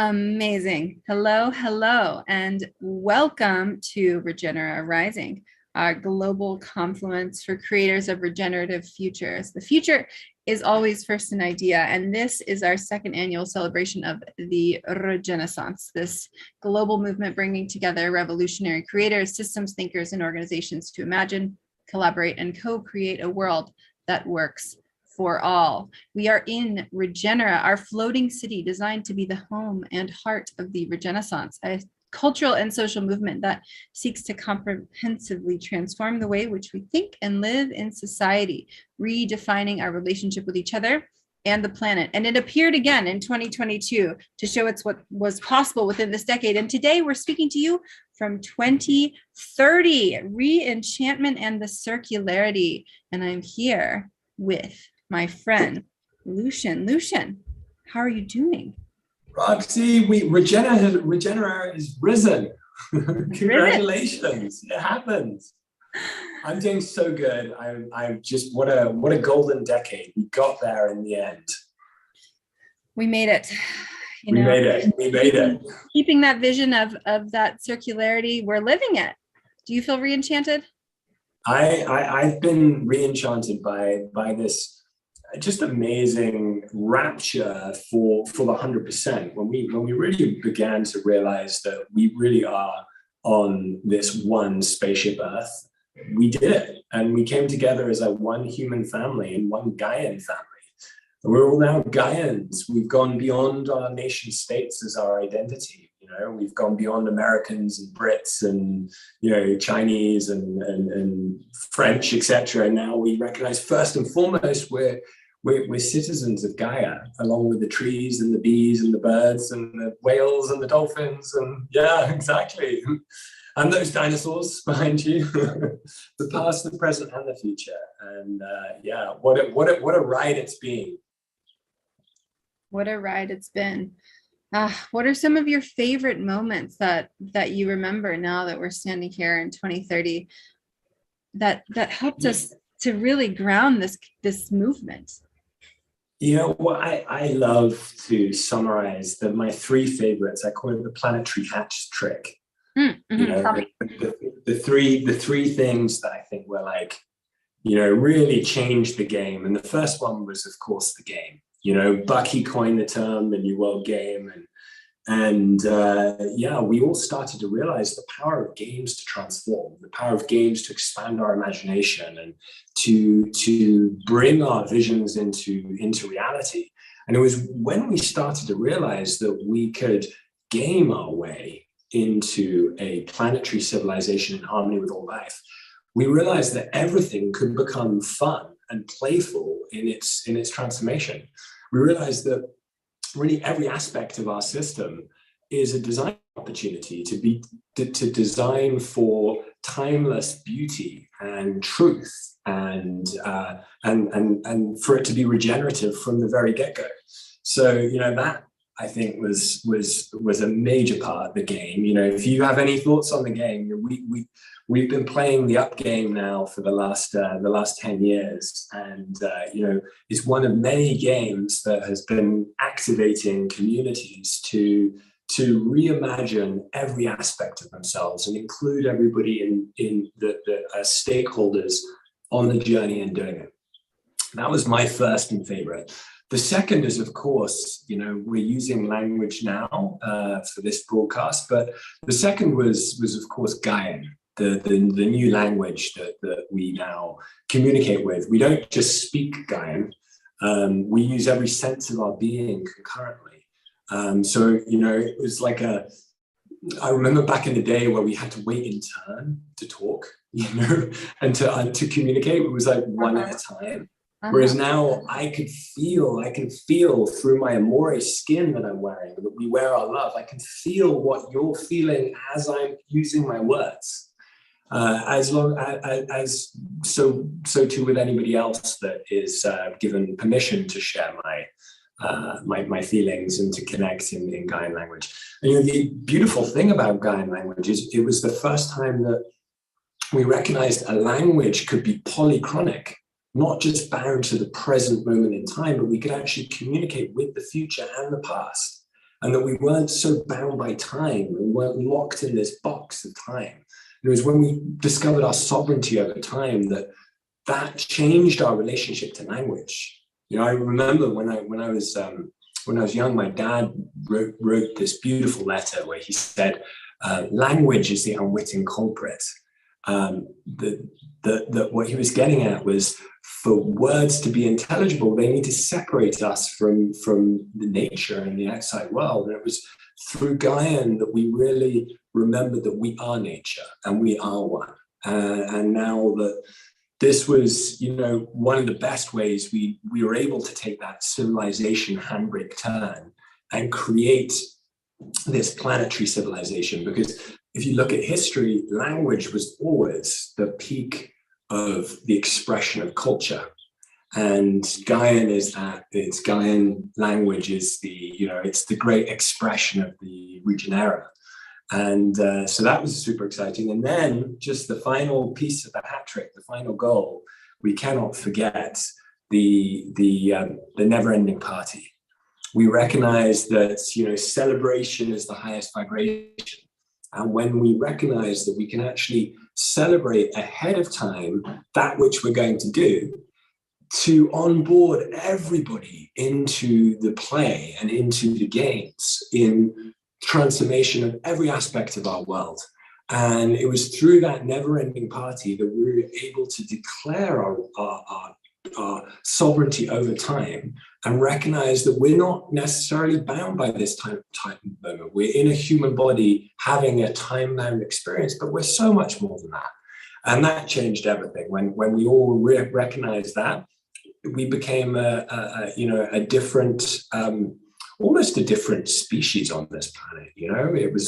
Amazing. Hello, hello, and welcome to Regenera Rising, our global confluence for creators of regenerative futures. The future is always first an idea, and this is our second annual celebration of the Regenaissance, this global movement bringing together revolutionary creators, systems thinkers, and organizations to imagine, collaborate, and co-create a world that works for all. We are in Regenera, our floating city designed to be the home and heart of the Regenaissance, a cultural and social movement that seeks to comprehensively transform the way in which we think and live in society, redefining our relationship with each other and the planet. And it appeared again in 2022 to show it's what was possible within this decade. And today we're speaking to you from 2030, Re-enchantment and the Circularity. And I'm here with my friend, Lucian. Lucian, how are you doing? Roxy, Regenera is risen. Congratulations, it happened. I'm doing so good. I just, what a golden decade. We got there in the end. We made it. We made it. Keeping that vision of that circularity, we're living it. Do you feel re-enchanted? I've been re-enchanted by this just amazing rapture for the 100%. When we really began to realize that we really are on this one spaceship Earth, we did it, and we came together as a one human family and one Gaian family. And we're all now Gaians. We've gone beyond our nation states as our identity. We've gone beyond Americans and Brits and Chinese and French, etc. And now we recognize first and foremost we're citizens of Gaia, along with the trees and the bees and the birds and the whales and the dolphins, and yeah, exactly. And those dinosaurs behind you, the past, the present, and the future. And yeah, what a ride it's been. What a ride it's been. What are some of your favorite moments that you remember now that we're standing here in 2030 that helped us to really ground this movement? What I love to summarize my three favorites. I call it the planetary hatch trick. The three things that I think were really changed the game. And the first one was, of course, the game. Bucky coined the term, the New World Game, and we all started to realize the power of games to transform, the power of games to expand our imagination and to bring our visions into reality. And it was when we started to realize that we could game our way into a planetary civilization in harmony with all life, we realized that everything could become fun and playful in its transformation. We realized that really every aspect of our system is a design opportunity to design for timeless beauty and truth and for it to be regenerative from the very get-go. So that I think was a major part of the game. If you have any thoughts on the game, we've been playing the up game now for the last 10 years, and it's one of many games that has been activating communities to reimagine every aspect of themselves and include everybody in the stakeholders on the journey and doing it. That was my first and favorite. The second is, of course, we're using language now for this broadcast, but the second was of course Gaian, the new language that we now communicate with. We don't just speak Gaian, we use every sense of our being concurrently. So it was I remember back in the day where we had to wait in turn to talk, and to communicate. It was one at a time. Whereas now I can feel through my Amore skin that I'm wearing, that we wear our love. I can feel what you're feeling as I'm using my words. So too with anybody else that is given permission to share my feelings and to connect in Gaian language. And the beautiful thing about Gaian language is it was the first time that we recognized a language could be polychronic. Not just bound to the present moment in time, but we could actually communicate with the future and the past. and that we weren't so bound by time, we weren't locked in this box of time. It was when we discovered our sovereignty over time that changed our relationship to language. I remember when I was young, my dad wrote this beautiful letter where he said, language is the unwitting culprit. That what he was getting at was, for words to be intelligible, they need to separate us from the nature and the outside world. And it was through Gaian that we really remembered that we are nature and we are one. And now that this was, one of the best ways we were able to take that civilization handbrake turn and create this planetary civilization. Because if you look at history, language was always the peak of the expression of culture. And Gaian is that, it's Gaian language is it's the great expression of the regen era. And so that was super exciting. And then just the final piece of the hat trick, the final goal, we cannot forget the never-ending party. We recognize that celebration is the highest vibration, and when we recognize that we can actually celebrate ahead of time that which we're going to do, to onboard everybody into the play and into the games in transformation of every aspect of our world. And it was through that never-ending party that we were able to declare our sovereignty over time and recognize that we're not necessarily bound by this time moment. We're in a human body having a time-bound experience, but we're so much more than that. And that changed everything. When we all recognized that, we became a different, almost a different species on this planet.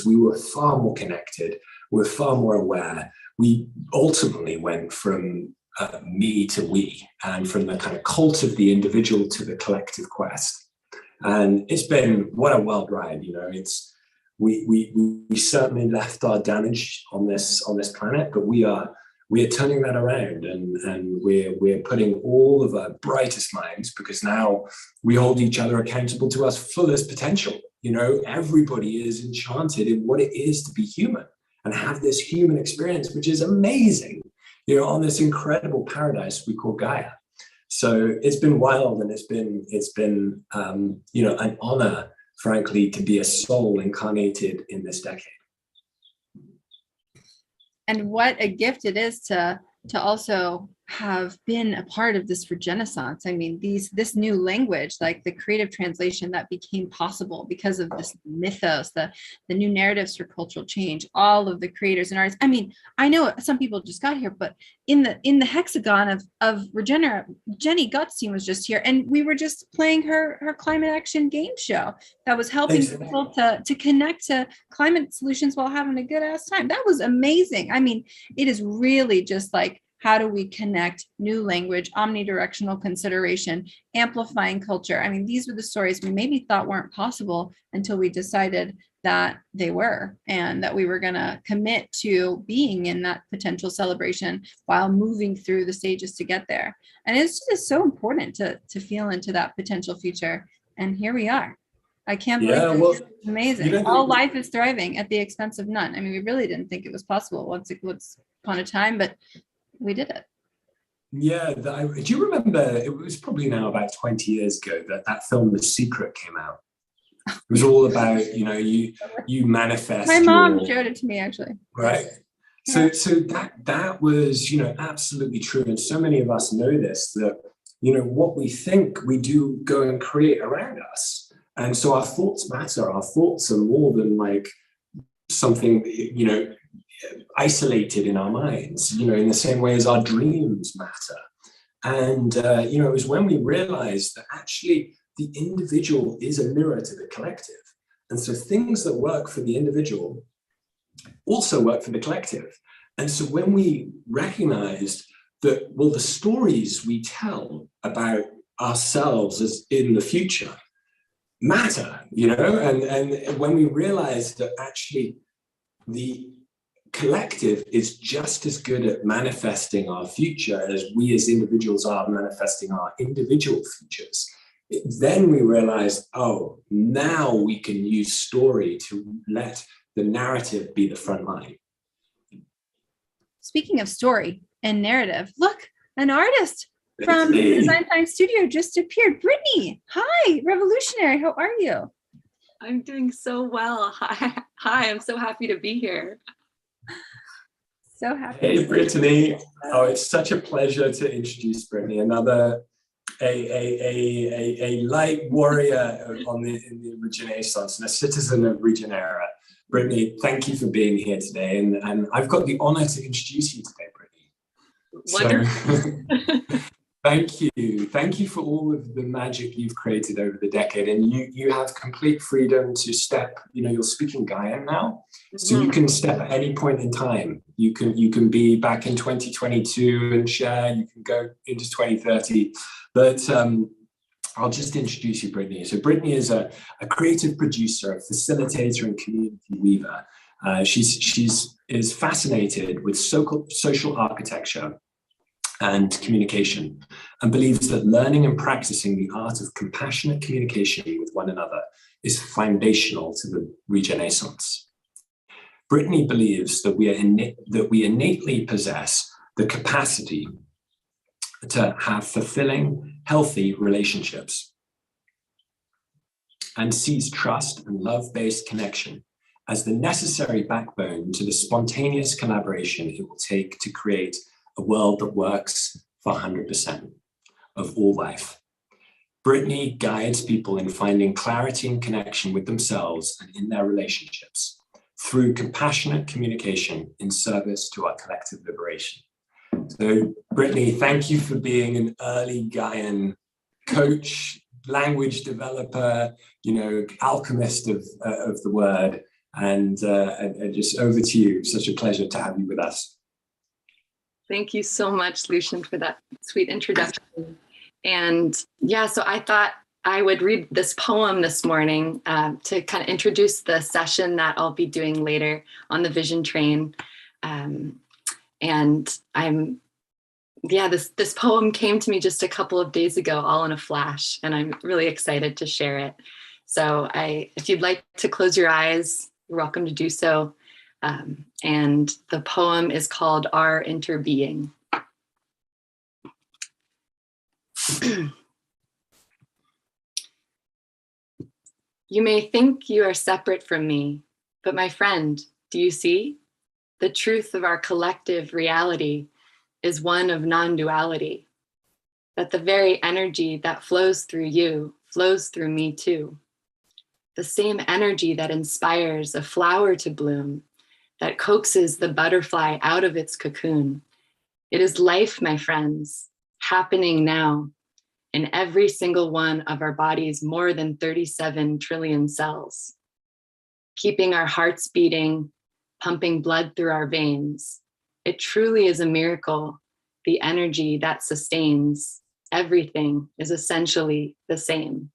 We were far more connected. We're far more aware. We ultimately went from me to we, and from the kind of cult of the individual to the collective quest. And it's been, what a wild ride. We certainly left our damage on this planet, but we are turning that around, and we're putting all of our brightest minds, because now we hold each other accountable to our fullest potential. Everybody is enchanted in what it is to be human and have this human experience, which is amazing, on this incredible paradise we call Gaia. So it's been wild, and it's been an honor, frankly, to be a soul incarnated in this decade. And what a gift it is to also have been a part of this regenaissance. I mean, this new language, like the creative translation that became possible because of this mythos, the new narratives for cultural change, all of the creators and artists. I mean, I know some people just got here, but in the hexagon of Regenera, Jenny Gutstein was just here, and we were just playing her climate action game show that was helping people to connect to climate solutions while having a good ass time. That was amazing. I mean, it is really just like, how do we connect new language, omnidirectional consideration, amplifying culture? I mean, these were the stories we maybe thought weren't possible until we decided that they were, and that we were going to commit to being in that potential celebration while moving through the stages to get there. And it's just so important to feel into that potential future. And here we are. I can't believe it's amazing. All life is thriving at the expense of none. I mean, we really didn't think it was possible once upon a time, but we did it. Yeah. Do you remember, it was probably now about 20 years ago, that film The Secret came out? It was all about, you manifest. My mom showed it to me, actually. Right. So that was, absolutely true. And so many of us know this, that, what we think, we do go and create around us. And so our thoughts matter. Our thoughts are more than like something, isolated in our minds, in the same way as our dreams matter. And, it was when we realized that actually the individual is a mirror to the collective. And so things that work for the individual also work for the collective. And so when we recognized that, well, the stories we tell about ourselves as in the future matter, and when we realized that actually the collective is just as good at manifesting our future as we as individuals are manifesting our individual futures, then we realized, oh, now we can use story to let the narrative be the front line. Speaking of story and narrative, look, an artist from Design Science Studio just appeared. Brittany, hi, revolutionary, how are you? I'm doing so well. Hi, I'm so happy to be here. So happy. Hey, Brittany. Oh, it's such a pleasure to introduce Brittany, another a light warrior in the Regenaissance and a citizen of Regenera. Brittany, thank you for being here today, and I've got the honor to introduce you today, Brittany. Wonderful. So, thank you for all of the magic you've created over the decade, and you have complete freedom to step. You're speaking Gaian now, so you can step at any point in time. You can be back in 2022 and share. You can go into 2030, but I'll just introduce you, Brittany. So Brittany is a creative producer, a facilitator, and community weaver. She is fascinated with social architecture and communication, and believes that learning and practicing the art of compassionate communication with one another is foundational to the Regenaissance. Brittany believes that we innately possess the capacity to have fulfilling, healthy relationships, and sees trust and love-based connection as the necessary backbone to the spontaneous collaboration it will take to create a world that works for 100% of all life. Brittany guides people in finding clarity and connection with themselves and in their relationships through compassionate communication in service to our collective liberation. So, Brittany, thank you for being an early Gaian coach, language developer, alchemist of the word, and just over to you. Such a pleasure to have you with us. Thank you so much, Lucian, for that sweet introduction. And yeah, so I thought I would read this poem this morning to kind of introduce the session that I'll be doing later on the Vision Train. And this poem came to me just a couple of days ago, all in a flash, and I'm really excited to share it. So if you'd like to close your eyes, you're welcome to do so. And the poem is called Our Interbeing. You may think you are separate from me, but my friend, do you see? The truth of our collective reality is one of non-duality, that the very energy that flows through you flows through me too. The same energy that inspires a flower to bloom, that coaxes the butterfly out of its cocoon. It is life, my friends, happening now in every single one of our body's more than 37 trillion cells, keeping our hearts beating, pumping blood through our veins. It truly is a miracle, the energy that sustains. Everything is essentially the same.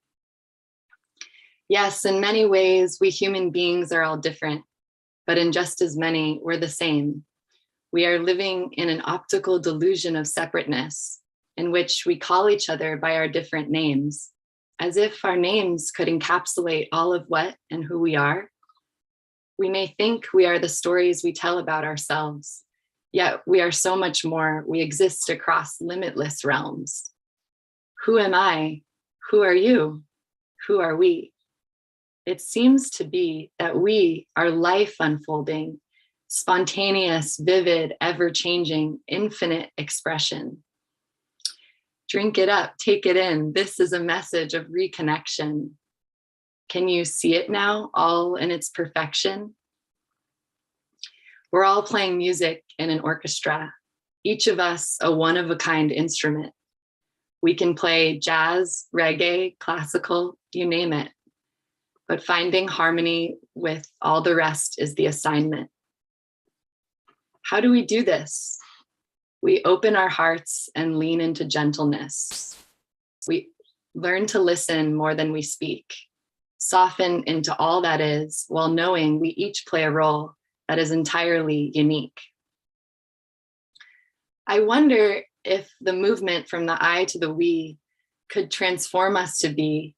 Yes, in many ways, we human beings are all different, but in just as many, we're the same. We are living in an optical delusion of separateness, in which we call each other by our different names, as if our names could encapsulate all of what and who we are. We may think we are the stories we tell about ourselves, yet we are so much more. We exist across limitless realms. Who am I? Who are you? Who are we? It seems to be that we are life unfolding, spontaneous, vivid, ever-changing, infinite expression. Drink it up, take it in. This is a message of reconnection. Can you see it now, all in its perfection? We're all playing music in an orchestra, each of us a one-of-a-kind instrument. We can play jazz, reggae, classical, you name it. But finding harmony with all the rest is the assignment. How do we do this? We open our hearts and lean into gentleness. We learn to listen more than we speak, soften into all that is, while knowing we each play a role that is entirely unique. I wonder if the movement from the I to the we could transform us to be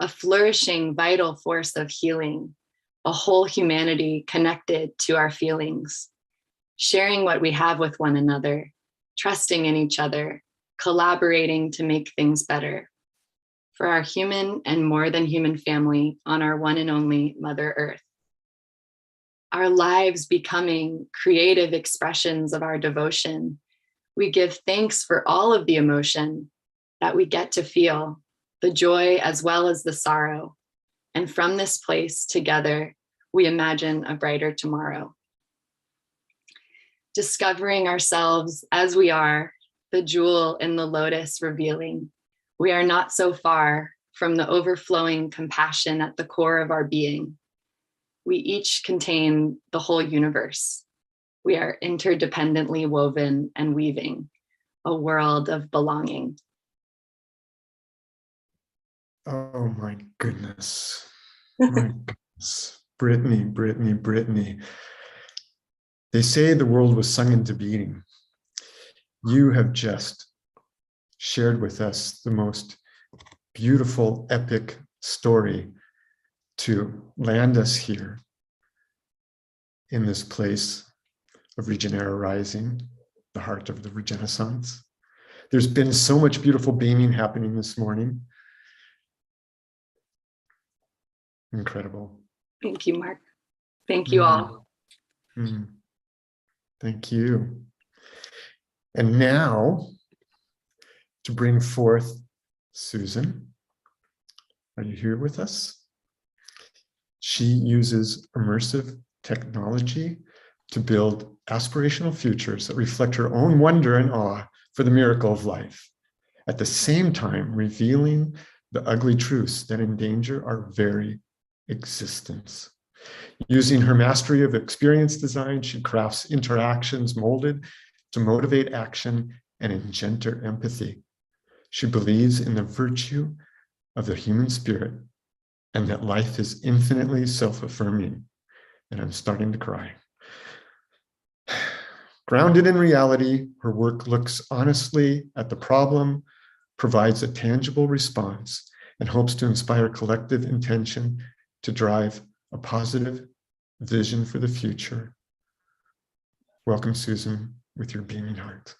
a flourishing, vital force of healing, a whole humanity connected to our feelings, sharing what we have with one another, trusting in each other, collaborating to make things better for our human and more than human family on our one and only Mother Earth. Our lives becoming creative expressions of our devotion. We give thanks for all of the emotion that we get to feel, the joy as well as the sorrow. And from this place together, we imagine a brighter tomorrow. Discovering ourselves as we are, the jewel in the lotus revealing, we are not so far from the overflowing compassion at the core of our being. We each contain the whole universe. We are interdependently woven and weaving a world of belonging. Oh my goodness. My goodness. Brittany. They say the world was sung into being. You have just shared with us the most beautiful, epic story to land us here in this place of Regenera Rising, the heart of the Regenaissance. There's been so much beautiful beaming happening this morning. Incredible. Thank you, Mark. Thank you all. Thank you. And now, to bring forth Susan. Are you here with us? She uses immersive technology to build aspirational futures that reflect her own wonder and awe for the miracle of life, at the same time revealing the ugly truths that endanger our very existence. Using her mastery of experience design, she crafts interactions molded to motivate action and engender empathy. She believes in the virtue of the human spirit and that life is infinitely self-affirming. And I'm starting to cry. Grounded in reality, her work looks honestly at the problem, provides a tangible response, and hopes to inspire collective intention to drive a positive vision for the future. Welcome, Susan, with your beaming heart.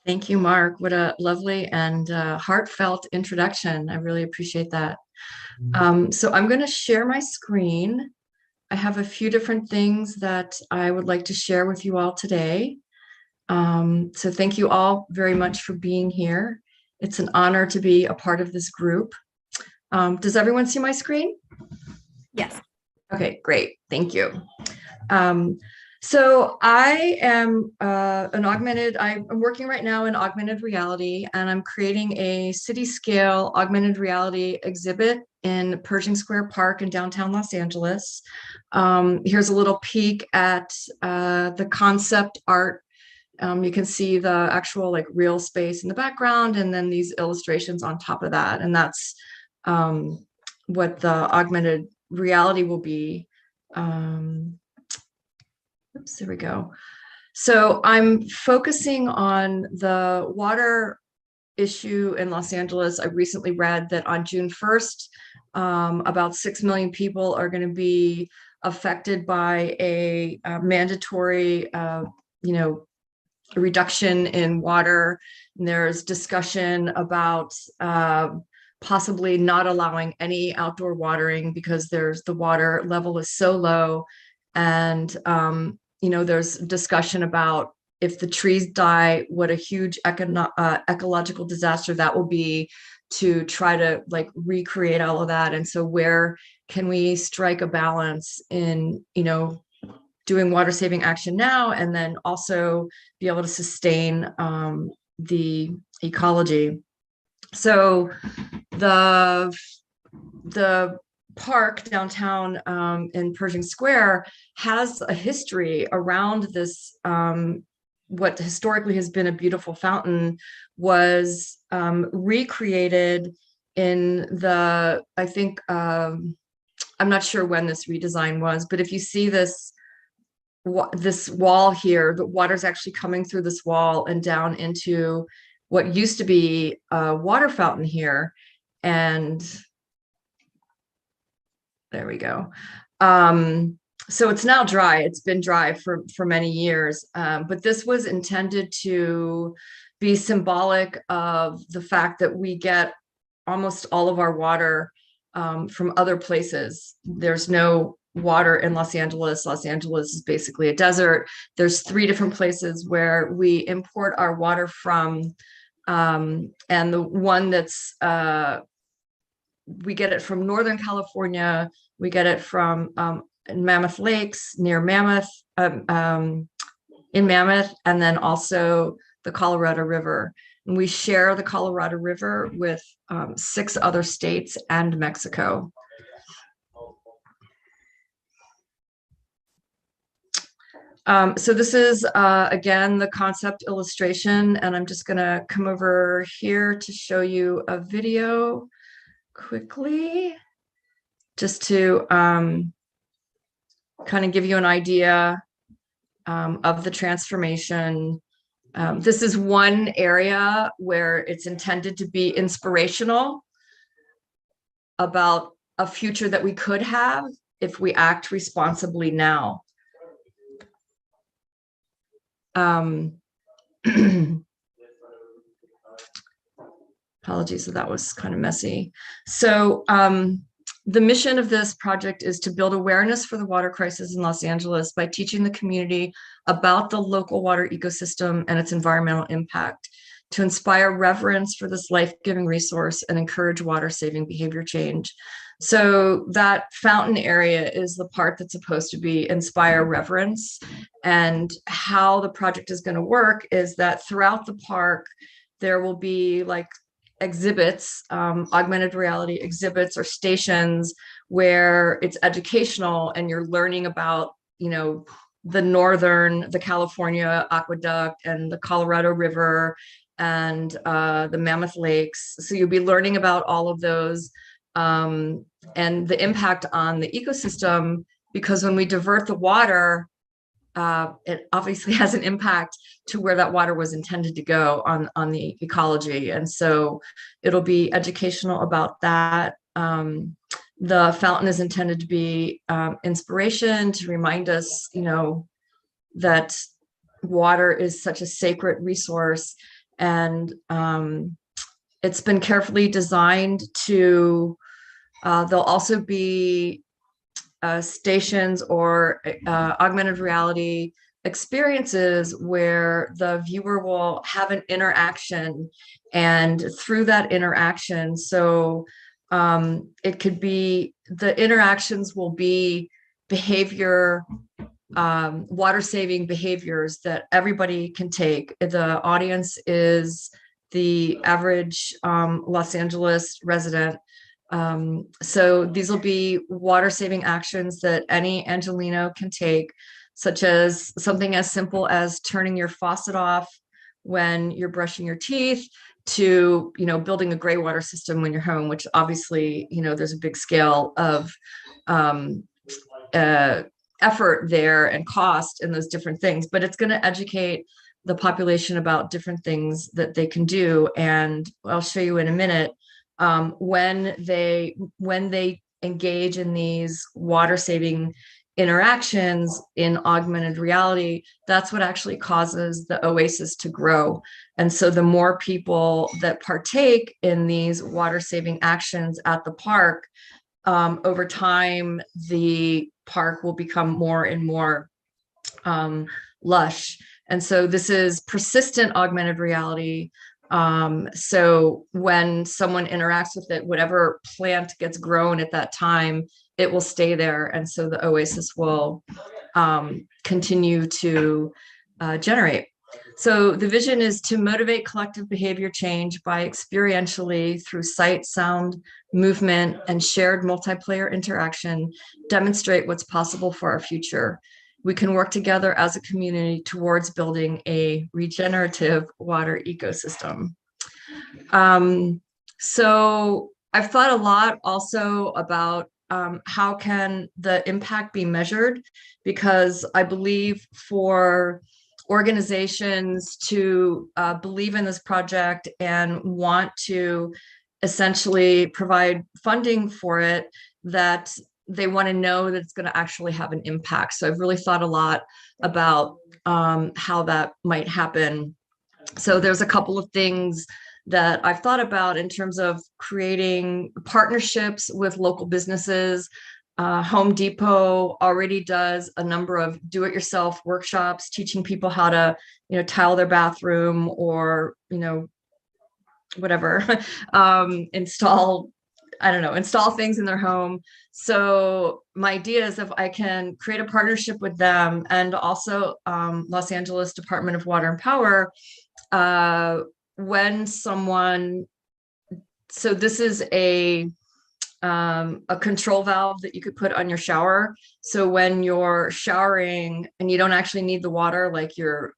Thank you, Mark. What a lovely and heartfelt introduction. I really appreciate that. So I'm going to share my screen. I have a few different things that I would like to share with you all today. So thank you all very much for being here. It's an honor to be a part of this group. Does everyone see my screen? Yes. Okay, great. Thank you. So I am I'm working right now in augmented reality, and I'm creating a city scale augmented reality exhibit in Pershing Square Park in downtown Los Angeles. Here's a little peek at the concept art. You can see the actual like real space in the background, and then these illustrations on top of that. And that's what the augmented reality will be. Oops, there we go. So I'm focusing on the water issue in Los Angeles. I recently read that on June 1st, about 6 million people are going to be affected by a mandatory, reduction in water. And there's discussion about possibly not allowing any outdoor watering because the water level is so low. And there's discussion about if the trees die, what a huge ecological disaster that will be to try to like recreate all of that. And so where can we strike a balance in, doing water saving action now, and then also be able to sustain the ecology. So the park downtown in Pershing Square has a history around this. What historically has been a beautiful fountain was recreated in the, I think, I'm not sure when this redesign was, but if you see this wall here, the water's actually coming through this wall and down into what used to be a water fountain here. And there we go. So it's now dry. It's been dry for many years, but this was intended to be symbolic of the fact that we get almost all of our water from other places. There's no water in Los Angeles. Los Angeles is basically a desert. There's 3 different places where we import our water from, and the one that's we get it from Northern California. We get it from Mammoth Lakes near Mammoth, in Mammoth, and then also the Colorado River. And we share the Colorado River with 6 other states and Mexico. So this is, again, the concept illustration, and I'm just going to come over here to show you a video quickly, just to kind of give you an idea of the transformation. This is one area where it's intended to be inspirational about a future that we could have if we act responsibly now. Apologies if that was kind of messy. So the mission of this project is to build awareness for the water crisis in Los Angeles by teaching the community about the local water ecosystem and its environmental impact, to inspire reverence for this life-giving resource and encourage water-saving behavior change. So that fountain area is the part that's supposed to be inspire reverence. And how the project is going to work is that throughout the park, there will be like exhibits, augmented reality exhibits or stations where it's educational and you're learning about, you know, the California aqueduct and the Colorado River and the Mammoth Lakes. So you'll be learning about all of those and the impact on the ecosystem, because when we divert the water, it obviously has an impact to where that water was intended to go on the ecology. And so it'll be educational about that. The fountain is intended to be inspiration, to remind us, you know, that water is such a sacred resource. And it's been carefully designed to, there'll also be stations or augmented reality experiences where the viewer will have an interaction, and through that interaction, so it could be, the interactions will be behavior, water saving behaviors that everybody can take. The audience is the average Los Angeles resident. So these will be water saving actions that any Angelino can take, such as something as simple as turning your faucet off when you're brushing your teeth, to, you know, building a gray water system when you're home, which obviously, you know, there's a big scale of effort there and cost and those different things, but it's going to educate the population about different things that they can do. And I'll show you in a minute, when they engage in these water saving interactions in augmented reality, that's what actually causes the oasis to grow. And so the more people that partake in these water saving actions at the park, over time, the park will become more and more lush. And so this is persistent augmented reality. So when someone interacts with it, whatever plant gets grown at that time, it will stay there. And so the oasis will continue to generate. So the vision is to motivate collective behavior change by experientially, through sight, sound, movement, and shared multiplayer interaction, demonstrate what's possible for our future. We can work together as a community towards building a regenerative water ecosystem. So I've thought a lot also about how can the impact be measured, because I believe for organizations to believe in this project and want to essentially provide funding for it, that they want to know that it's going to actually have an impact. So I've really thought a lot about how that might happen. So there's a couple of things that I've thought about in terms of creating partnerships with local businesses. Home Depot already does a number of do-it-yourself workshops, teaching people how to, tile their bathroom or, whatever, install things in their home. So my idea is if I can create a partnership with them and also Los Angeles Department of Water and Power, when someone, so this is a control valve that you could put on your shower. So when you're showering and you don't actually need the water, like you're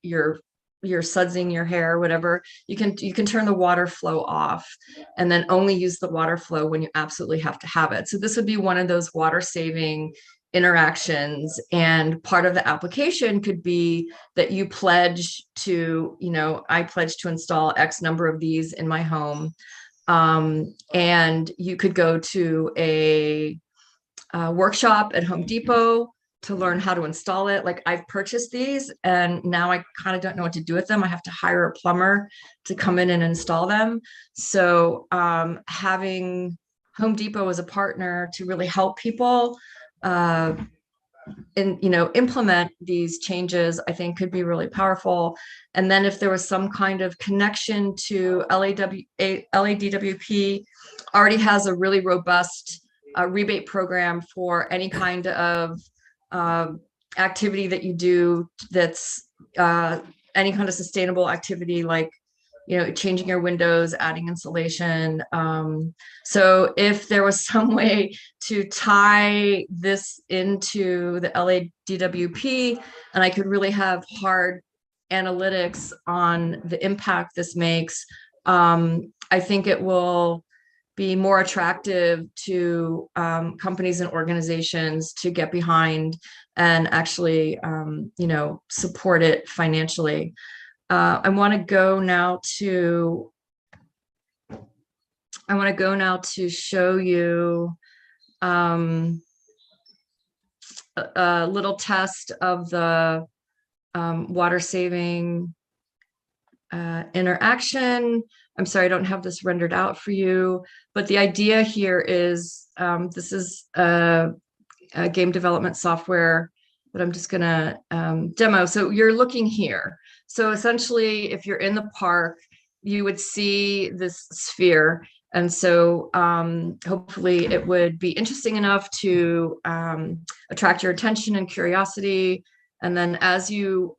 sudsing your hair, whatever, you can turn the water flow off and then only use the water flow when you absolutely have to have it. So this would be one of those water saving interactions. And part of the application could be that you pledge to, I pledge to install X number of these in my home. And you could go to a workshop at Home Depot to learn how to install it. Like I've purchased these and now I kind of don't know what to do with them. I have to hire a plumber to come in and install them. So having Home Depot as a partner to really help people implement these changes, I think could be really powerful. And then if there was some kind of connection to LADWP already has a really robust rebate program for any kind of activity that you do that's any kind of sustainable activity, like changing your windows, adding insulation. So if there was some way to tie this into the LADWP and I could really have hard analytics on the impact this makes, I think it will be more attractive to companies and organizations to get behind and actually, support it financially. I want to go now to show you a little test of the water saving interaction. I'm sorry, I don't have this rendered out for you, but the idea here is this is a game development software, but I'm just gonna demo. So you're looking here. So essentially, if you're in the park, you would see this sphere. And so hopefully it would be interesting enough to attract your attention and curiosity. And then as you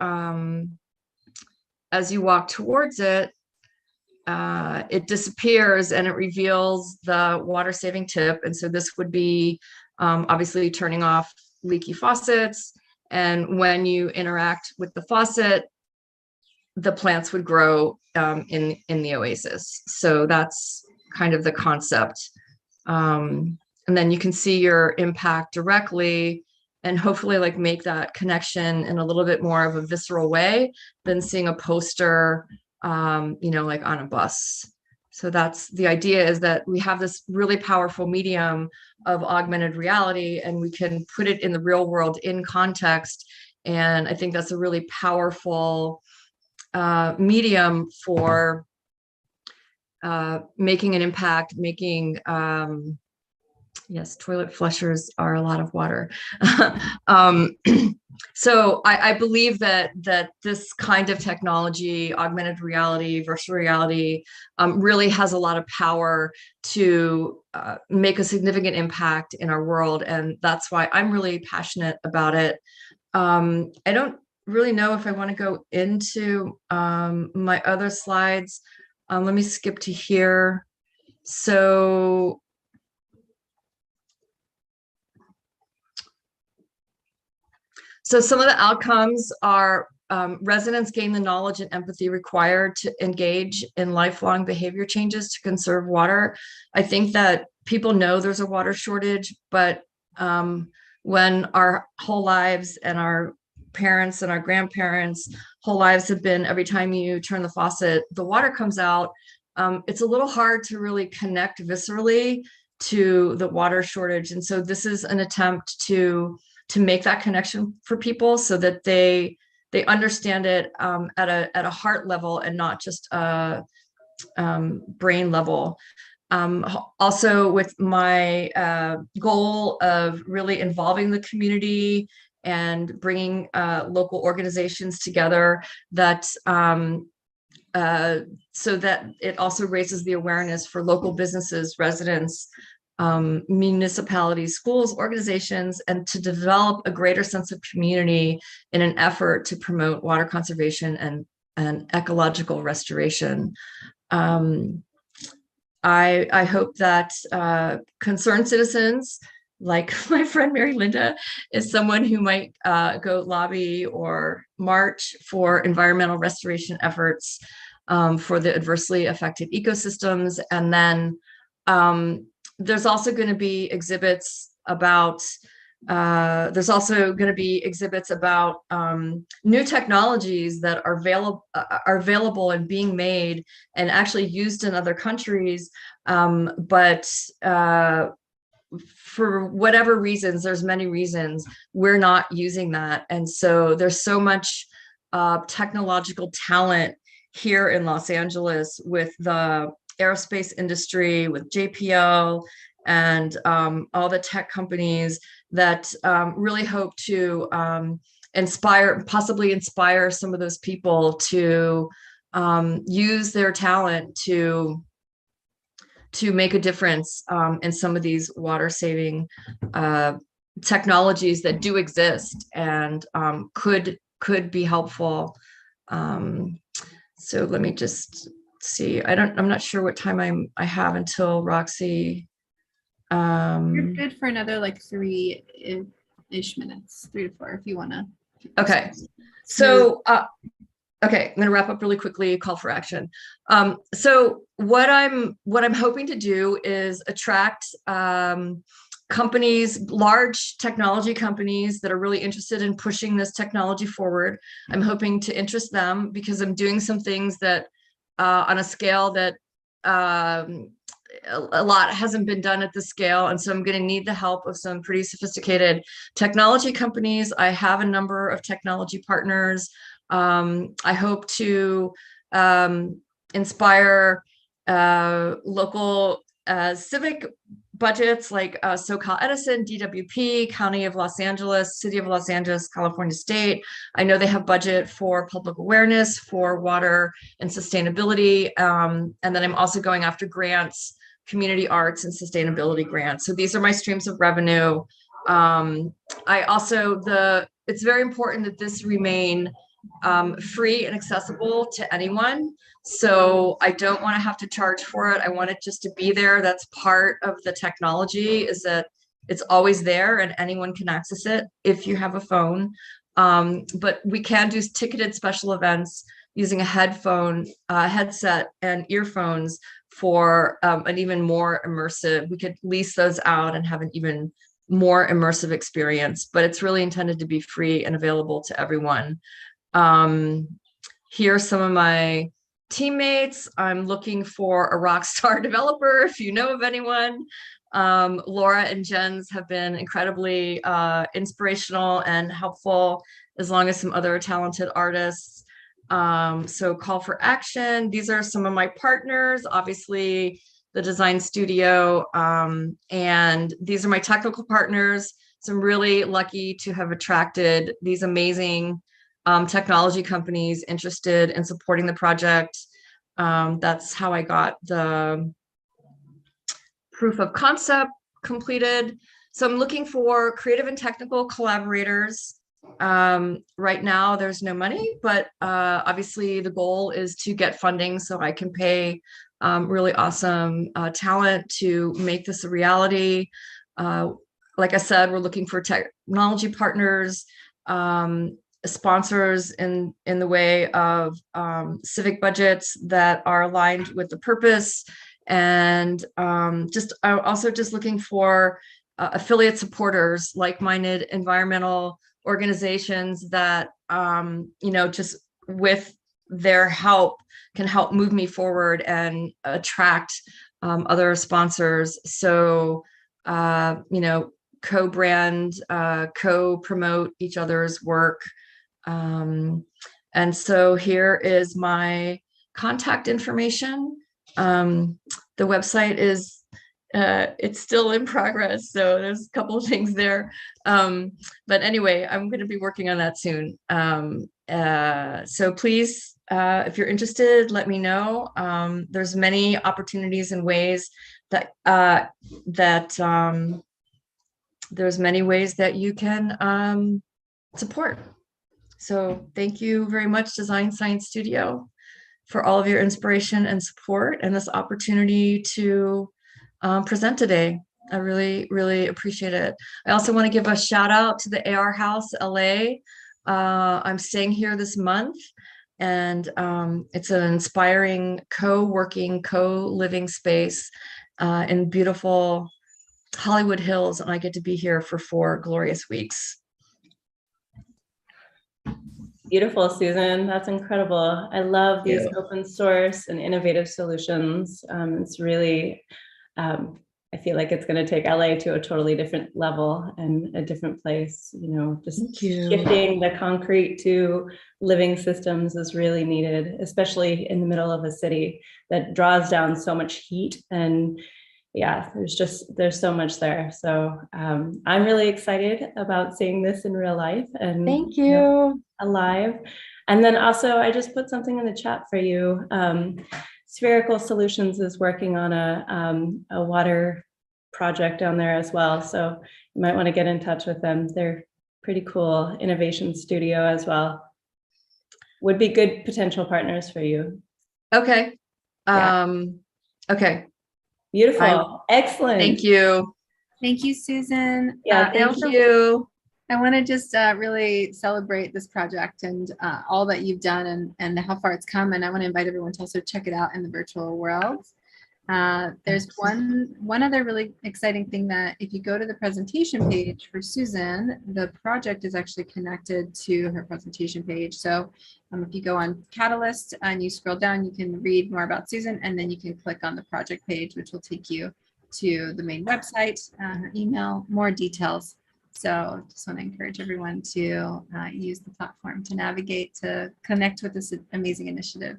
walk towards it, it disappears and it reveals the water saving tip. And so this would be obviously turning off leaky faucets. And when you interact with the faucet, the plants would grow in the oasis. So that's kind of the concept. And then you can see your impact directly and hopefully like make that connection in a little bit more of a visceral way than seeing a poster, like on a bus. So that's the idea, is that we have this really powerful medium of augmented reality and we can put it in the real world in context. And I think that's a really powerful medium for making an impact, making, yes, toilet flushers are a lot of water. So I believe that this kind of technology, augmented reality, virtual reality, really has a lot of power to make a significant impact in our world. And that's why I'm really passionate about it. I don't really know if I want to go into my other slides. Let me skip to here. So some of the outcomes are residents gain the knowledge and empathy required to engage in lifelong behavior changes to conserve water. I think that people know there's a water shortage, but when our whole lives and our parents and our grandparents' whole lives have been, every time you turn the faucet, the water comes out. It's a little hard to really connect viscerally to the water shortage. And so this is an attempt to make that connection for people so that they understand it at a heart level and not just a brain level. Also with my goal of really involving the community and bringing local organizations together, that so that it also raises the awareness for local businesses, residents, municipalities, schools, organizations, and to develop a greater sense of community in an effort to promote water conservation and ecological restoration. I hope that concerned citizens, like my friend Mary Linda, is someone who might go lobby or march for environmental restoration efforts for the adversely affected ecosystems. And then there's also going to be exhibits about new technologies that are available and being made and actually used in other countries, but for whatever reasons, there's many reasons we're not using that. And so there's so much technological talent here in Los Angeles with the aerospace industry, with JPL, and all the tech companies that really hope to possibly inspire some of those people to use their talent to make a difference in some of these water saving technologies that do exist and could be helpful. So let me just see. I'm not sure what time I have until Roxy. You're good for another like 3-ish minutes, 3 to 4 if you want to. Okay. So okay, I'm going to wrap up really quickly. Call for action. So what I'm hoping to do is attract companies, large technology companies that are really interested in pushing this technology forward. I'm hoping to interest them because I'm doing some things that on a scale that a lot hasn't been done at this scale. And so I'm going to need the help of some pretty sophisticated technology companies. I have a number of technology partners. I hope to inspire local civic budgets like SoCal Edison, DWP, County of Los Angeles, City of Los Angeles, California State. I know they have budget for public awareness, for water and sustainability. And then I'm also going after grants, community arts and sustainability grants. So these are my streams of revenue. It's very important that this remain free and accessible to anyone. So I don't want to have to charge for it. I want it just to be there. That's part of the technology, is that it's always there and anyone can access it if you have a phone. But we can do ticketed special events using a headset and earphones for an even more immersive. We could lease those out and have an even more immersive experience, but it's really intended to be free and available to everyone. Here are some of my teammates. I'm looking for a rock star developer, if you know of anyone. Laura and Jens have been incredibly inspirational and helpful, as long as some other talented artists. So call for action. These are some of my partners, obviously the design studio, and these are my technical partners. So I'm really lucky to have attracted these amazing technology companies interested in supporting the project. That's how I got the proof of concept completed. So I'm looking for creative and technical collaborators. Right now there's no money, but obviously the goal is to get funding so I can pay really awesome talent to make this a reality. Like I said, we're looking for technology partners, sponsors in the way of civic budgets that are aligned with the purpose, and also just looking for affiliate supporters, like-minded environmental organizations that, just with their help can help move me forward and attract other sponsors. So, co-brand, co-promote each other's work. And so here is my contact information. The website is, it's still in progress, so there's a couple of things there. But anyway, I'm going to be working on that soon. So please, if you're interested, let me know. There's many opportunities and ways that there's many ways that you can support. So thank you very much, Design Science Studio, for all of your inspiration and support and this opportunity to present today. I really, really appreciate it. I also want to give a shout out to the AR House LA. I'm staying here this month, and it's an inspiring co-working, co-living space in beautiful Hollywood Hills, and I get to be here for 4 glorious weeks. Beautiful, Susan. That's incredible. I love these open source and innovative solutions. It's really, I feel like it's going to take LA to a totally different level and a different place. Just shifting the concrete to living systems is really needed, especially in the middle of a city that draws down so much heat. And yeah, there's so much there. So I'm really excited about seeing this in real life and thank you. Alive. And then also I just put something in the chat for you. Spherical Solutions is working on a water project down there as well. So you might want to get in touch with them. They're pretty cool innovation studio as well. Would be good potential partners for you. Okay. Okay. Beautiful. Excellent. Thank you. Thank you, Susan. Yeah, Thank you. I want to just really celebrate this project and all that you've done and how far it's come. And I want to invite everyone to also check it out in the virtual world. There's one other really exciting thing, that if you go to the presentation page for Susan, the project is actually connected to her presentation page. So if you go on Catalyst and you scroll down, you can read more about Susan, and then you can click on the project page, which will take you to the main website, her email, more details. So just want to encourage everyone to use the platform to navigate, to connect with this amazing initiative.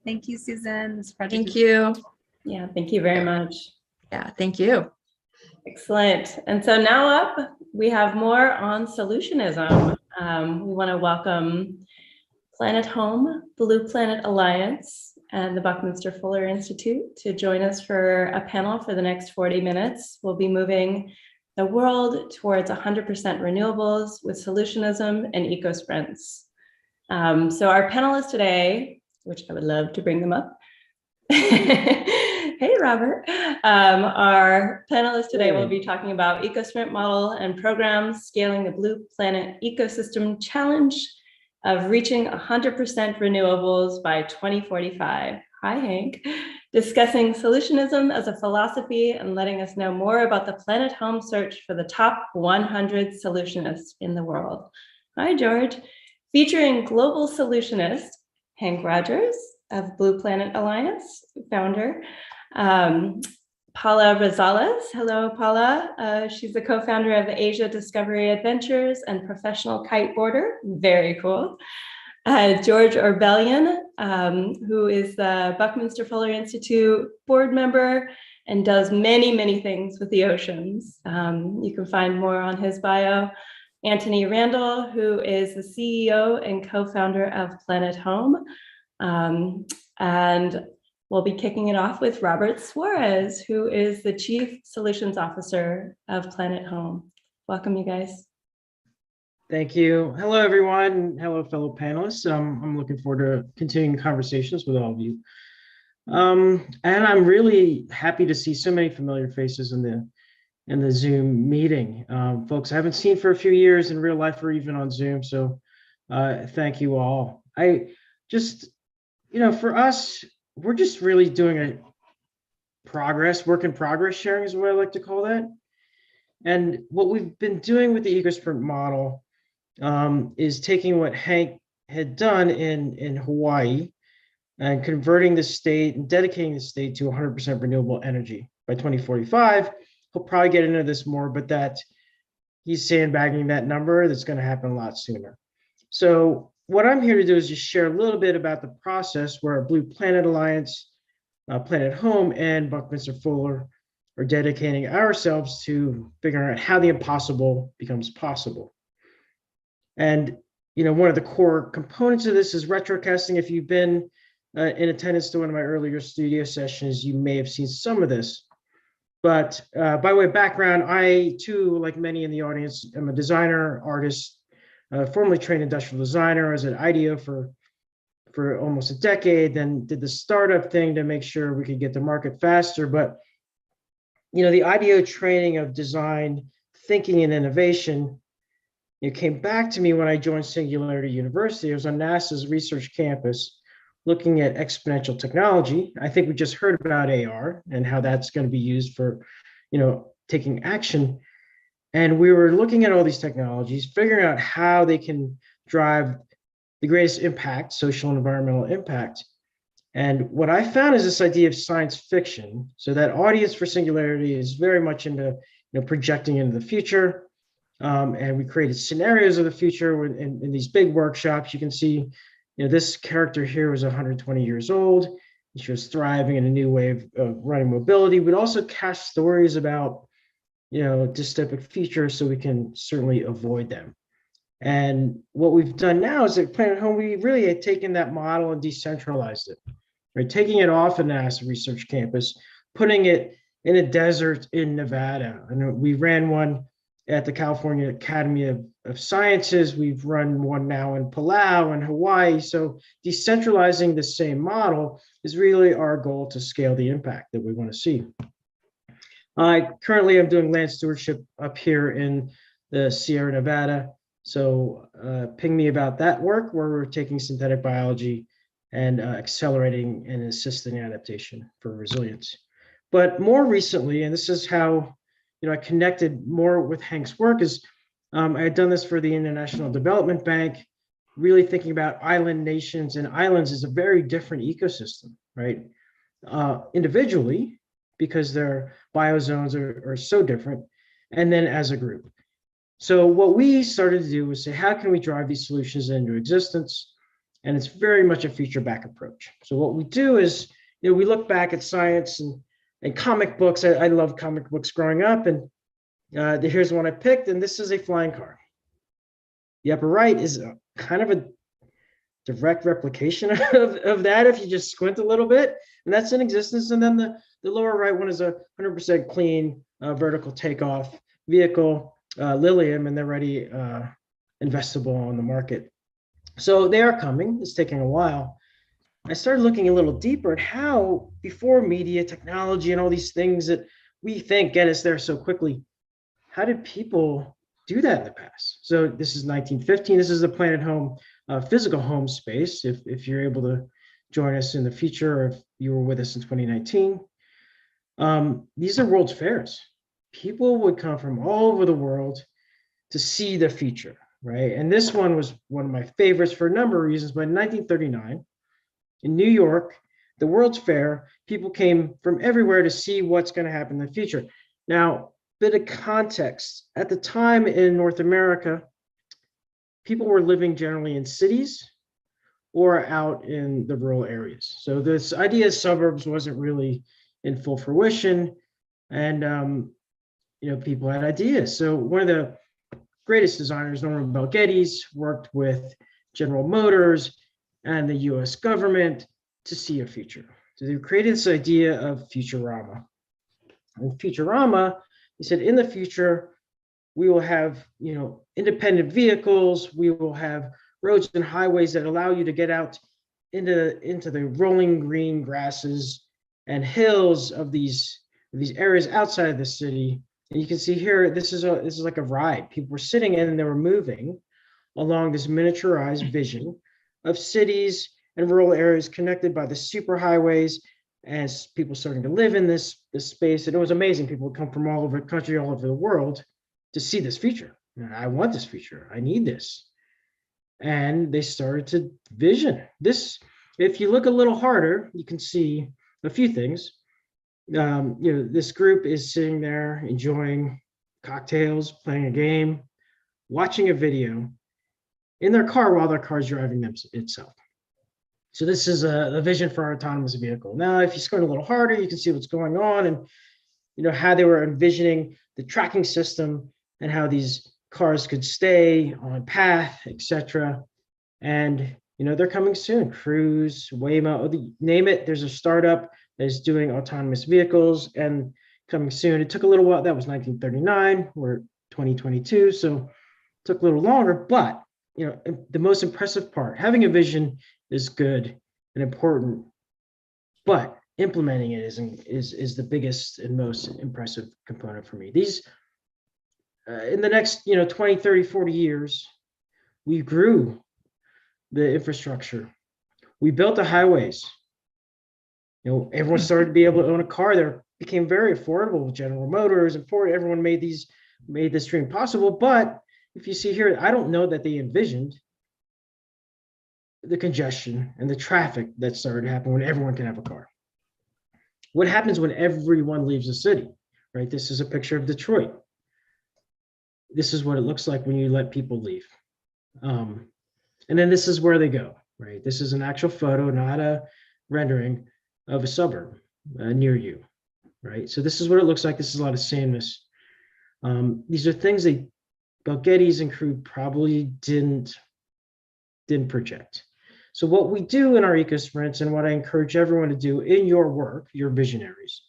Thank you, Susan. This project Thank you. Yeah, thank you very much. Yeah, thank you. Excellent. And so now up, we have more on solutionism. We want to welcome Planet Home, Blue Planet Alliance, and the Buckminster Fuller Institute to join us for a panel for the next 40 minutes. We'll be moving the world towards 100% renewables with solutionism and eco-sprints. So our panelists today, which I would love to bring them up. Hey, Robert. Our panelists today will be talking about eco-sprint model and programs, scaling the Blue Planet ecosystem challenge of reaching 100% renewables by 2045. Hi, Hank. Discussing solutionism as a philosophy and letting us know more about the Planet Home search for the top 100 solutionists in the world. Hi, George. Featuring global solutionist Hank Rogers of Blue Planet Alliance, founder. Paula Rosales. Hello, Paula. She's the co-founder of Asia Discovery Adventures and Professional Kiteboarder. Very cool. George Orbelian, who is the Buckminster Fuller Institute board member and does many, many things with the oceans. You can find more on his bio. Anthony Randall, who is the CEO and co-founder of Planet Home. And we'll be kicking it off with Robert Suarez, who is the Chief Solutions Officer of Planet Home. Welcome, you guys. Thank you. Hello, everyone. Hello, fellow panelists. I'm looking forward to continuing conversations with all of you. And I'm really happy to see so many familiar faces in the Zoom meeting. Folks I haven't seen for a few years in real life or even on Zoom. So thank you all. I just, for us, we're just really doing a work in progress sharing is what I like to call that. And what we've been doing with the EcoSprint model is taking what Hank had done in Hawaii and converting the state and dedicating the state to 100% renewable energy by 2045. He'll probably get into this more, but that he's sandbagging that number. That's going to happen a lot sooner. So what I'm here to do is just share a little bit about the process where Blue Planet Alliance, Planet Home, and Buckminster Fuller are dedicating ourselves to figuring out how the impossible becomes possible. And one of the core components of this is retrocasting. If you've been in attendance to one of my earlier studio sessions, you may have seen some of this. But by way of background, I too, like many in the audience, am a designer, artist, formerly trained industrial designer. I was at IDEO for almost a decade, then did the startup thing to make sure we could get to market faster. But the IDEO training of design, thinking, and innovation, it came back to me when I joined Singularity University. I was on NASA's research campus looking at exponential technology. I think we just heard about AR and how that's going to be used for, taking action. And we were looking at all these technologies, figuring out how they can drive the greatest impact, social and environmental impact. And what I found is this idea of science fiction. So that audience for Singularity is very much into projecting into the future. And we created scenarios of the future in these big workshops. You can see, this character here was 120 years old. She was thriving in a new way of running mobility. We'd also cast stories about, dystopic futures so we can certainly avoid them. And what we've done now is at Planet Home, we really had taken that model and decentralized it, right? Taking it off a NASA research campus, putting it in a desert in Nevada. And we ran one at the California Academy of Sciences. We've run one now in Palau and Hawaii. So decentralizing the same model is really our goal to scale the impact that we want to see. Currently, I'm doing land stewardship up here in the Sierra Nevada. So ping me about that work where we're taking synthetic biology and accelerating and assisting adaptation for resilience. But more recently, and this is how I connected more with Hank's work, is I had done this for the International Development Bank, really thinking about island nations, and islands is a very different ecosystem, right? Individually, because their biozones are so different, and then as a group. So what we started to do was say, how can we drive these solutions into existence? And it's very much a feature-back approach. So what we do is, we look back at science and comic books. I love comic books growing up, and here's one I picked, and this is a flying car. The upper right is kind of a direct replication of that if you just squint a little bit, and that's in existence. And then the lower right one is a 100% clean vertical takeoff vehicle, Lilium, and they're already investable on the market. So they are coming. It's taking a while. I started looking a little deeper at how, before media, technology, and all these things that we think get us there so quickly, how did people do that in the past? So this is 1915. This is the Planet Home physical home space. If you're able to join us in the future, or if you were with us in 2019, these are World's Fairs. People would come from all over the world to see the future, right? And this one was one of my favorites for a number of reasons. But in 1939, in New York, the World's Fair, people came from everywhere to see what's going to happen in the future. Now, bit of context. At the time in North America, people were living generally in cities or out in the rural areas. So this idea of suburbs wasn't really in full fruition, and people had ideas. So one of the greatest designers, Norman Bel Geddes, worked with General Motors and the US government to see a future. So they created this idea of Futurama. And Futurama, he said, in the future, we will have, independent vehicles. We will have roads and highways that allow you to get out into the rolling green grasses and hills of these areas outside of the city. And you can see here, this is like a ride. People were sitting in and they were moving along this miniaturized vision of cities and rural areas connected by the superhighways, as people starting to live in this space. And it was amazing. People would come from all over the country, all over the world to see this feature. And I want this feature. I need this. and they started to vision this. If you look a little harder, you can see a few things. This group is sitting there enjoying cocktails, playing a game, watching a video in their car while their car is driving itself. So this is a vision for our autonomous vehicle. Now, if you squint a little harder, you can see what's going on, and how they were envisioning the tracking system and how these cars could stay on path, etc. And they're coming soon. Cruise, Waymo, name it. There's a startup that is doing autonomous vehicles and coming soon. It took a little while. That was 1939. We're 2022, so it took a little longer. But the most impressive part, having a vision is good and important, but implementing it is the biggest and most impressive component for me. These in the next 20, 30, 40 years, we grew the infrastructure. We built the highways. Everyone started to be able to own a car. There became very affordable with General Motors and Ford. Everyone made this dream possible. But if you see here, I don't know that they envisioned the congestion and the traffic that started to happen when everyone can have a car. What happens when everyone leaves the city, right? This is a picture of Detroit. This is what it looks like when you let people leave. And then this is where they go, right? This is an actual photo, not a rendering of a suburb near you, right? So this is what it looks like. This is a lot of sameness. These are things Getty's and crew probably didn't project. So what we do in our eco-sprints, and what I encourage everyone to do in your work, your visionaries,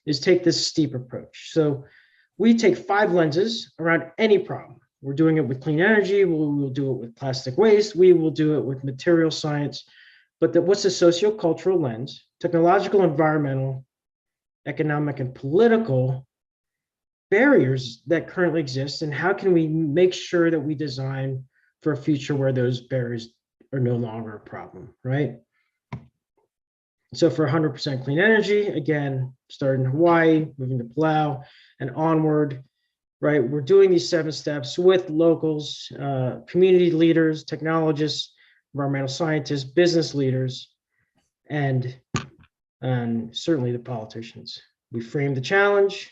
is take this steep approach. So we take 5 lenses around any problem. We're doing it with clean energy. We'll do it with plastic waste. We will do it with material science. But what's the sociocultural lens, technological, environmental, economic, and political barriers that currently exist, and how can we make sure that we design for a future where those barriers are no longer a problem, right? So for 100% clean energy, again, starting in Hawaii, moving to Palau, and onward, right? We're doing these 7 steps with locals, community leaders, technologists, environmental scientists, business leaders, and certainly the politicians. We frame the challenge.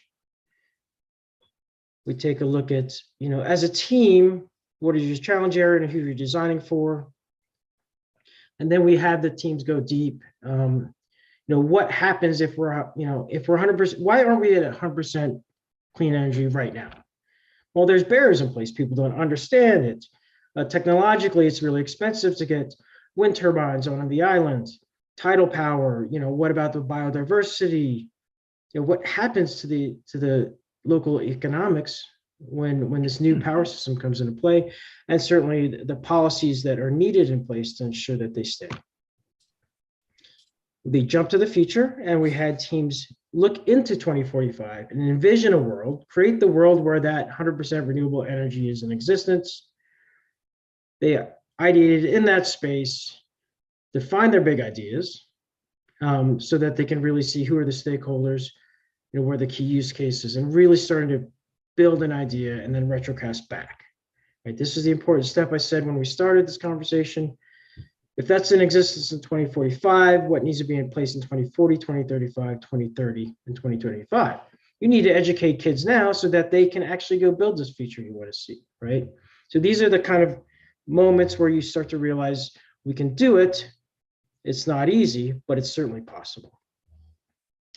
We take a look at, as a team, what is your challenge area and who you're designing for? And then we have the teams go deep. What happens if we're 100%? Why aren't we at 100% clean energy right now? Well, there's barriers in place. People don't understand it. Technologically, it's really expensive to get wind turbines on the islands. Tidal power. What about the biodiversity? What happens to the local economics when this new power system comes into play, and certainly the policies that are needed in place to ensure that they stay. They jump to the future, and we had teams look into 2045 and envision a world, create the world where that 100% renewable energy is in existence. They ideated in that space, define their big ideas, so that they can really see who are the stakeholders, where the key use cases, and really starting to build an idea and then retrocast back. Right? This is the important step I said when we started this conversation. If that's in existence in 2045, what needs to be in place in 2040, 2035, 2030, and 2025? You need to educate kids now so that they can actually go build this future you want to see, right? So these are the kind of moments where you start to realize we can do it. It's not easy, but it's certainly possible.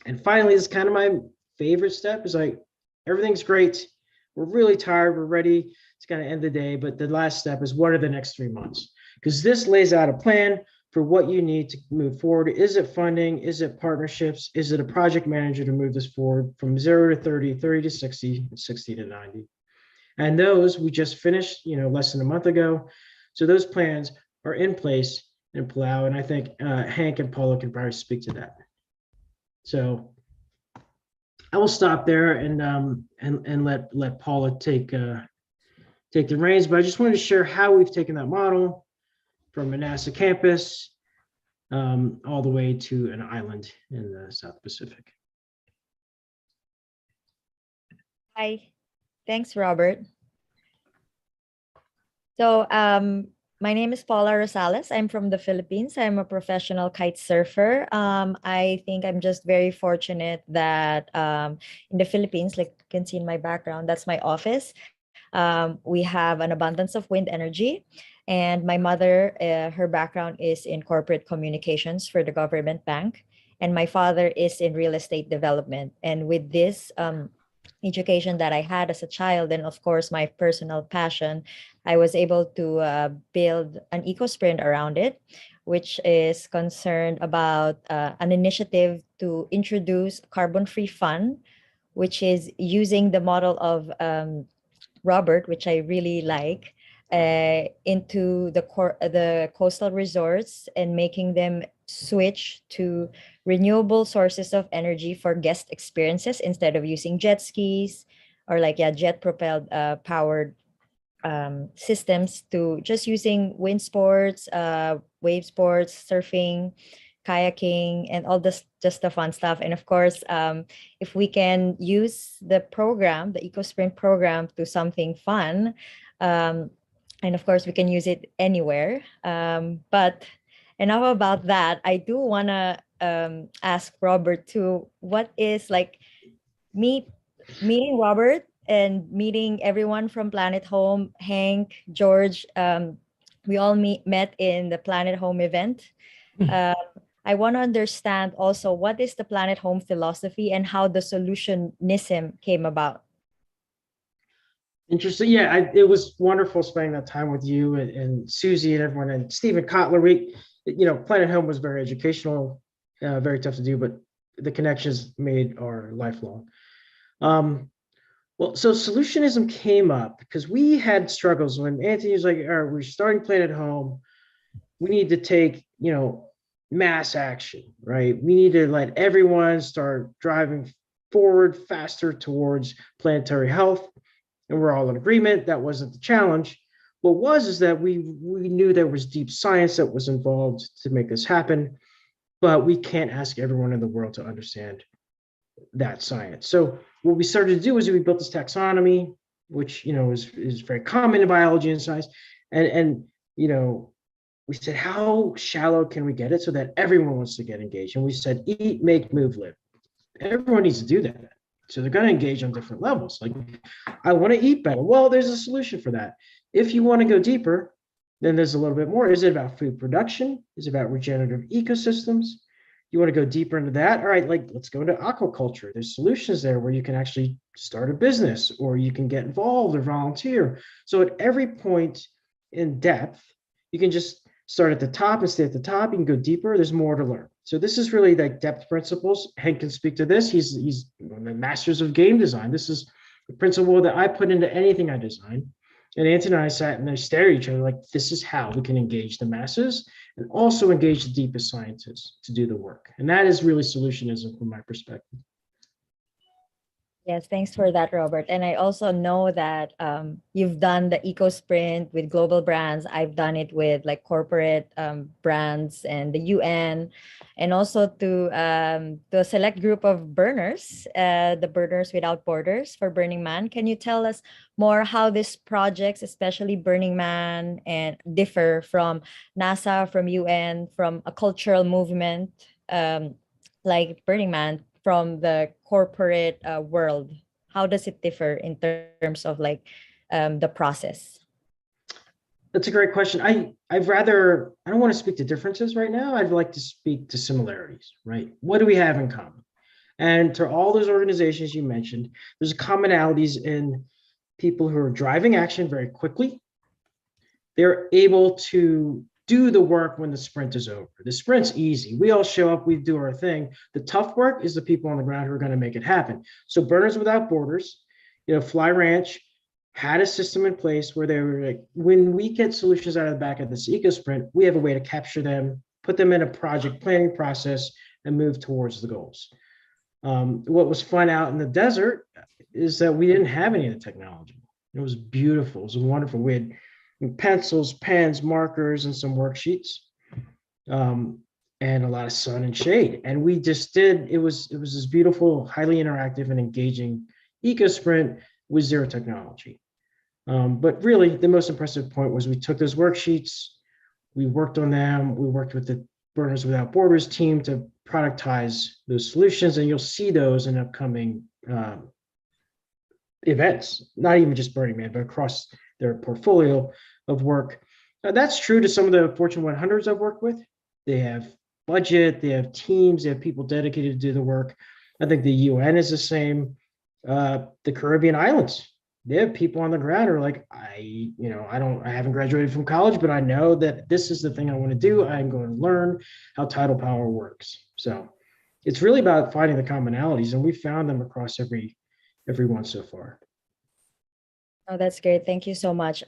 And finally, this is kind of my favorite step, is like, everything's great. We're really tired. We're ready. It's going to end the day. But the last step is, what are the next 3 months? Because this lays out a plan for what you need to move forward. Is it funding? Is it partnerships? Is it a project manager to move this forward from 0 to 30, 30 to 60, 60 to 90? And those we just finished, less than a month ago. So those plans are in place in Palau. And I think Hank and Paula can probably speak to that. So I will stop there and let Paula take the reins. But I just wanted to share how we've taken that model from a NASA campus all the way to an island in the South Pacific. Hi, thanks, Robert. So My name is Paula Rosales. I'm from the Philippines. I'm a professional kite surfer. I think I'm just very fortunate that in the Philippines, like you can see in my background, that's my office. We have an abundance of wind energy. And my mother, her background is in corporate communications for the government bank. And my father is in real estate development. And with this education that I had as a child, and of course, my personal passion, I was able to build an eco sprint around it, which is concerned about an initiative to introduce carbon-free fund, which is using the model of Robert, which I really like, into the coastal resorts and making them switch to renewable sources of energy for guest experiences instead of using jet skis or jet propelled powered systems, to just using wind sports, wave sports, surfing, kayaking, and all this, just the fun stuff. And of course, if we can use the program, the EcoSprint program, to something fun, and of course, we can use it anywhere. But enough about that. I do want to ask Robert too, what is like meeting Robert and meeting everyone from Planet Home, Hank, George. We all met in the Planet Home event. I want to understand also, what is the Planet Home philosophy and how the solutionism came about. Interesting. Yeah, it was wonderful spending that time with you and Susie and everyone, and Stephen Kotler. Planet Home was very educational, very tough to do, but the connections made are lifelong. Well, so solutionism came up because we had struggles when Anthony was like, all right, we're starting Planet Home. We need to take, mass action, right? We need to let everyone start driving forward faster towards planetary health. And we're all in agreement. That wasn't the challenge. What was is that we knew there was deep science that was involved to make this happen, but we can't ask everyone in the world to understand that science. So what we started to do is we built this taxonomy, which is very common in biology and science, and we said, how shallow can we get it so that everyone wants to get engaged? And we said, eat, make, move, live. Everyone needs to do that. So they're going to engage on different levels. Like, I want to eat better. Well, there's a solution for that. If you want to go deeper, then there's a little bit more. Is it about food production? Is it about regenerative ecosystems? You want to go deeper into that? All right, let's go into aquaculture. There's solutions there where you can actually start a business, or you can get involved or volunteer. So at every point in depth, you can just start at the top and stay at the top. You can go deeper. There's more to learn. So this is really like depth principles. Hank can speak to this. He's one of the masters of game design. This is the principle that I put into anything I design. And Anthony and I sat and they stared at each other like, this is how we can engage the masses and also engage the deepest scientists to do the work. And that is really solutionism from my perspective. Yes, thanks for that, Robert. And I also know that you've done the Eco Sprint with global brands. I've done it with like corporate brands and the UN, and also to a select group of burners, the Burners Without Borders for Burning Man. Can you tell us more how these projects, especially Burning Man, and differ from NASA, from UN, from a cultural movement like Burning Man, from the corporate world? How does it differ in terms of like the process? That's a great question. I don't want to speak to differences right now. I'd like to speak to similarities, right? What do we have in common? And to all those organizations you mentioned, there's commonalities in people who are driving action very quickly. They're able to do the work when the sprint is over. The sprint's easy. We all show up, we do our thing. The tough work is the people on the ground who are going to make it happen. So Burners Without Borders, Fly Ranch had a system in place where they were like, when we get solutions out of the back of this eco sprint, we have a way to capture them, put them in a project planning process, and move towards the goals. What was fun out in the desert is that we didn't have any of the technology. It was beautiful. It was wonderful. We had pencils, pens, markers, and some worksheets, and a lot of sun and shade. And we just it was this beautiful, highly interactive and engaging eco sprint with zero technology. But really, the most impressive point was we took those worksheets, we worked on them, we worked with the Burners Without Borders team to productize those solutions, and you'll see those in upcoming events, not even just Burning Man, but across their portfolio of work. Now, that's true to some of the Fortune 100s I've worked with. They have budget, they have teams, they have people dedicated to do the work. I think the UN is the same. The Caribbean islands, they have people on the ground who are like, I haven't graduated from college, but I know that this is the thing I want to do. I'm going to learn how tidal power works. So it's really about finding the commonalities, and we found them across every one so far. Oh, that's great. Thank you so much.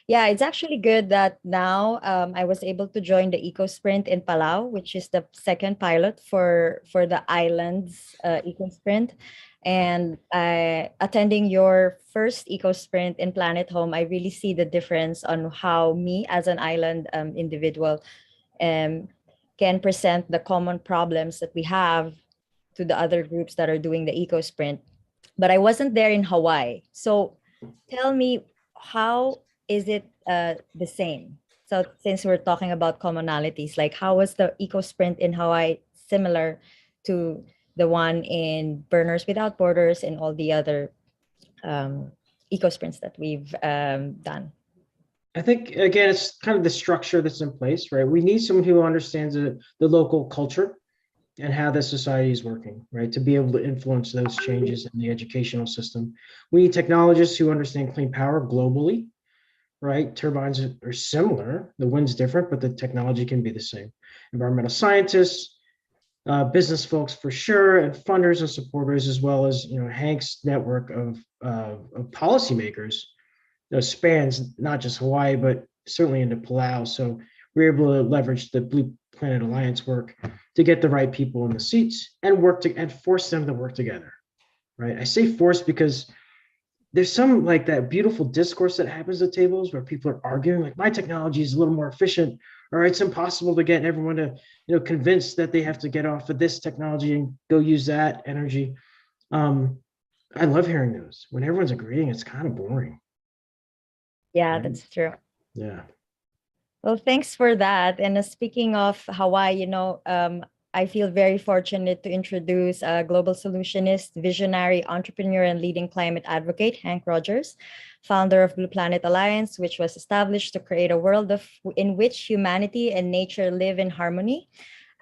Yeah, it's actually good that now I was able to join the Eco Sprint in Palau, which is the second pilot for the islands Eco Sprint. And attending your first Eco Sprint in Planet Home, I really see the difference on how me as an island individual can present the common problems that we have to the other groups that are doing the Eco Sprint. But I wasn't there in Hawaii. So tell me, how is it the same? So since we're talking about commonalities, like how was the Eco Sprint in Hawaii similar to the one in Burners Without Borders and all the other Eco Sprints that we've done? I think, again, it's kind of the structure that's in place, right? We need someone who understands the local culture and how the society is working, right? To be able to influence those changes in the educational system. We need technologists who understand clean power globally, right? Turbines are similar, the wind's different, but the technology can be the same. Environmental scientists, business folks for sure, and funders and supporters, as well as Hank's network of policymakers spans not just Hawaii, but certainly into Palau. So we're able to leverage the Blue Planet Alliance work to get the right people in the seats and and force them to work together, right? I say force because there's some like that beautiful discourse that happens at tables where people are arguing like my technology is a little more efficient, or it's impossible to get everyone to convince that they have to get off of this technology and go use that energy. I love hearing those. When everyone's agreeing, it's kind of boring. Yeah, that's true. Yeah. Well, thanks for that. And speaking of Hawaii, I feel very fortunate to introduce a global solutionist, visionary entrepreneur, and leading climate advocate, Hank Rogers, founder of Blue Planet Alliance, which was established to create a world in which humanity and nature live in harmony,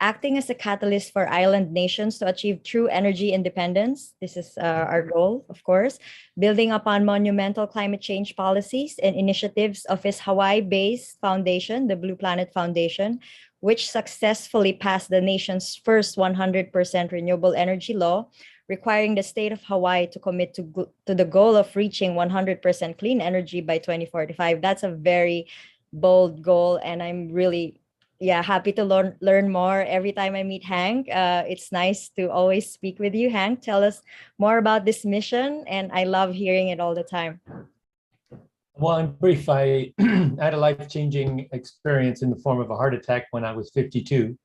acting as a catalyst for island nations to achieve true energy independence. This is our goal, of course, building upon monumental climate change policies and initiatives of his Hawaii-based foundation, the Blue Planet Foundation, which successfully passed the nation's first 100% renewable energy law, requiring the state of Hawaii to commit to the goal of reaching 100% clean energy by 2045. That's a very bold goal, and I'm really happy to learn more every time I meet Hank. It's nice to always speak with you, Hank. Tell us more about this mission, and I love hearing it all the time. Well, in brief, I had a life-changing experience in the form of a heart attack when I was 52.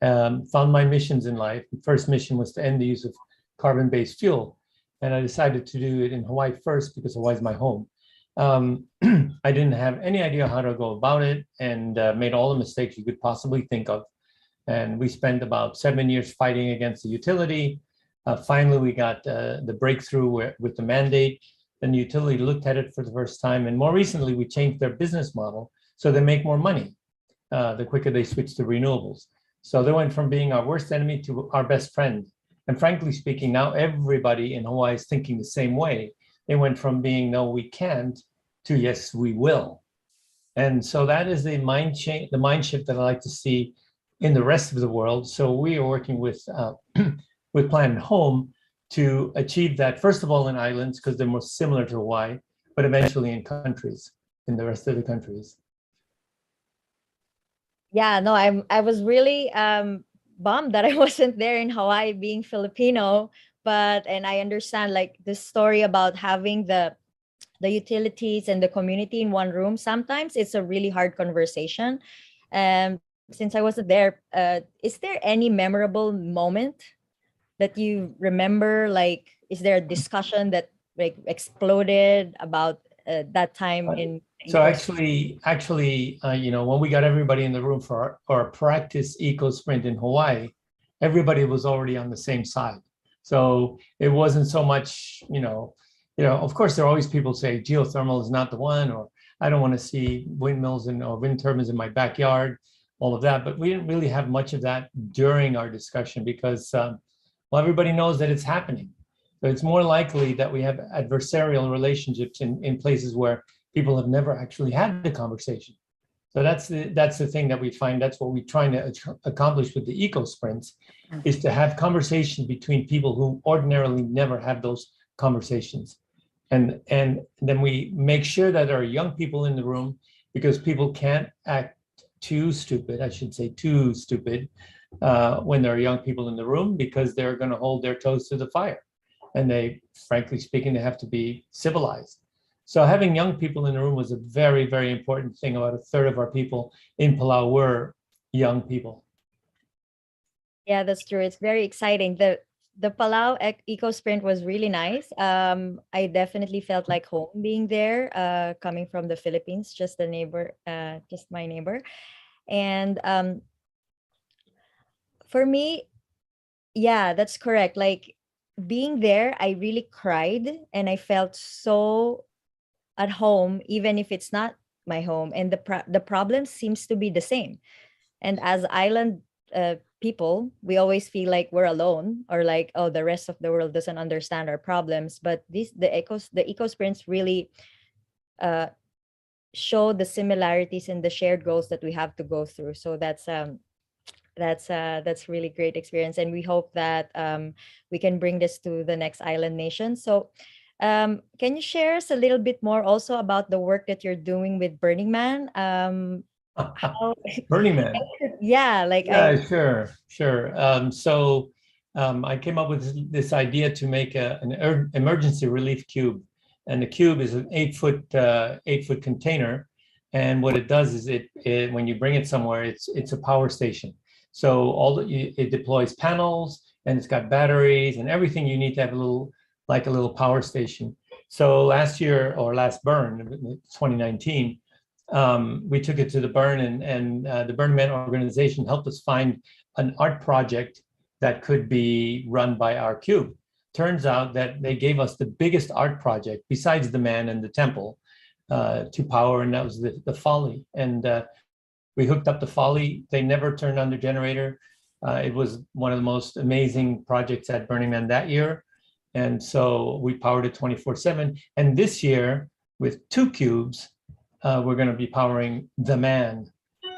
Found my missions in life. The first mission was to end the use of carbon-based fuel, and I decided to do it in Hawaii first because Hawaii is my home. I didn't have any idea how to go about it, and made all the mistakes you could possibly think of. And we spent about 7 years fighting against the utility. Finally, we got the breakthrough with the mandate. Then the utility looked at it for the first time. And more recently, we changed their business model so they make more money the quicker they switch to renewables. So they went from being our worst enemy to our best friend. And frankly speaking, now everybody in Hawaii is thinking the same way. They went from being, no, we can't, to yes, we will. And so that is the mind shift that I like to see in the rest of the world. So we are working with Planet Home to achieve that, first of all, in islands, because they're more similar to Hawaii, but eventually in countries, in the rest of the countries. Yeah, no, I was really bummed that I wasn't there in Hawaii being Filipino, and I understand like the story about having the utilities and the community in one room. Sometimes it's a really hard conversation. Since I wasn't there, is there any memorable moment that you remember? Like, is there a discussion that like exploded about that time in So actually, when we got everybody in the room for our practice eco sprint in Hawaii, everybody was already on the same side. So it wasn't so much, of course, there are always people say geothermal is not the one, or I don't want to see windmills or wind turbines in my backyard, all of that. But we didn't really have much of that during our discussion because, everybody knows that it's happening. So it's more likely that we have adversarial relationships in places where people have never actually had the conversation. So that's the thing that we find. That's what we're trying to accomplish with the eco sprints, is to have conversation between people who ordinarily never have those conversations. And then we make sure that there are young people in the room, because people can't act too stupid, when there are young people in the room, because they're going to hold their toes to the fire. And they, frankly speaking, they have to be civilized. So having young people in the room was a very, very important thing. About a third of our people in Palau were young people. Yeah, that's true. It's very exciting. The Palau Eco Sprint was really nice. I definitely felt like home being there, coming from the Philippines, just my neighbor. And for me, yeah, that's correct. Like being there, I really cried and I felt so at home, even if it's not my home. And the problem seems to be the same. And as island people, we always feel like we're alone, or like, oh, the rest of the world doesn't understand our problems. But the eco sprints really show the similarities and the shared goals that we have to go through. So that's really great experience, and we hope that we can bring this to the next island nation. So can you share us a little bit more also about the work that you're doing with Burning Man? Burning Man. Yeah, like yeah, sure. So I came up with this idea to make an emergency relief cube, and the cube is an 8-foot container, and what it does is it when you bring it somewhere, it's a power station. So it deploys panels, and it's got batteries and everything you need to have a little power station. So last year, or last burn, 2019, we took it to the burn, and the Burning Man organization helped us find an art project that could be run by our cube. Turns out that they gave us the biggest art project besides the man and the temple to power, and that was the folly. And we hooked up the folly. They never turned on the generator. It was one of the most amazing projects at Burning Man that year. And so we powered it 24/7. And this year, with 2 cubes, we're going to be powering the man.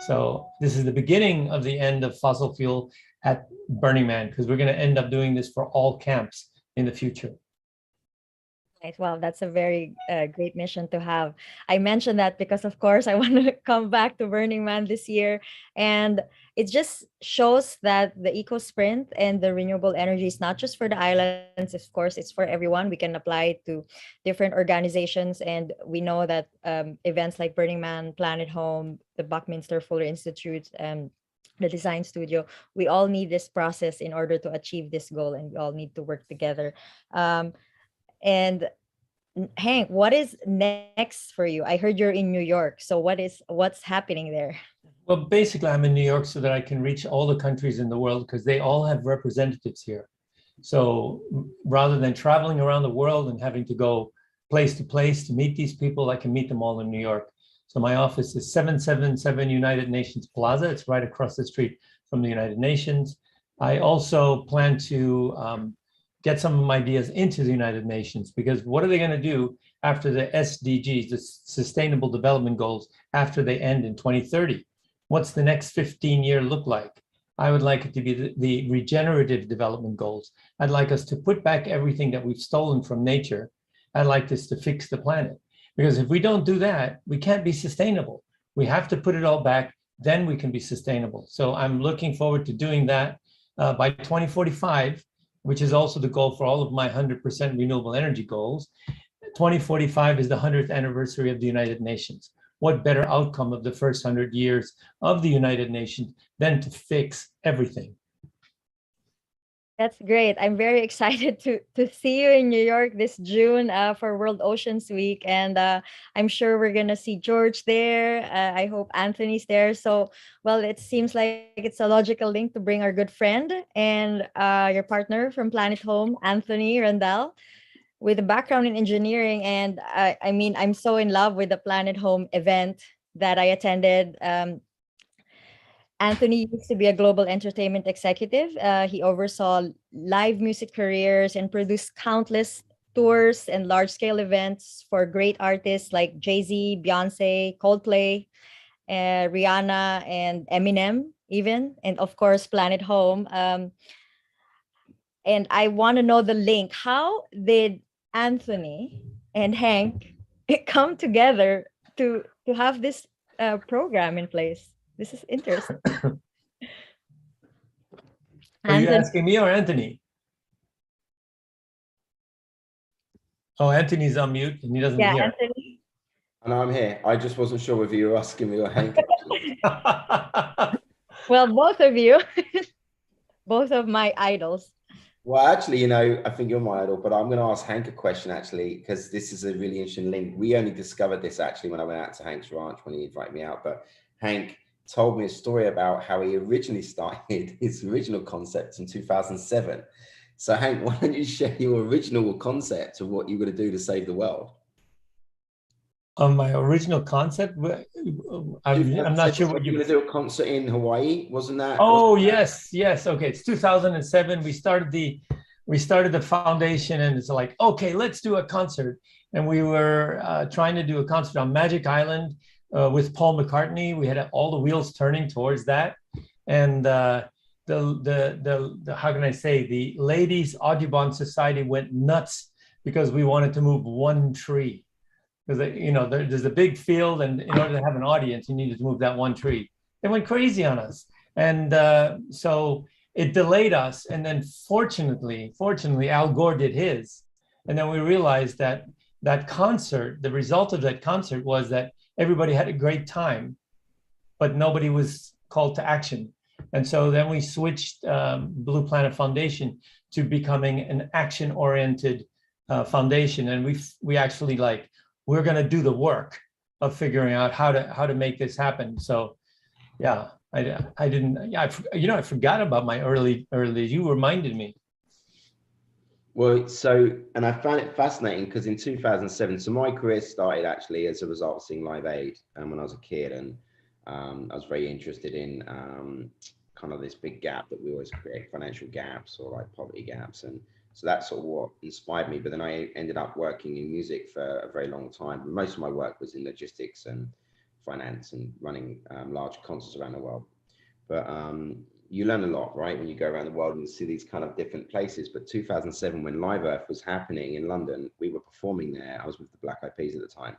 So this is the beginning of the end of fossil fuel at Burning Man, because we're going to end up doing this for all camps in the future. Nice. Wow, that's a very great mission to have. I mentioned that because, of course, I want to come back to Burning Man this year. And it just shows that the Eco Sprint and the renewable energy is not just for the islands. Of course, it's for everyone. We can apply it to different organizations. And we know that events like Burning Man, Planet Home, the Buckminster Fuller Institute, the design studio, we all need this process in order to achieve this goal, and we all need to work together. And Hank, what is next for you? I heard you're in New York. So what's happening there? Well, basically, I'm in New York so that I can reach all the countries in the world, because they all have representatives here. So rather than traveling around the world and having to go place to place to meet these people, I can meet them all in New York. So my office is 777 United Nations Plaza. It's right across the street from the United Nations. I also plan to get some of my ideas into the United Nations, because what are they going to do after the SDGs, the Sustainable Development Goals, after they end in 2030? What's the next 15-year look like? I would like it to be the regenerative development goals. I'd like us to put back everything that we've stolen from nature. I'd like this to fix the planet, because if we don't do that, we can't be sustainable. We have to put it all back, then we can be sustainable. So I'm looking forward to doing that by 2045, which is also the goal for all of my 100% renewable energy goals. 2045 is the 100th anniversary of the United Nations. What better outcome of the first 100 years of the United Nations than to fix everything? That's great. I'm very excited to see you in New York this June for World Oceans Week, and I'm sure we're gonna see George there. I hope Anthony's there. So, well, it seems like it's a logical link to bring our good friend and your partner from Planet Home, Anthony Randall, with a background in engineering. And I mean, I'm so in love with the Planet Home event that I attended. Anthony used to be a global entertainment executive. He oversaw live music careers and produced countless tours and large scale events for great artists like Jay-Z, Beyonce, Coldplay, Rihanna, and Eminem, even. And of course, Planet Home. And I want to know the link. How did Anthony and Hank come together to have this program in place? This is interesting. Are you Anthony, asking me or Anthony? Oh, Anthony's on mute and he doesn't yeah, hear. Anthony. And I'm here. I just wasn't sure whether you were asking me or Hank. Well, both of you, both of my idols. Well, actually, you know, I think you're my idol, but I'm going to ask Hank a question, actually, because this is a really interesting link. We only discovered this, actually, when I went out to Hank's ranch when he invited me out. But Hank told me a story about how he originally started his original concept in 2007. So, Hank, why don't you share your original concept of what you were going to do to save the world? On my original concept, I'm not sure what you were going to do a concert in Hawaii, wasn't that? Oh, yes. Okay, it's 2007. We started the foundation, and it's like, okay, let's do a concert. And we were trying to do a concert on Magic Island with Paul McCartney. We had all the wheels turning towards that, and the how can I say, the Ladies Audubon Society went nuts because we wanted to move one tree. Because, you know, there's a big field, and in order to have an audience, you needed to move that one tree. They went crazy on us. And so it delayed us. And then fortunately, Al Gore did his. And then we realized that that concert, the result of that concert was that everybody had a great time, but nobody was called to action. And so then we switched Blue Planet Foundation to becoming an action-oriented foundation. And we actually we're going to do the work of figuring out how to make this happen. So, yeah, I forgot about my early. You reminded me. Well, and I found it fascinating because in 2007, so my career started actually as a result of seeing Live Aid when I was a kid, and I was very interested in kind of this big gap that we always create, financial gaps or like poverty gaps, and so that's sort of what inspired me. But then I ended up working in music for a very long time. Most of my work was in logistics and finance and running large concerts around the world. But you learn a lot, right, when you go around the world and you see these kind of different places. But 2007, when Live Earth was happening in London, we were performing there. I was with the Black Eyed Peas at the time.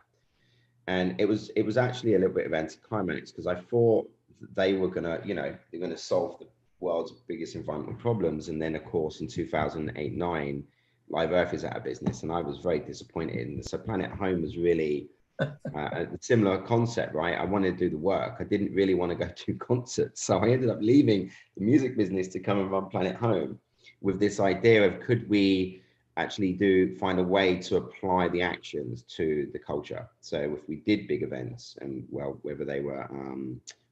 And it was actually a little bit of anticlimax because I thought they were gonna, they're gonna solve the world's biggest environmental problems. And then of course in 2008-9, Live Earth is out of business, and I was very disappointed. And so Planet Home was really a similar concept, right? I wanted to do the work. I didn't really want to go to concerts. So I ended up leaving the music business to come and run Planet Home with this idea of, could we actually find a way to apply the actions to the culture? So if we did big events, and well, whether they were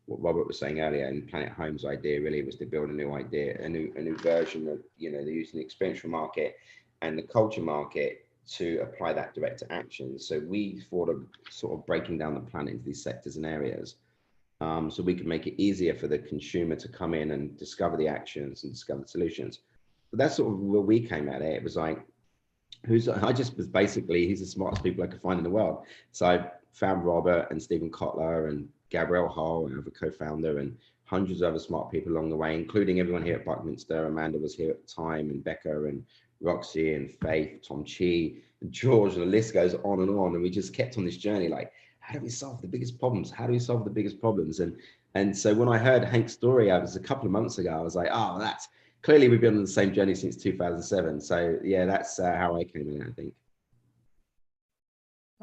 what Robert was saying earlier, and Planet Home's idea really was to build a new idea, a new version of, they're using the experiential market and the culture market to apply that direct to action. So we thought of sort of breaking down the planet into these sectors and areas, so we could make it easier for the consumer to come in and discover the actions and discover the solutions. But that's sort of where we came at it. It was like, I just was basically, he's the smartest people I could find in the world. So I found Robert and Stephen Kotler and Gabrielle Hall, and a co-founder, and hundreds of other smart people along the way, including everyone here at Buckminster. Amanda was here at the time, and Becca and Roxy and Faith, Tom Chi, and George, and the list goes on. And we just kept on this journey, like, how do we solve the biggest problems? How do we solve the biggest problems? And so when I heard Hank's story, I was a couple of months ago, I was like, oh, that's clearly we've been on the same journey since 2007. So yeah, that's how I came in, I think.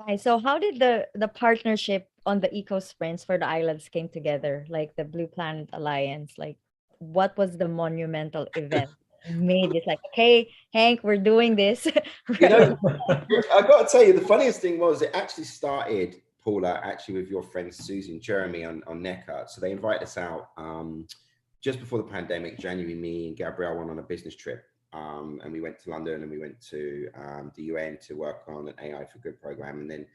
Nice. So how did the partnership on the eco sprints for the islands came together, like the Blue Planet Alliance? Like, what was the monumental event made this like, okay, Hank, we're doing this. You know, I got to tell you, the funniest thing was it actually started, Paula, actually with your friends Susie and Jeremy on Neckar. So they invited us out just before the pandemic. January, me and Gabrielle went on a business trip, and we went to London and we went to the UN to work on an AI for Good program. And then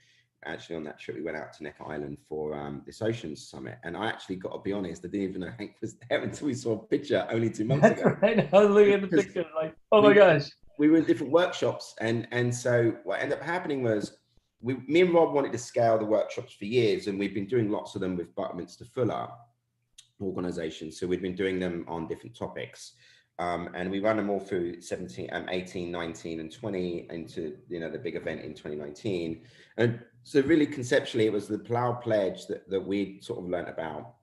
actually on that trip, we went out to Necker Island for this Oceans Summit. And I actually got to be honest, I didn't even know Hank was there until we saw a picture only 2 months ago. Right. I was looking at the picture like, oh my gosh. We were in different workshops. And so what ended up happening was me and Rob wanted to scale the workshops for years. And we've been doing lots of them with Buckminster Fuller organizations. So we've been doing them on different topics. And we ran them all through 17, 18, 19, and 20 into, you know, the big event in 2019. And so really conceptually, it was the Plough Pledge that we sort of learned about.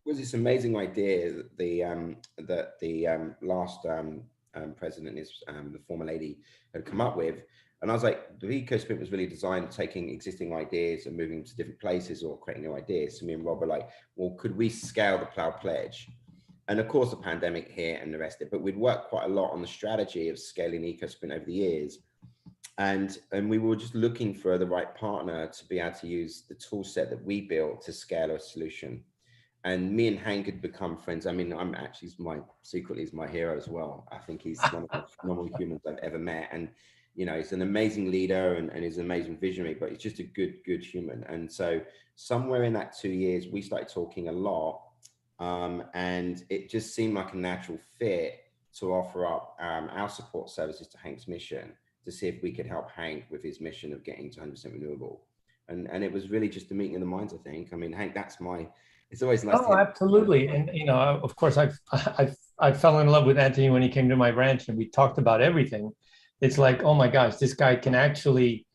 Was this amazing idea that the last president, the former lady, had come up with. And I was like, the eco-sprint was really designed taking existing ideas and moving them to different places or creating new ideas. So me and Rob were like, well, could we scale the Plough Pledge? And of course, the pandemic hit and the rest of it, but we'd worked quite a lot on the strategy of scaling EcoSprint over the years. And we were just looking for the right partner to be able to use the tool set that we built to scale a solution. And me and Hank had become friends. I mean, I'm actually secretly he's my hero as well. I think he's one of the phenomenal humans I've ever met. And, you know, he's an amazing leader and he's an amazing visionary, but he's just a good human. And so somewhere in that 2 years, we started talking a lot. And it just seemed like a natural fit to offer up our support services to Hank's mission to see if we could help Hank with his mission of getting to 100% renewable. And it was really just a meeting of the minds, I think. I mean, Hank, it's always nice. Oh, absolutely. And, you know, of course, I fell in love with Anthony when he came to my ranch and we talked about everything. It's like, oh my gosh, this guy can actually,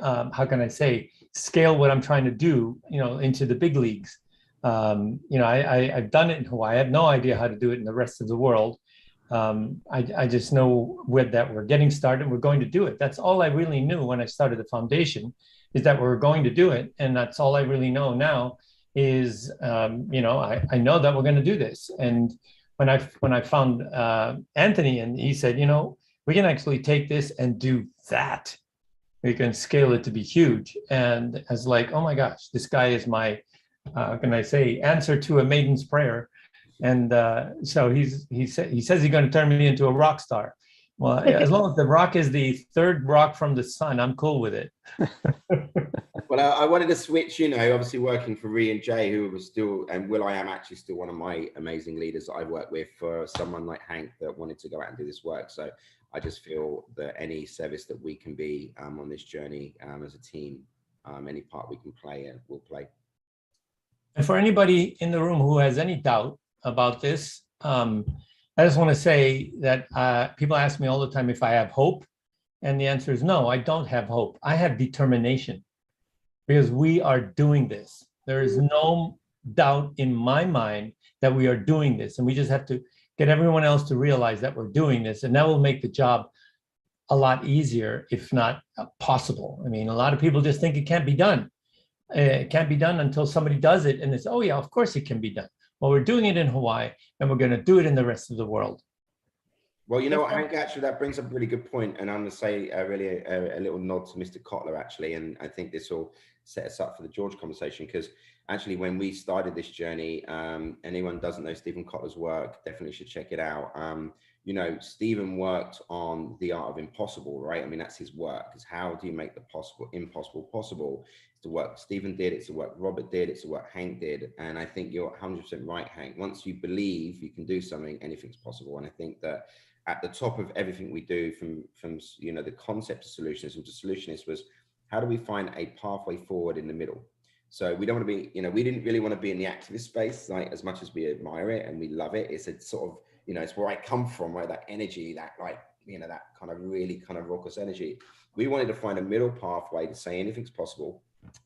how can I say, scale what I'm trying to do, you know, into the big leagues. You know, I've done it in Hawaii. I have no idea how to do it in the rest of the world. I just know that we're getting started. We're going to do it. That's all I really knew when I started the foundation, is that we're going to do it. And that's all I really know now is, you know, I know that we're going to do this. And when I found Anthony, and he said, you know, we can actually take this and do that. We can scale it to be huge. And I was like, oh my gosh, this guy is my, can I say, answer to a maiden's prayer. And so he says he's going to turn me into a rock star. Well, as long as the rock is the third rock from the sun, I'm cool with it. Well, I wanted to switch, you know, obviously working for Re and Jay, who was still, and I am actually still one of my amazing leaders that I've worked with, for someone like Hank that wanted to go out and do this work. So I just feel that any service that we can be on this journey as a team, any part we can play, we'll play. And for anybody in the room who has any doubt about this, I just want to say that people ask me all the time if I have hope. And the answer is no, I don't have hope. I have determination, because we are doing this. There is no doubt in my mind that we are doing this. And we just have to get everyone else to realize that we're doing this. And that will make the job a lot easier, if not possible. I mean, a lot of people just think it can't be done. It can't be done until somebody does it. And it's, oh yeah, of course it can be done. Well, we're doing it in Hawaii and we're going to do it in the rest of the world. Well, you know what, Hank, actually, that brings up a really good point. And I'm going to say really a little nod to Mr. Kotler, actually. And I think this will set us up for the George conversation, because actually when we started this journey, anyone who doesn't know Stephen Kotler's work definitely should check it out. You know, Stephen worked on the art of impossible, right? I mean, that's his work, is how do you make the impossible possible? It's the work Stephen did, it's the work Robert did, it's the work Hank did. And I think you're 100% right, Hank. Once you believe you can do something, anything's possible. And I think that at the top of everything we do, from you know, the concept of solutionism to solutionist, was how do we find a pathway forward in the middle? So we don't want to be, you know, we didn't really want to be in the activist space, like, as much as we admire it and we love it. It's a sort of, you know, it's where I come from, right? That energy, that, like, you know, that kind of really kind of raucous energy. We wanted to find a middle pathway to say anything's possible.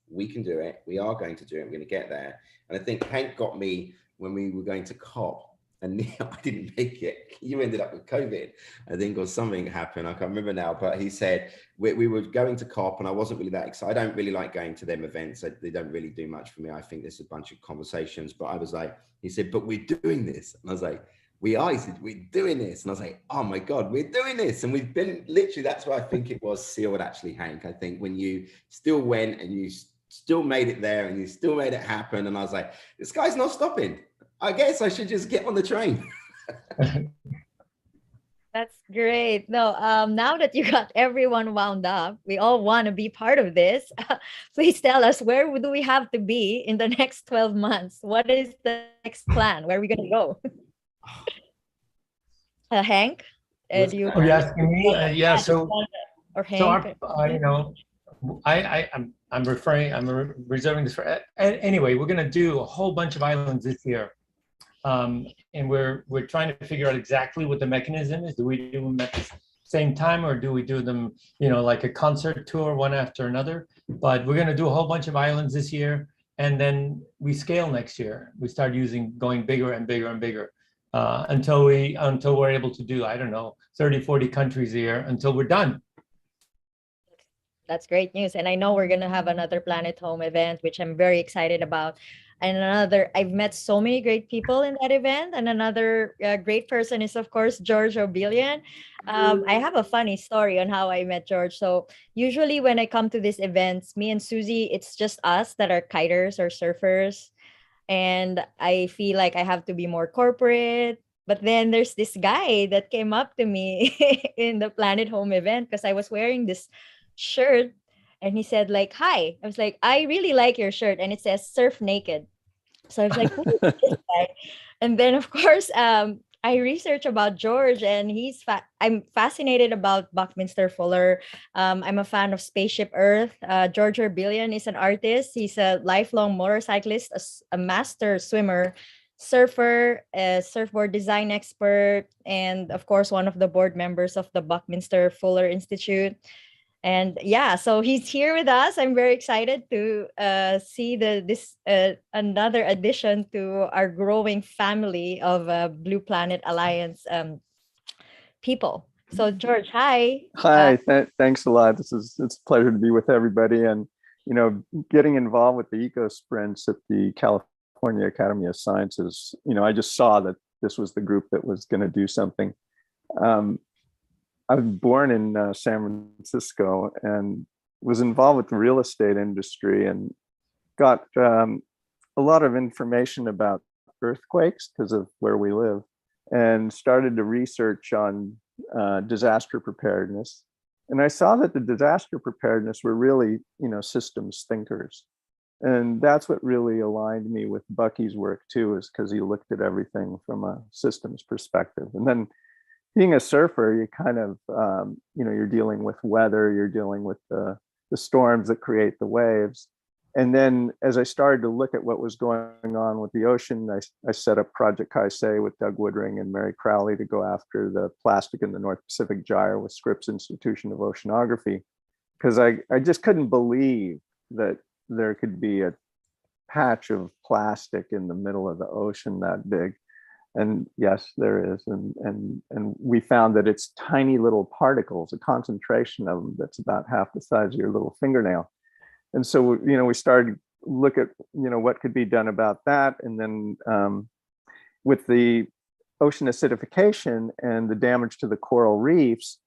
We can do it. We are going to do it. We're going to get there. And I think Hank got me when we were going to COP. And I didn't make it. You ended up with COVID, I think, or something happened. I can't remember now. But he said we were going to COP, and I wasn't really that excited. I don't really like going to them events. They don't really do much for me. I think there's a bunch of conversations. But I was like, he said, but we're doing this. And I was like, we are. He said, we're doing this. And I was like, oh my God, we're doing this. And we've been literally, that's why I think it was sealed actually, Hank. I think when you still went and you still made it there and you still made it happen. And I was like, this guy's not stopping. I guess I should just get on the train. That's great. No, now that you got everyone wound up, we all want to be part of this. Please tell us, where do we have to be in the next 12 months? What is the next plan? Where are we going to go? Hank, do you? Are you asking me? Yeah. So, or so Hank? you know, I'm reserving this for. Anyway, we're going to do a whole bunch of islands this year. And we're trying to figure out exactly what the mechanism is. Do we do them at the same time, or do we do them, you know, like a concert tour, one after another? But we're going to do a whole bunch of islands this year, and then we scale next year. We start going bigger and bigger and bigger until we're able to do, I don't know, 30, 40 countries a year until we're done. That's great news. And I know we're going to have another Planet Home event, which I'm very excited about. And I've met so many great people in that event. And another great person is, of course, George Obilian. I have a funny story on how I met George. So usually when I come to these events, me and Susie, it's just us that are kiters or surfers. And I feel like I have to be more corporate. But then there's this guy that came up to me in the Planet Home event because I was wearing this shirt. And he said, like, hi. I was like, I really like your shirt. And it says surf naked. So I was like, who is this guy? And then, of course, I researched about George, and I'm fascinated about Buckminster Fuller. I'm a fan of Spaceship Earth. George Obilian is an artist. He's a lifelong motorcyclist, a master swimmer, surfer, a surfboard design expert, and of course, one of the board members of the Buckminster Fuller Institute. And yeah, so he's here with us. I'm very excited to see this another addition to our growing family of Blue Planet Alliance people. So George, hi. Hi, thanks a lot. It's a pleasure to be with everybody, and you know, getting involved with the eco sprints at the California Academy of Sciences. You know, I just saw that this was the group that was going to do something. I was born in San Francisco and was involved with the real estate industry and got a lot of information about earthquakes because of where we live, and started to research on disaster preparedness. And I saw that the disaster preparedness were really, you know, systems thinkers. And that's what really aligned me with Bucky's work too, is because he looked at everything from a systems perspective. And then being a surfer, you kind of, you know, you're dealing with weather, you're dealing with the storms that create the waves. And then as I started to look at what was going on with the ocean, I set up Project Kaisei with Doug Woodring and Mary Crowley to go after the plastic in the North Pacific Gyre with Scripps Institution of Oceanography, because I just couldn't believe that there could be a patch of plastic in the middle of the ocean that big. And yes, there is. And we found that it's tiny little particles, a concentration of them that's about half the size of your little fingernail. And so, you know, we started to look at, you know, what could be done about that. And then with the ocean acidification and the damage to the coral reefs,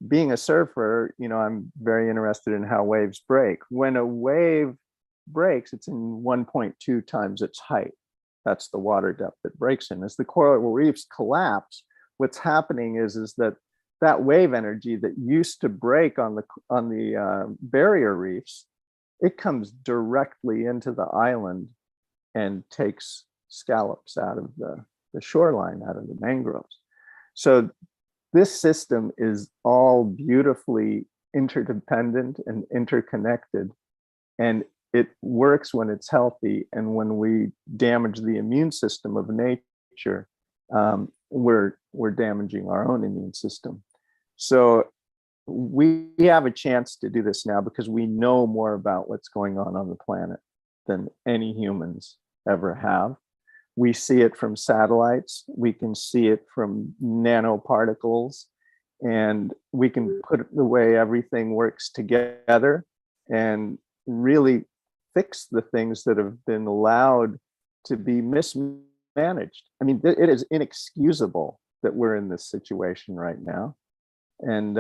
being a surfer, you know, I'm very interested in how waves break. When a wave breaks, it's in 1.2 times its height. That's the water depth it breaks in. As the coral reefs collapse, what's happening is that wave energy that used to break on the barrier reefs, it comes directly into the island and takes scallops out of the shoreline, out of the mangroves. So this system is all beautifully interdependent and interconnected, and it works when it's healthy. And when we damage the immune system of nature, we're damaging our own immune system. So we have a chance to do this now because we know more about what's going on the planet than any humans ever have. We see it from satellites, we can see it from nanoparticles, and we can put the way everything works together and really fix the things that have been allowed to be managed. I mean, it is inexcusable that we're in this situation right now. And,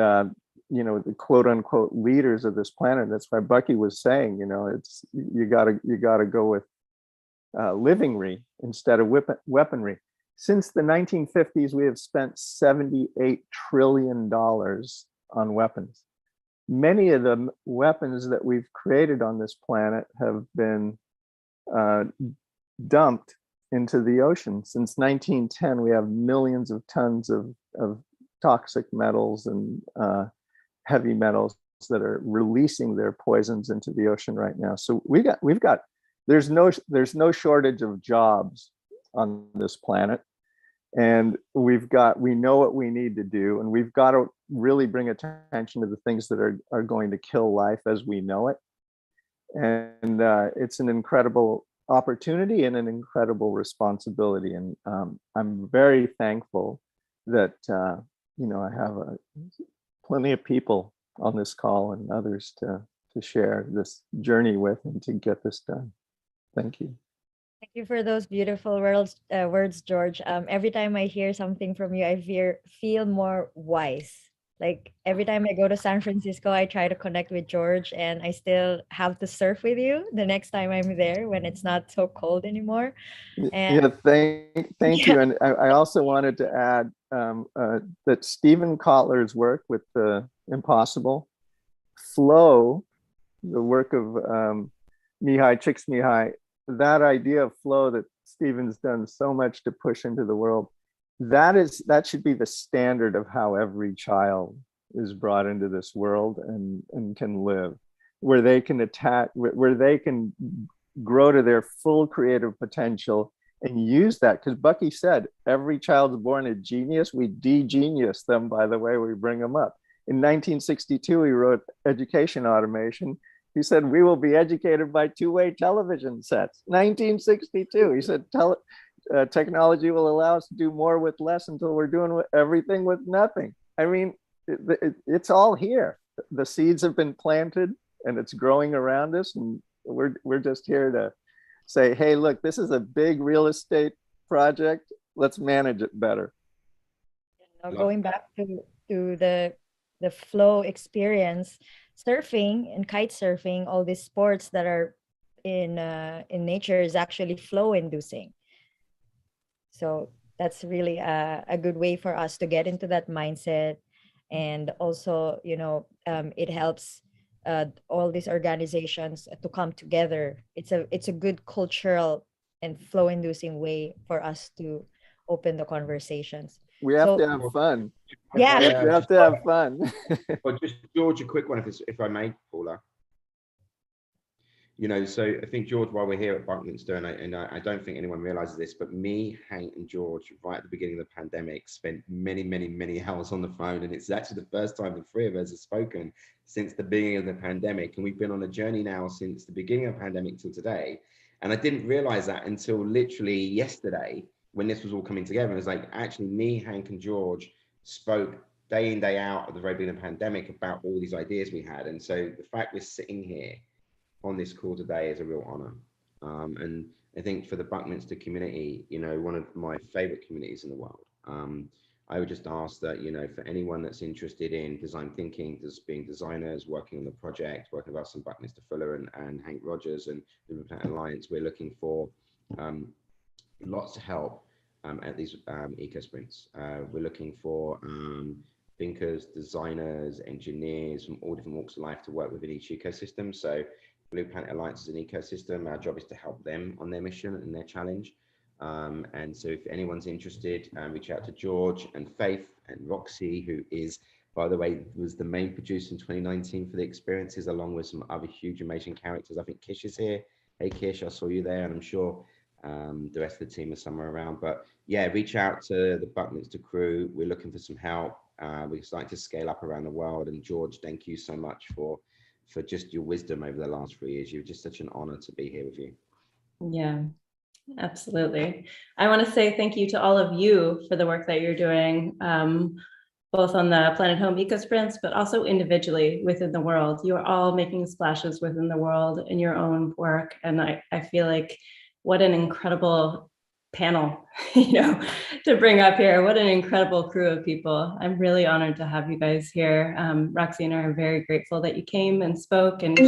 you know, the quote unquote leaders of this planet, that's why Bucky was saying, you know, it's, you gotta go with livingry instead of weaponry. Since the 1950s, we have spent $78 trillion on weapons. Many of the weapons that we've created on this planet have been dumped into the ocean. Since 1910, we have millions of tons of toxic metals and heavy metals that are releasing their poisons into the ocean right now. So we've got there's no shortage of jobs on this planet. And we know what we need to do, and we've got to really bring attention to the things that are going to kill life as we know it. And it's an incredible opportunity and an incredible responsibility. And I'm very thankful that you know, I have plenty of people on this call and others to share this journey with and to get this done. Thank you. Thank you for those beautiful words, George. Every time I hear something from you, I feel more wise. Like every time I go to San Francisco, I try to connect with George, and I still have to surf with you the next time I'm there when it's not so cold anymore. And yeah, thank you. And I also wanted to add that Stephen Kotler's work with the impossible, flow, the work of Mihai Csikszentmihalyi, that idea of flow that Stephen's done so much to push into the world, that should be the standard of how every child is brought into this world and can live, where they can where they can grow to their full creative potential and use that. Because Bucky said, every child's born a genius. We de-genius them by the way we bring them up. In 1962, he wrote Education Automation. He said, we will be educated by two-way television sets. 1962, he said, technology will allow us to do more with less until we're doing everything with nothing. I mean, it's all here. The seeds have been planted and it's growing around us. And we're just here to say, hey, look, this is a big real estate project. Let's manage it better. Now going back to the flow experience, surfing and kite surfing, all these sports that are in nature is actually flow inducing. So that's really a good way for us to get into that mindset. And also, you know, it helps all these organizations to come together. It's a good cultural and flow inducing way for us to open the conversations. We have to have fun. Yeah, we have to have fun. Well, just George, a quick one, if I may, Paula. You know, so I think, George, while we're here at Buckminster, and I don't think anyone realizes this, but me, Hank, and George, right at the beginning of the pandemic, spent many, many, many hours on the phone. And it's actually the first time the three of us have spoken since the beginning of the pandemic. And we've been on a journey now since the beginning of the pandemic till today. And I didn't realize that until literally yesterday, when this was all coming together. It was like, actually, me, Hank, and George spoke day in, day out at the very beginning of the pandemic about all these ideas we had. And so the fact we're sitting here on this call today is a real honor. And I think for the Buckminster community, you know, one of my favorite communities in the world, I would just ask that, you know, for anyone that's interested in design thinking, just being designers, working on the project, working with us and Buckminster Fuller and Hank Rogers and the Planet Alliance, we're looking for lots of help at these eco sprints. We're looking for thinkers, designers, engineers from all different walks of life to work within each ecosystem. So Blue Planet Alliance is an ecosystem. Our job is to help them on their mission and their challenge. And so if anyone's interested, reach out to George and Faith and Roxy, who is, by the way, was the main producer in 2019 for the experiences, along with some other huge, amazing characters. I think Kish is here. Hey, Kish, I saw you there, and I'm sure the rest of the team is somewhere around. But yeah, reach out to the Buckminster crew. We're looking for some help. We're starting to scale up around the world. And George, thank you so much for just your wisdom over the last 3 years. You're just such an honor to be here with you. Yeah, absolutely. I want to say thank you to all of you for the work that you're doing, both on the Planet Home Eco Sprints, but also individually within the world. You are all making splashes within the world in your own work. And I feel like what an incredible panel, to bring up here. What an incredible crew of people. I'm really honored to have you guys here. Roxy and I are very grateful that you came and spoke and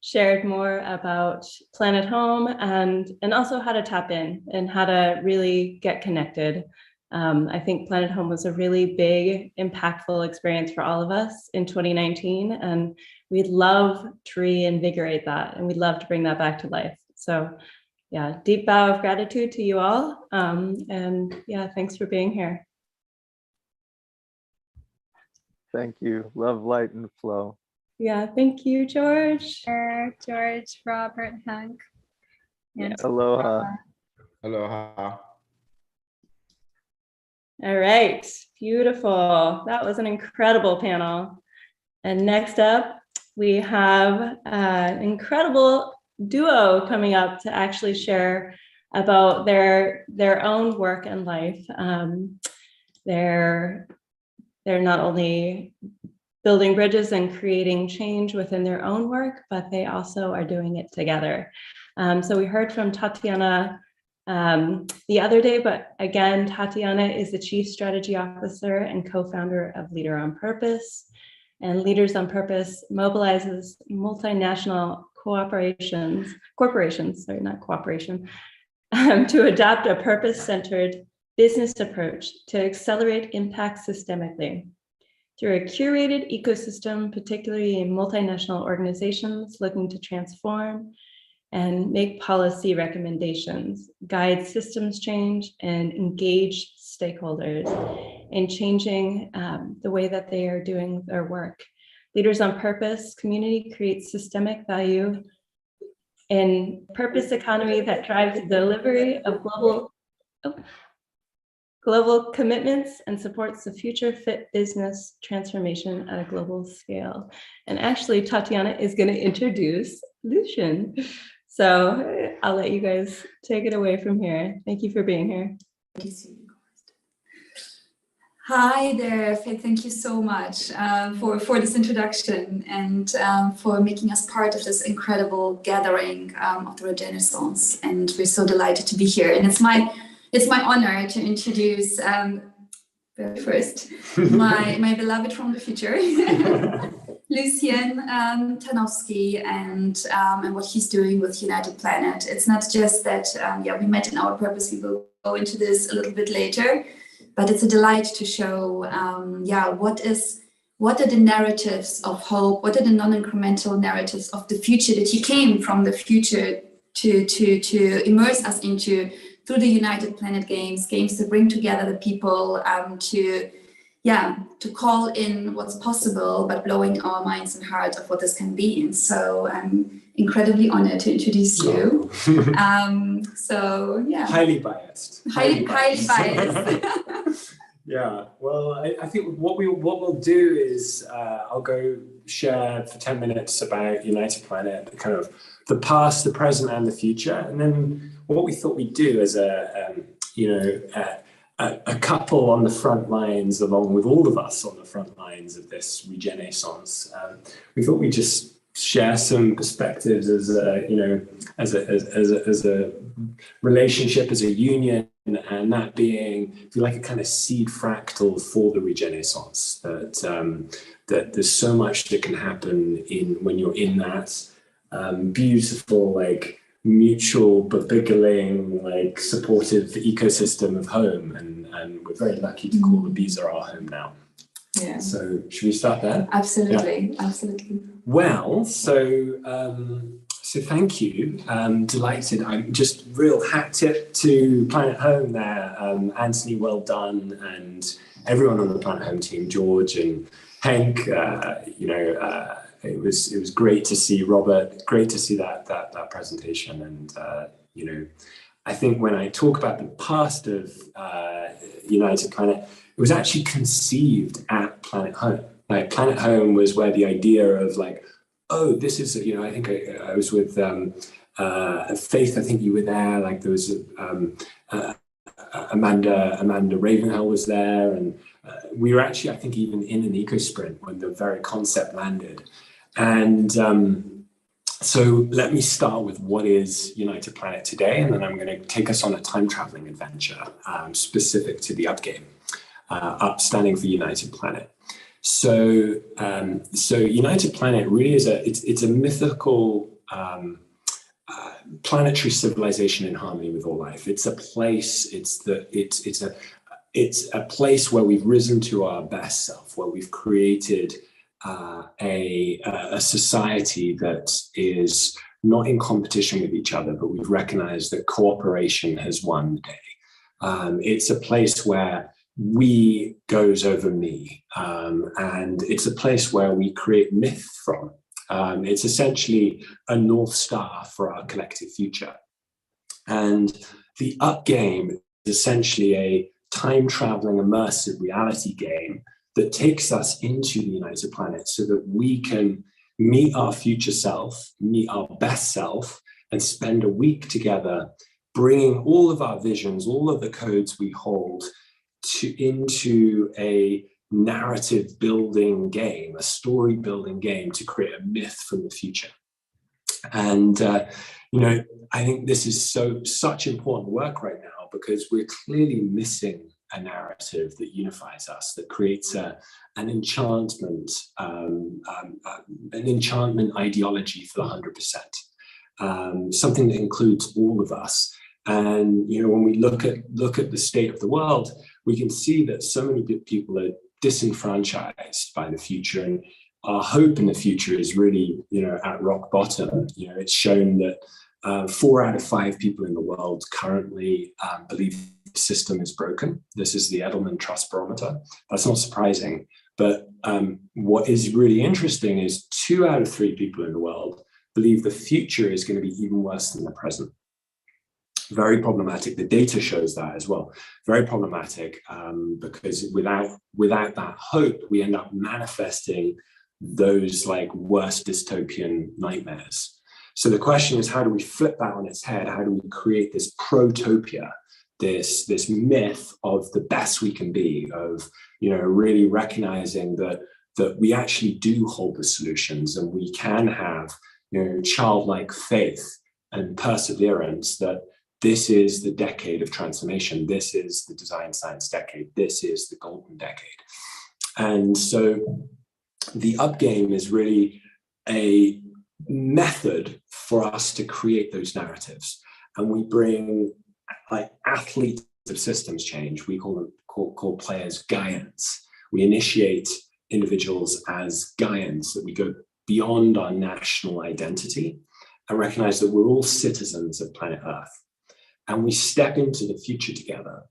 shared more about Planet Home and also how to tap in and how to really get connected. I think Planet Home was a really big, impactful experience for all of us in 2019, and we'd love to reinvigorate that, and we'd love to bring that back to life. So yeah, deep bow of gratitude to you all. And yeah, thanks for being here. Thank you. Love, light, and flow. Yeah, thank you, George. George, Robert, Hank. And Aloha. Aloha. All right, beautiful. That was an incredible panel. And next up, we have an incredible duo coming up to actually share about their own work and life. They're not only building bridges and creating change within their own work, but they also are doing it together. So we heard from Tatiana the other day, but again, Tatiana is the Chief Strategy Officer and co-founder of Leader on Purpose. And Leaders on Purpose mobilizes multinational corporations, to adopt a purpose-centered business approach to accelerate impact systemically. Through a curated ecosystem, particularly in multinational organizations looking to transform and make policy recommendations, guide systems change, and engage stakeholders in changing the way that they are doing their work. Leaders on Purpose community creates systemic value in purpose economy that drives the delivery of global commitments and supports the future fit business transformation at a global scale. And actually, Tatiana is going to introduce Lucian. So I'll let you guys take it away from here. Thank you for being here. Hi there, thank you so much for this introduction and for making us part of this incredible gathering of the Regenaissance. And we're so delighted to be here. And it's my honor to introduce first my beloved from the future, Lucian Tarnowski, and what he's doing with United Planet. It's not just that we met in our purpose. We will go into this a little bit later. But it's a delight to show, what are the narratives of hope? What are the non-incremental narratives of the future that he came from the future to immerse us into through the United Planet games to bring together the people, to call in what's possible, but blowing our minds and hearts of what this can be. And so I'm incredibly honored to introduce you. Highly biased. Highly biased. Yeah, well, I think what we'll do is I'll go share for 10 minutes about United Planet, kind of the past, the present, and the future, and then what we thought we'd do as a couple on the front lines, along with all of us on the front lines of this Regenaissance. We thought we'd just share some perspectives as a relationship, as a union, and that being, if you like, a kind of seed fractal for the Regenaissance. That there's so much that can happen when you're in that beautiful, like mutual, beguiling, like supportive ecosystem of home, and we're very lucky to call the bees are our home now. Yeah. So should we start there? Absolutely, absolutely. Well, so thank you. Delighted. I'm just real hat tip to Planet Home there. Anthony, well done, and everyone on the Planet Home team, George and Hank. It was great to see Robert. Great to see that presentation. And I think when I talk about the past of United Planet, it was actually conceived at Planet Home. Like Planet Home was where the idea of like, oh, this is, I think I was with Faith, I think you were there, like there was Amanda Ravenhill was there, and we were actually, I think, even in an eco sprint when the very concept landed. And So let me start with what is United Planet today, and then I'm going to take us on a time traveling adventure specific to the Up game, Up standing for United Planet. So, so United Planet really is it's a mythical planetary civilization in harmony with all life. It's a place. It's a place where we've risen to our best self, where we've created a society that is not in competition with each other, but we've recognized that cooperation has won the day. It's a place where we goes over me, and it's a place where we create myth from. It's essentially a North Star for our collective future. And the Up game is essentially a time-traveling immersive reality game that takes us into the United Planet so that we can meet our future self, meet our best self, and spend a week together bringing all of our visions, all of the codes we hold into a narrative building game, a story building game to create a myth from the future. And, I think this is such important work right now because we're clearly missing a narrative that unifies us, that creates an enchantment ideology for the 100%, something that includes all of us. And when we look at the state of the world, we can see that so many people are disenfranchised by the future, and our hope in the future is really at rock bottom. It's shown that 4 out of 5 people in the world currently believe the system is broken. This is the Edelman Trust Barometer. That's not surprising, but what is really interesting is 2 out of 3 people in the world believe the future is going to be even worse than the present. Very problematic. The data shows that as well. Very problematic because without that hope, we end up manifesting those worst dystopian nightmares. So the question is, how do we flip that on its head? How do we create this protopia, this myth of the best we can be, of really recognizing that we actually do hold the solutions, and we can have childlike faith and perseverance that this is the decade of transformation. This is the design science decade. This is the golden decade. And so the Up game is really a method for us to create those narratives. And we bring athletes of systems change. We call players Gaians. We initiate individuals as Gaians, that we go beyond our national identity and recognize that we're all citizens of planet Earth. And we step into the future together.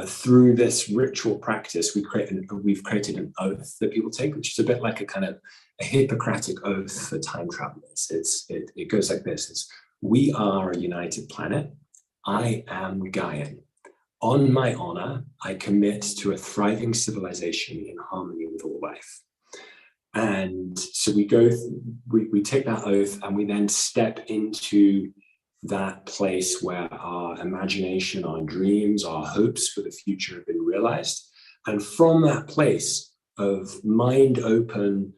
Through this ritual practice, we've created an oath that people take, which is a bit like a Hippocratic oath for time travelers. It goes like this: it's, we are a united planet. I am Gaian. On my honor, I commit to a thriving civilization in harmony with all life. And so we take that oath, and we then step into that place where our imagination, our dreams, our hopes for the future have been realized. And from that place of mind open,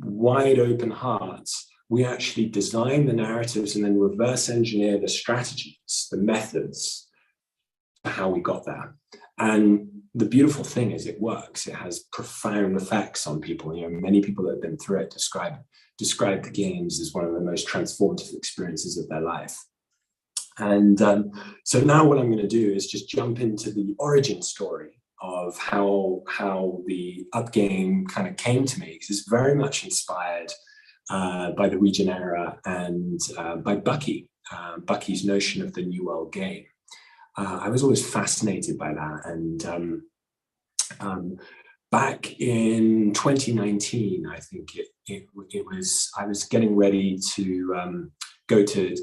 wide open hearts, we actually design the narratives and then reverse engineer the strategies, the methods for how we got there. And the beautiful thing is it works. It has profound effects on people. Many people that have been through it describe the games as one of the most transformative experiences of their life. And so now what I'm going to do is just jump into the origin story of how the Up game kind of came to me, because it's very much inspired by the Regen era and by Bucky's notion of the New World game. I was always fascinated by that, and back in 2019, I think it was. I was getting ready to go to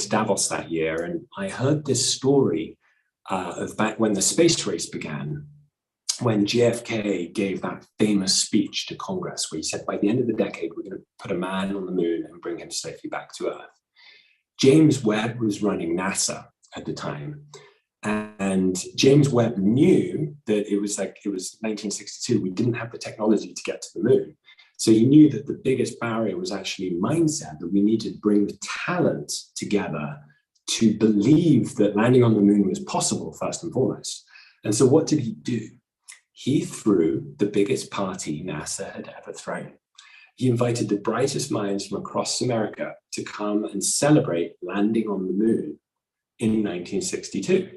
Davos that year, and I heard this story of back when the space race began, when JFK gave that famous speech to Congress, where he said, by the end of the decade, we're going to put a man on the moon and bring him safely back to Earth. James Webb was running NASA at the time. And James Webb knew that it was 1962. We didn't have the technology to get to the moon. So he knew that the biggest barrier was actually mindset, that we needed to bring the talent together to believe that landing on the moon was possible, first and foremost. And so what did he do? He threw the biggest party NASA had ever thrown. He invited the brightest minds from across America to come and celebrate landing on the moon in 1962.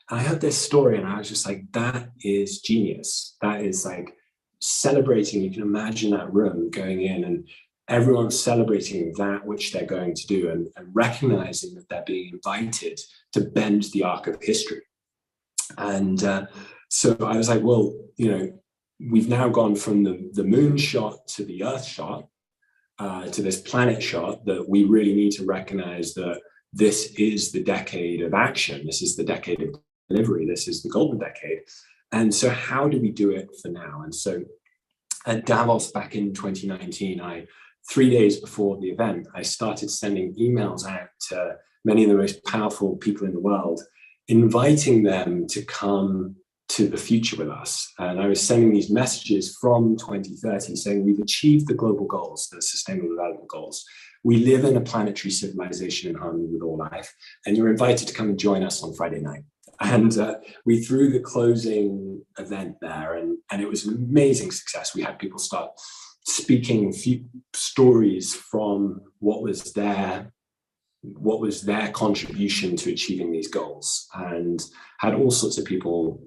I heard this story and I was just like, that is genius. That is like celebrating. You can imagine that room going in and everyone's celebrating that which they're going to do and recognizing that they're being invited to bend the arc of history. And so I was like, well, you know, we've now gone from the moon shot to the Earth shot, to this planet shot, that we really need to recognize that this is the decade of action. This is the decade of delivery. This is the golden decade. And so how do we do it for now? And so at Davos back in 2019, 3 days before the event, I started sending emails out to many of the most powerful people in the world, inviting them to come to the future with us. And I was sending these messages from 2030 saying, we've achieved the global goals, the sustainable development goals. We live in a planetary civilization in harmony with all life, and you're invited to come and join us on Friday night. And we threw the closing event there, and it was an amazing success. We had people start speaking stories from what was their contribution to achieving these goals, and had all sorts of people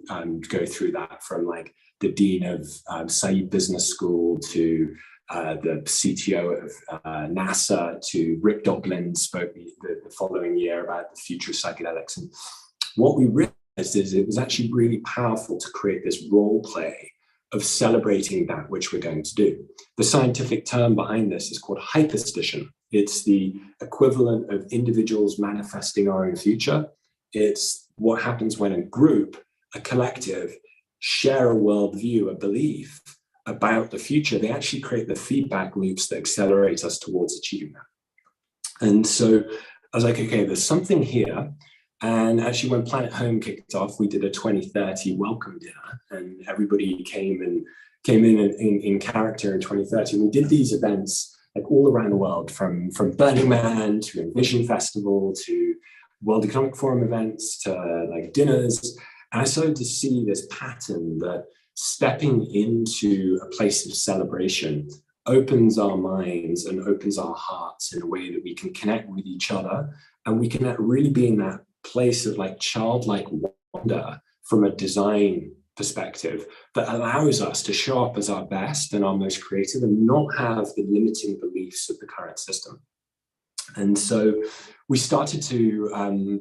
go through that, from like the dean of Said Business School to the CTO of NASA, to Rick Doblin spoke the following year about the future of psychedelics. And what we realized is it was actually really powerful to create this role play of celebrating that which we're going to do. The scientific term behind this is called hyperstition. It's the equivalent of individuals manifesting our own future. It's what happens when a group, a collective, share a worldview, a belief about the future. They actually create the feedback loops that accelerate us towards achieving that. And so I was like, okay, there's something here. And actually, when Planet Home kicked off, we did a 2030 welcome dinner, and everybody came in character in 2030. And we did these events like all around the world, from Burning Man to Envision Festival to World Economic Forum events to like dinners. And I started to see this pattern that stepping into a place of celebration opens our minds and opens our hearts in a way that we can connect with each other, and we can really be in that place of like childlike wonder from a design perspective that allows us to show up as our best and our most creative and not have the limiting beliefs of the current system. And so we started to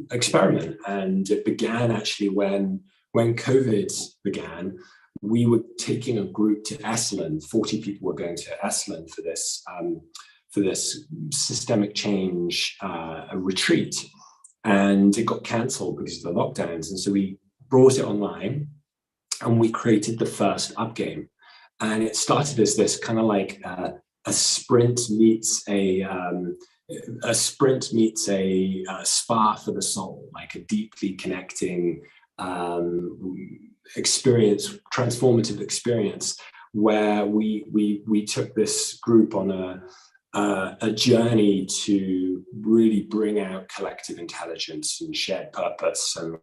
experiment, and it began actually when COVID began. We were taking a group to Estland. 40 people were going to Estland for this systemic change retreat. And it got cancelled because of the lockdowns. And so we brought it online and we created the first up game. And it started as this kind of like a sprint meets a spa for the soul, like a deeply connecting experience, transformative experience, where we took this group on a journey to really bring out collective intelligence and shared purpose, and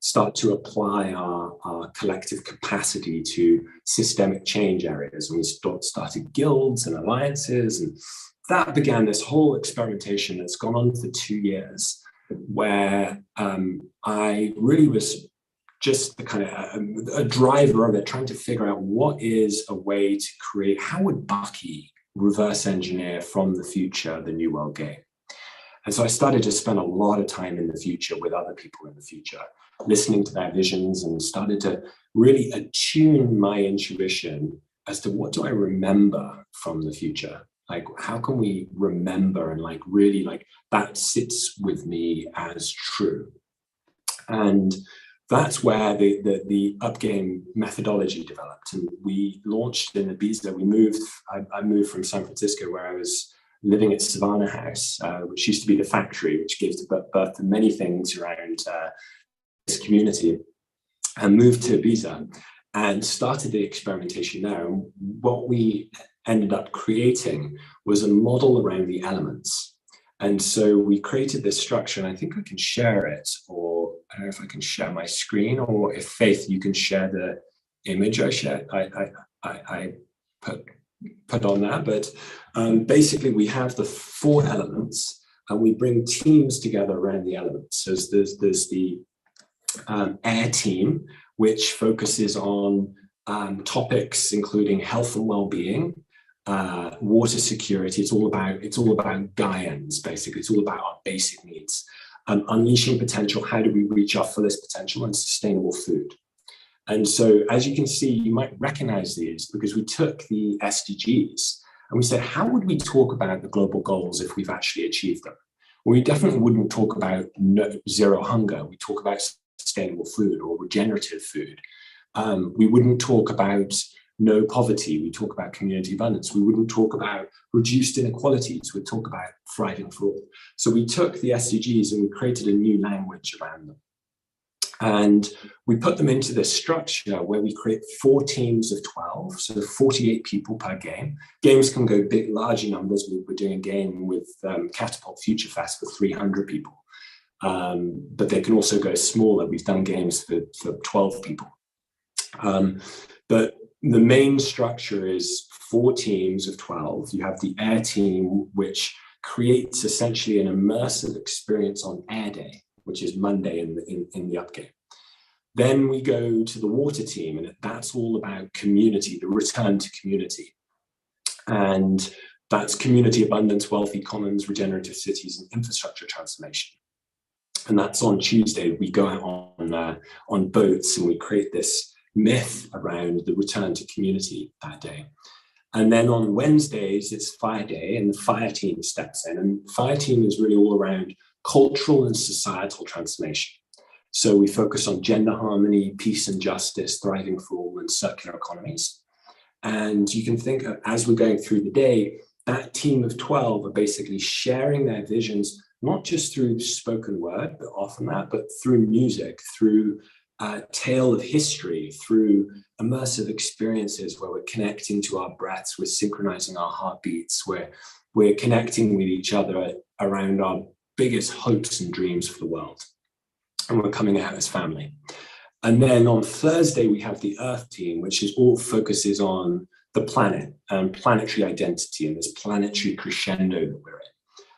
start to apply our collective capacity to systemic change areas. And we started guilds and alliances, and that began this whole experimentation that's gone on for 2 years, where I really was just the kind of a driver of it, trying to figure out what is a way to create, how would Bucky reverse engineer from the future the new world game? And so I started to spend a lot of time in the future with other people in the future, listening to their visions, and started to really attune my intuition as to what do I remember from the future? Like, how can we remember and like really like that sits with me as true? And that's where the upgame methodology developed, and we launched in Ibiza. I moved from San Francisco, where I was living at Savannah House, which used to be the factory, which gives birth to many things around this community, and moved to Ibiza. and started the experimentation there. And what we ended up creating was a model around the elements. And so we created this structure, and I think I can share it, or I don't know if I can share my screen, or if Faith, you can share the image I shared. I put on that, but basically we have the 4 elements, and we bring teams together around the elements. So there's the air team, which focuses on topics including health and well-being, water security. It's all about GAIANs, basically. It's all about our basic needs. Unleashing potential, how do we reach our fullest potential, and sustainable food. And so, as you can see, you might recognize these because we took the SDGs and we said, how would we talk about the global goals if we've actually achieved them? Well, we definitely wouldn't talk about zero hunger. We talk about sustainable food or regenerative food. We wouldn't talk about no poverty. We talk about community abundance. We wouldn't talk about reduced inequalities. We'd talk about thriving for all. So we took the SDGs and we created a new language around them. And we put them into this structure where we create 4 teams of 12, so 48 people per game. Games can go big, larger numbers. We're doing a game with Catapult Future Fest for 300 people. But they can also go smaller. We've done games for 12 people. But the main structure is 4 teams of 12. You have the air team, which creates essentially an immersive experience on Air Day, which is Monday in the upgame. Then we go to the water team, and that's all about community, the return to community. And that's community abundance, wealthy commons, regenerative cities, and infrastructure transformation. And that's on Tuesday. We go out on boats and we create this myth around the return to community that day. And then on Wednesdays, it's Fire Day, and the fire team steps in. And fire team is really all around cultural and societal transformation. So we focus on gender harmony, peace and justice, thriving for all, and circular economies. And you can think of, as we're going through the day, that team of 12 are basically sharing their visions, not just through spoken word, but often that, but through music, through a tale of history, through immersive experiences where we're connecting to our breaths, we're synchronizing our heartbeats, we're connecting with each other around our biggest hopes and dreams for the world. And we're coming out as family. And then on Thursday, we have the Earth team, which is all focuses on the planet and planetary identity and this planetary crescendo that we're in.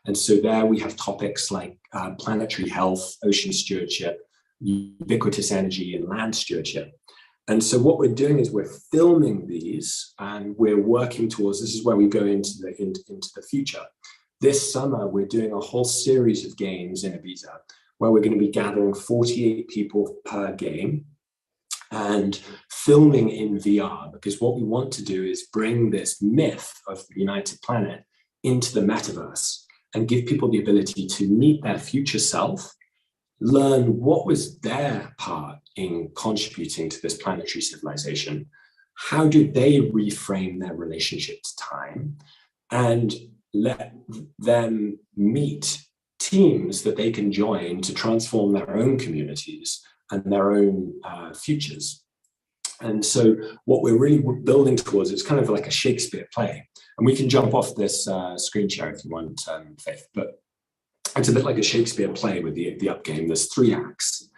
And so there we have topics like planetary health, ocean stewardship, ubiquitous energy, and land stewardship. And so what we're doing is we're filming these, and we're working towards, this is where we go into the future. This summer, we're doing a whole series of games in Ibiza, where we're going to be gathering 48 people per game and filming in VR, because what we want to do is bring this myth of the United Planet into the metaverse and give people the ability to meet their future self, learn what was their part in contributing to this planetary civilization, how do they reframe their relationship to time, and let them meet teams that they can join to transform their own communities and their own futures. And so what we're really building towards is kind of like a Shakespeare play. And we can jump off this screen share if you want, Faith, but it's a bit like a Shakespeare play with the up game. There's 3 acts.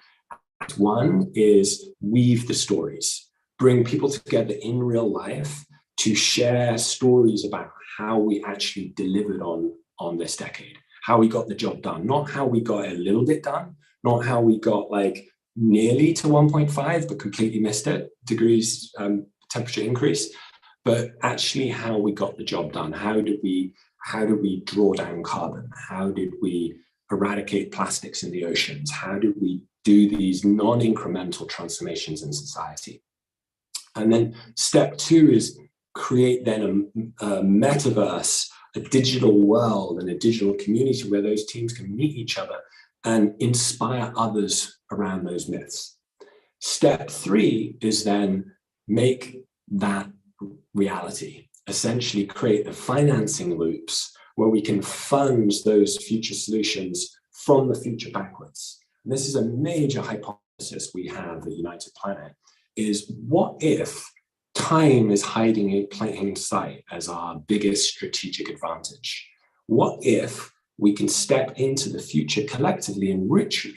Act 1 is weave the stories, bring people together in real life to share stories about how we actually delivered on this decade, how we got the job done, not how we got a little bit done, not how we got like nearly to 1.5 but completely missed it, degrees temperature increase, but actually how we got the job done. How did we draw down carbon? How did we eradicate plastics in the oceans? How did we do these non-incremental transformations in society? And then step 2 is create then a metaverse, a digital world and a digital community where those teams can meet each other and inspire others around those myths. Step 3 is then make that reality, essentially create the financing loops where we can fund those future solutions from the future backwards. And this is a major hypothesis we have at United Planet, is, what if time is hiding in plain sight as our biggest strategic advantage? What if we can step into the future collectively and richly,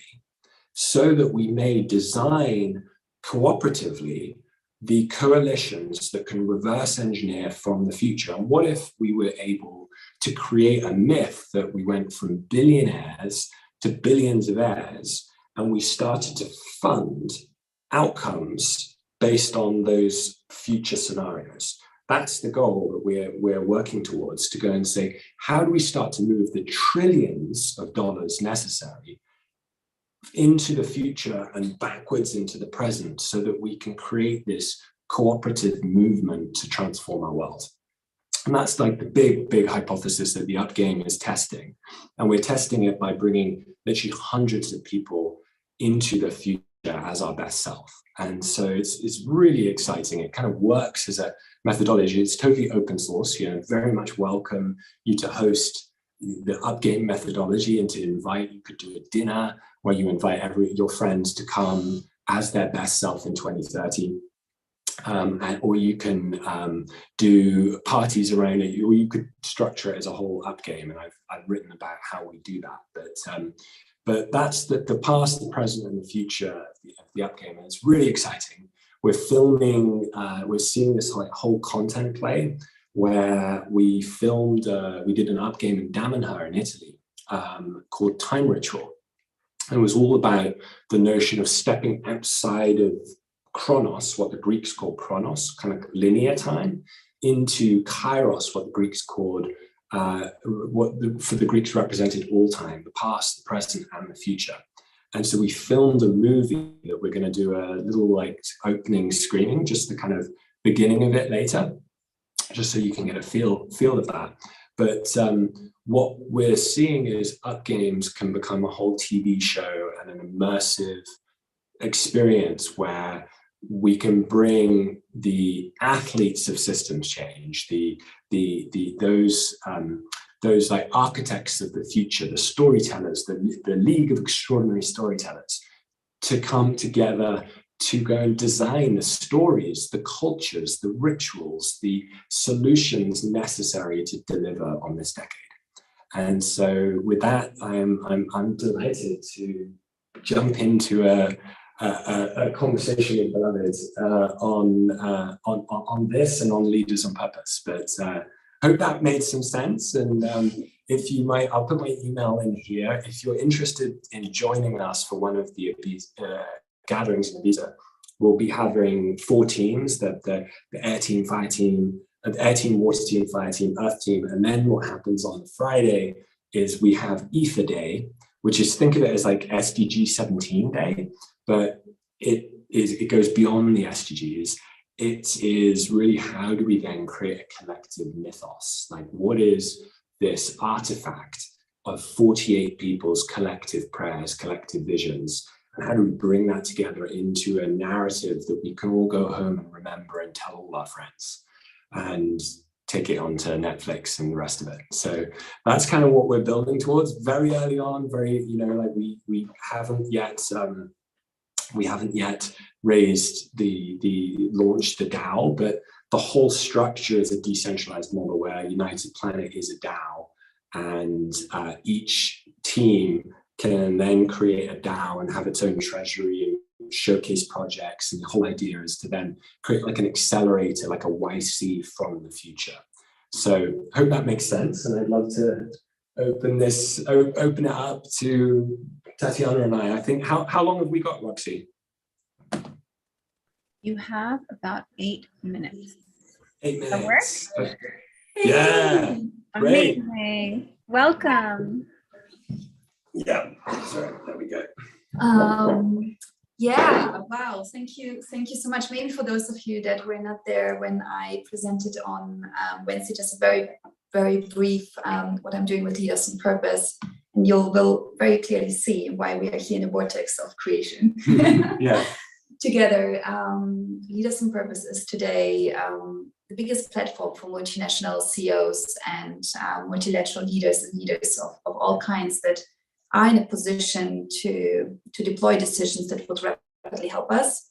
so that we may design cooperatively the coalitions that can reverse engineer from the future? And what if we were able to create a myth that we went from billionaires to billions of heirs, and we started to fund outcomes based on those future scenarios? That's the goal that we're working towards, to go and say, how do we start to move the trillions of dollars necessary into the future and backwards into the present, so that we can create this cooperative movement to transform our world? And that's like the big hypothesis that the Up Game is testing. And we're testing it by bringing literally hundreds of people into the future as our best self. And so it's really exciting. It kind of works as a methodology. It's totally open source. Very much welcome you to host the Up Game methodology, and to invite. You could do a dinner where you invite your friends to come as their best self in 2030. Or you can do parties around it, or you could structure it as a whole Up Game. And I've written about how we do that. But that's the past, the present, and the future of the Up Game. And it's really exciting. We're filming, we're seeing this whole content play, where we filmed, we did an Up Game in Damanhur in Italy called Time Ritual. And it was all about the notion of stepping outside of chronos, what the Greeks called chronos, kind of linear time, into kairos, what the Greeks called, for the Greeks represented all time, the past, the present, and the future. And so we filmed a movie that we're going to do a little opening screening, just the kind of beginning of it later, just so you can get a feel of that. But what we're seeing is Up Games can become a whole TV show and an immersive experience, where we can bring the athletes of systems change, those like architects of the future, the storytellers, the League of Extraordinary Storytellers, to come together to go and design the stories, the cultures, the rituals, the solutions necessary to deliver on this decade. And so with that, I'm delighted to jump into a conversation with beloved on this and on leaders on purpose. But hope that made some sense. And if you might, I'll put my email in here. If you're interested in joining us for one of the gatherings in Ibiza, we'll be having 4 teams: the air team, fire team, air team, water team, fire team, earth team. And then what happens on Friday is we have Ether Day, which is, think of it as like SDG 17 Day, but it goes beyond the SDGs. It is really, how do we then create a collective mythos? Like, what is this artifact of 48 people's collective prayers, collective visions? And how do we bring that together into a narrative that we can all go home and remember and tell all our friends, and take it onto Netflix and the rest of it? So that's kind of what we're building towards. Very early on, we haven't yet raised launched the DAO, but the whole structure is a decentralized model where United Planet is a DAO, and each team can then create a DAO and have its own treasury and showcase projects. And the whole idea is to then create like an accelerator, like a YC from the future. So hope that makes sense. And I'd love to open it up to Tatiana and I. I think, how long have we got, Roxy? You have about 8 minutes. 8 minutes. That works? Okay. Yeah. Amazing. Great. Welcome. Yeah. Sorry. There we go. Yeah. Wow. Thank you so much. Maybe for those of you that were not there when I presented on Wednesday, just a very, very brief what I'm doing with Leaders on Purpose, and you will very clearly see why we are here in the vortex of creation. Yeah. Together. Leaders on Purpose is today the biggest platform for multinational CEOs and multilateral leaders and leaders of all kinds that are in a position to deploy decisions that would rapidly help us.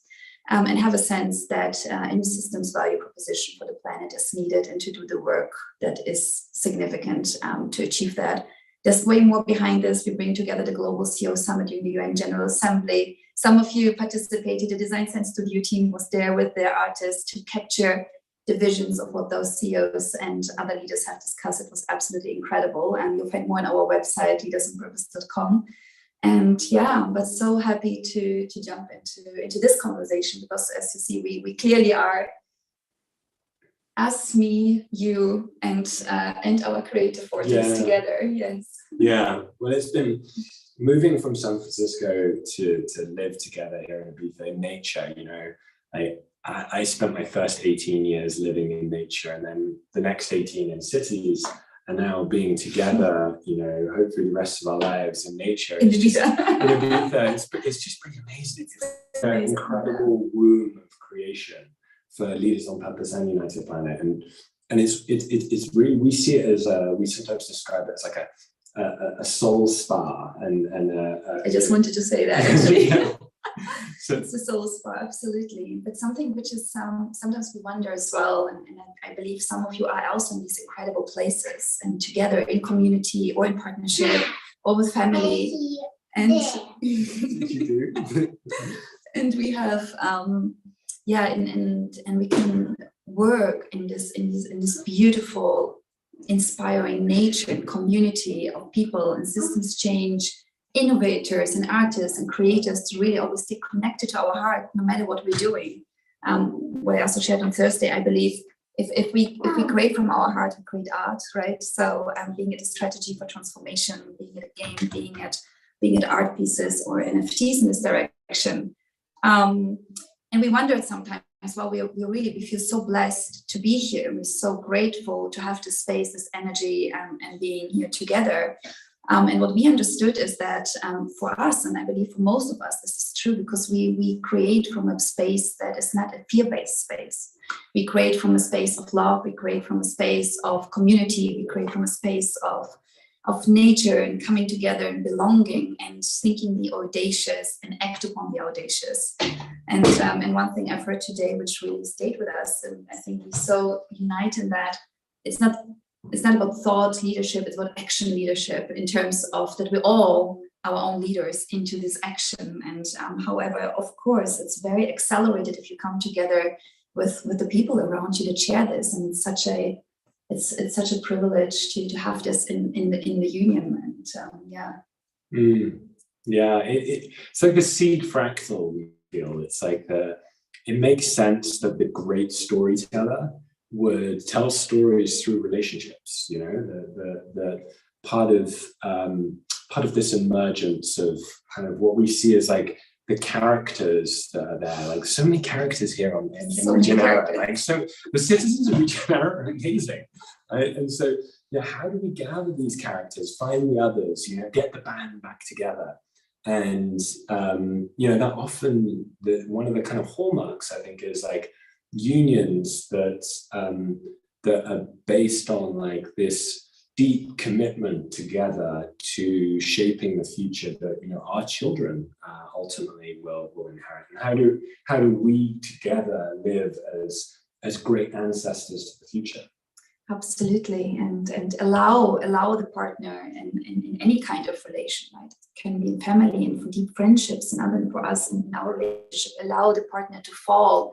and have a sense that any systems value proposition for the planet is needed, and to do the work that is significant to achieve that. There's way more behind this. We bring together the Global CEO Summit in the UN General Assembly. Some of you participated. The Design Science Studio team was there with their artists to capture the visions of what those CEOs and other leaders have discussed. It was absolutely incredible. And you'll find more on our website, leadersandpurpose.com. And yeah, but so happy to jump into this conversation, because as you see, we clearly are, us, me, you, and our creative forces together. Yes. Yeah. Well, it's been moving from San Francisco to live together here in Ibiza in nature. You know, I spent my first 18 years living in nature, and then the next 18 in cities, and now being together, you know, hopefully the rest of our lives in nature. In Ibiza. It's just pretty amazing. It's an incredible womb of creation for Leaders on Purpose and United Planet. And it's really, we see it as we sometimes describe it as like a soul spa. I just wanted to say that, actually. Yeah. So, it's a soul spa, absolutely. But something which is sometimes we wonder as well, and I believe some of you are also in these incredible places and together in community or in partnership or with family. And you do. And we have and we can work in this beautiful, inspiring nature and community of people and systems change, innovators and artists and creators, to really always stay connected to our heart no matter what we're doing. What I also shared on Thursday, I believe if we create from our heart, we create art, right? So being it a strategy for transformation, being it a game, being it art pieces or NFTs in this direction. And we wondered sometimes, well, we feel so blessed to be here. We're so grateful to have this space, this energy, and being here together. And what we understood is that for us, and I believe for most of us, this is true, because we create from a space that is not a fear-based space. We create from a space of love. We create from a space of community. We create from a space of nature and coming together and belonging and thinking the audacious and act upon the audacious. And one thing I've heard today, which really stayed with us, and I think we so unite in that, it's not about thought leadership, it's about action leadership, in terms of that we're all our own leaders into this action. And however, of course, it's very accelerated if you come together with the people around you to share this. And it's such a privilege to have this in the union. And it's like a seed fractal, we feel. It's like it makes sense that the great storyteller would tell stories through relationships. You know, the part of this emergence of kind of what we see as like the characters that are there, like so many characters here in Regenera. Like, so the citizens of Regenera are amazing, right? And so, how do we gather these characters, find the others, get the band back together? And that often one of the kind of hallmarks, I think, is like unions that are based on like this deep commitment together to shaping the future that our children ultimately will inherit. And how do we together live as great ancestors to the future? Absolutely, and allow the partner in any kind of relation, right? It can be in family and for deep friendships, and other for us in our relationship, allow the partner to fall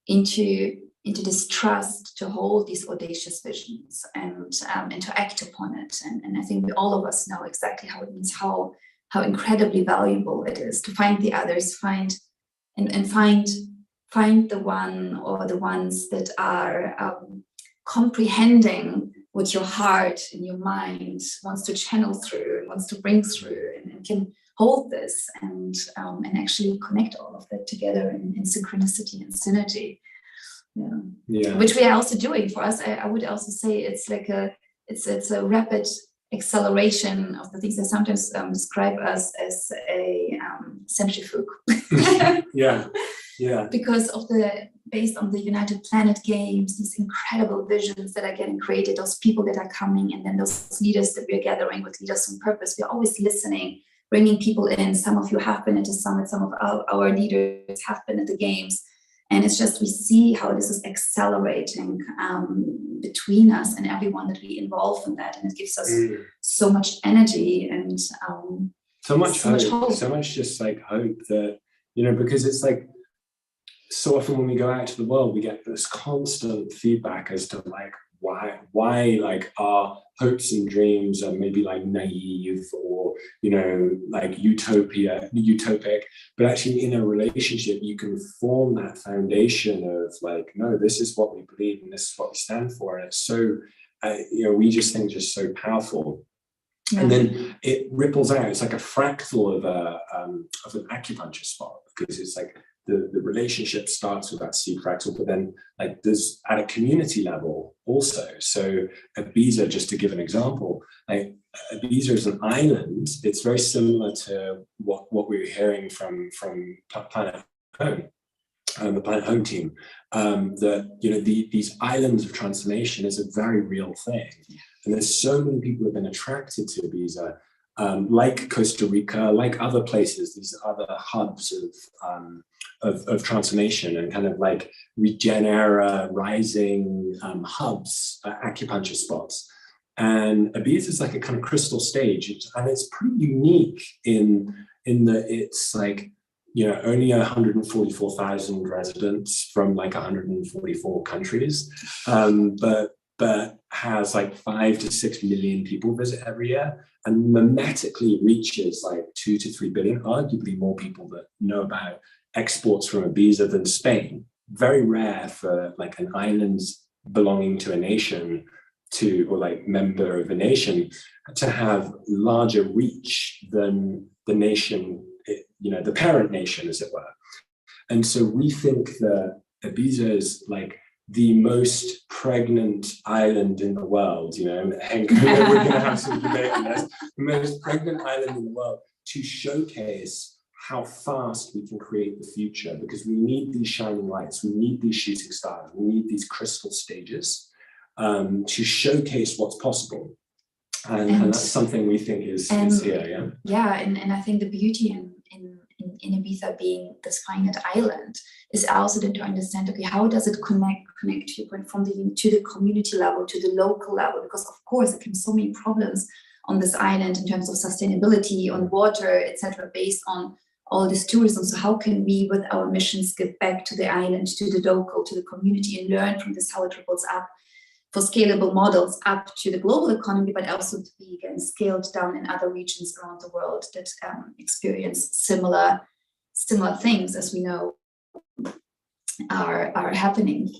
into this trust, to hold these audacious visions and to act upon it. And I think all of us know exactly how it means, how incredibly valuable it is to find the others, find the one or the ones that are comprehending what your heart and your mind wants to channel through and wants to bring through, and can hold this and actually connect all of that together in synchronicity and synergy. Which we are also doing. For us, I would also say it's like it's a rapid acceleration of the things that sometimes describe us as a centrifuge. Because of based on the United Planet games, these incredible visions that are getting created, those people that are coming, and then those leaders that we're gathering with Leaders on Purpose, we're always listening bringing people in. Some of you have been into Summit, some of our leaders have been at the Games. And it's just, we see how this is accelerating between us and everyone that we involve in that. And it gives us so much energy and so much hope, so much just like hope that, you know, because it's like, so often when we go out to the world, we get this constant feedback as to like, why like our hopes and dreams are maybe like naive or, you know, like utopic, but actually in a relationship, you can form that foundation of like, no, this is what we believe and this is what we stand for. And it's so, you know, we just think just so powerful. Yeah. And then it ripples out. It's like a fractal of an acupuncture spot, because it's like, the relationship starts with that seed fractal, but then like there's at a community level also. So Ibiza, just to give an example, like Ibiza is an island. It's very similar to what we were hearing from Planet Home, the Planet Home team, that, you know, these islands of transformation is a very real thing. And there's so many people who have been attracted to Ibiza, like Costa Rica, like other places, these other hubs of transformation and kind of like regenerative rising hubs, acupuncture spots. And Ibiza is like a kind of crystal stage, and it's pretty unique in that it's like, you know, only 144,000 residents from like 144 countries, but has like 5 to 6 million people visit every year, and mimetically reaches like 2 to 3 billion, arguably more people that know about exports from Ibiza than Spain. Very rare for like an island belonging to a nation or like member of a nation to have larger reach than the nation, you know, the parent nation, as it were. And so we think that Ibiza is like the most pregnant island in the world, you know, and we're going to have some debate on this, the most pregnant island in the world, to showcase how fast we can create the future, because we need these shining lights, we need these shooting stars, we need these crystal stages to showcase what's possible. And that's something we think is here, yeah? Yeah, and I think the beauty in Ibiza being this finite island is also then to understand, okay, how does it connect to your point, from to the community level, to the local level, because of course there can be so many problems on this island in terms of sustainability, on water, etc., based on all this tourism. So how can we, with our missions, give back to the island, to the local, to the community, and learn from this how it ripples up for scalable models up to the global economy, but also to be again scaled down in other regions around the world that experience similar things, as we know are happening.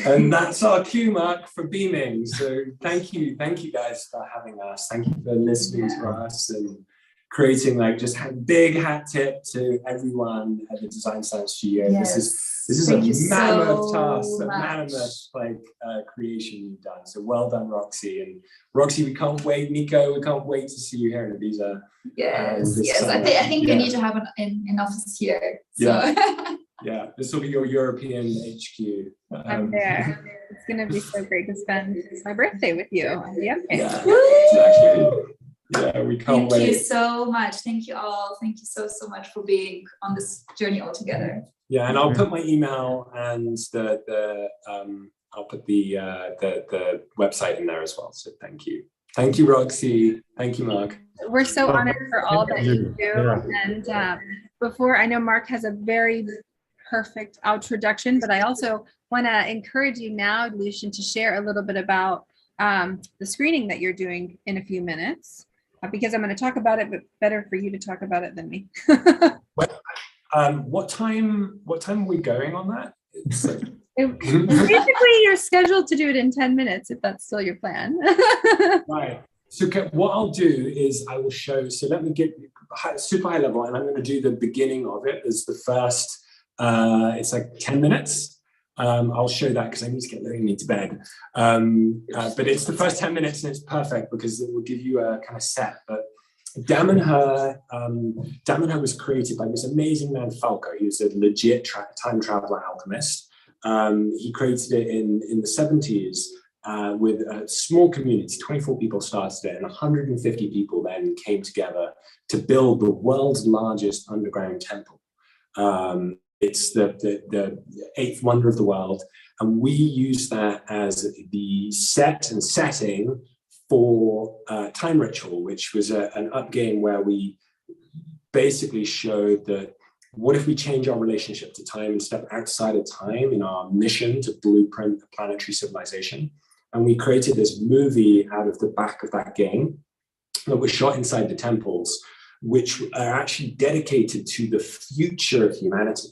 And that's our cue, Mark, for beaming. So thank you guys for having us. Thank you for listening to us and creating like just a big hat tip to everyone at the Design Science Studio. Yes. This is a mammoth task, a mammoth like creation you've done. So well done, Roxy. And Roxy, we can't wait. Nico, we can't wait to see you here in Ibiza. Yes. I think we need to have an office here. So. Yeah. Yeah, this will be your European HQ. I'm there. It's going to be so great to spend my birthday with you. Yeah, we can't wait. Thank you so much. Thank you all. Thank you so much for being on this journey all together. Yeah, and I'll put my email and I'll put the website in there as well. So thank you. Thank you, Roxy. Thank you, Mark. We're so honored for all that you do. Yeah. And before, I know Mark has a very perfect introduction, but I also want to encourage you now, Lucian, to share a little bit about the screening that you're doing in a few minutes, because I'm going to talk about it, but better for you to talk about it than me. What time are we going on that? Basically, you're scheduled to do it in 10 minutes, if that's still your plan. Right. So what I'll do is I will show, so let me get super high level, and I'm going to do the beginning of it as the first, it's like 10 minutes. I'll show that because I need to get Lily to bed. But it's the first 10 minutes and it's perfect because it will give you a kind of set. But Damn and Her was created by this amazing man, Falco. He was a legit time traveler alchemist. He created it in the 70s with a small community. 24 people started it, and 150 people then came together to build the world's largest underground temple. It's the eighth wonder of the world, and we use that as the set and setting for Time Ritual, which was an up game where we basically showed that what if we change our relationship to time and step outside of time in our mission to blueprint a planetary civilization? And we created this movie out of the back of that game that was shot inside the temples, which are actually dedicated to the future of humanity.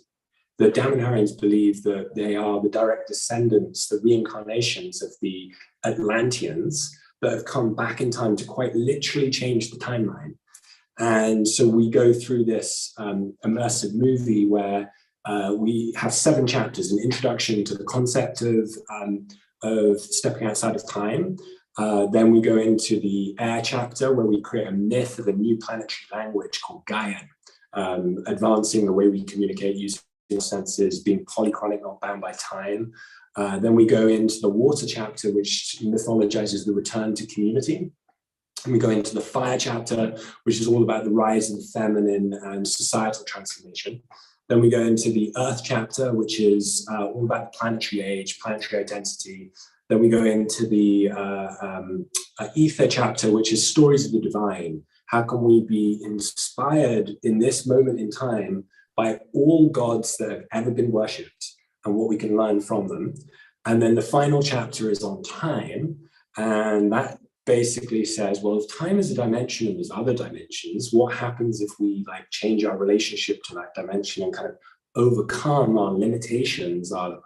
The Damanhurians believe that they are the direct descendants, the reincarnations of the Atlanteans that have come back in time to quite literally change the timeline. And so we go through this immersive movie where we have 7 chapters, an introduction to the concept of stepping outside of time. Then we go into the air chapter where we create a myth of a new planetary language called Gaian, advancing the way we communicate using senses, being polychronic, not bound by time. Then we go into the water chapter, which mythologizes the return to community. And we go into the fire chapter, which is all about the rise of the feminine and societal transformation. Then we go into the earth chapter, which is all about the planetary age, planetary identity. Then we go into the ether chapter, which is stories of the divine. How can we be inspired in this moment in time by all gods that have ever been worshipped and what we can learn from them? And then the final chapter is on time. And that basically says, well, if time is a dimension and there's other dimensions, what happens if we like change our relationship to that dimension and kind of overcome our limitations, our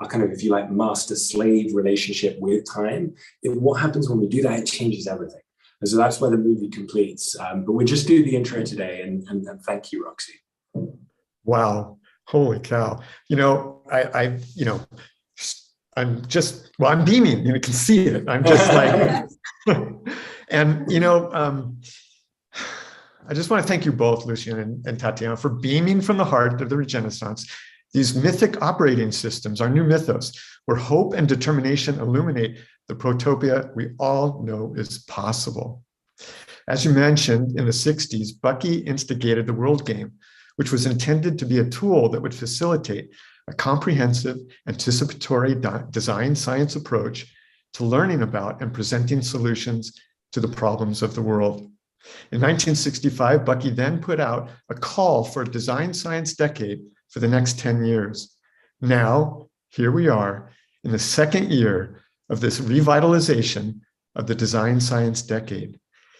kind of, if you like, master-slave relationship with time? What happens when we do that? It changes everything. And so that's where the movie completes. But we'll just do the intro today, and thank you, Roxy. Wow, holy cow. You know, I'm beaming, you can see it. I'm just like, and I just want to thank you both, Lucian and Tatiana, for beaming from the heart of the Regenaissance, these mythic operating systems, our new mythos, where hope and determination illuminate the protopia we all know is possible. As you mentioned, in the 60s, Bucky instigated the World Game, which was intended to be a tool that would facilitate a comprehensive, anticipatory design science approach to learning about and presenting solutions to the problems of the world. In 1965, Bucky then put out a call for a design science decade for the next 10 years. Now, here we are in the second year of this revitalization of the design science decade.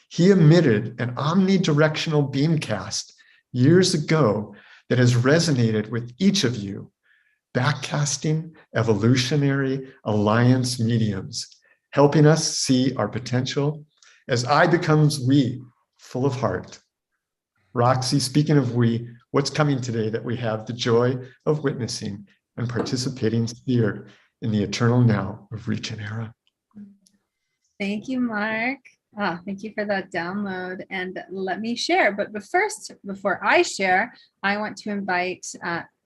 He emitted an omnidirectional beamcast years ago that has resonated with each of you, backcasting evolutionary alliance mediums, helping us see our potential as I becomes we, full of heart. Roxy, speaking of we, what's coming today that we have the joy of witnessing and participating here in the eternal now of Regenera? Thank you, Mark. Thank you for that download, and let me share. But first, before I share, I want to invite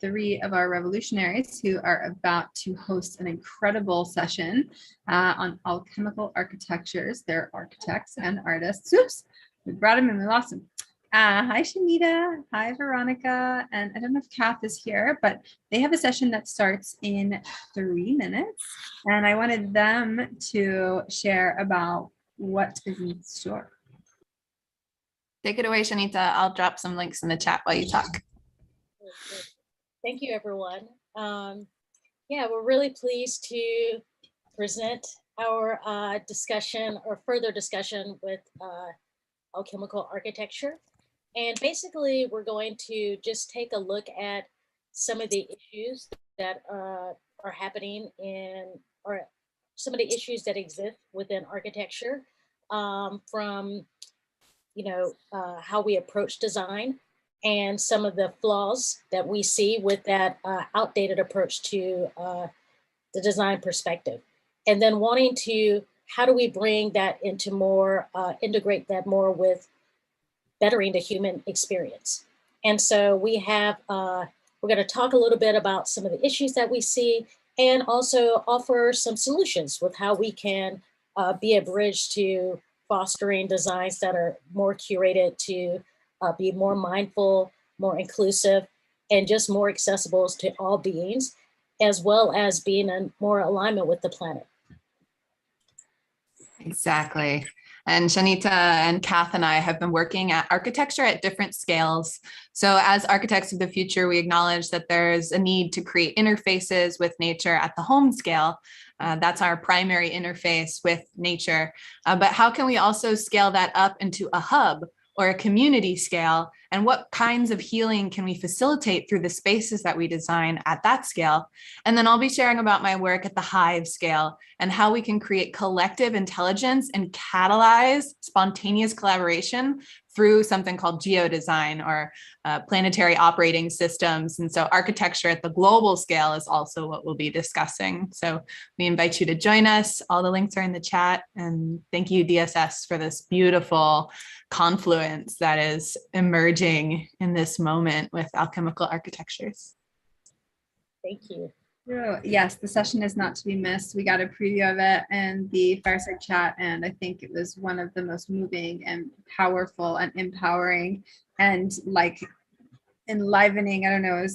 3 of our revolutionaries who are about to host an incredible session on alchemical architectures. They're architects and artists. Oops, we brought them and we lost them. Hi, Shanita. Hi, Veronica. And I don't know if Kath is here, but they have a session that starts in 3 minutes. And I wanted them to share about what is in store. Take it away, Shanita. I'll drop some links in the chat while you talk. Thank you, everyone. Yeah, we're really pleased to present our discussion or further discussion with alchemical architecture. And basically, we're going to just take a look at some of the issues that are happening or some of the issues that exist within architecture, from how we approach design and some of the flaws that we see with that outdated approach to the design perspective. And then wanting to, how do we bring that into more, integrate that more with bettering the human experience? And so we have, we're going to talk a little bit about some of the issues that we see, and also offer some solutions with how we can be a bridge to fostering designs that are more curated to be more mindful, more inclusive, and just more accessible to all beings, as well as being in more alignment with the planet. Exactly. And Shanita and Kath and I have been working at architecture at different scales. So as architects of the future, we acknowledge that there's a need to create interfaces with nature at the home scale. That's our primary interface with nature. But how can we also scale that up into a hub or a community scale? And what kinds of healing can we facilitate through the spaces that we design at that scale? And then I'll be sharing about my work at the hive scale and how we can create collective intelligence and catalyze spontaneous collaboration through something called geodesign or planetary operating systems. And so architecture at the global scale is also what we'll be discussing. So we invite you to join us. All the links are in the chat. And thank you, DSS, for this beautiful confluence that is emerging in this moment with alchemical architectures. Thank you. Yes, the session is not to be missed. We got a preview of it and the fireside chat, and I think it was one of the most moving and powerful and empowering and like enlivening, I don't know,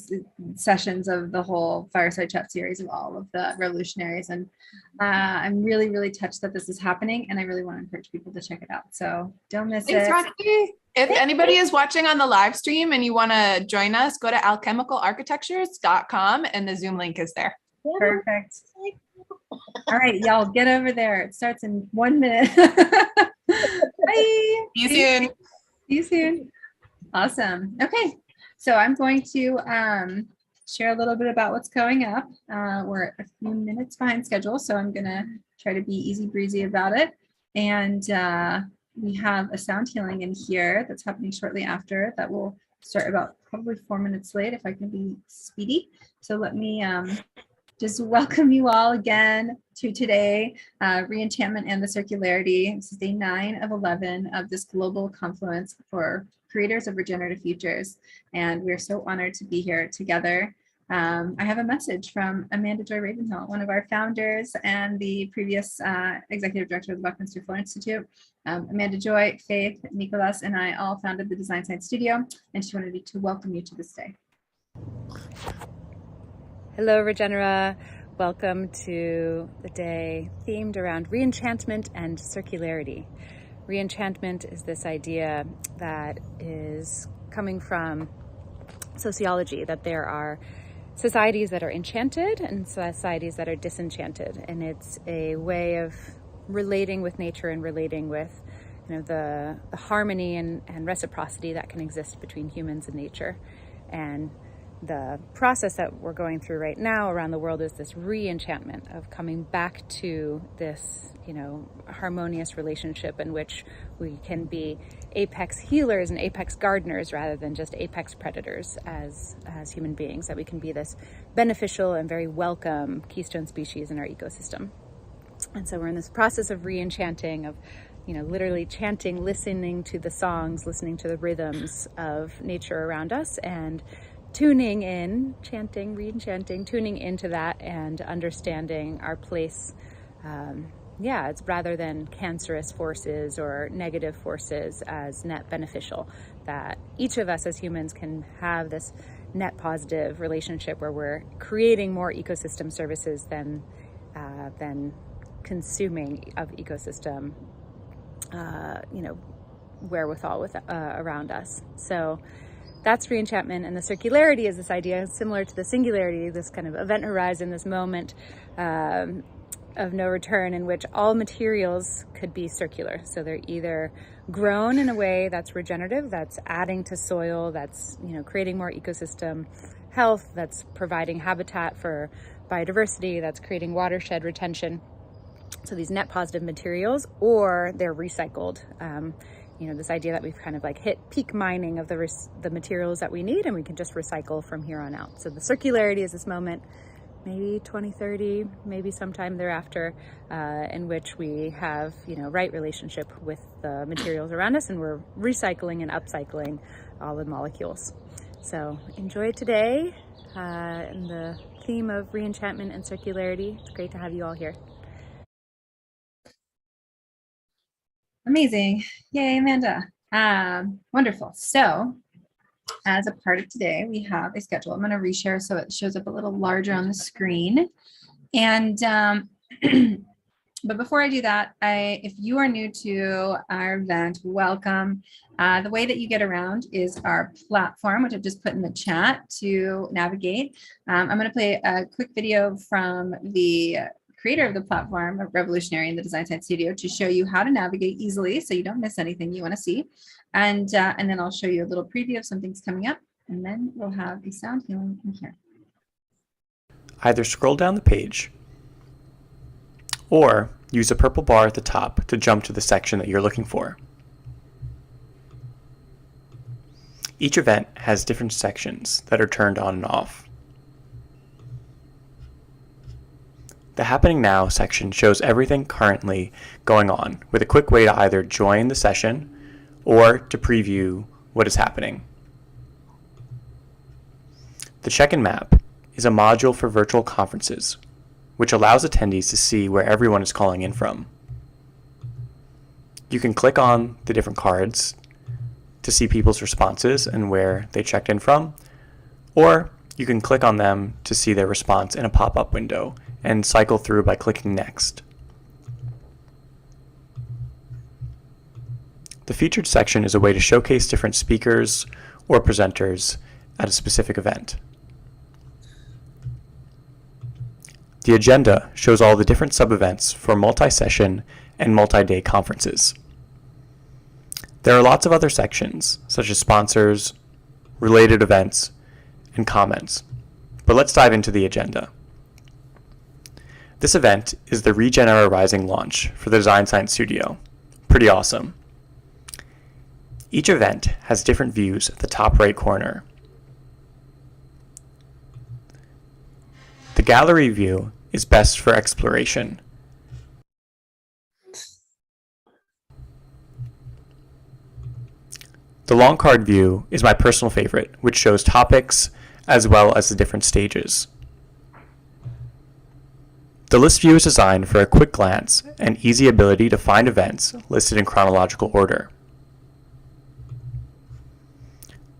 sessions of the whole fireside chat series of all of the revolutionaries. And I'm really, really touched that this is happening, and I really want to encourage people to check it out. So don't miss Thanks, it. Rocky. If anybody is watching on the live stream and you want to join us, go to alchemicalarchitectures.com and the Zoom link is there. Perfect. All right, y'all get over there. It starts in 1 minute. Bye. See you soon. See you soon. Awesome. Okay, so I'm going to share a little bit about what's coming up. We're a few minutes behind schedule, so I'm going to try to be easy breezy about it. And we have a sound healing in here that's happening shortly after that will start about probably 4 minutes late if I can be speedy. So let me just welcome you all again to today, Re-enchantment and the Circularity. This is day 9 of 11 of this global confluence for creators of regenerative futures. And we're so honored to be here together. I have a message from Amanda Joy Ravenhill, one of our founders and the previous executive director of the Buckminster Fuller Institute. Amanda Joy, Faith, Nicholas, and I all founded the Design Science Studio, and she wanted me to welcome you to this day. Hello, Regenera. Welcome to the day themed around re-enchantment and circularity. Re-enchantment is this idea that is coming from sociology, that there are societies that are enchanted and societies that are disenchanted. And it's a way of relating with nature and relating with, you know, the harmony and reciprocity that can exist between humans and nature. And the process that we're going through right now around the world is this re-enchantment of coming back to this, you know, harmonious relationship in which we can be apex healers and apex gardeners rather than just apex predators as human beings, that we can be this beneficial and very welcome keystone species in our ecosystem. And so we're in this process of re-enchanting, of, you know, literally chanting, listening to the songs, listening to the rhythms of nature around us, and tuning in, chanting, re-enchanting, tuning into that and understanding our place. It's rather than cancerous forces or negative forces as net beneficial, that each of us as humans can have this net positive relationship where we're creating more ecosystem services than consuming of ecosystem, wherewithal with around us. So that's re-enchantment. And the circularity is this idea similar to the singularity, this kind of event horizon, this moment of no return in which all materials could be circular. So they're either grown in a way that's regenerative, that's adding to soil, that's, you know, creating more ecosystem health, that's providing habitat for biodiversity, that's creating watershed retention. So these net positive materials, or they're recycled. This idea that we've kind of like hit peak mining of the materials that we need, and we can just recycle from here on out. So the circularity is this moment, maybe 2030, maybe sometime thereafter, in which we have, right relationship with the materials around us, and we're recycling and upcycling all the molecules. So enjoy today. in the theme of re-enchantment and circularity. It's great to have you all here. Amazing. Yay, Amanda. Wonderful. So as a part of today, we have a schedule. I'm going to reshare so it shows up a little larger on the screen. And but before I do that, if you are new to our event, welcome. The way that you get around is our platform, which I've just put in the chat to navigate. I'm going to play a quick video from the creator of the platform, a revolutionary in the Design Science Studio, to show you how to navigate easily so you don't miss anything you want to see. And then I'll show you a little preview of some things coming up, and then we'll have a sound healing in here. Either scroll down the page or use the purple bar at the top to jump to the section that you're looking for. Each event has different sections that are turned on and off. The Happening Now section shows everything currently going on, with a quick way to either join the session or to preview what is happening. The Check-in Map is a module for virtual conferences, which allows attendees to see where everyone is calling in from. You can click on the different cards to see people's responses and where they checked in from, or you can click on them to see their response in a pop-up window and cycle through by clicking Next. The Featured section is a way to showcase different speakers or presenters at a specific event. The Agenda shows all the different sub-events for multi-session and multi-day conferences. There are lots of other sections, such as sponsors, related events, and comments. But let's dive into the agenda. This event is the Regenerative Rising launch for the Design Science Studio. Pretty awesome. Each event has different views at the top right corner. The gallery view is best for exploration. The long card view is my personal favorite, which shows topics as well as the different stages. The list view is designed for a quick glance and easy ability to find events listed in chronological order.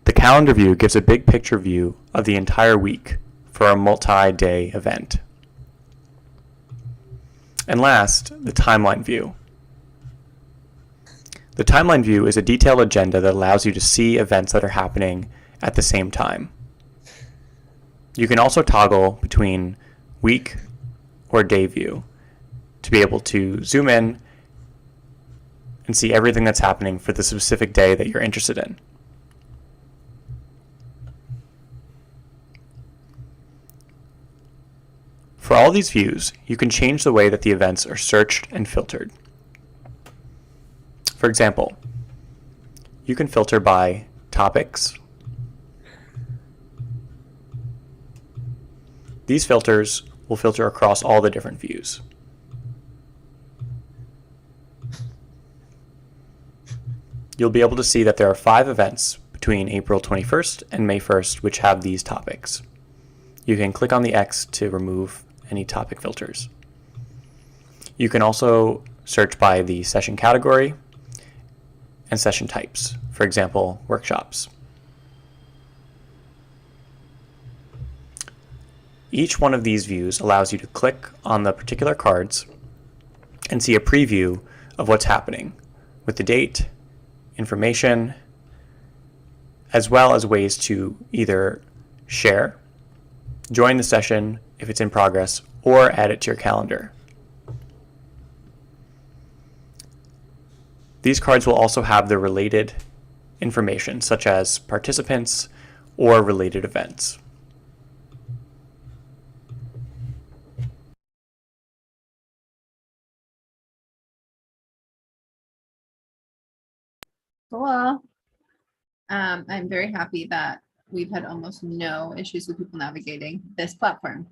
The calendar view gives a big picture view of the entire week for a multi-day event. And last, the timeline view. The timeline view is a detailed agenda that allows you to see events that are happening at the same time. You can also toggle between week or day view to be able to zoom in and see everything that's happening for the specific day that you're interested in. For all these views, you can change the way that the events are searched and filtered. For example, you can filter by topics. These filters will filter across all the different views. You'll be able to see that there are 5 events between April 21st and May 1st which have these topics. You can click on the X to remove any topic filters. You can also search by the session category and session types, for example, workshops. Each one of these views allows you to click on the particular cards and see a preview of what's happening with the date, information, as well as ways to either share, join the session if it's in progress, or add it to your calendar. These cards will also have the related information, such as participants or related events. Cool. I'm very happy that we've had almost no issues with people navigating this platform.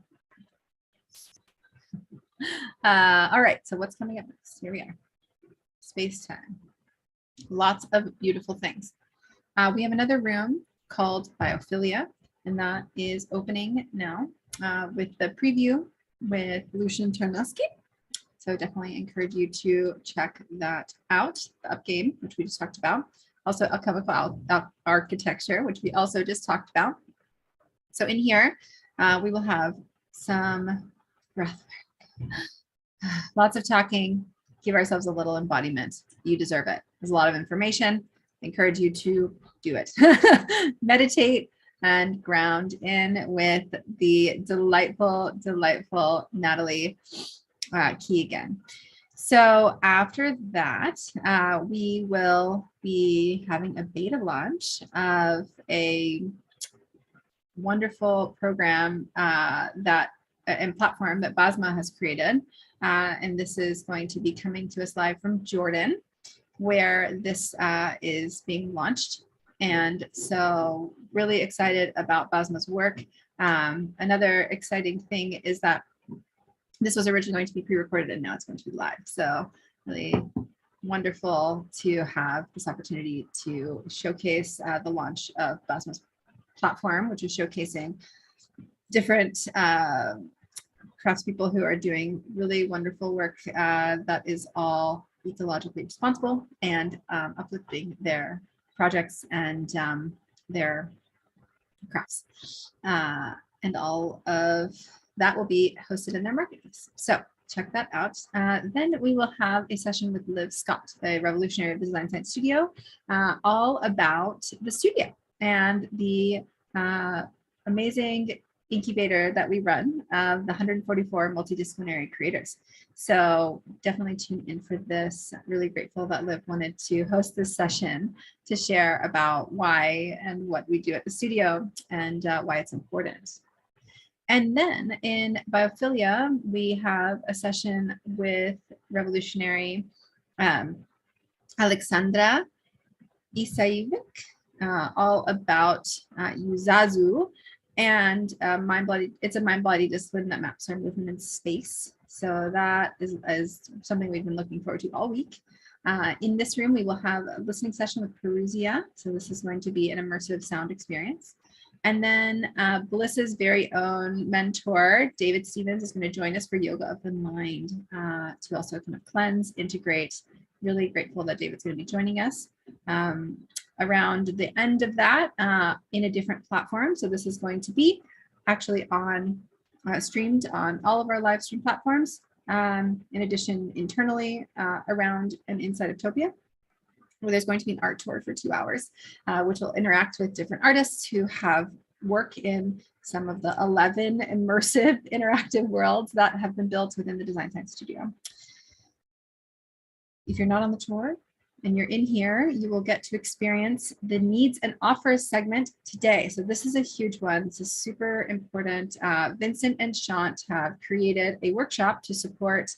All right, so what's coming up next? Here we are. Space-time. Lots of beautiful things. We have another room called Biophilia, and that is opening now with the preview with Lucian Tarnowski. So definitely encourage you to check that out, the up game, which we just talked about. Also alchemical architecture, which we also just talked about. So in here, we will have some breath work. Lots of talking, give ourselves a little embodiment. You deserve it. There's a lot of information. I encourage you to do it. Meditate and ground in with the delightful, delightful Natalie Keegan. So after that, we will be having a beta launch of a wonderful program and platform that Basma has created. And this is going to be coming to us live from Jordan, where this is being launched. And so really excited about Basma's work. Another exciting thing is that this was originally going to be pre-recorded and now it's going to be live. So really wonderful to have this opportunity to showcase the launch of Basma's platform, which is showcasing different craftspeople who are doing really wonderful work that is all ecologically responsible and uplifting their projects and their crafts. And all of that will be hosted in their marketplace. So check that out. Then we will have a session with Liv Scott, a revolutionary of the Design Science Studio, all about the studio and the amazing incubator that we run of the 144 multidisciplinary creators. So definitely tune in for this. Really grateful that Liv wanted to host this session to share about why and what we do at the studio and why it's important. And then in biophilia, we have a session with revolutionary Alexandra Isajevic, all about Yuzazu and it's a mind-body discipline that maps our movement in space. So that is something we've been looking forward to all week. In this room, we will have a listening session with Perusia. So this is going to be an immersive sound experience. And then Bliss's very own mentor, David Stevens, is going to join us for yoga of the mind to also kind of cleanse, integrate. Really grateful that David's going to be joining us. Around the end of that in a different platform. So this is going to be actually on streamed on all of our live stream platforms. In addition, internally around and inside of Topia, where there's going to be an art tour for 2 hours, which will interact with different artists who have work in some of the 11 immersive interactive worlds that have been built within the Design Science Studio. If you're not on the tour, and you're in here, you will get to experience the needs and offers segment today. So this is a huge one. This is super important. Vincent and Shant have created a workshop to support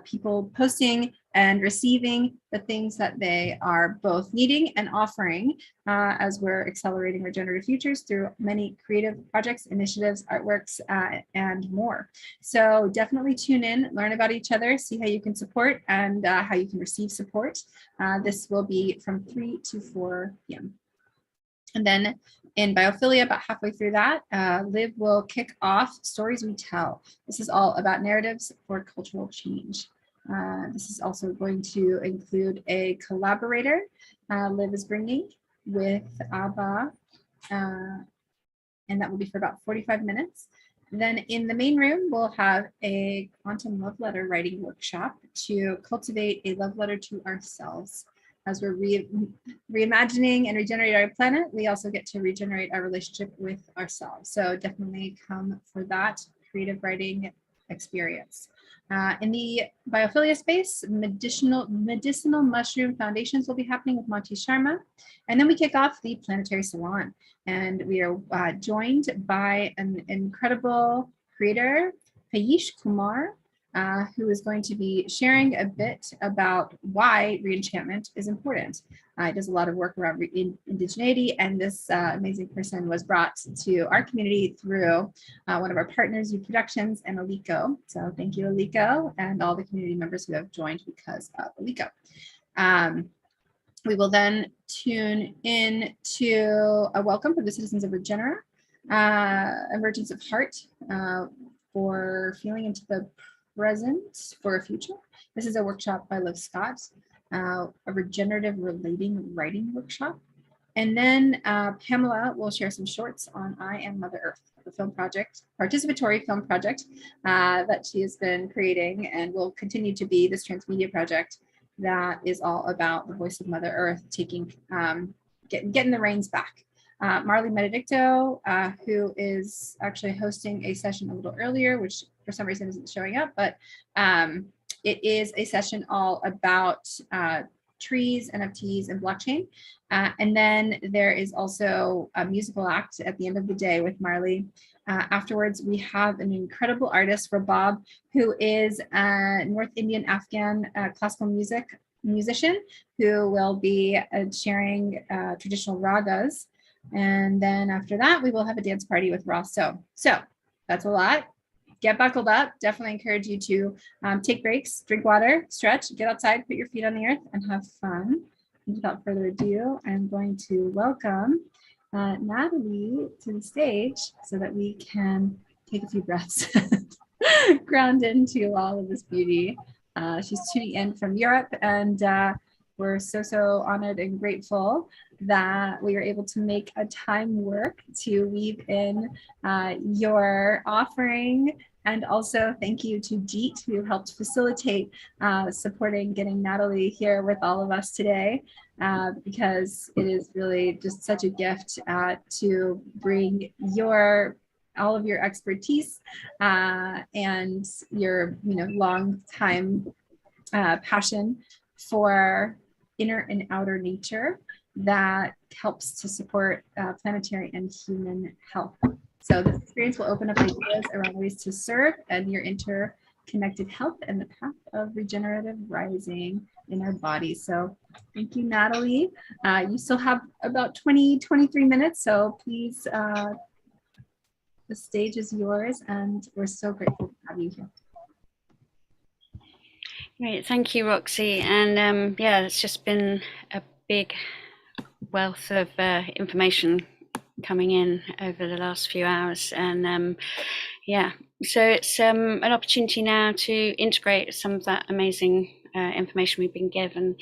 people posting and receiving the things that they are both needing and offering as we're accelerating regenerative futures through many creative projects, initiatives, artworks, and more. So definitely tune in, learn about each other, see how you can support and how you can receive support. This will be from 3 to 4 p.m. And then in biophilia, about halfway through that, Liv will kick off Stories We Tell. This is all about narratives for cultural change. This is also going to include a collaborator Liv is bringing with Abba, and that will be for about 45 minutes. Then in the main room, we'll have a quantum love letter writing workshop to cultivate a love letter to ourselves. As we're reimagining and regenerating our planet, we also get to regenerate our relationship with ourselves. So definitely come for that creative writing experience. In the biophilia space, medicinal mushroom foundations will be happening with Monty Sharma. And then we kick off the Planetary Salon. And we are joined by an incredible creator, Payush Kumar, who is going to be sharing a bit about why re-enchantment is important. He does a lot of work around indigeneity, and this amazing person was brought to our community through one of our partners, U Productions, and Aliko. So thank you, Aliko, and all the community members who have joined because of Aliko. We will then tune in to a welcome for the citizens of Regenera. emergence of heart for feeling into the present for a future. This is a workshop by Liv Scott, a regenerative relating writing workshop. And then Pamela will share some shorts on I Am Mother Earth, the film project, participatory film project that she has been creating and will continue to be this transmedia project that is all about the voice of Mother Earth taking, getting the reins back. Marley Benedicto, who is actually hosting a session a little earlier, which for some reason isn't showing up, but it is a session all about trees, NFTs, and blockchain. And then there is also a musical act at the end of the day with Marley. Afterwards, we have an incredible artist, Rabab, who is a North Indian Afghan classical musician who will be sharing traditional ragas. And then after that, we will have a dance party with Ross. So that's a lot. Get buckled up. Definitely encourage you to take breaks, drink water, stretch, get outside, put your feet on the earth, and have fun. And without further ado, I'm going to welcome Natalie to the stage so that we can take a few breaths, ground into all of this beauty. She's tuning in from Europe, and we're so honored and grateful that we were able to make a time work to weave in your offering. And also thank you to Jeet, who helped facilitate supporting getting Natalie here with all of us today, because it is really just such a gift to bring all of your expertise and your long time passion for inner and outer nature that helps to support planetary and human health. So this experience will open up ideas around ways to serve and your interconnected health and the path of regenerative rising in our bodies. So thank you, Natalie. You still have about 23 minutes, so please, the stage is yours, and we're so grateful to have you here. Great, thank you, Roxy. And yeah, it's just been a big wealth of information coming in over the last few hours. And yeah, so it's an opportunity now to integrate some of that amazing information we've been given.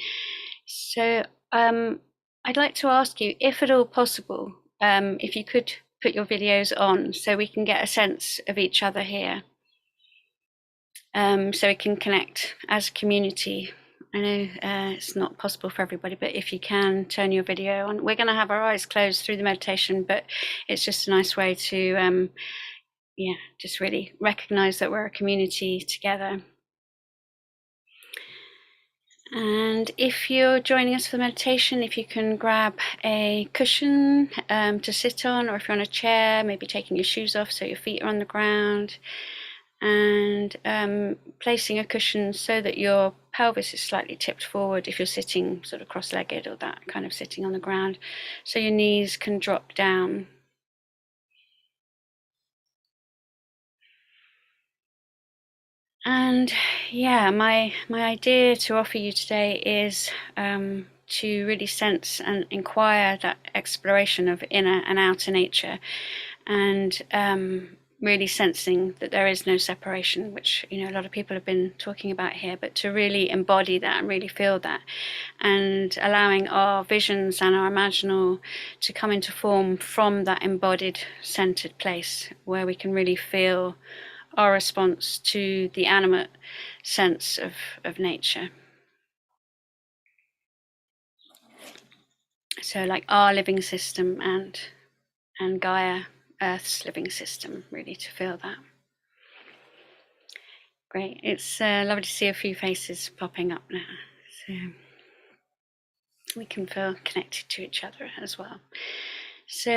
So I'd like to ask you, if at all possible, if you could put your videos on so we can get a sense of each other here. So we can connect as a community. I know it's not possible for everybody, but if you can turn your video on, we're going to have our eyes closed through the meditation, but it's just a nice way to, yeah, just really recognize that we're a community together. And if you're joining us for the meditation, if you can grab a cushion to sit on, or if you're on a chair, maybe taking your shoes off so your feet are on the ground, and placing a cushion so that your pelvis is slightly tipped forward if you're sitting sort of cross-legged or that kind of sitting on the ground, so your knees can drop down. And yeah, my idea to offer you today is to really sense and inquire that exploration of inner and outer nature, and really sensing that there is no separation, which, you know, a lot of people have been talking about here, but to really embody that and really feel that, and allowing our visions and our imaginal to come into form from that embodied, centered place where we can really feel our response to the animate sense of nature. So like our living system and Gaia, Earth's living system, really to feel that. Great, it's lovely to see a few faces popping up now, so we can feel connected to each other as well. So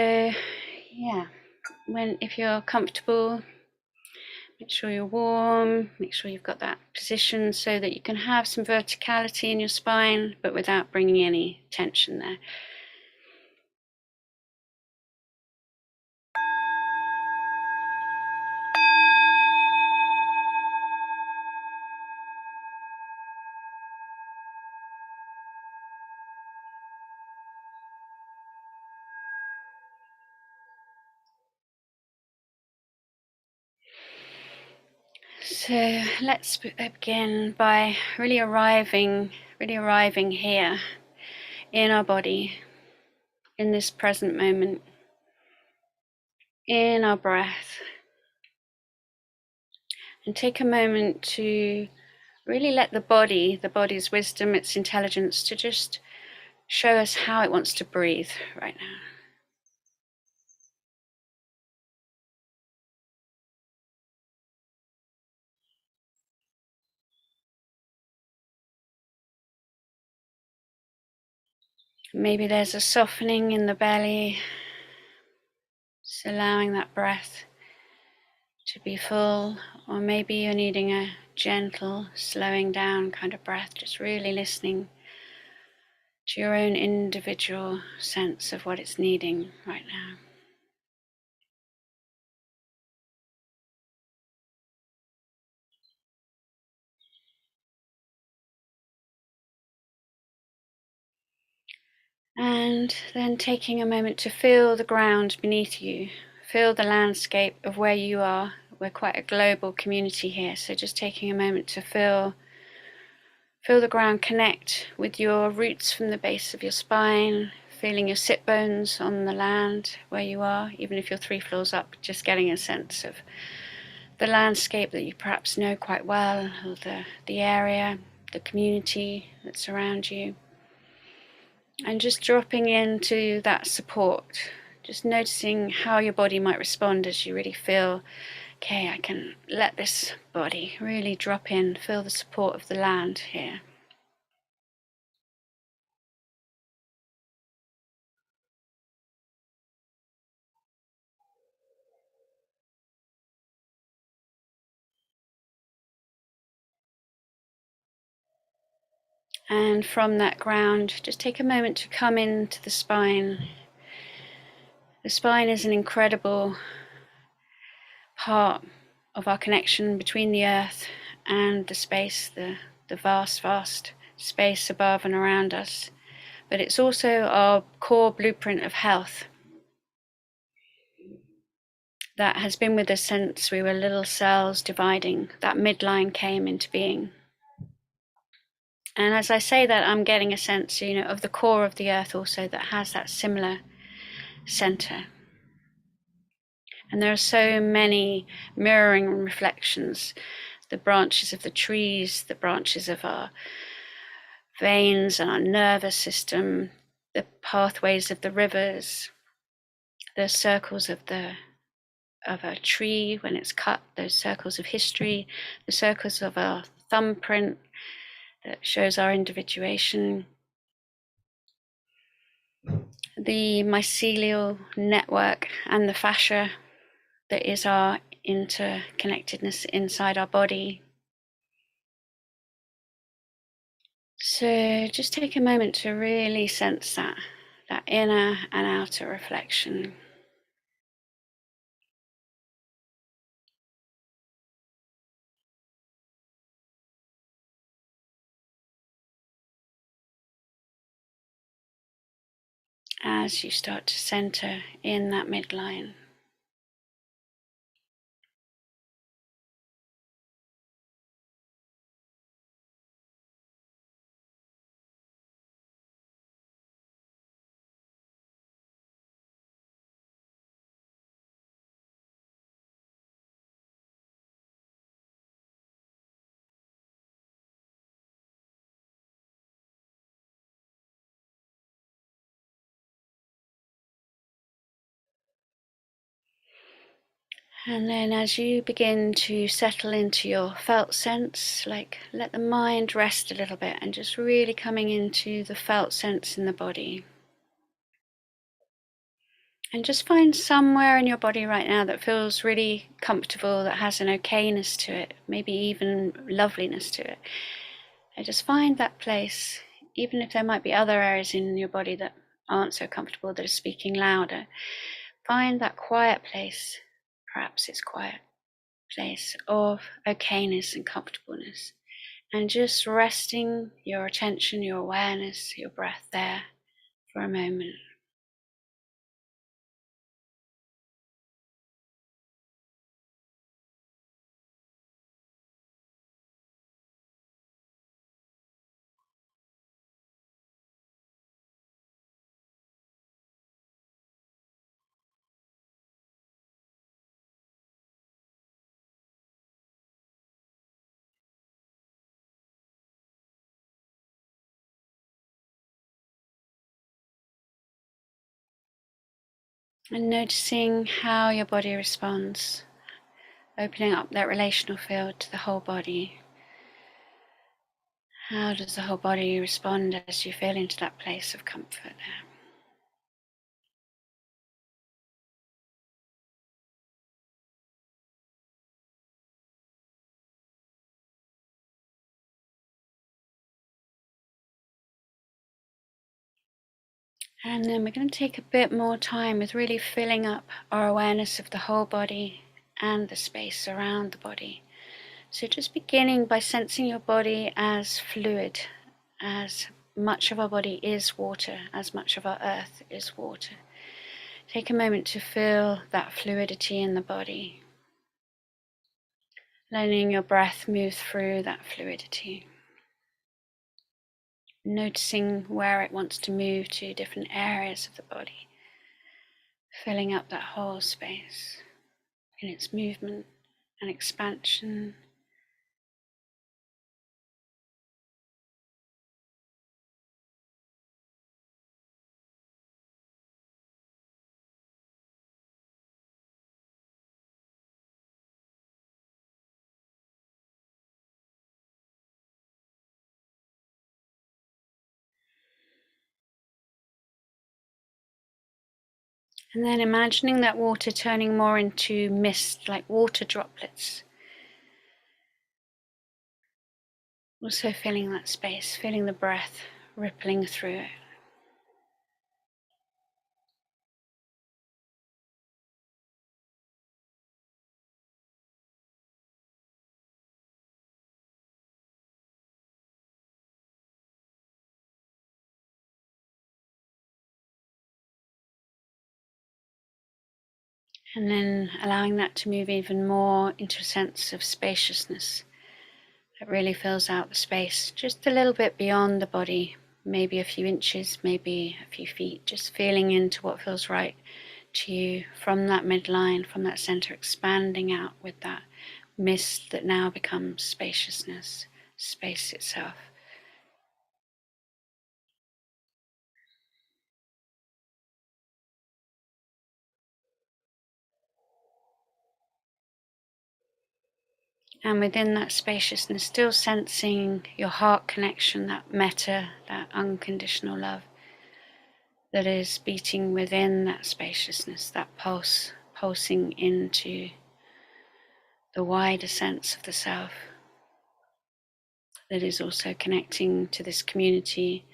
yeah, if you're comfortable, make sure you're warm, make sure you've got that position so that you can have some verticality in your spine, but without bringing any tension there. So let's begin by really arriving here in our body, in this present moment, in our breath. And take a moment to really let the body's wisdom, its intelligence, to just show us how it wants to breathe right now. Maybe there's a softening in the belly, just allowing that breath to be full, or maybe you're needing a gentle, slowing down kind of breath, just really listening to your own individual sense of what it's needing right now. And then taking a moment to feel the ground beneath you, feel the landscape of where you are. We're quite a global community here, so just taking a moment to feel the ground connect with your roots from the base of your spine, feeling your sit bones on the land where you are, even if you're 3 floors up, just getting a sense of the landscape that you perhaps know quite well, or the area, the community that's around you. And just dropping into that support, just noticing how your body might respond as you really feel, okay, I can let this body really drop in, feel the support of the land here. And from that ground, just take a moment to come into the spine. The spine is an incredible part of our connection between the earth and the space, the vast, vast space above and around us. But it's also our core blueprint of health that has been with us since we were little cells dividing. That midline came into being. And as I say that, I'm getting a sense, of the core of the earth also that has that similar center. And there are so many mirroring reflections, the branches of the trees, the branches of our veins and our nervous system, the pathways of the rivers, the circles of a tree when it's cut, those circles of history, the circles of our thumbprint that shows our individuation, the mycelial network and the fascia that is our interconnectedness inside our body. So just take a moment to really sense that inner and outer reflection. As you start to center in that midline. And then as you begin to settle into your felt sense, let the mind rest a little bit and just really coming into the felt sense in the body. And just find somewhere in your body right now that feels really comfortable, that has an okayness to it, maybe even loveliness to it. And just find that place, even if there might be other areas in your body that aren't so comfortable, that are speaking louder. Find that quiet place, perhaps it's quiet place of okayness and comfortableness, and just resting your attention, your awareness, your breath there for a moment. And noticing how your body responds, opening up that relational field to the whole body. How does the whole body respond as you feel into that place of comfort there? And then we're going to take a bit more time with really filling up our awareness of the whole body and the space around the body. So just beginning by sensing your body as fluid, as much of our body is water, as much of our earth is water. Take a moment to feel that fluidity in the body, letting your breath move through that fluidity. Noticing where it wants to move to different areas of the body, filling up that whole space in its movement and expansion. And then imagining that water turning more into mist, like water droplets. Also feeling that space, feeling the breath rippling through it. And then allowing that to move even more into a sense of spaciousness that really fills out the space just a little bit beyond the body, maybe a few inches, maybe a few feet, just feeling into what feels right to you from that midline, from that center, expanding out with that mist that now becomes spaciousness, space itself. And within that spaciousness, still sensing your heart connection, that metta, that unconditional love that is beating within that spaciousness, that pulse, pulsing into the wider sense of the self that is also connecting to this community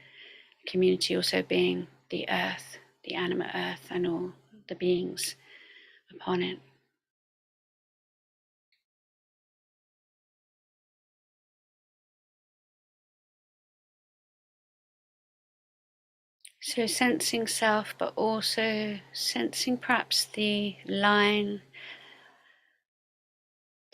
also being the earth, the animate earth, and all the beings upon it. So sensing self, but also sensing perhaps the line,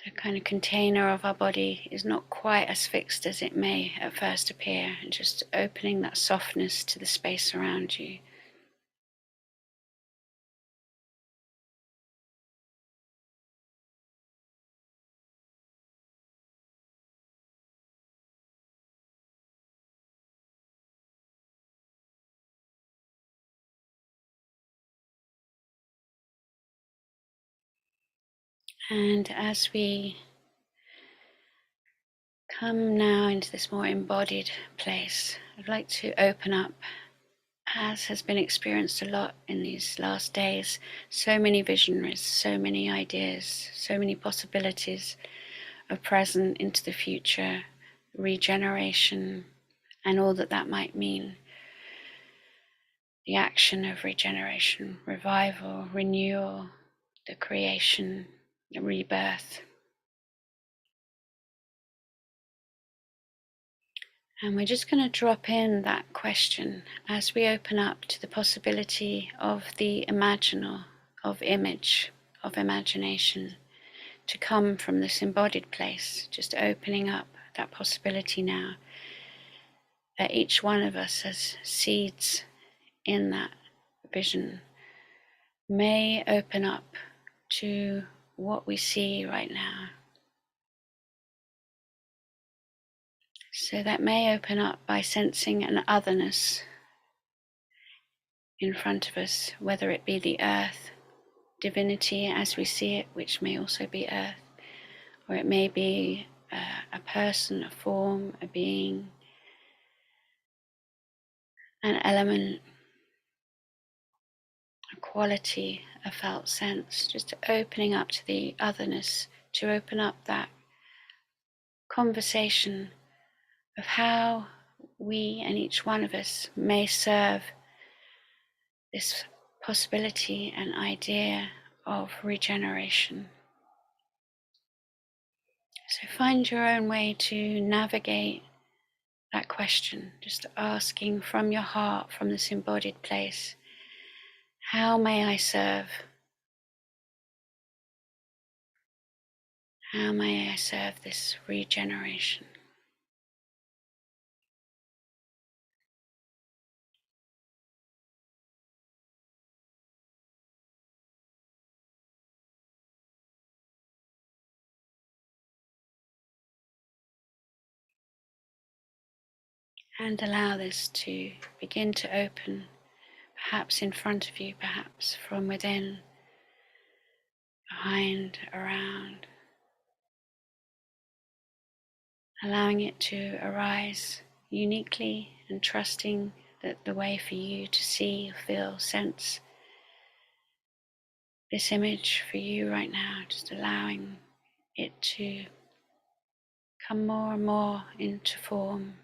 the kind of container of our body is not quite as fixed as it may at first appear, and just opening that softness to the space around you. And as we come now into this more embodied place, I'd like to open up, as has been experienced a lot in these last days, so many visionaries, so many ideas, so many possibilities of present into the future, regeneration, and all that that might mean. The action of regeneration, revival, renewal, the creation, the rebirth. And we're just going to drop in that question as we open up to the possibility of the imaginal, of image, of imagination, to come from this embodied place, just opening up that possibility now, that each one of us as seeds in that vision may open up to what we see right now. So that may open up by sensing an otherness in front of us, whether it be the earth, divinity as we see it, which may also be earth, or it may be a person, a form, a being, an element, a quality, a felt sense, just opening up to the otherness, to open up that conversation of how we and each one of us may serve this possibility and idea of regeneration. So find your own way to navigate that question, just asking from your heart, from this embodied place, how may I serve? How may I serve this regeneration? And allow this to begin to open, perhaps in front of you, perhaps from within, behind, around. Allowing it to arise uniquely and trusting that the way for you to see, feel, sense this image for you right now, just allowing it to come more and more into form.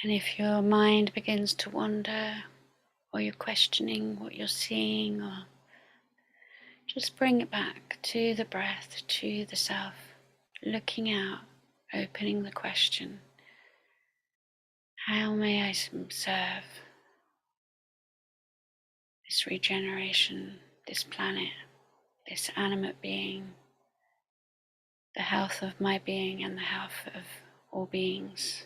And if your mind begins to wander, or you're questioning what you're seeing, or just bring it back to the breath, to the self, looking out, opening the question, how may I serve this regeneration, this planet, this animate being, the health of my being and the health of all beings.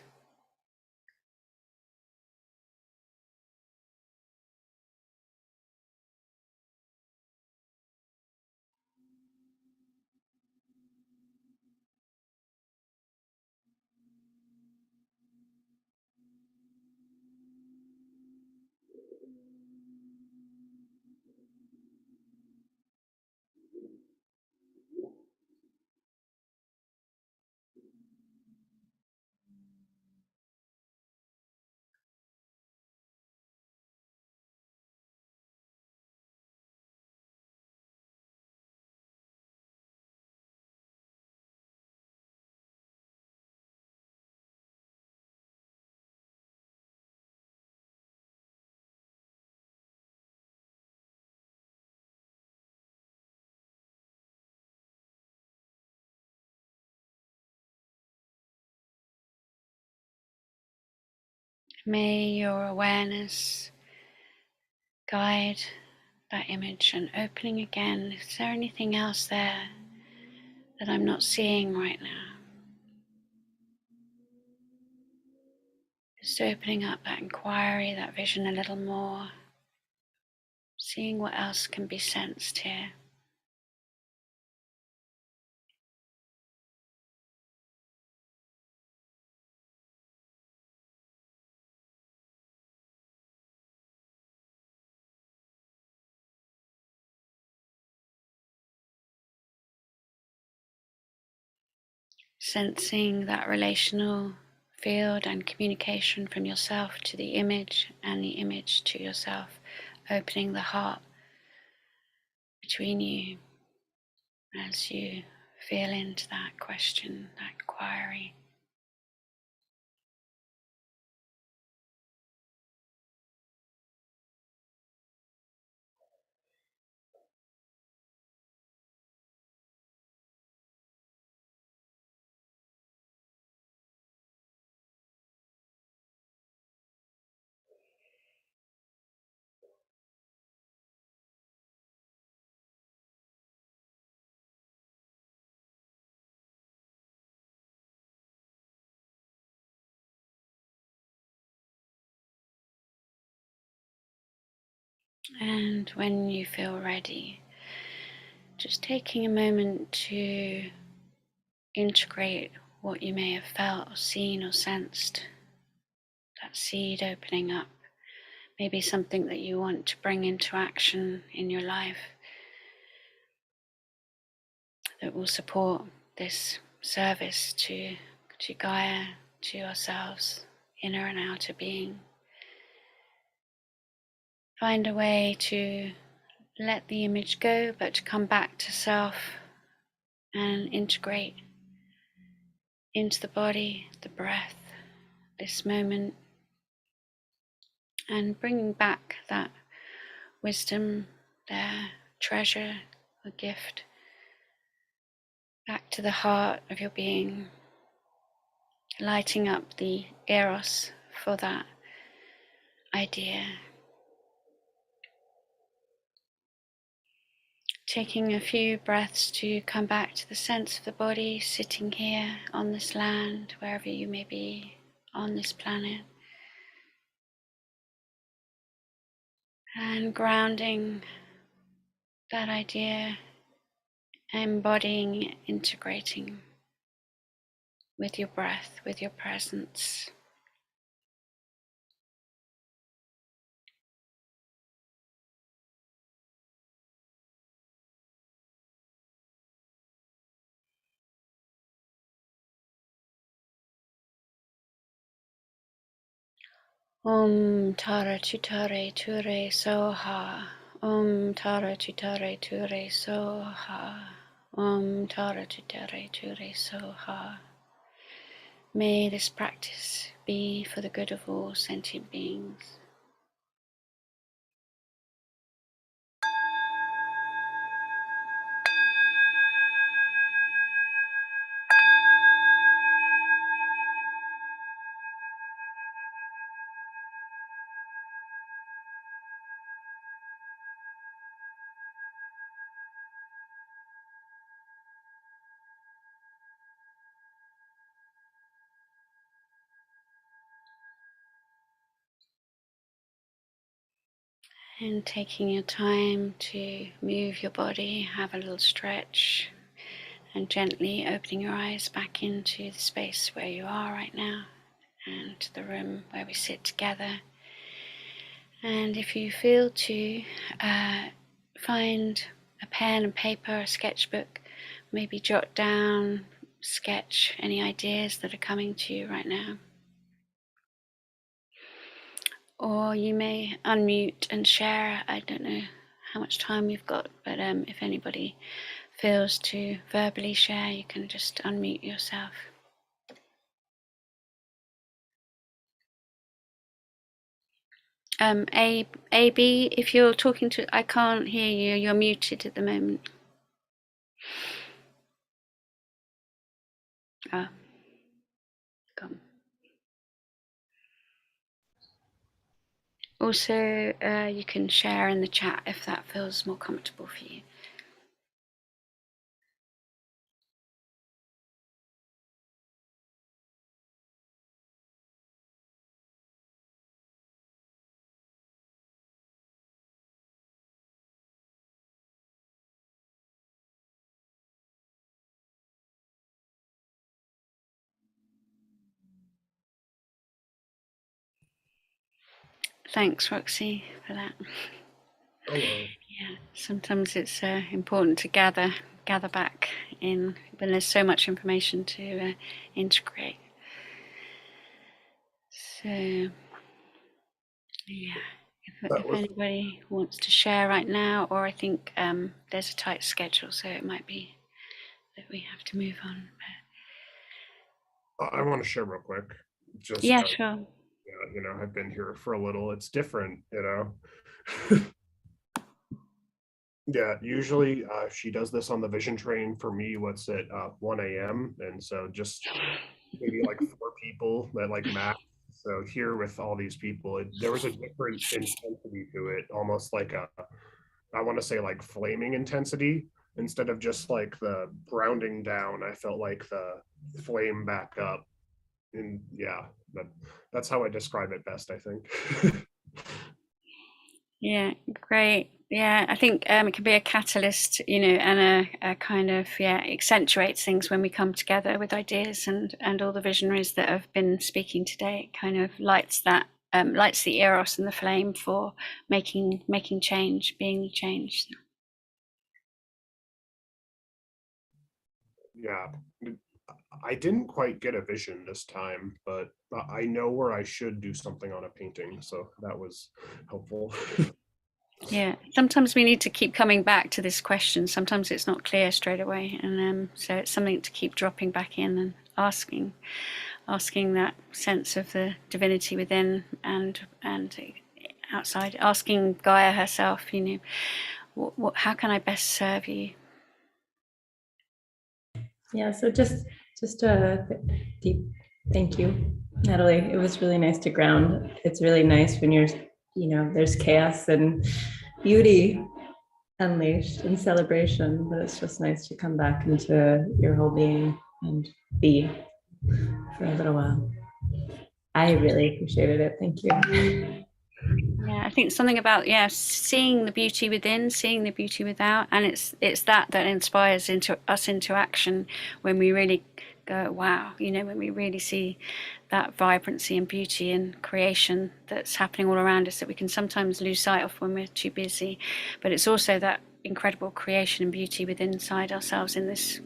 May your awareness guide that image and opening again. Is there anything else there that I'm not seeing right now? Just opening up that inquiry, that vision a little more, seeing what else can be sensed here. Sensing that relational field and communication from yourself to the image and the image to yourself, opening the heart between you as you feel into that question, that inquiry. And when you feel ready, just taking a moment to integrate what you may have felt or seen or sensed, that seed opening up, maybe something that you want to bring into action in your life that will support this service to Gaia, to yourselves, inner and outer being. Find a way to let the image go, but to come back to self and integrate into the body, the breath, this moment, and bringing back that wisdom, their treasure, a gift, back to the heart of your being, lighting up the eros for that idea. Taking a few breaths to come back to the sense of the body, sitting here on this land, wherever you may be on this planet. And grounding that idea, embodying, integrating with your breath, with your presence. Om Tara Chitare Ture Soha. Om Tara Chitare Ture Soha. Om Tara Chitare Ture Soha. May this practice be for the good of all sentient beings. And taking your time to move your body, have a little stretch, and gently opening your eyes back into the space where you are right now and to the room where we sit together. And if you feel to find a pen and paper, a sketchbook, maybe jot down, sketch any ideas that are coming to you right now. Or you may unmute and share. I don't know how much time we've got, but if anybody feels to verbally share, you can just unmute yourself. AB, if you're talking to, I can't hear you, you're muted at the moment. Ah, come. Also, you can share in the chat if that feels more comfortable for you. Thanks, Roxy, for that. Hello. Yeah, sometimes it's important to gather back in when there's so much information to integrate. So, yeah, if anybody wants to share right now, or I think there's a tight schedule, so it might be that we have to move on. I want to share real quick. Just yeah, sure. Yeah, you know, I've been here for a little. It's different, you know. Yeah, usually she does this on the vision train. For me, what's at 1 a.m. And so just maybe like 4 people that like max. So here with all these people, there was a different intensity to it, almost like I want to say like flaming intensity. Instead of just like the grounding down, I felt like the flame back up. And yeah, that's how I describe it best, I think. Yeah, great. Yeah, I think it can be a catalyst, and a kind of, accentuates things when we come together with ideas, and all the visionaries that have been speaking today. It kind of lights the eros and the flame for making change, being the change. Yeah, I didn't quite get a vision this time, but I know where I should do something on a painting, so that was helpful. Yeah, sometimes we need to keep coming back to this question. Sometimes it's not clear straight away, and so it's something to keep dropping back in and asking that sense of the divinity within and outside, asking Gaia herself, how can I best serve you? Yeah, so just a deep thank you, Natalie. It was really nice to ground. It's really nice when there's chaos and beauty unleashed and celebration, but it's just nice to come back into your whole being and be for a little while. I really appreciated it. Thank you. Yeah, I think something about seeing the beauty within, seeing the beauty without, and it's that inspires us into action when we really go, wow, when we really see that vibrancy and beauty and creation that's happening all around us that we can sometimes lose sight of when we're too busy. But it's also that incredible creation and beauty within inside ourselves, in this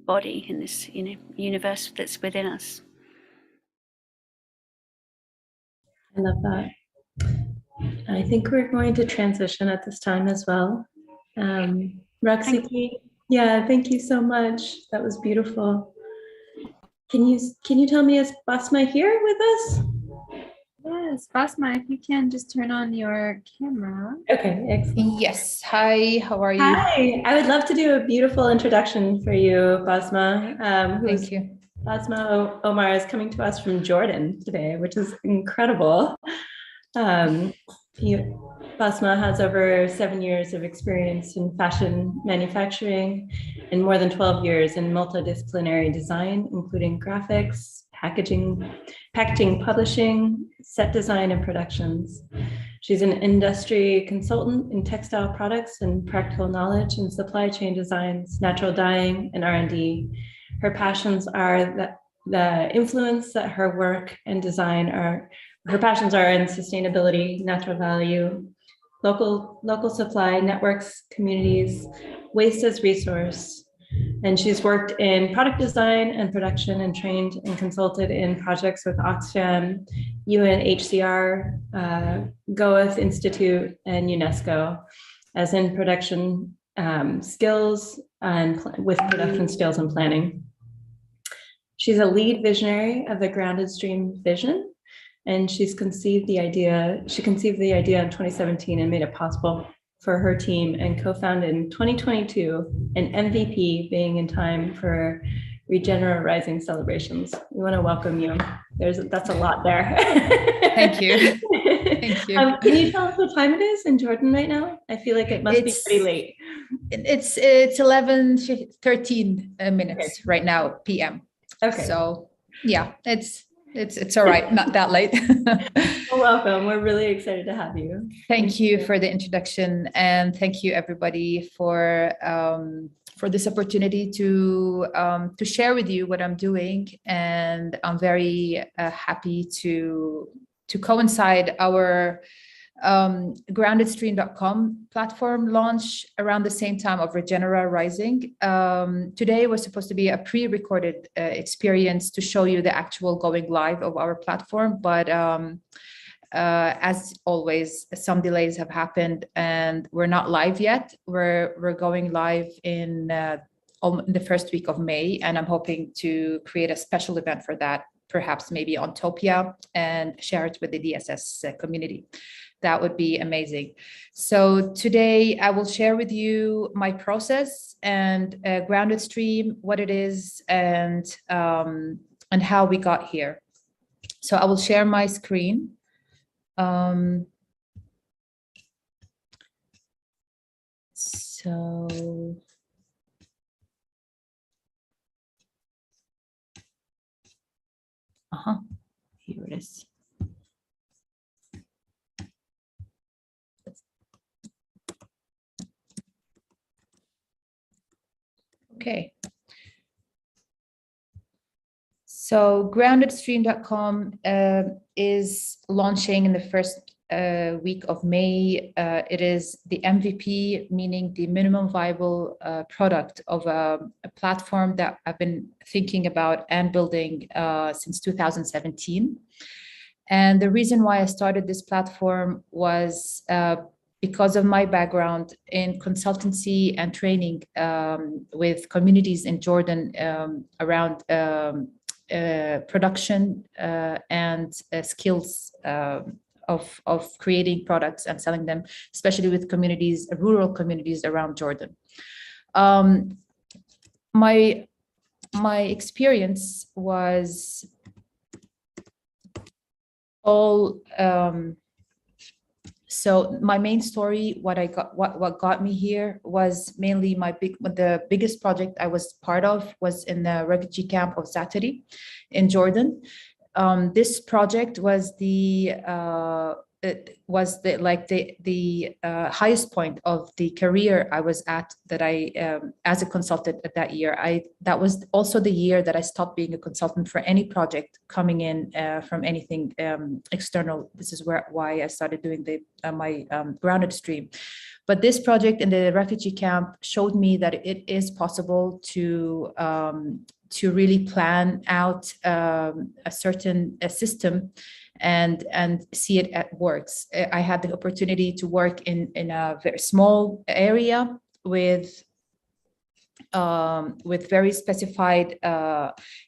body, in this universe that's within us. I love that. I think we're going to transition at this time as well. Roxy, thank you so much. That was beautiful. Can you tell me, is Basma here with us? Yes, Basma, if you can just turn on your camera. Okay, excellent. Yes. Hi, how are you? Hi, I would love to do a beautiful introduction for you, Basma. Thank you. Basma Omar is coming to us from Jordan today, which is incredible. Basma has over 7 years of experience in fashion manufacturing and more than 12 years in multidisciplinary design, including graphics, packaging, publishing, set design, and productions. She's an industry consultant in textile products and practical knowledge in supply chain designs, natural dyeing, and R&D. Her passions are the influence that her work and design are. Her passions are in sustainability, natural value, local supply, networks, communities, waste as resource. And she's worked in product design and production and trained and consulted in projects with Oxfam, UNHCR, Goethe Institute, and UNESCO, as in production skills and with production skills and planning. She's a lead visionary of the Grounded Stream vision, and she conceived the idea in 2017 and made it possible for her team, and co-founded in 2022 an MVP being in time for Regenerative Rising celebrations. We want to welcome you. That's a lot there. Thank you. Thank you. Can you tell us what time it is in Jordan right now? I feel like it must be pretty late. It's 11:13 minutes right now, PM. Okay. So yeah, it's all right, not that late. Well, welcome. We're really excited to have you. Thank you for the introduction, and thank you everybody for this opportunity to share with you what I'm doing. And I'm very happy to coincide our groundedstream.com platform launch around the same time of Regenerative Rising. Today was supposed to be a pre-recorded experience to show you the actual going live of our platform, but as always, some delays have happened and we're not live yet. We're going live in the first week of May, and I'm hoping to create a special event for that, perhaps maybe on Topia, and share it with the DSS community. That would be amazing. So today I will share with you my process and Grounded Stream, what it is, and how we got here. So I will share my screen. Here it is. Okay. So groundedstream.com is launching in the first week of May. It is the MVP, meaning the minimum viable product of a platform that I've been thinking about and building since 2017. And the reason why I started this platform was because of my background in consultancy and training with communities in Jordan around production and skills of creating products and selling them, especially with communities, rural communities around Jordan. My experience was all so my main story, what got me here was mainly the biggest project I was part of was in the refugee camp of Zatari in Jordan. This project was the highest point of the career I was at, that I as a consultant at that year. That was also the year that I stopped being a consultant for any project coming in from anything external. This is why I started doing my grounded stream. But this project in the refugee camp showed me that it is possible to really plan out a certain system and see it at works. I had the opportunity to work in a very small area with very specified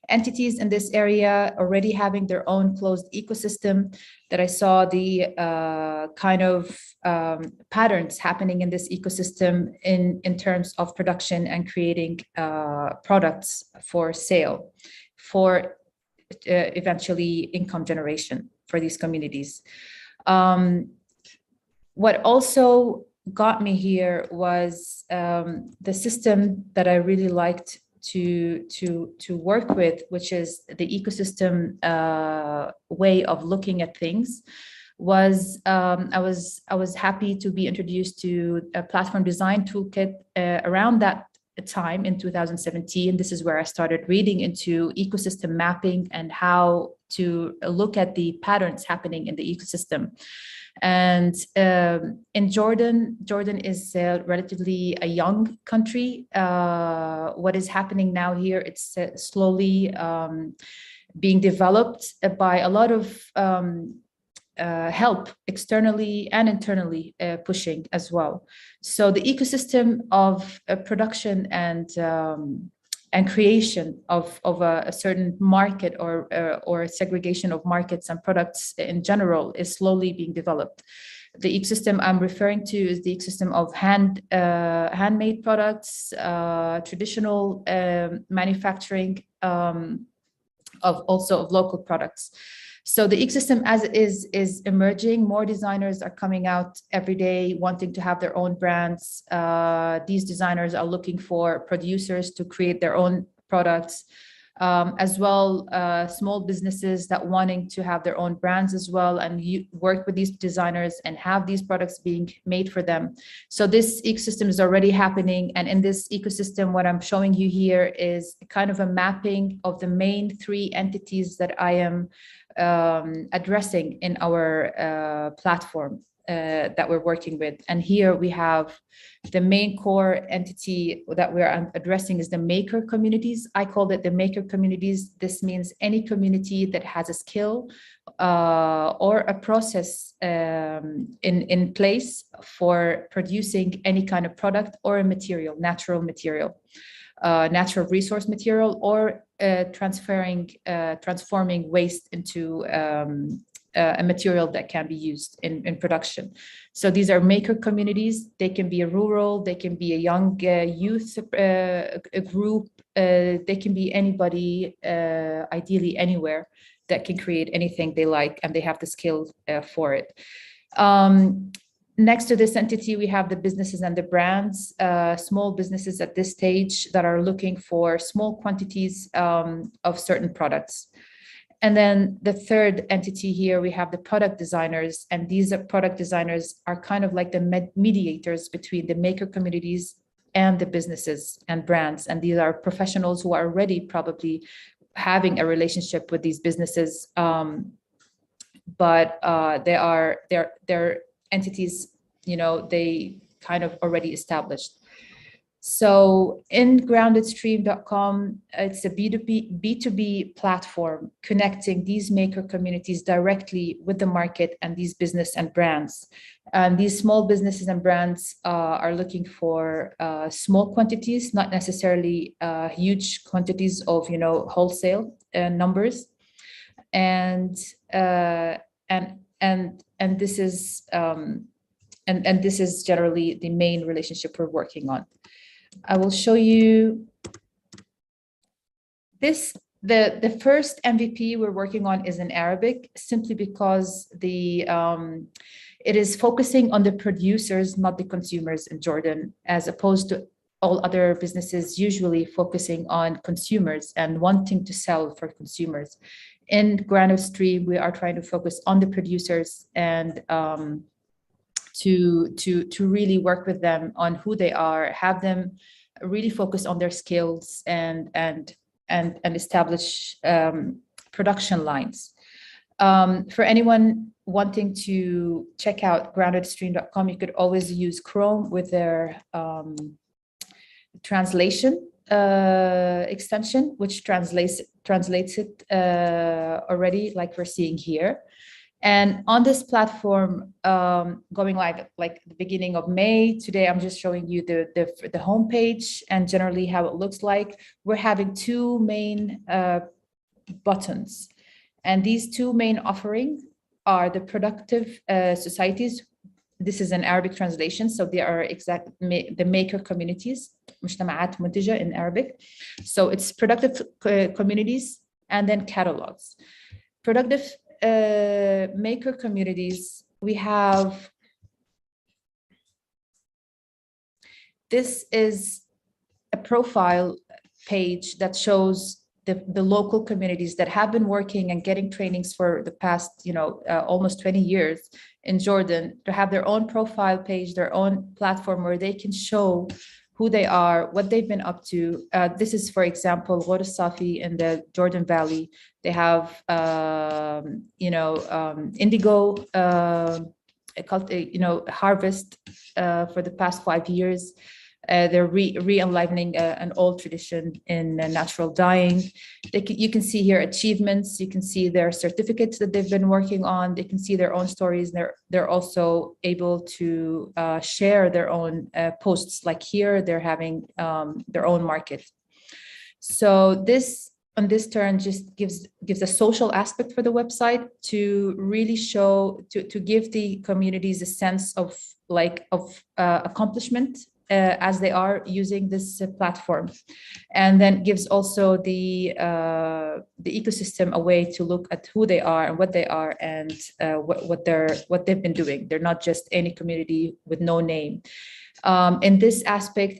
entities in this area already having their own closed ecosystem, that I saw the kind of patterns happening in this ecosystem in terms of production and creating products for sale, for eventually income generation for these communities. What also got me here was the system that I really liked to work with, which is the ecosystem way of looking at things. I was happy to be introduced to a platform design toolkit around that time in 2017. This is where I started reading into ecosystem mapping and how to look at the patterns happening in the ecosystem. And in Jordan is relatively a young country. What is happening now here, it's slowly being developed by a lot of help externally and internally pushing as well. So the ecosystem of production and creation of a certain market or segregation of markets and products in general is slowly being developed. The ecosystem I'm referring to is the ecosystem of handmade products, traditional manufacturing, of local products. So the ecosystem as it is emerging. More designers are coming out every day wanting to have their own brands. These designers are looking for producers to create their own products, as well small businesses that wanting to have their own brands as well, and you work with these designers and have these products being made for them. So this ecosystem is already happening, and in this ecosystem what I'm showing you here is kind of a mapping of the main three entities that I am addressing in our platform that we're working with. And here we have the main core entity that we're addressing is the maker communities. I called it the maker communities. This means any community that has a skill or a process in place for producing any kind of product or a material, natural resource material, or transforming waste into a material that can be used in production. So these are maker communities. They can be a rural, they can be a young youth group, they can be anybody, ideally anywhere, that can create anything they like and they have the skills for it. Next to this entity, we have the businesses and the brands, small businesses at this stage that are looking for small quantities of certain products. And then the third entity here, we have the product designers, and these product designers are kind of like the mediators between the maker communities and the businesses and brands. And these are professionals who are already probably having a relationship with these businesses, but they're entities, they kind of already established. So in groundedstream.com, it's a B2B platform connecting these maker communities directly with the market and these business and brands. And these small businesses and brands are looking for small quantities, not necessarily huge quantities of, wholesale numbers. And this is and this is generally the main relationship we're working on. I will show you this. The first MVP we're working on is in Arabic, simply because it is focusing on the producers, not the consumers in Jordan, as opposed to all other businesses usually focusing on consumers and wanting to sell for consumers. In Grounded Stream, we are trying to focus on the producers and to really work with them on who they are, have them really focus on their skills and establish production lines. For anyone wanting to check out groundedstream.com, you could always use Chrome with their translation extension, which translates it already, like we're seeing here. And on this platform, going like the beginning of May, today I'm just showing you the homepage and generally how it looks like. We're having two main buttons. And these two main offerings are the productive societies. This is an Arabic translation, so they are the maker communities, مجتمعات منتجة in Arabic. So it's productive communities and then catalogs. Productive maker communities, we have, this is a profile page that shows the local communities that have been working and getting trainings for the past, almost 20 years in Jordan, to have their own profile page, their own platform where they can show who they are, what they've been up to. This is, for example, Ghor Safi in the Jordan Valley. They have, indigo, harvest for the past 5 years. They're re-enlivening an old tradition in natural dyeing. You can see here achievements. You can see their certificates that they've been working on. They can see their own stories. They're also able to share their own posts. Like here, they're having their own market. So this on this turn just gives a social aspect for the website to really show, to give the communities a sense of accomplishment as they are using this platform, and then gives also the ecosystem a way to look at who they are and what they are and what they've been doing. They're not just any community with no name. In this aspect,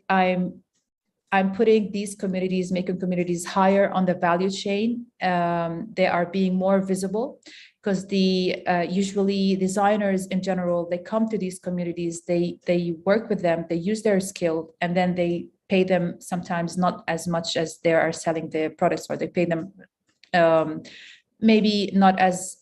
I'm putting these communities, making communities, higher on the value chain. They are being more visible because usually designers in general, they come to these communities, they work with them, they use their skill, and then they pay them sometimes not as much as they are selling their products, or they pay them maybe not as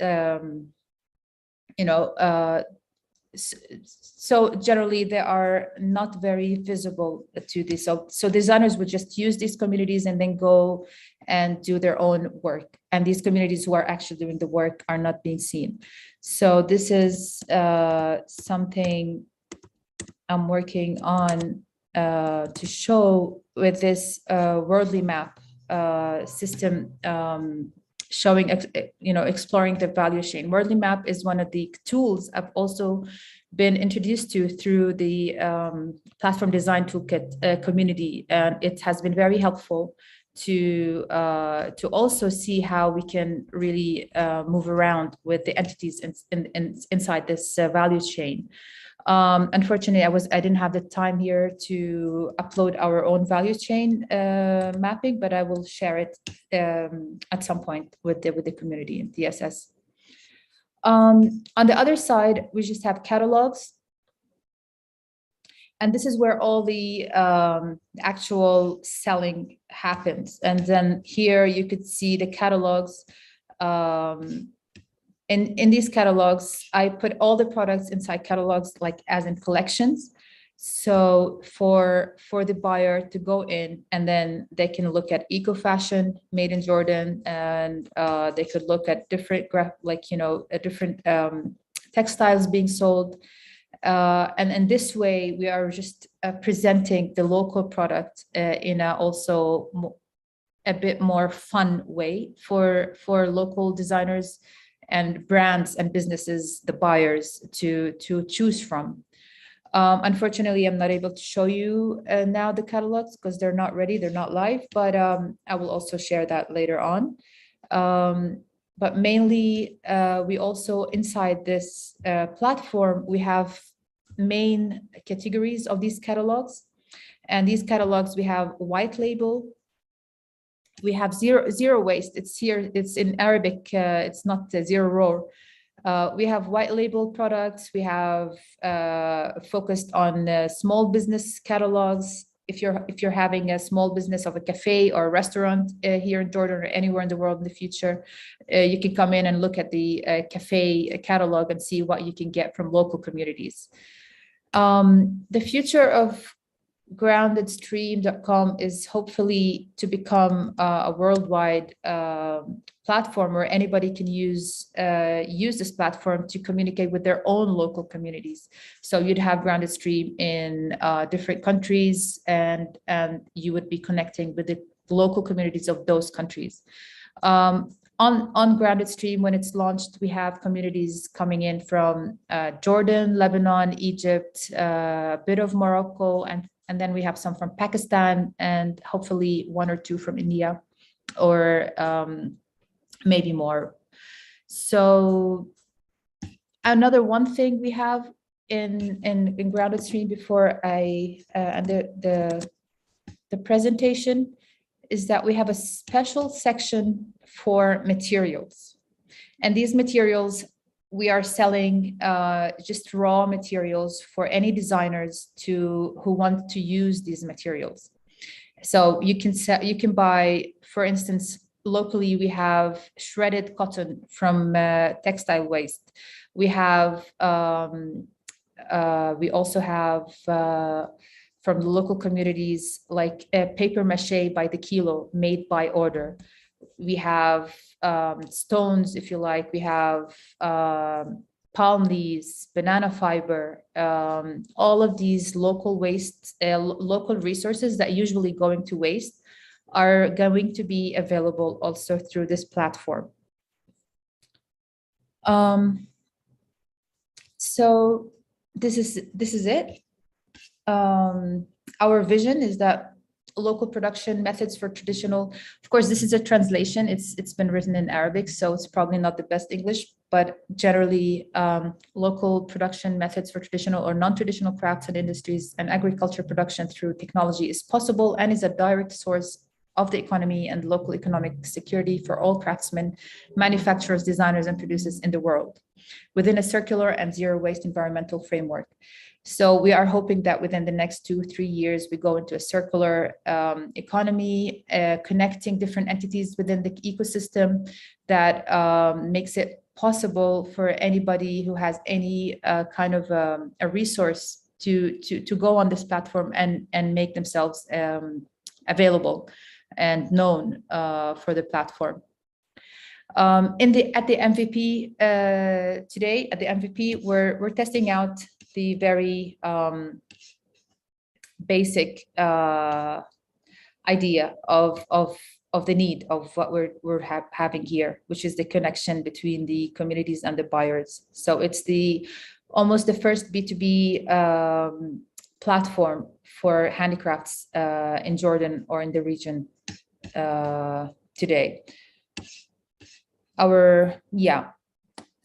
so generally they are not very visible to this. So designers would just use these communities and then go and do their own work. And these communities who are actually doing the work are not being seen. So this is something I'm working on to show with this worldly map system, showing, exploring the value chain. Worldly map is one of the tools I've also been introduced to through the platform design toolkit community, and it has been very helpful to also see how we can really move around with the entities inside this value chain. Unfortunately, I didn't have the time here to upload our own value chain mapping, but I will share it at some point with the community in DSS. On the other side, we just have catalogs. and this is where all the actual selling happens. And then here you could see the catalogs. In these catalogs, I put all the products inside catalogs, like as in collections. So for the buyer to go in, and then they can look at eco fashion made in Jordan, and they could look at different different textiles being sold. And in this way, we are just presenting the local product in a also a bit more fun way for local designers and brands and businesses, the buyers, to choose from. Unfortunately, I'm not able to show you now the catalogs because they're not ready, they're not live, but I will also share that later on. But mainly, we also, inside this platform, we have main categories of these catalogs. And these catalogs, we have white label, we have zero waste. It's here, it's in Arabic, it's not zero raw. We have white label products. We have focused on small business catalogs. If you're having a small business of a cafe or a restaurant here in Jordan or anywhere in the world in the future, you can come in and look at the cafe catalog and see what you can get from local communities. The future of groundedstream.com is hopefully to become a worldwide platform where anybody can use this platform to communicate with their own local communities. So you'd have Grounded Stream in different countries, and you would be connecting with the local communities of those countries. On Grounded Stream, when it's launched, we have communities coming in from Jordan, Lebanon, Egypt, a bit of Morocco, and then we have some from Pakistan, and hopefully one or two from India, or maybe more. So another one thing we have in Grounded Stream before I and the presentation is that we have a special section for materials. And these materials, we are selling just raw materials for any designers who want to use these materials. So you can buy, for instance, locally we have shredded cotton from textile waste. We have we also have from the local communities, like paper mache by the kilo, made by order. We have stones, if you like. We have palm leaves, banana fiber, all of these local waste, local resources that usually going to waste are going to be available also through this platform. So this is it. Our vision is that local production methods for traditional, of course, this is a translation. It's been written in Arabic, so it's probably not the best English, but generally local production methods for traditional or non-traditional crafts and industries and agriculture production through technology is possible and is a direct source of the economy and local economic security for all craftsmen, manufacturers, designers, and producers in the world within a circular and zero waste environmental framework. So we are hoping that within the next 2-3 years, we go into a circular economy, connecting different entities within the ecosystem that makes it possible for anybody who has any kind of a resource to go on this platform and make themselves available and known for the platform. At the MVP today, at the MVP, we're testing out the very basic idea of the need of what we're having here, which is the connection between the communities and the buyers. So it's almost the first B2B platform for handicrafts in Jordan or in the region today.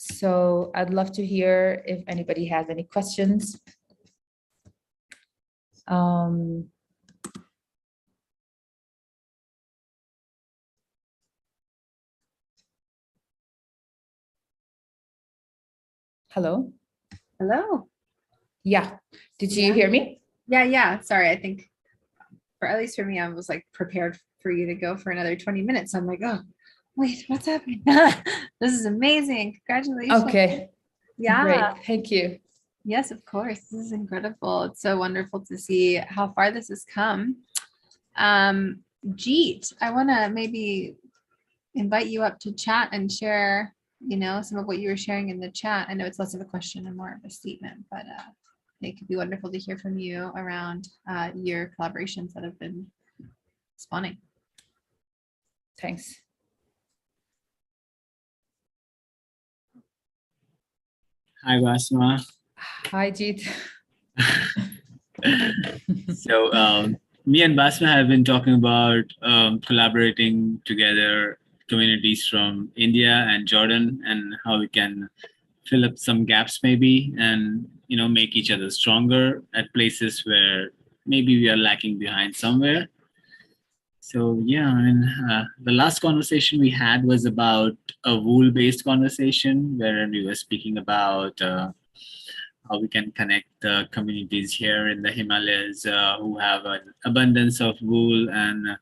So I'd love to hear if anybody has any questions. Hello? Hello. Yeah. Did you hear me? Yeah. Sorry, I think at least for me, I was like prepared for you to go for another 20 minutes. So I'm like, oh, wait, what's happening? This is amazing. Congratulations. Okay. Yeah. Great. Thank you. Yes, of course. This is incredible. It's so wonderful to see how far this has come. Jeet, I want to maybe invite you up to chat and share, some of what you were sharing in the chat. I know it's less of a question and more of a statement, but it could be wonderful to hear from you around your collaborations that have been spawning. Thanks. Hi, Basma. Hi, Jeet. So me and Basma have been talking about collaborating together communities from India and Jordan and how we can fill up some gaps maybe and, make each other stronger at places where maybe we are lacking behind somewhere. So yeah, the last conversation we had was about a wool-based conversation where we were speaking about how we can connect the communities here in the Himalayas who have an abundance of wool and,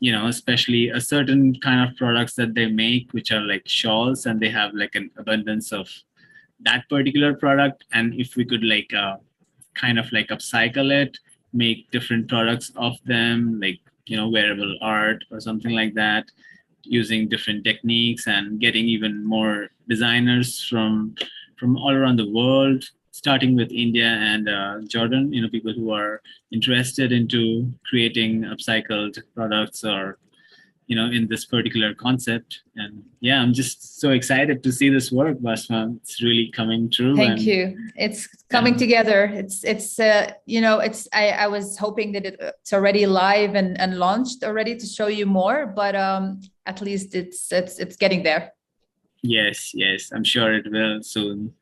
especially a certain kind of products that they make, which are like shawls, and they have like an abundance of that particular product. And if we could kind of upcycle it, make different products of them, like, wearable art or something like that, using different techniques and getting even more designers from all around the world, starting with India and Jordan, people who are interested into creating upcycled products or, in this particular concept. And yeah, I'm just so excited to see this work, Basma. It's really coming true. Thank you. It's coming together. I was hoping that it's already live and launched already to show you more, but at least it's getting there. Yes, I'm sure it will soon.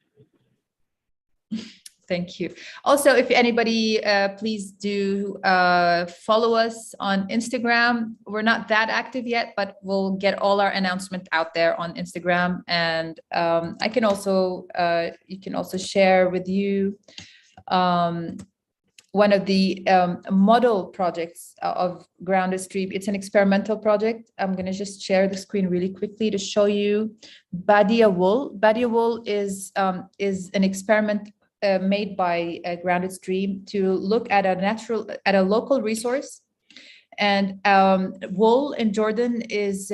Thank you. Also, if anybody, please do follow us on Instagram. We're not that active yet, but we'll get all our announcements out there on Instagram. And you can also share with you one of the model projects of Grounded Stream. It's an experimental project. I'm going to just share the screen really quickly to show you Badia wool. Badia wool is an experiment made by Grounded Stream to look at a local resource. And wool in Jordan is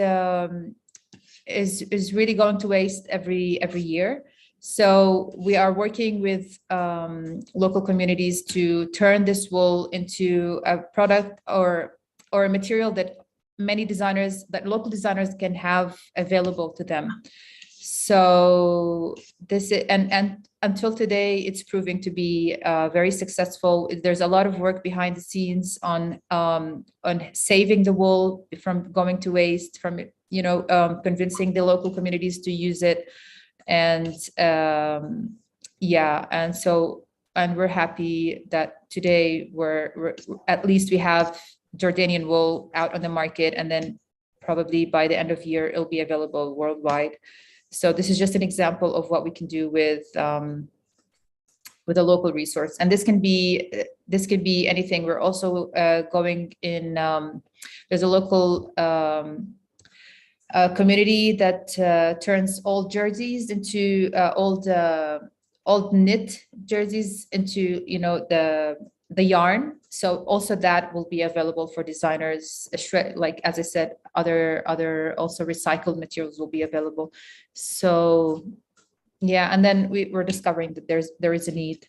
really going to waste every year. So we are working with local communities to turn this wool into a product or a material that local designers can have available to them. So this is, and until today, it's proving to be very successful. There's a lot of work behind the scenes on saving the wool from going to waste, from convincing the local communities to use it, and we're happy that today we're at least we have Jordanian wool out on the market, and then probably by the end of the year it'll be available worldwide. So this is just an example of what we can do with a local resource, and this can be anything. We're also going in. There's a local community that turns old jerseys into old knit jerseys into the yarn. So also that will be available for designers. Like as I said, other also recycled materials will be available. So yeah, and then we're discovering that there is a need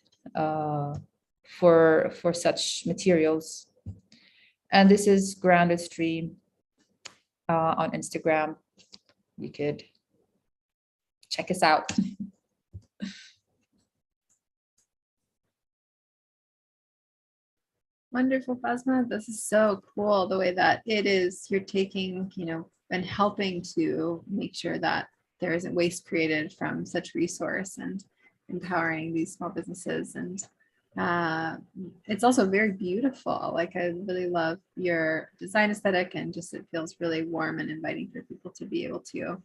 for such materials. And this is Grounded Stream on Instagram. You could check us out. Wonderful, Basma. This is so cool, the way that it is, you're taking, and helping to make sure that there isn't waste created from such resource, and empowering these small businesses. And it's also very beautiful. Like, I really love your design aesthetic, and just it feels really warm and inviting for people to be able to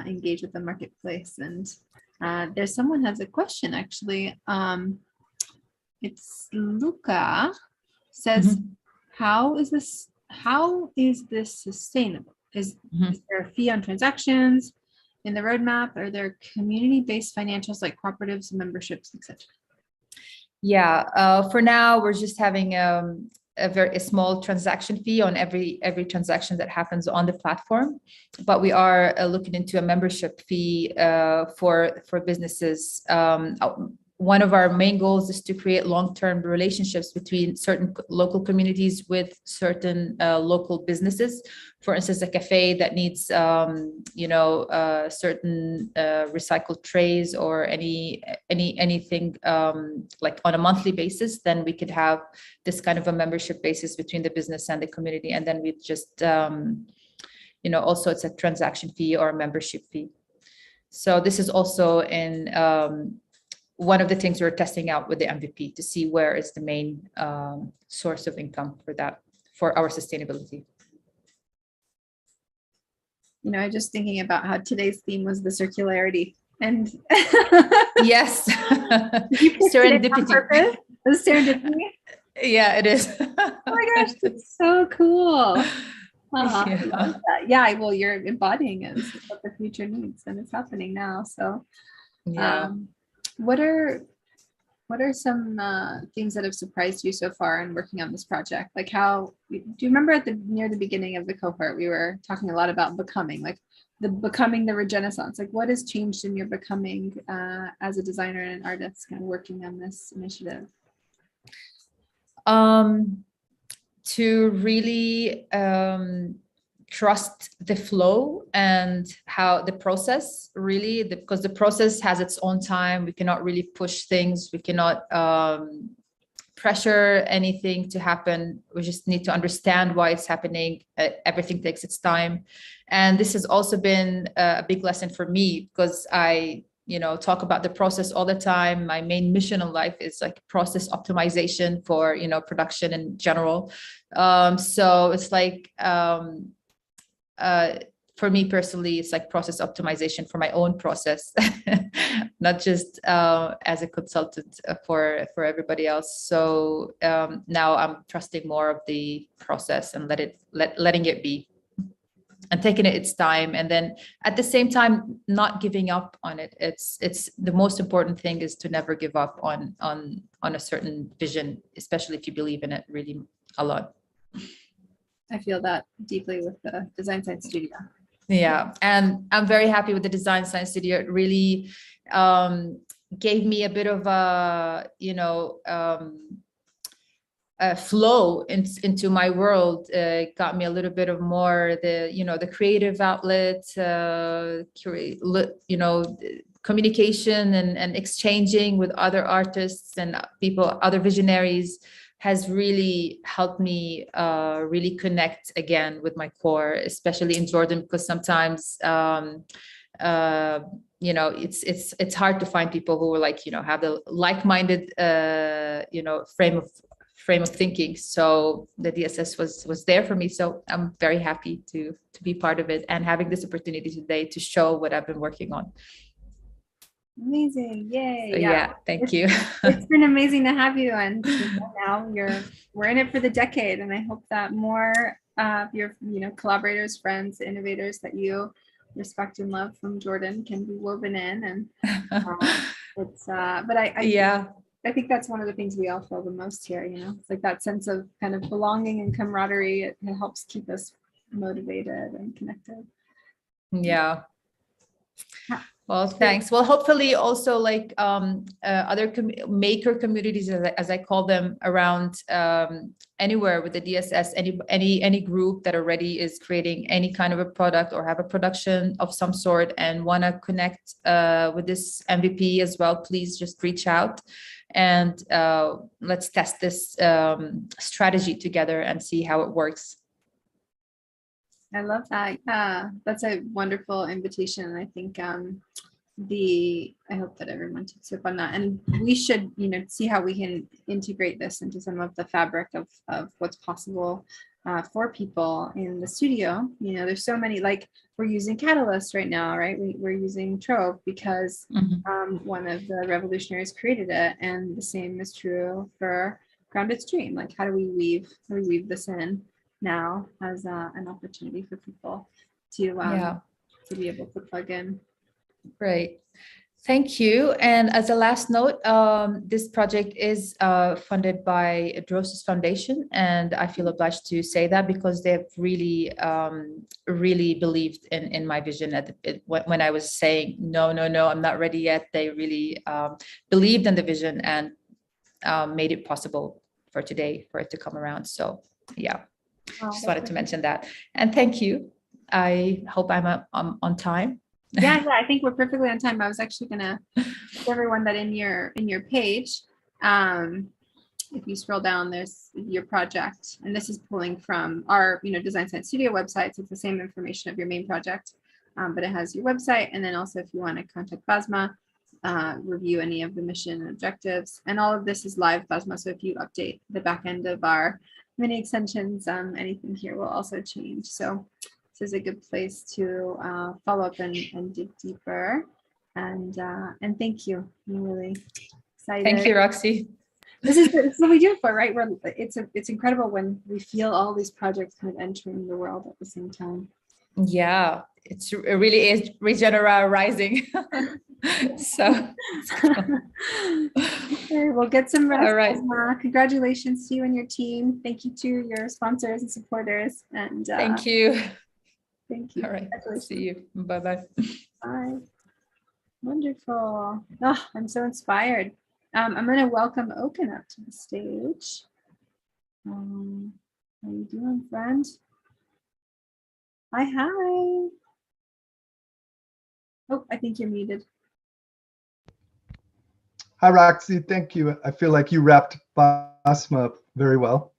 engage with the marketplace. And there's someone has a question actually. it's Luca says, how is this sustainable? Is there a fee on transactions in the roadmap? Are there community-based financials like cooperatives, memberships, etc.? Yeah, for now, we're just having a small transaction fee on every transaction that happens on the platform, but we are looking into a membership fee for businesses. One of our main goals is to create long-term relationships between certain local communities with certain local businesses. For instance, a cafe that needs, certain recycled trays or anything like on a monthly basis, then we could have this kind of a membership basis between the business and the community. And then we just, also it's a transaction fee or a membership fee. So this is also in, one of the things we're testing out with the MVP to see where is the main source of income for our sustainability. I just thinking about how today's theme was the circularity, and yes, serendipity. The serendipity. Yeah, it is. Oh my gosh, that's so cool. Yeah, well, you're embodying it. This is what the future needs, and it's happening now. So, yeah. What are some things that have surprised you so far in working on this project? Like, how do you remember near the beginning of the cohort, we were talking a lot about becoming, like becoming the regenaissance. Like, what has changed in your becoming as a designer and an artist, kind of working on this initiative? To really trust the flow and how the process really, because the process has its own time. We cannot really push things. We cannot pressure anything to happen. We just need to understand why it's happening. Everything takes its time. And this has also been a big lesson for me, because I talk about the process all the time. My main mission in life is like process optimization for, production in general. So it's like, for me personally, it's like process optimization for my own process, not just as a consultant for everybody else. So now I'm trusting more of the process and letting it be, and taking it its time, and then at the same time not giving up on it. It's the most important thing is to never give up on a certain vision, especially if you believe in it really a lot. I feel that deeply with the Design Science Studio. Yeah, and I'm very happy with the Design Science Studio. It really gave me a bit of a flow into my world. Got me a little bit of more the creative outlet, communication and exchanging with other artists and people, other visionaries, has really helped me really connect again with my core, especially in Jordan, because sometimes it's hard to find people who are like, have the like-minded frame of thinking. So the DSS was there for me. So I'm very happy to be part of it and having this opportunity today to show what I've been working on. Amazing. Yay. So, yeah, thank you. It's been amazing to have you. And now we're in it for the decade. And I hope that more of your collaborators, friends, innovators that you respect and love from Jordan can be woven in. And I think that's one of the things we all feel the most here. It's like that sense of kind of belonging and camaraderie. It helps keep us motivated and connected. Yeah. Well, thanks. Well, hopefully also like other maker communities, as I call them, around anywhere with the DSS, any group that already is creating any kind of a product or have a production of some sort and want to connect with this MVP as well, please just reach out and let's test this strategy together and see how it works. I love that. That's a wonderful invitation. I think I hope that everyone takes up on that, and we should see how we can integrate this into some of the fabric of what's possible for people in the studio. You know, there's so many, like we're using Catalyst right now, right? We're using Trove because one of the revolutionaries created it, and the same is true for Grounded Stream. Like, how do we weave this in now as an opportunity for people to be able to plug in. Great. Thank you. And as a last note, this project is funded by Drosis Foundation, and I feel obliged to say that because they've really, really believed in my vision. When I was saying, no, I'm not ready yet, they really believed in the vision and made it possible for today for it to come around. So yeah, just wanted to mention that. And thank you. I hope I'm on time. Yeah, I think we're perfectly on time. I was actually gonna show everyone that in your page, if you scroll down, there's your project, and this is pulling from our Design Science Studio website. So it's the same information of your main project, but it has your website, and then also if you want to contact Plasma, review any of the mission and objectives, and all of this is live Plasma. So if you update the back end of our mini extensions, anything here will also change. So this is a good place to follow up and dig deeper. And thank you. I'm really excited. Thank you, Roxy. This is what we do it for, right? It's incredible when we feel all these projects kind of entering the world at the same time. Yeah, it really is Regenera rising. So okay, we'll get some rest. All right. Congratulations to you and your team. Thank you to your sponsors and supporters. And thank you. Thank you. All right. See you. Bye-bye. Bye. Wonderful. Oh, I'm so inspired. I'm going to welcome Oken up to the stage. How you doing, friend? Hi. Oh, I think you're muted. Hi, Roxy. Thank you. I feel like you wrapped Plasma up very well.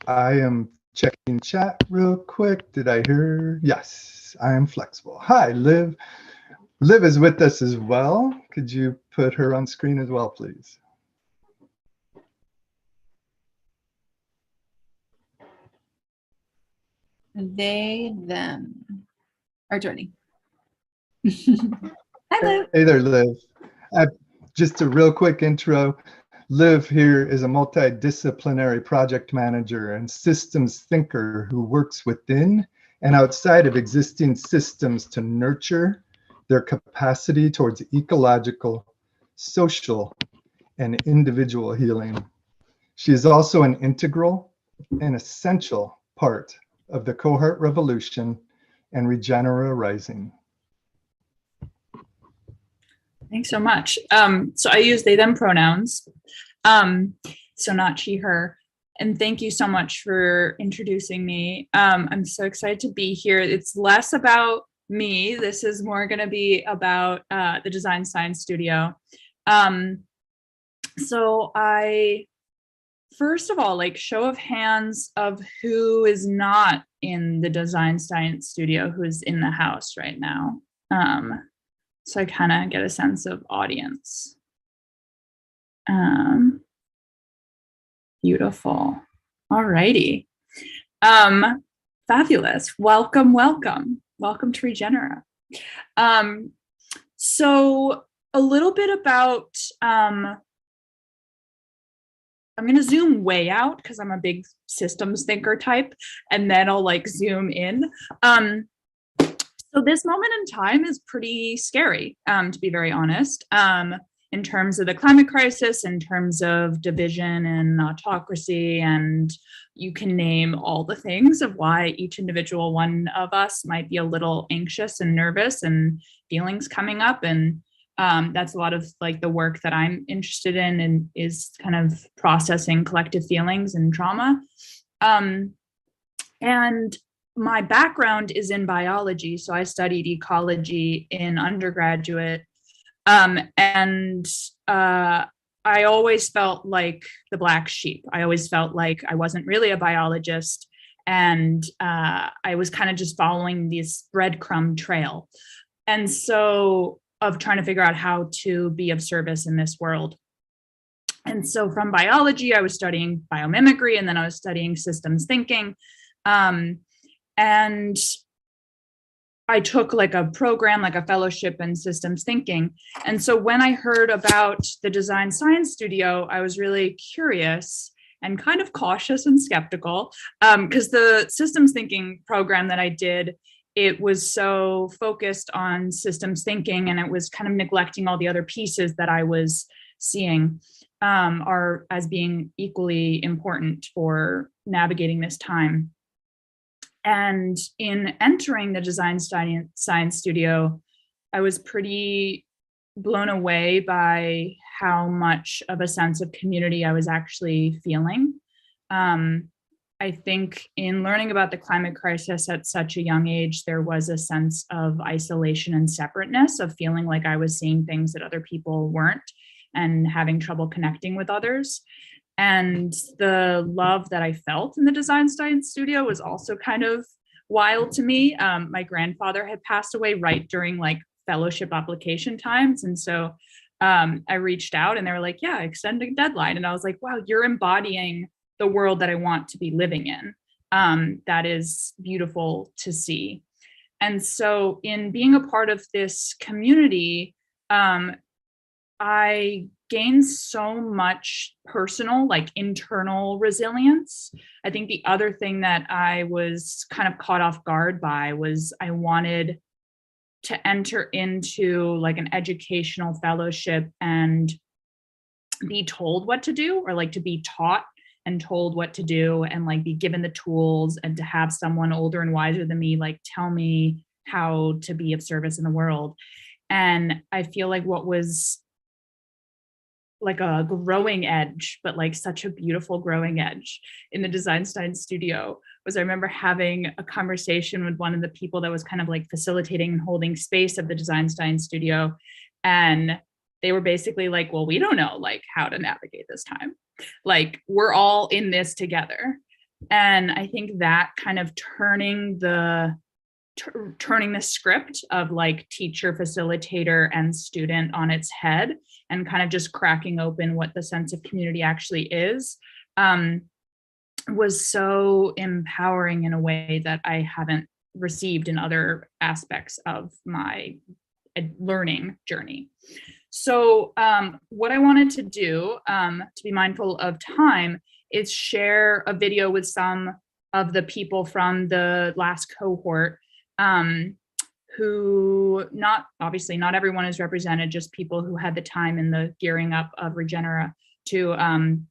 I am checking chat real quick. Did I hear? Yes, I am flexible. Hi, Liv. Liv is with us as well. Could you put her on screen as well, please? They, them are joining. Hi, Liv. Hey there, Liv. Just a real quick intro. Liv here is a multidisciplinary project manager and systems thinker who works within and outside of existing systems to nurture their capacity towards ecological, social, and individual healing. She is also an integral and essential part of the Cohort Revolution and Regenera Rising. Thanks so much. So I use they, them pronouns, so not she, her. And thank you so much for introducing me. I'm so excited to be here. It's less about me. This is more going to be about the Design Science Studio. So first of all, like show of hands of who is not in the Design Science Studio, who's in the house right now. So I kind of get a sense of audience. Beautiful. All righty. Fabulous. Welcome to Regenera. So a little bit about, I'm going to zoom way out because I'm a big systems thinker type, and then I'll like zoom in. So this moment in time is pretty scary, to be very honest, in terms of the climate crisis, in terms of division and autocracy, and you can name all the things of why each individual one of us might be a little anxious and nervous and feelings coming up. And that's a lot of like the work that I'm interested in and is kind of processing collective feelings and trauma. And my background is in biology, so I studied ecology in undergraduate, and I always felt like the black sheep. I always felt like I wasn't really a biologist, and I was kind of just following this breadcrumb trail, and so of trying to figure out how to be of service in this world. And so from biology, I was studying biomimicry, and then I was studying systems thinking. And I took like a program, like a fellowship in systems thinking. And so when I heard about the Design Science Studio, I was really curious and kind of cautious and skeptical, because the systems thinking program that I did, it was so focused on systems thinking, and it was kind of neglecting all the other pieces that I was seeing are as being equally important for navigating this time. And in entering the Design Science Studio, I was pretty blown away by how much of a sense of community I was actually feeling. I think in learning about the climate crisis at such a young age, there was a sense of isolation and separateness, of feeling like I was seeing things that other people weren't and having trouble connecting with others. And the love that I felt in the Design Science Studio was also kind of wild to me. My grandfather had passed away right during like fellowship application times. And so I reached out and they were like, yeah, extend a deadline. And I was like, wow, you're embodying the world that I want to be living in. That is beautiful to see. And so in being a part of this community, I gained so much personal, like internal resilience. I think the other thing that I was kind of caught off guard by was I wanted to enter into like an educational fellowship and be told what to do, or like to be taught and told what to do, and like be given the tools, and to have someone older and wiser than me like tell me how to be of service in the world. And I feel like what was like a growing edge, but like such a beautiful growing edge in the Design Science Studio, was I remember having a conversation with one of the people that was kind of like facilitating and holding space of the Design Science Studio. And they were basically like, well, we don't know like how to navigate this time. Like, we're all in this together. And I think that kind of turning the script of like teacher, facilitator, and student on its head, and kind of just cracking open what the sense of community actually is, was so empowering in a way that I haven't received in other aspects of my learning journey. So what I wanted to do, to be mindful of time, is share a video with some of the people from the last cohort, who obviously not everyone is represented, just people who had the time and the gearing up of Regenera to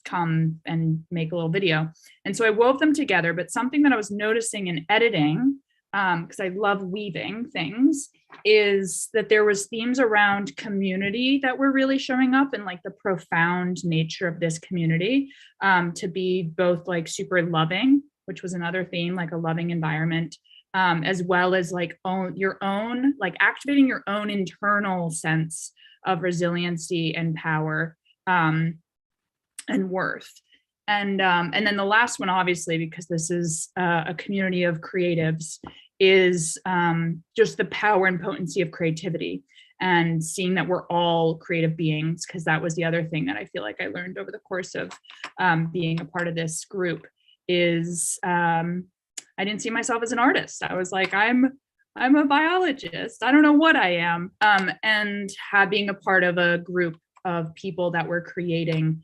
come and make a little video. And so I wove them together, but something that I was noticing in editing, because I love weaving things, is that there was themes around community that were really showing up, and like the profound nature of this community, to be both like super loving, which was another theme, like a loving environment, as well as like your own, like activating your own internal sense of resiliency and power, and worth. And then the last one, obviously, because this is a community of creatives, is just the power and potency of creativity, and seeing that we're all creative beings, because that was the other thing that I feel like I learned over the course of being a part of this group, is I didn't see myself as an artist. I was like, I'm a biologist. I don't know what I am. And being a part of a group of people that were creating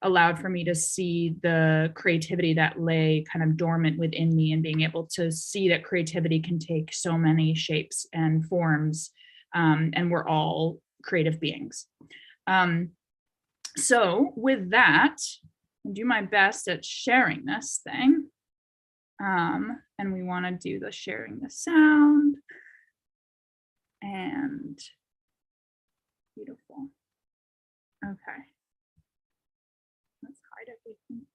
allowed for me to see the creativity that lay kind of dormant within me, and being able to see that creativity can take so many shapes and forms, and we're all creative beings. So with that, I'll do my best at sharing this thing. And we want to do the sharing the sound, and beautiful. Okay. Let's hide everything.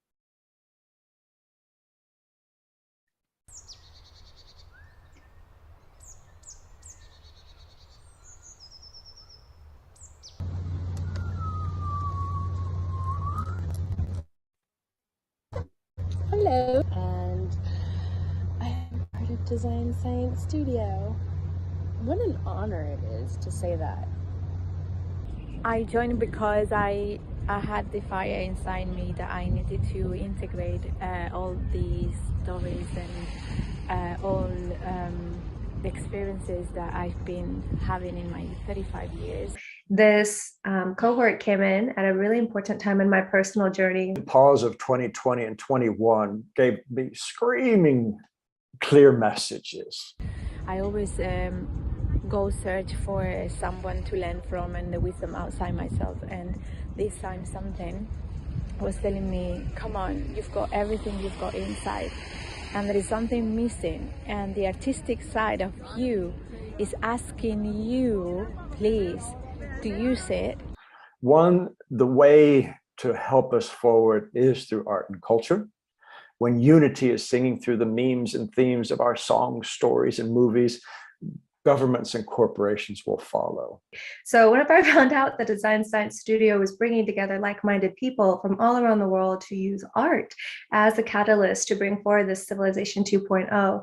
Hello, and I am part of Design Science Studio. What an honor it is to say that. I joined because I I had the fire inside me that I needed to integrate all these stories and all the experiences that I've been having in my 35 years. This cohort came in at a really important time in my personal journey. The pause of 2020 and 21 gave me screaming clear messages. I always go search for someone to learn from and the wisdom outside myself, and this time something was telling me, come on, you've got everything you've got inside, and there is something missing, and the artistic side of you is asking you, please, to use it. One, the way to help us forward is through art and culture. When unity is singing through the memes and themes of our songs, stories, and movies, governments and corporations will follow. So whenever I found out that Design Science Studio was bringing together like-minded people from all around the world to use art as a catalyst to bring forward this Civilization 2.0,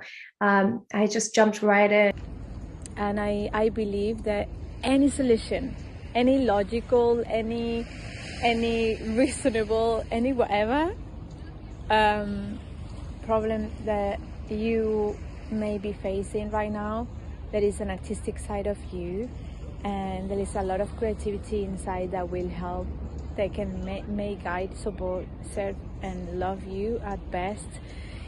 I just jumped right in. And I believe that any solution, any logical, any reasonable, any whatever problem that you may be facing right now, there is an artistic side of you, and there is a lot of creativity inside that will help. They can may guide, support, serve, and love you at best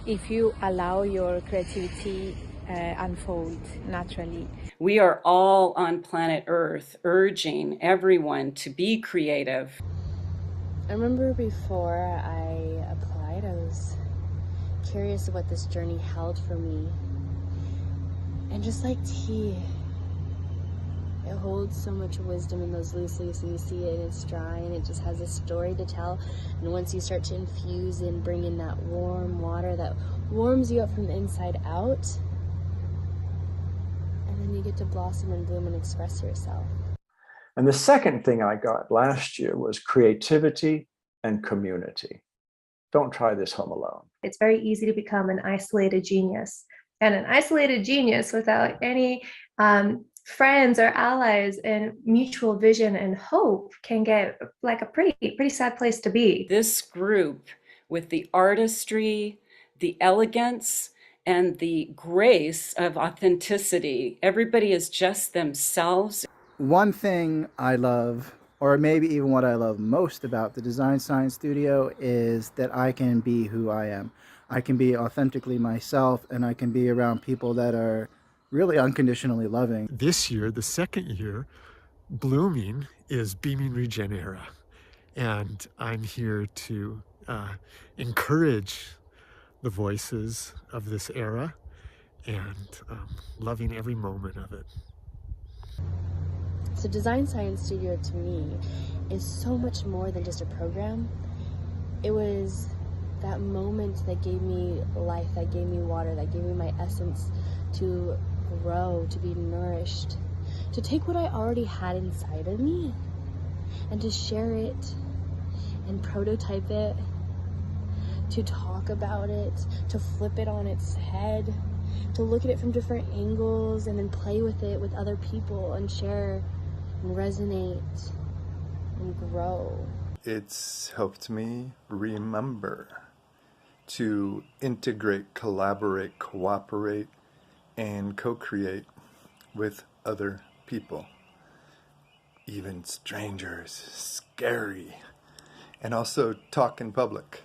if you allow your creativity unfold naturally. We are all on planet Earth urging everyone to be creative. I remember before I applied, I was curious what this journey held for me. And just like tea, it holds so much wisdom in those loose leaves, and you see it and it's dry and it just has a story to tell. And once you start to infuse and bring in that warm water that warms you up from the inside out, and then you get to blossom and bloom and express yourself. And the second thing I got last year was creativity and community. Don't try this home alone. It's very easy to become an isolated genius. And an isolated genius without any friends or allies and mutual vision and hope can get like a pretty sad place to be. This group, with the artistry, the elegance, and the grace of authenticity, everybody is just themselves. One thing I love, or maybe even what I love most about the Design Science Studio, is that I can be who I am. I can be authentically myself, and I can be around people that are really unconditionally loving. This year, the second year, blooming is Beaming Regen Era. And I'm here to encourage the voices of this era and loving every moment of it. So Design Science Studio to me is so much more than just a program. It was that moment that gave me life, that gave me water, that gave me my essence to grow, to be nourished, to take what I already had inside of me and to share it and prototype it, to talk about it, to flip it on its head, to look at it from different angles and then play with it with other people and share and resonate and grow. It's helped me remember to integrate, collaborate, cooperate, and co-create with other people, even strangers, scary, and also talk in public.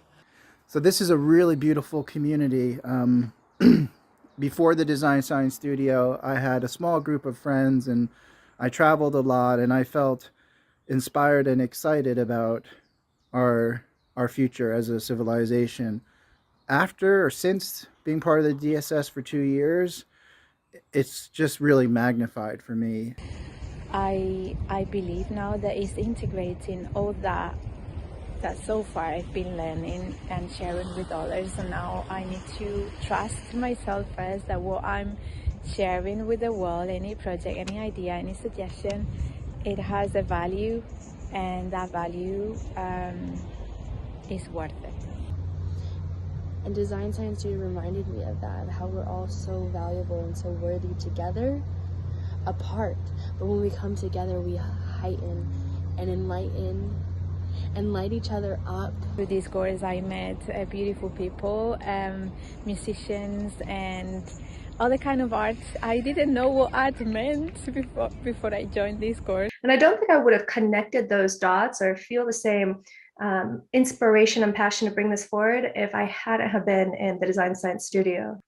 So this is a really beautiful community. Before the Design Science Studio, I had a small group of friends and I traveled a lot, and I felt inspired and excited about our future as a civilization. After or since being part of the DSS for 2 years, it's just really magnified for me. I believe now that it's integrating all that so far I've been learning and sharing with others, and now I need to trust myself first that what I'm sharing with the world, any project, any idea, any suggestion, it has a value, and that value is worth it. And Design Science Studio reminded me of that, how we're all so valuable and so worthy together, apart. But when we come together, we heighten and enlighten and light each other up. Through these courses, I met beautiful people, musicians, and other kind of art. I didn't know what art meant before I joined this course. And I don't think I would have connected those dots or feel the same inspiration and passion to bring this forward if I hadn't have been in the Design Science Studio.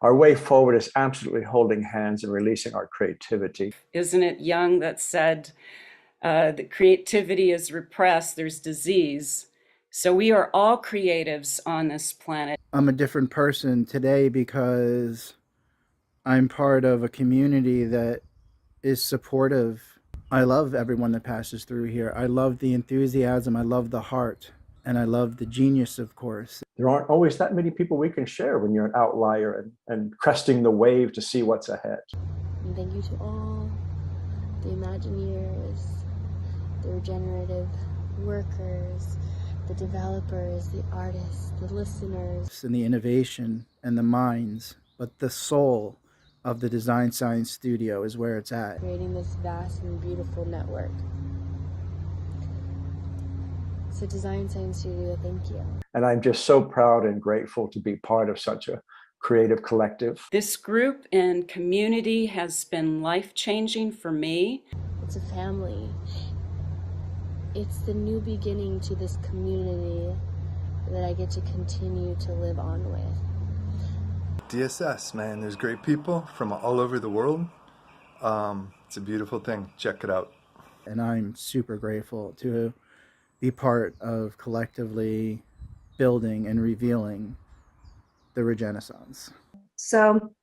Our way forward is absolutely holding hands and releasing our creativity. Isn't it Jung that said that creativity is repressed, there's disease? So we are all creatives on this planet. I'm a different person today because I'm part of a community that is supportive. I love everyone that passes through here. I love the enthusiasm, I love the heart, and I love the genius, of course. There aren't always that many people we can share when you're an outlier and cresting the wave to see what's ahead. And thank you to all the Imagineers, the regenerative workers, the developers, the artists, the listeners. And the innovation and the minds, but the soul of the Design Science Studio is where it's at. Creating this vast and beautiful network. So Design Science Studio, thank you. And I'm just so proud and grateful to be part of such a creative collective. This group and community has been life-changing for me. It's a family. It's the new beginning to this community that I get to continue to live on with. DSS, man, there's great people from all over the world. It's a beautiful thing. Check it out. And I'm super grateful to be part of collectively building and revealing the Regenaissance. So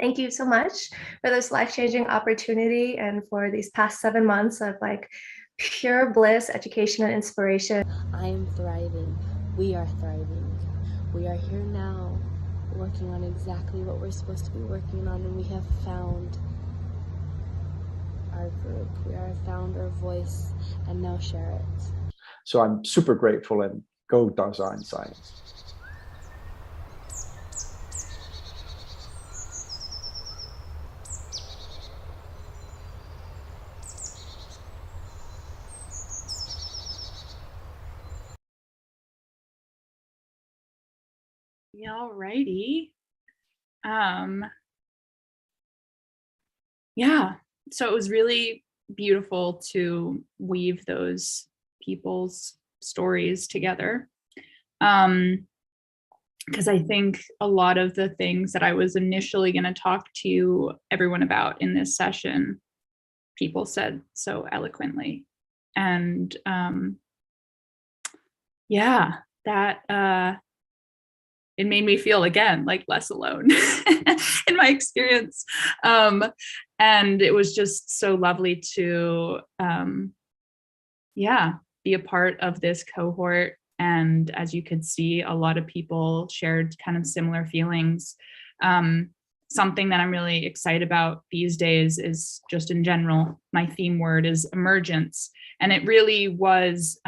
thank you so much for this life-changing opportunity and for these past 7 months of like pure bliss, education, and inspiration. I am thriving. We are thriving. We are here now working on exactly what we're supposed to be working on, and we have found our group. We have found our voice, and now share it. So I'm super grateful, and go Design Science. Alrighty. Yeah, so it was really beautiful to weave those people's stories together. Because I think a lot of the things that I was initially going to talk to everyone about in this session, people said so eloquently. And yeah, that it made me feel again like less alone in my experience. And it was just so lovely to yeah, be a part of this cohort. And as you could see, a lot of people shared kind of similar feelings. Something that I'm really excited about these days is just in general, my theme word is emergence. And it really was,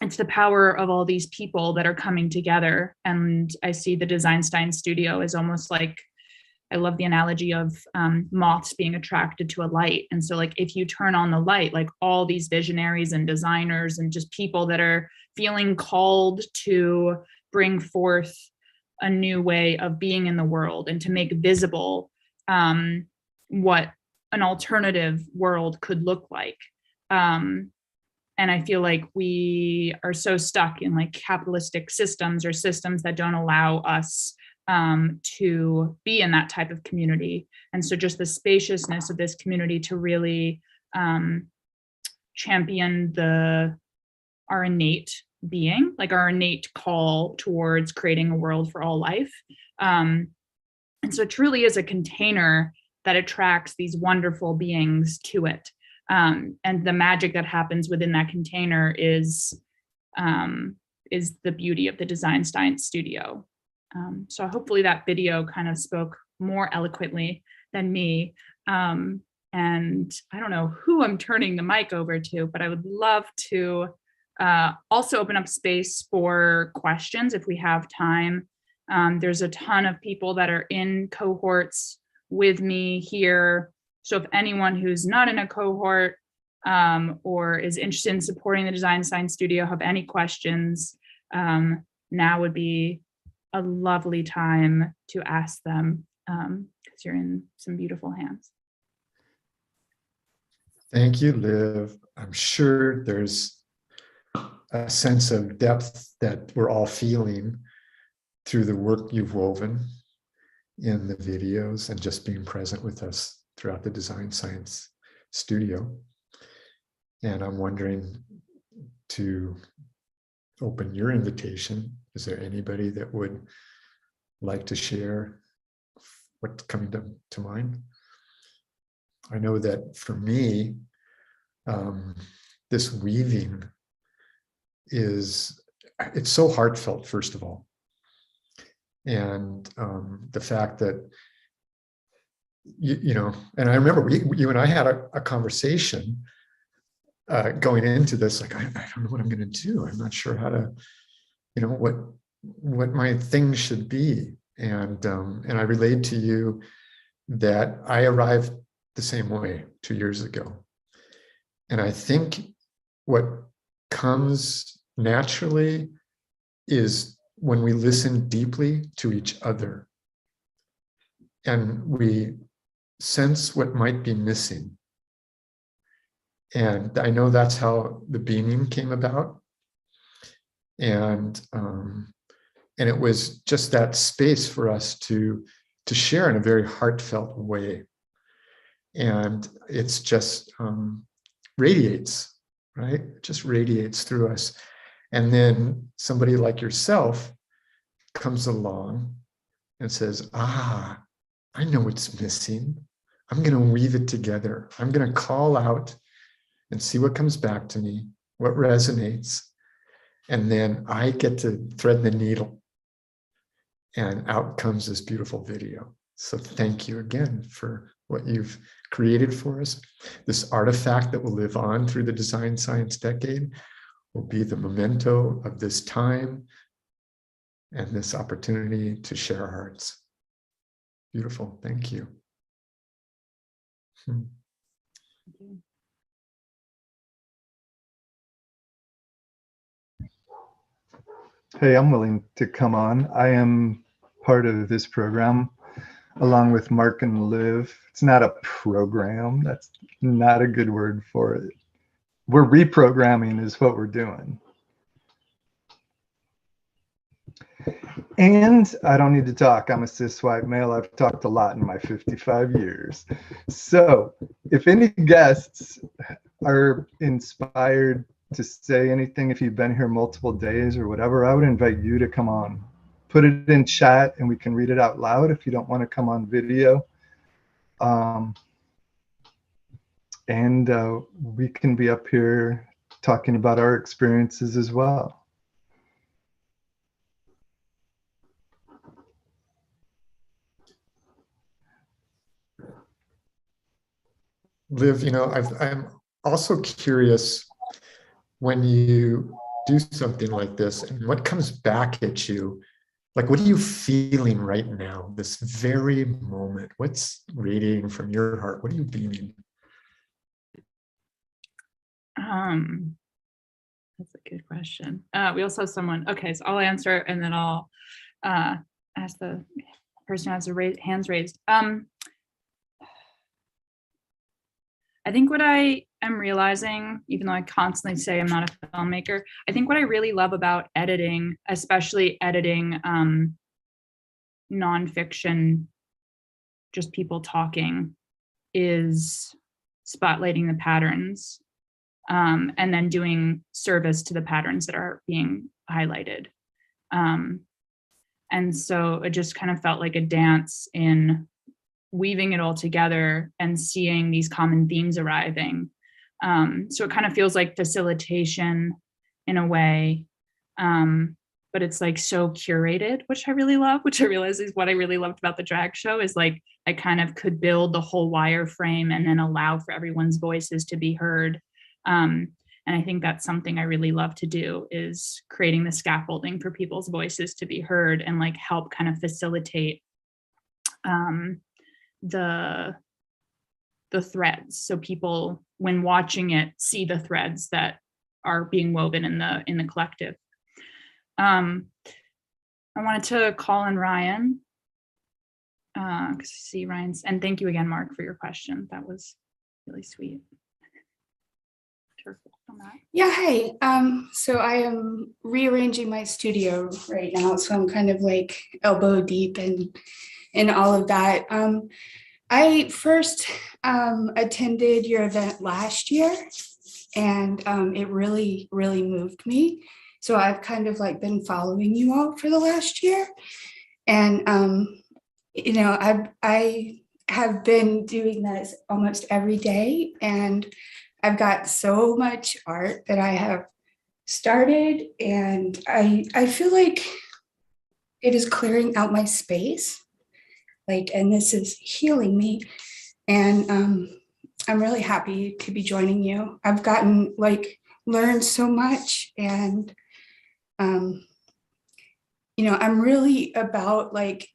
it's the power of all these people that are coming together. And I see the Design Science Studio as almost like, I love the analogy of moths being attracted to a light. And so like, if you turn on the light, like all these visionaries and designers and just people that are feeling called to bring forth a new way of being in the world and to make visible what an alternative world could look like. And I feel like we are so stuck in like capitalistic systems or systems that don't allow us to be in that type of community. And so just the spaciousness of this community to really champion our innate being, like our innate call towards creating a world for all life. And so it truly is a container that attracts these wonderful beings to it. And the magic that happens within that container is the beauty of the Design Science Studio. So hopefully that video kind of spoke more eloquently than me. And I don't know who I'm turning the mic over to, but I would love to also open up space for questions if we have time. There's a ton of people that are in cohorts with me here. So if anyone who's not in a cohort or is interested in supporting the Design Science Studio, have any questions, now would be a lovely time to ask them, because you're in some beautiful hands. Thank you, Liv. I'm sure there's a sense of depth that we're all feeling through the work you've woven in the videos and just being present with us throughout the Design Science Studio. And I'm wondering to open your invitation. Is there anybody that would like to share what's coming to mind? I know that for me, this weaving it's so heartfelt, first of all. And the fact that, you know, and I remember you and I had a conversation going into this, like, I don't know what I'm going to do. I'm not sure how to, you know, what my thing should be. And I relayed to you that I arrived the same way 2 years ago. And I think what comes naturally is when we listen deeply to each other and we sense what might be missing. And I know that's how the beaming came about. And it was just that space for us to share in a very heartfelt way. And it's just radiates, right? It just radiates through us. And then somebody like yourself comes along and says, I know what's missing. I'm going to weave it together. I'm going to call out and see what comes back to me, what resonates. And then I get to thread the needle. And out comes this beautiful video. So thank you again for what you've created for us. This artifact that will live on through the Design Science decade will be the memento of this time and this opportunity to share our hearts. Beautiful. Thank you. Hey, I'm willing to come on. I am part of this program along with Mark and Liv. It's not a program. That's not a good word for it. We're reprogramming is what we're doing. And I don't need to talk. I'm a cis white male. I've talked a lot in my 55 years. So if any guests are inspired to say anything, if you've been here multiple days or whatever, I would invite you to come on. Put it in chat and we can read it out loud if you don't want to come on video. And we can be up here talking about our experiences as well. Liv, you know, I'm also curious when you do something like this and what comes back at you. Like, what are you feeling right now, this very moment? What's radiating from your heart? What are you beaming? That's a good question. We also have someone, okay, so I'll answer and then I'll ask the person who has their hands raised. I think what I am realizing, even though I constantly say I'm not a filmmaker, I think what I really love about editing, especially editing nonfiction, just people talking, is spotlighting the patterns and then doing service to the patterns that are being highlighted. And so it just kind of felt like a dance in weaving it all together and seeing these common themes arriving. So it kind of feels like facilitation in a way, but it's like so curated, which I really love, which I realize is what I really loved about the drag show, is like I kind of could build the whole wireframe and then allow for everyone's voices to be heard. And I think that's something I really love to do, is creating the scaffolding for people's voices to be heard and like help kind of facilitate the the threads. So people, when watching it, see the threads that are being woven in the collective. I wanted to call in Ryan, because I see Ryan's, and thank you again, Mark, for your question. That was really sweet. Yeah, hey. So I am rearranging my studio right now, so I'm kind of like elbow deep in all of that. I first attended your event last year, and it really, really moved me. So I've kind of like been following you all for the last year, and you know, I have been doing this almost every day, and I've got so much art that I have started, and I feel like it is clearing out my space, like, and this is healing me, and I'm really happy to be joining you. I've gotten learned so much, and you know, I'm really about like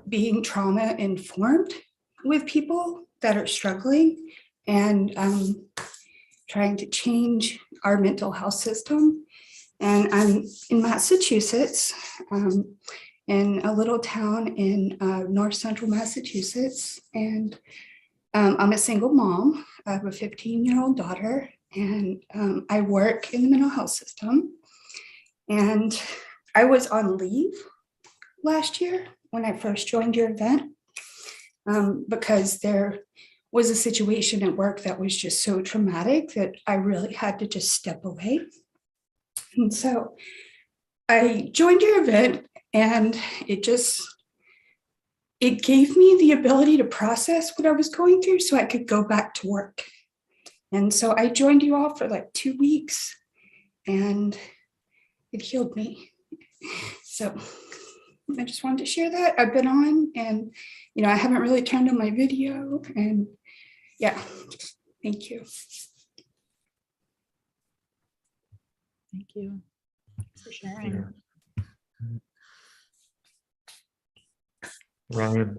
being trauma informed with people that are struggling, and trying to change our mental health system. And I'm in Massachusetts, in a little town in north central Massachusetts. And I'm a single mom of a 15-year-old daughter, and I work in the mental health system. And I was on leave last year when I first joined your event, because there was a situation at work that was just so traumatic that I really had to just step away. And so I joined your event, and it gave me the ability to process what I was going through so I could go back to work. And so I joined you all for like 2 weeks, and it healed me. So I just wanted to share that. I've been on, and you know, I haven't really turned on my video, and yeah, thank you. Thank you. Thanks for sharing. Ryan,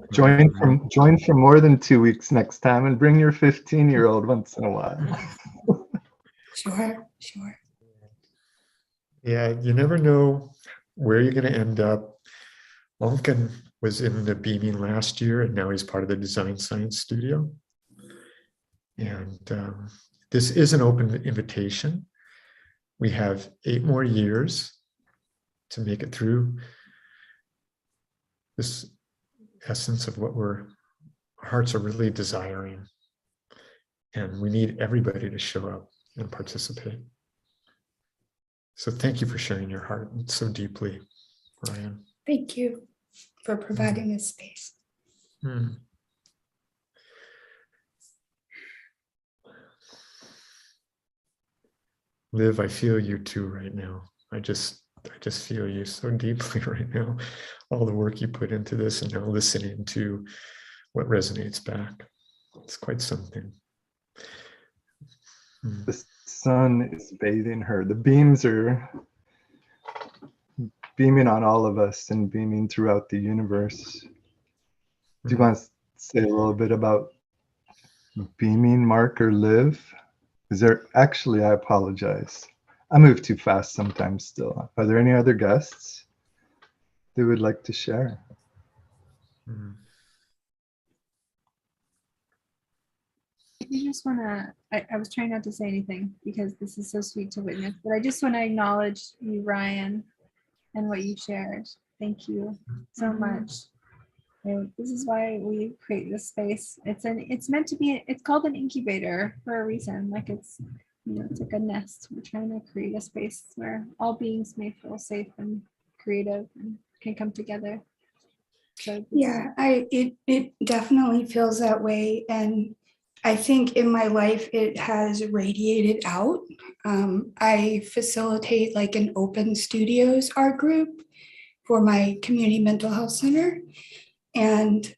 join for more than 2 weeks next time, and bring your 15-year-old once in a while. Sure. Yeah, you never know where you're going to end up. Malkin was in the Beaming last year, and now he's part of the Design Science Studio. And this is an open invitation. We have 8 more years to make it through this essence of what our hearts are really desiring. And we need everybody to show up and participate. So thank you for sharing your heart so deeply, Ryan. Thank you for providing this space. Liv, I feel you too right now. I just feel you so deeply right now. All the work you put into this, and now listening to what resonates back. It's quite something. The sun is bathing her. The beams are beaming on all of us and beaming throughout the universe. Do you want to say a little bit about beaming, Mark or Liv? Is there actually, I apologize. I move too fast sometimes still. Are there any other guests that would like to share? I just want to, I was trying not to say anything because this is so sweet to witness, but I just want to acknowledge you, Ryan, and what you shared. Thank you so much. This is why we create this space. It's meant to be, it's called an incubator for a reason. Like it's, you know, it's like a nest. We're trying to create a space where all beings may feel safe and creative and can come together. So yeah, it definitely feels that way. And I think in my life, it has radiated out. I facilitate like an open studios art group for my community mental health center. And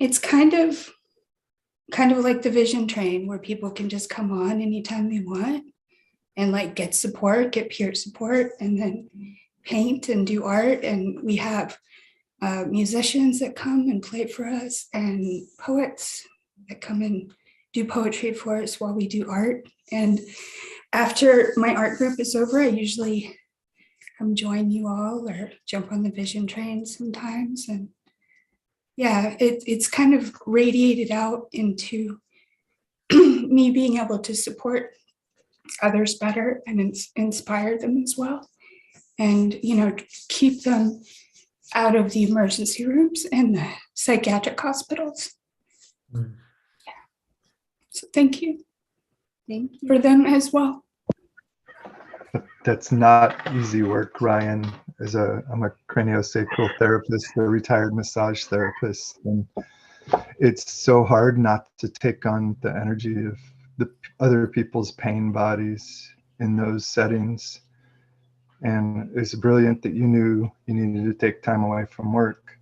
it's kind of like the vision train where people can just come on anytime they want and like get support, get peer support, and then paint and do art. And we have musicians that come and play for us, and poets that come and do poetry for us while we do art. And after my art group is over, I usually come join you all or jump on the vision train sometimes. And yeah, it's kind of radiated out into me being able to support others better and inspire them as well. And, you know, keep them out of the emergency rooms and the psychiatric hospitals. Mm. Yeah. So thank you. Thank you. For them as well. That's not easy work, Ryan. I'm a craniosacral therapist, a retired massage therapist, and it's so hard not to take on the energy of the other people's pain bodies in those settings. And it's brilliant that you knew you needed to take time away from work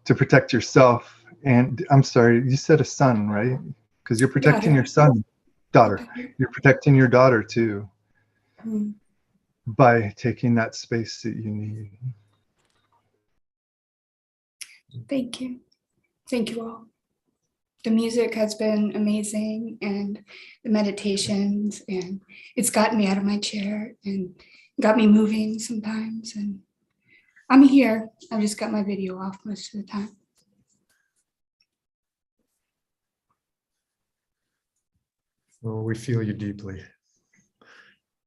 to protect yourself. And I'm sorry, you said a son, right? Because you're protecting your son, daughter. You're protecting your daughter too. Mm. By taking that space that you need. Thank you. Thank you all. The music has been amazing, and the meditations, and it's gotten me out of my chair and got me moving sometimes. And I'm here. I've just got my video off most of the time. Well, we feel you deeply,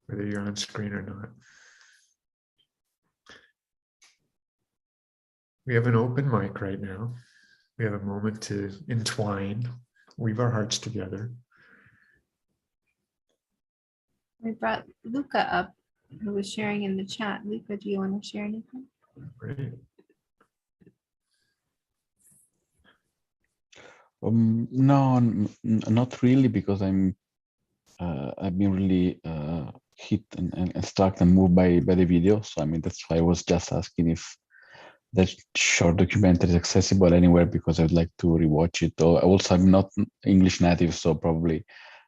whether you're on screen or not. We have an open mic right now. We have a moment to entwine, weave our hearts together. We brought Luca up, who was sharing in the chat. Luca, do you want to share anything? Great. No, not really, because I've been really hit and struck and moved by the video. So I mean, that's why I was just asking if that short documentary is accessible anywhere, because I'd like to rewatch it. Also, I'm not English native, so probably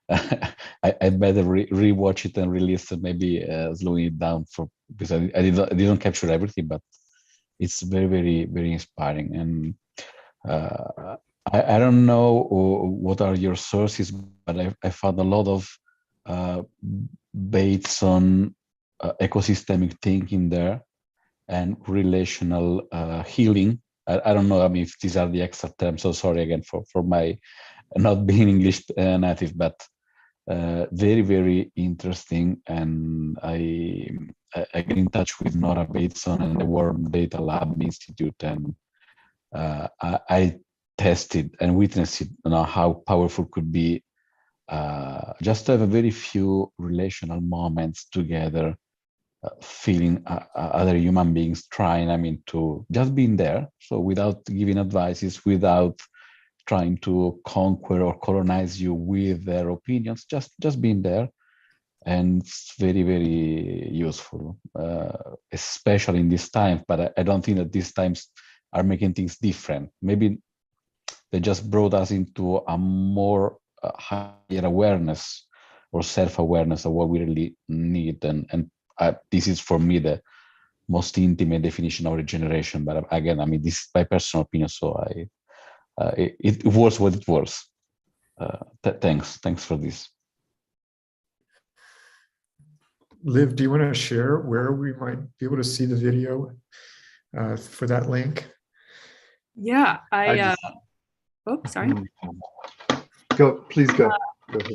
I'd better rewatch it and release it, maybe slowing it down because I didn't capture everything, but it's very, very, very inspiring. And I don't know what are your sources, but I found a lot of baits on ecosystemic thinking there and relational healing. I don't know, I mean, if these are the exact terms, so sorry again for my not being English native, but very, very interesting. And I get in touch with Nora Bateson and the World Data Lab Institute, and I tested and witnessed how powerful could be just to have a very few relational moments together, feeling other human beings trying, I mean, to just being there. So without giving advices, without trying to conquer or colonize you with their opinions, just being there. And it's very, very useful, especially in these times. But I don't think that these times are making things different. Maybe they just brought us into a more higher awareness or self-awareness of what we really need. And this is for me the most intimate definition of regeneration. But again, I mean, this is my personal opinion, so it was what it was. Thanks for this. Liv, do you want to share where we might be able to see the video for that link? Yeah, sorry. Go, please go. Go ahead.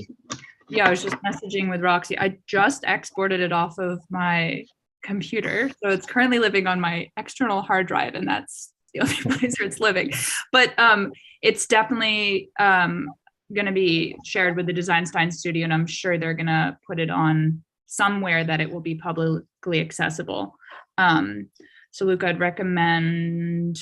Yeah, I was just messaging with Roxy. I just exported it off of my computer. So it's currently living on my external hard drive, and that's the only place where it's living. But it's definitely going to be shared with the Designstein studio, and I'm sure they're going to put it on somewhere that it will be publicly accessible. So Luke, I'd recommend,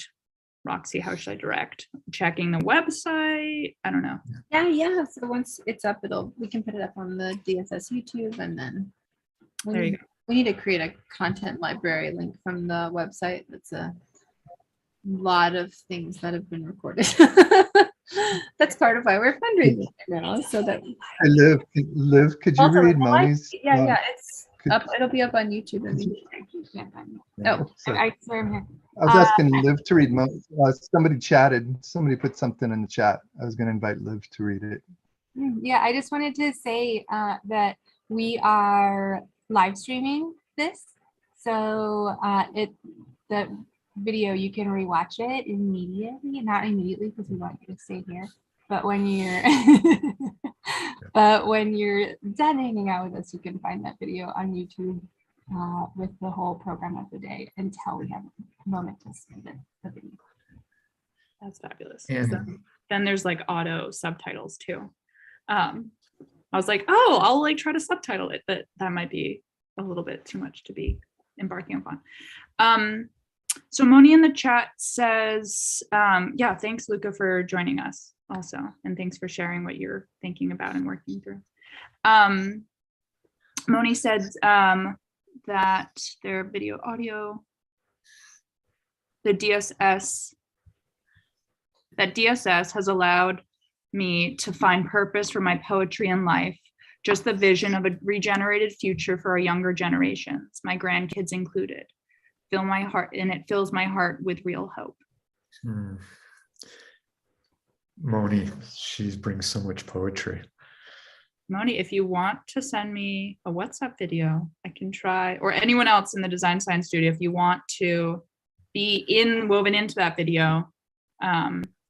Roxy, how should I direct? Checking the website? I don't know. Yeah. So once it's up, we can put it up on the DSS YouTube, and then there you go. We need to create a content library link from the website. That's a lot of things that have been recorded. That's part of why we're fundraising now, so that. Hey, Liv, could you Also, read Moni's? Yeah, it's up. It'll be up on YouTube. I can't find it. Yeah, Oh, I swear I'm here. I was asking Liv to read. Somebody chatted. Somebody put something in the chat. I was going to invite Liv to read it. Yeah, I just wanted to say that we are live streaming this. So the video, you can rewatch it immediately, not immediately because we want you to stay here. But when you're done hanging out with us, you can find that video on YouTube with the whole program of the day until we have a moment to spin the video. That's fabulous. And So then there's like auto subtitles too. I was like, oh, I'll like try to subtitle it, but that might be a little bit too much to be embarking upon. So Moni in the chat says, yeah, thanks Luca for joining us also. And thanks for sharing what you're thinking about and working through. Moni said that their video audio, that DSS has allowed me to find purpose for my poetry and life, just the vision of a regenerated future for our younger generations, my grandkids included. Fill my heart, and it fills my heart with real hope. Moni, she brings so much poetry. Moni, if you want to send me a WhatsApp video, I can try, or anyone else in the Design Science Studio, if you want to be woven into that video,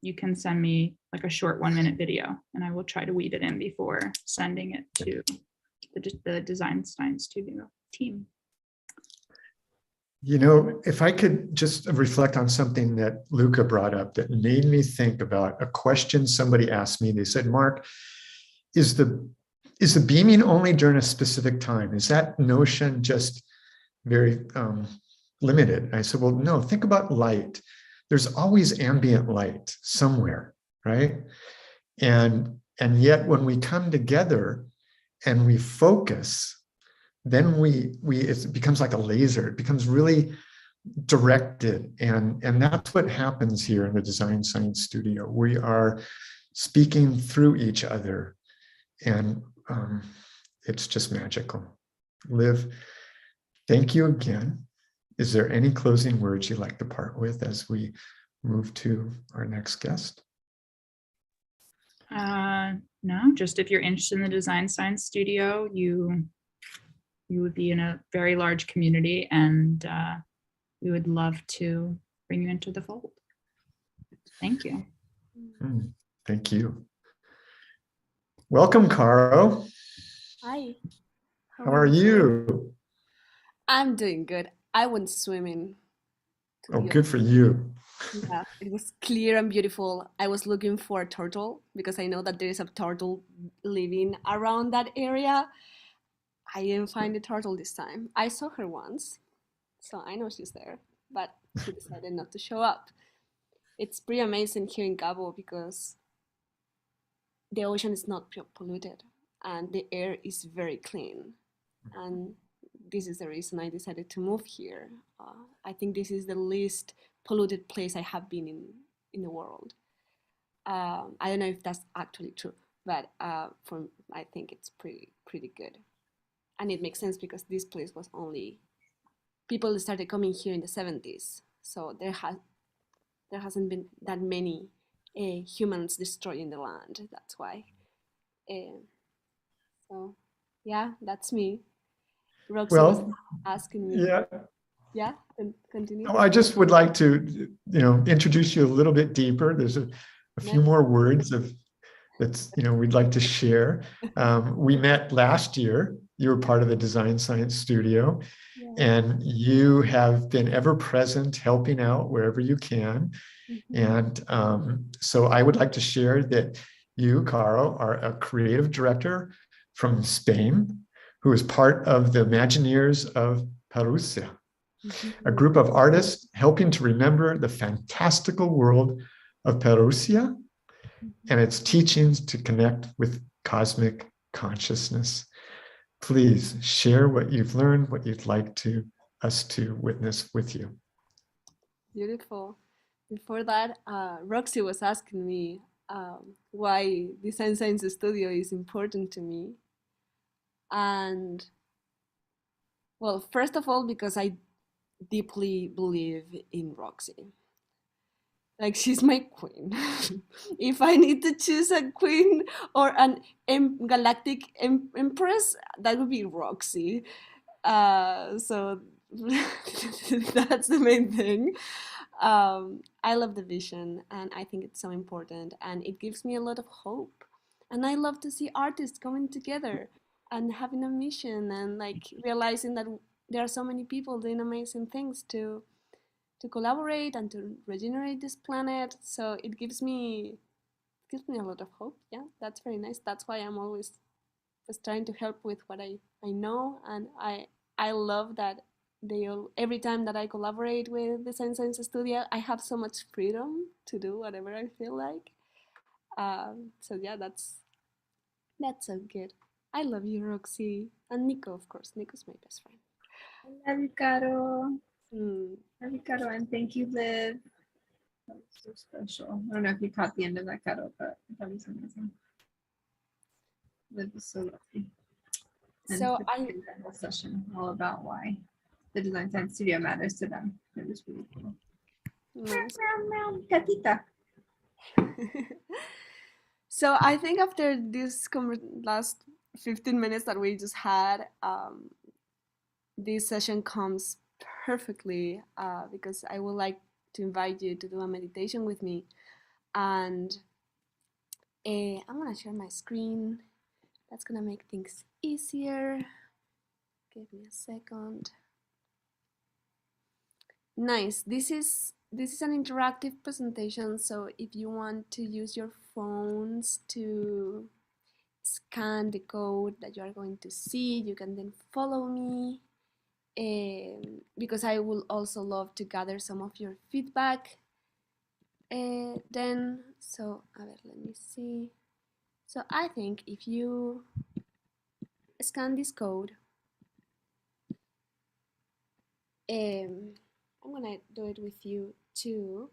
you can send me like a short 1-minute video and I will try to weave it in before sending it to the Design Science Studio team. You know, if I could just reflect on something that Luca brought up that made me think about a question somebody asked me. They said, Mark, is the beaming only during a specific time? Is that notion just very limited? I said, well, no, think about light. There's always ambient light somewhere, right? And yet when we come together and we focus, then it becomes like a laser. It becomes really directed. And that's what happens here in the Design Science Studio. We are speaking through each other. And it's just magical. Liv, thank you again. Is there any closing words you'd like to part with as we move to our next guest? No, just if you're interested in the Design Science Studio, you would be in a very large community, and we would love to bring you into the fold. Thank you. Thank you. Welcome, Caro. Hi. How are you? I'm doing good. I went swimming. Oh, good for you. Yeah, it was clear and beautiful. I was looking for a turtle because I know that there is a turtle living around that area. I didn't find the turtle this time. I saw her once, so I know she's there, but she decided not to show up. It's pretty amazing here in Cabo because the ocean is not polluted and the air is very clean. And this is the reason I decided to move here. I think this is the least polluted place I have been in the world. I don't know if that's actually true, but I think it's pretty good. And it makes sense because this place was only, people started coming here in the 70s. So there hasn't been that many humans destroying the land. That's why. So yeah, that's me. Roxy was asking me. Yeah, continue. I just would like to, introduce you a little bit deeper. There's a few more words that's, we'd like to share. We met last year. You were part of the Design Science Studio, and you have been ever present, helping out wherever you can. And so I would like to share that you, Caro, are a creative director from Spain, who is part of the Imagineers of Parousia, a group of artists helping to remember the fantastical world of Parousia and its teachings to connect with cosmic consciousness. Please share what you've learned, what you'd like us to witness with you. Beautiful. Before that, Roxy was asking me why Design Science Studio is important to me. And well, first of all, because I deeply believe in Roxy. Like, she's my queen. If I need to choose a queen or an galactic empress, that would be Roxy. So that's the main thing. I love the vision, and I think it's so important, and it gives me a lot of hope. And I love to see artists coming together and having a mission, and like realizing that there are so many people doing amazing things to collaborate and to regenerate this planet. So it gives me a lot of hope. Yeah, that's very nice. That's why I'm always just trying to help with what I know, and I love that they all, every time that I collaborate with Design Science Studio, I have so much freedom to do whatever I feel like. So yeah, that's so good. I love you, Roxy, and Nico, of course. Nico's my best friend. I love you, Caro. Love you, Caro, and thank you, Liv. That was so special. I don't know if you caught the end of that, Caro, but that was amazing. Liv was so lovely. And So the whole session all about why the Design Science Studio matters to them. It was really cool. Nice. Gatita. So I think after this last 15 minutes that we just had, this session comes perfectly because I would like to invite you to do a meditation with me. And I'm gonna share my screen. That's gonna make things easier. Give me a second. Nice. This is an interactive presentation, so if you want to use your phones to scan the code that you are going to see, you can then follow me, because I will also love to gather some of your feedback then. So a ver, let me see. So I think if you scan this code, I'm gonna do it with you too.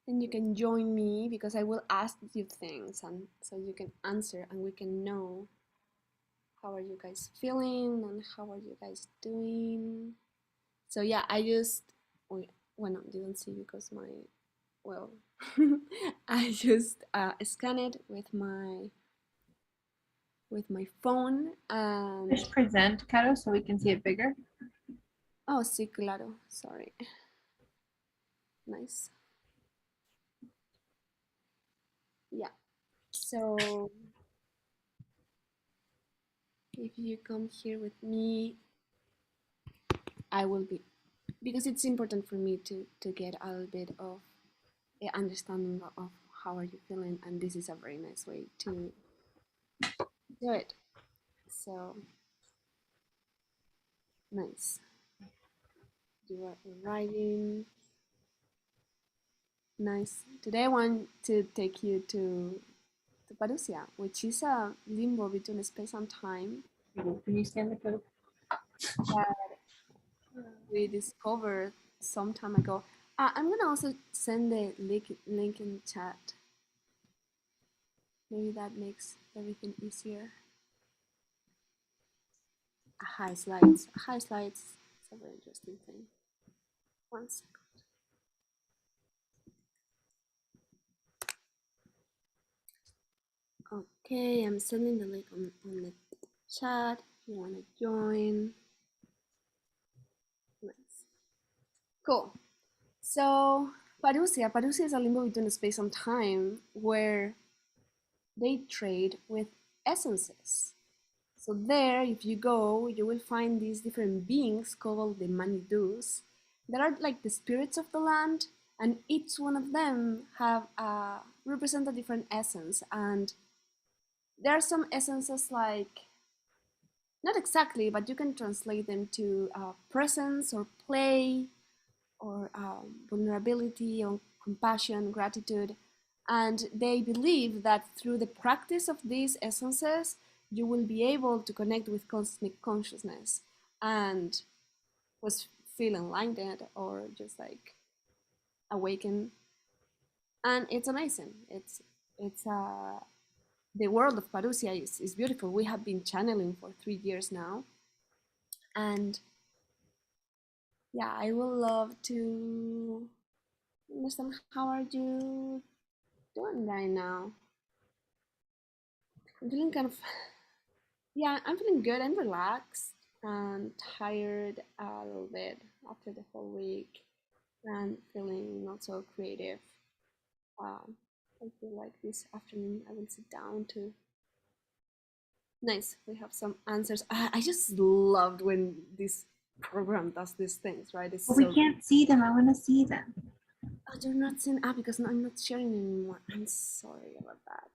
And you can join me because I will ask you things, and so you can answer and we can know how are you guys feeling and how are you guys doing. So yeah, I just, well, no, didn't see because my, well, I just scan it with my phone and Just present, Caro, so we can see it bigger. Oh, sí, claro. Sorry. Nice. Yeah. So if you come here with me, I will be, because it's important for me to get a little bit of understanding of how are you feeling, and this is a very nice way to do it. So nice. You are arriving. Nice. Today I want to take you to Parousia, which is a limbo between space and time. Can you scan the code? That we discovered some time ago. I'm gonna also send the link in chat. Maybe that makes everything easier. High slides. High slides. It's a very interesting thing. 1 second. Okay, I'm sending the link on the chat if you want to join. Nice. Cool. So Parousia is a limbo between space and time where they trade with essences. So there, if you go, you will find these different beings called the Manidus that are like the spirits of the land, and each one of them have represent a different essence. And there are some essences like, not exactly, but you can translate them to presence or play or vulnerability or compassion, gratitude. And they believe that through the practice of these essences, you will be able to connect with cosmic consciousness and was feel enlightened or just like awaken. And it's amazing. It's the world of Parousia is beautiful. We have been channeling for 3 years now, and yeah, I would love to understand how are you doing right now. I'm feeling kind of, yeah, I'm feeling good. I'm relaxed and tired a little bit after the whole week and feeling not so creative. I feel like this afternoon I will sit down to. Nice, we have some answers. I just loved when this program does these things, right? It's But so we can't see them. I want to see them. Oh, you're not seeing because I'm not sharing anymore. I'm sorry about that.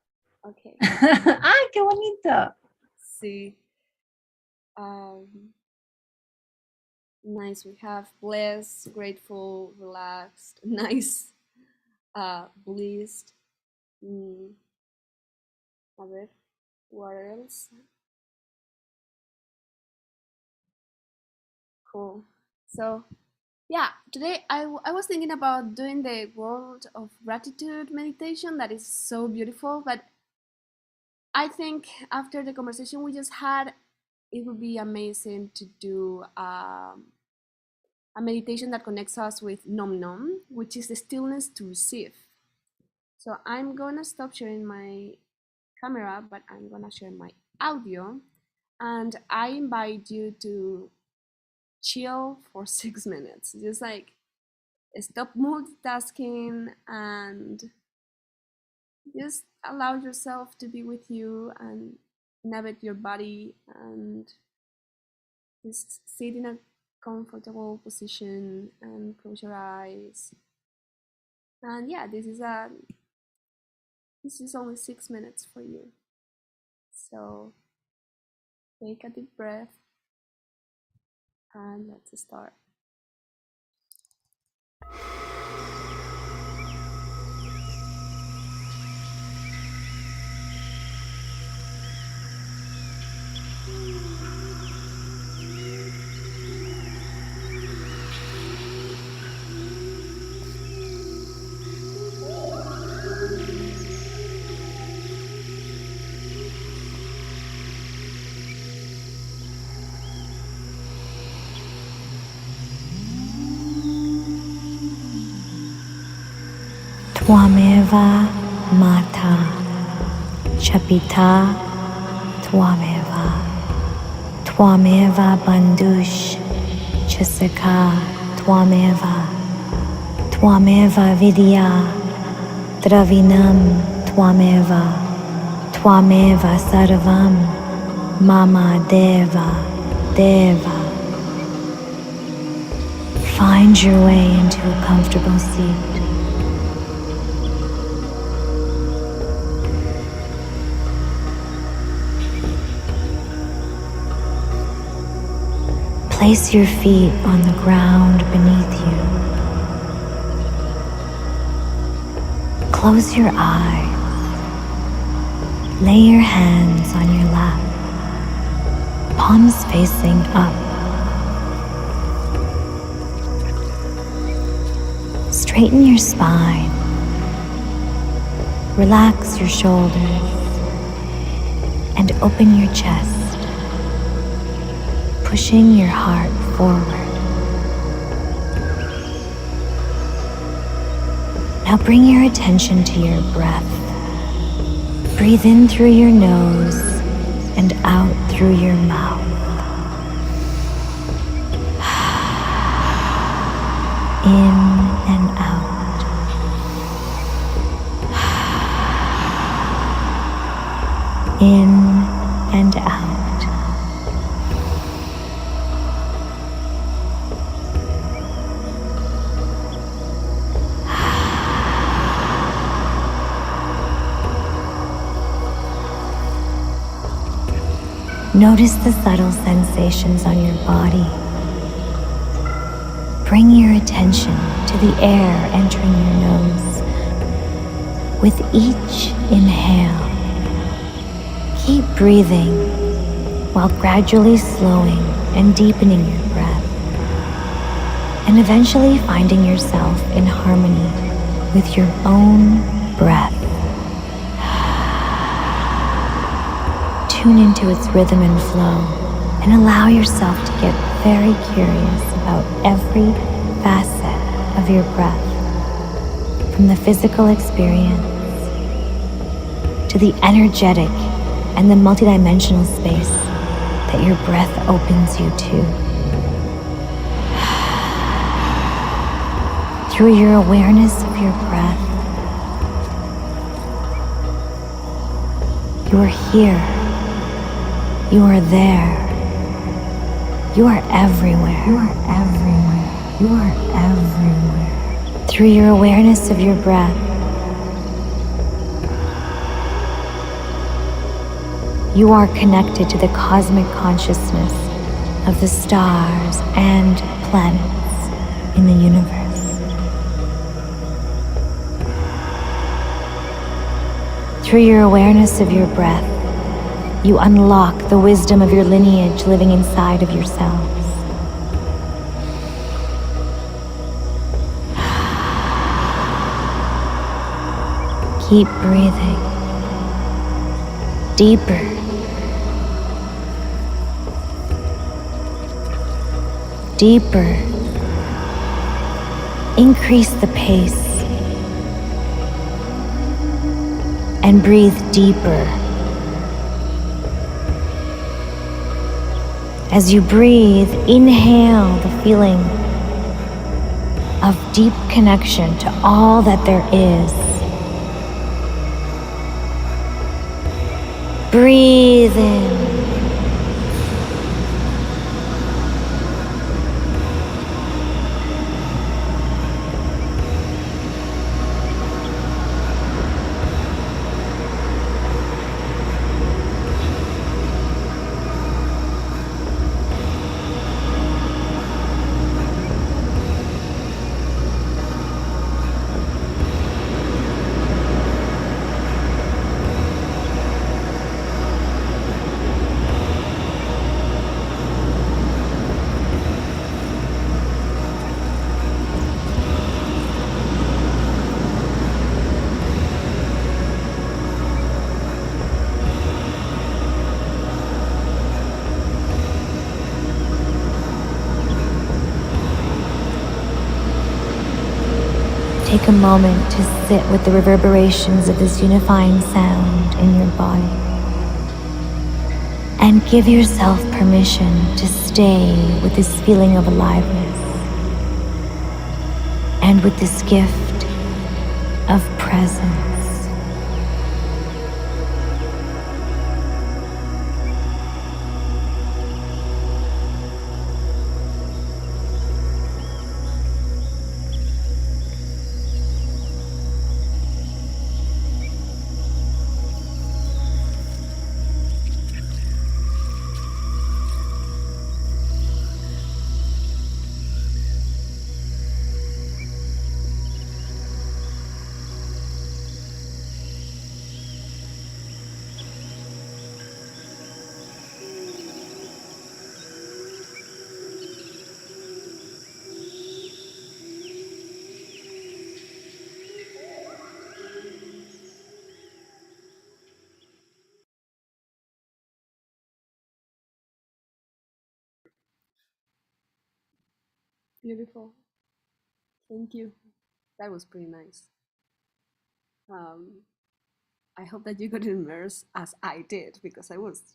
Okay. ¡Ay, qué bonito! See. Nice. We have blessed, grateful, relaxed, nice, blessed. A ver, what else? Cool. So, yeah, today I was thinking about doing the World of Gratitude meditation. That is so beautiful, but I think after the conversation we just had, it would be amazing to do a meditation that connects us with Nom Nom, which is the stillness to receive. So I'm gonna stop sharing my camera, but I'm gonna share my audio, and I invite you to chill for 6 minutes. Just like stop multitasking and just allow yourself to be with you and inhabit your body and just sit in a comfortable position and close your eyes. And yeah, this is only 6 minutes for you. So take a deep breath and let's start. Twameva Mata Chapita Twameva Twameva Bandush Chisaka Twameva Twameva Vidya Dravinam Twameva Twameva Sarvam Mama Deva Deva. Find your way into a comfortable seat. Place your feet on the ground beneath you. Close your eyes. Lay your hands on your lap, palms facing up. Straighten your spine. Relax your shoulders and open your chest, pushing your heart forward. Now bring your attention to your breath. Breathe in through your nose and out through your mouth. In and out. In and out. Notice the subtle sensations on your body. Bring your attention to the air entering your nose. With each inhale, keep breathing while gradually slowing and deepening your breath, and eventually finding yourself in harmony with your own breath. Tune into its rhythm and flow, and allow yourself to get very curious about every facet of your breath, from the physical experience to the energetic and the multidimensional space that your breath opens you to. Through your awareness of your breath, you are here, you are there, you are everywhere, you are everywhere, you are everywhere. Through your awareness of your breath, you are connected to the cosmic consciousness of the stars and planets in the universe. Through your awareness of your breath, you unlock the wisdom of your lineage living inside of yourselves. Keep breathing deeper. Deeper. Increase the pace. And breathe deeper. As you breathe, inhale the feeling of deep connection to all that there is. Breathe in. Take a moment to sit with the reverberations of this unifying sound in your body. And give yourself permission to stay with this feeling of aliveness and with this gift of presence. Beautiful. Thank you. That was pretty nice. I hope that you got immersed as I did, because I was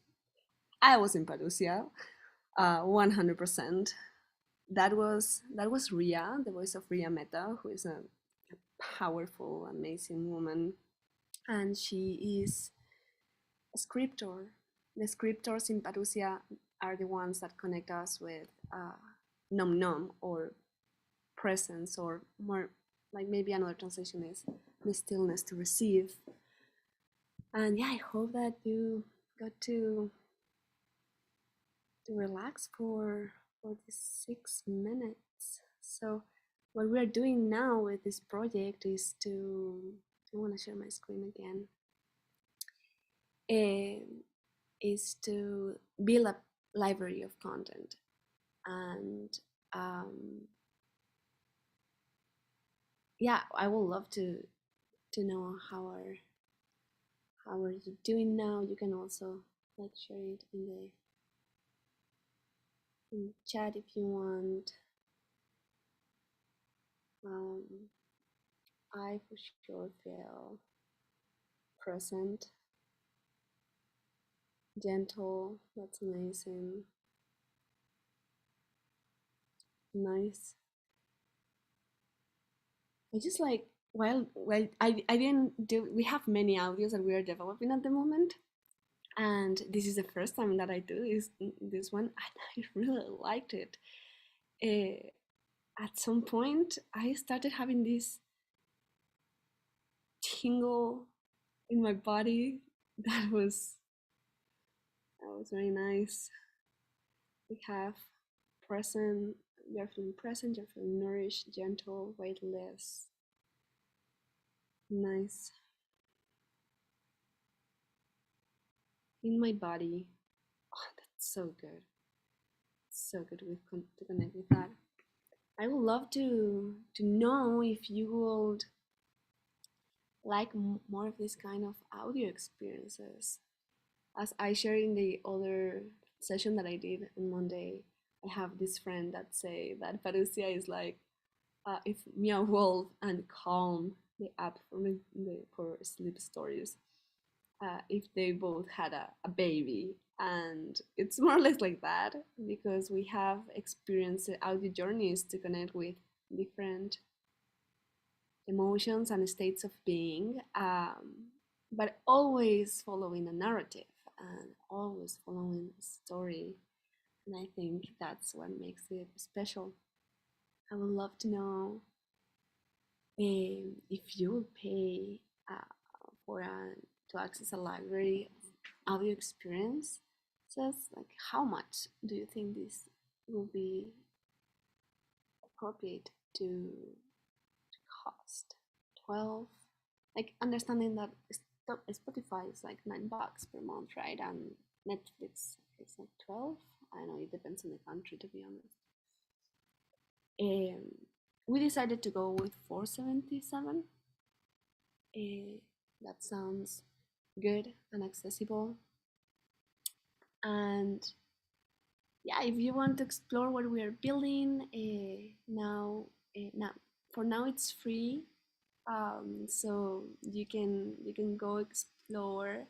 in Parousia, 100%. That was Ria, the voice of Ria Mehta, who is a powerful, amazing woman, and she is a scriptor. The scriptors in Parousia are the ones that connect us with Nom Nom, or presence, or more like maybe another translation is the stillness to receive. And yeah, I hope that you got to relax for these 6 minutes. So what we are doing now with this project is I want to share my screen again, is to build a library of content. And yeah, I would love to know how are you doing now. You can also like share it in chat if you want. I for sure feel present, gentle. That's amazing. Nice. I just like well I didn't do. We have many audios that we are developing at the moment, and this is the first time that I do this one, and I really liked it. At some point, I started having this tingle in my body that was very nice. We have present. You're feeling present. You're feeling nourished, gentle, weightless. Nice. In my body. Oh, that's so good. So good to connect with that. I would love to know if you would like more of this kind of audio experiences. As I shared in the other session that I did on Monday, I have this friend that say that Parousia is like if Meow Wolf and Calm, the app for sleep stories, if they both had a baby. And it's more or less like that, because we have experienced audio journeys to connect with different emotions and states of being, but always following a narrative and always following a story. And I think that's what makes it special. I would love to know if you will pay to access a library of audio experience. Like, how much do you think this will be appropriate to cost? 12? Like, understanding that Spotify is like $9 per month, right? And Netflix is like 12. I know it depends on the country, to be honest. We decided to go with $4.77. That sounds good and accessible. And yeah, if you want to explore what we are building, for now it's free, so you can go explore.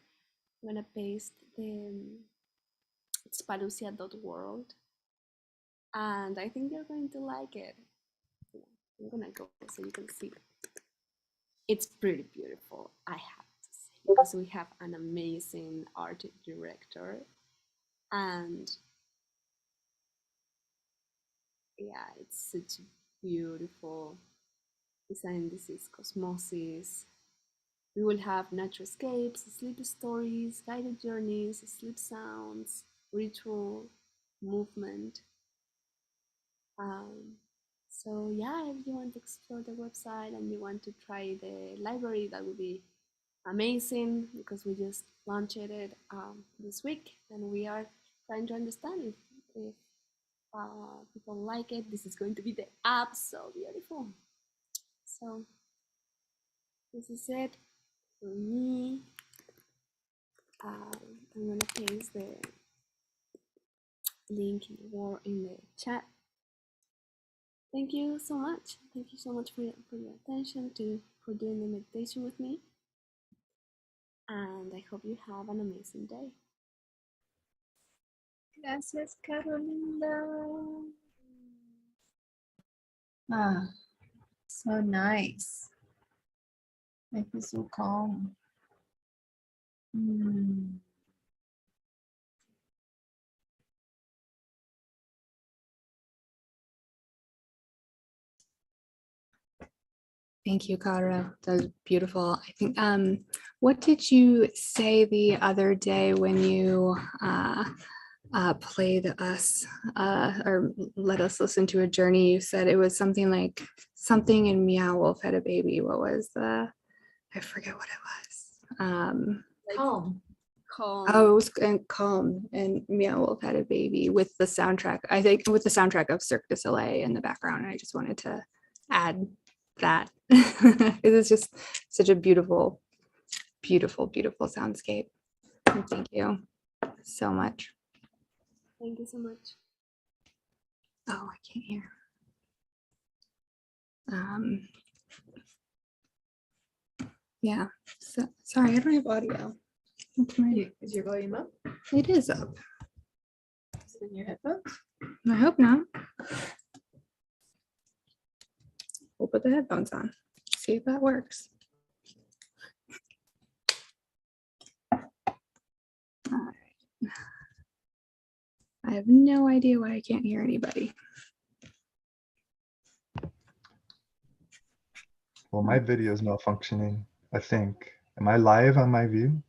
I'm gonna paste it's parousia.world, and I think you're going to like it. I'm gonna go so you can see. It's pretty beautiful, I have to say, because we have an amazing art director, and yeah, it's such a beautiful design. This is Cosmosis. We will have natural escapes, sleep stories, guided journeys, sleep sounds, ritual, movement. So yeah, if you want to explore the website and you want to try the library, that would be amazing, because we just launched it this week, and we are trying to understand if people like it. This is going to be the app, so beautiful. So this is it for me. I'm gonna paste the link in the chat. Thank you so much. Thank you so much for your attention, for doing the meditation with me. And I hope you have an amazing day. Gracias, Carolina. Ah, so nice. I feel so calm. Thank you, Cara. That was beautiful. I think, what did you say the other day when you played us or let us listen to a journey? You said it was something like something in Meow Wolf had a baby. What was I forget what it was. Calm. Oh, it was Calm, and Meow Wolf had a baby with the soundtrack. I think with the soundtrack of Cirque du Soleil in the background. And I just wanted to add that. It's just such a beautiful, beautiful, beautiful soundscape. And thank you so much. Thank you so much. Oh, I can't hear. Yeah. So, sorry, I don't have audio. Is your volume up? It is up. Is it in your headphones? I hope not. We'll put the headphones on. See if that works. All right. I have no idea why I can't hear anybody. Well, my video is malfunctioning, I think. Am I live on my view?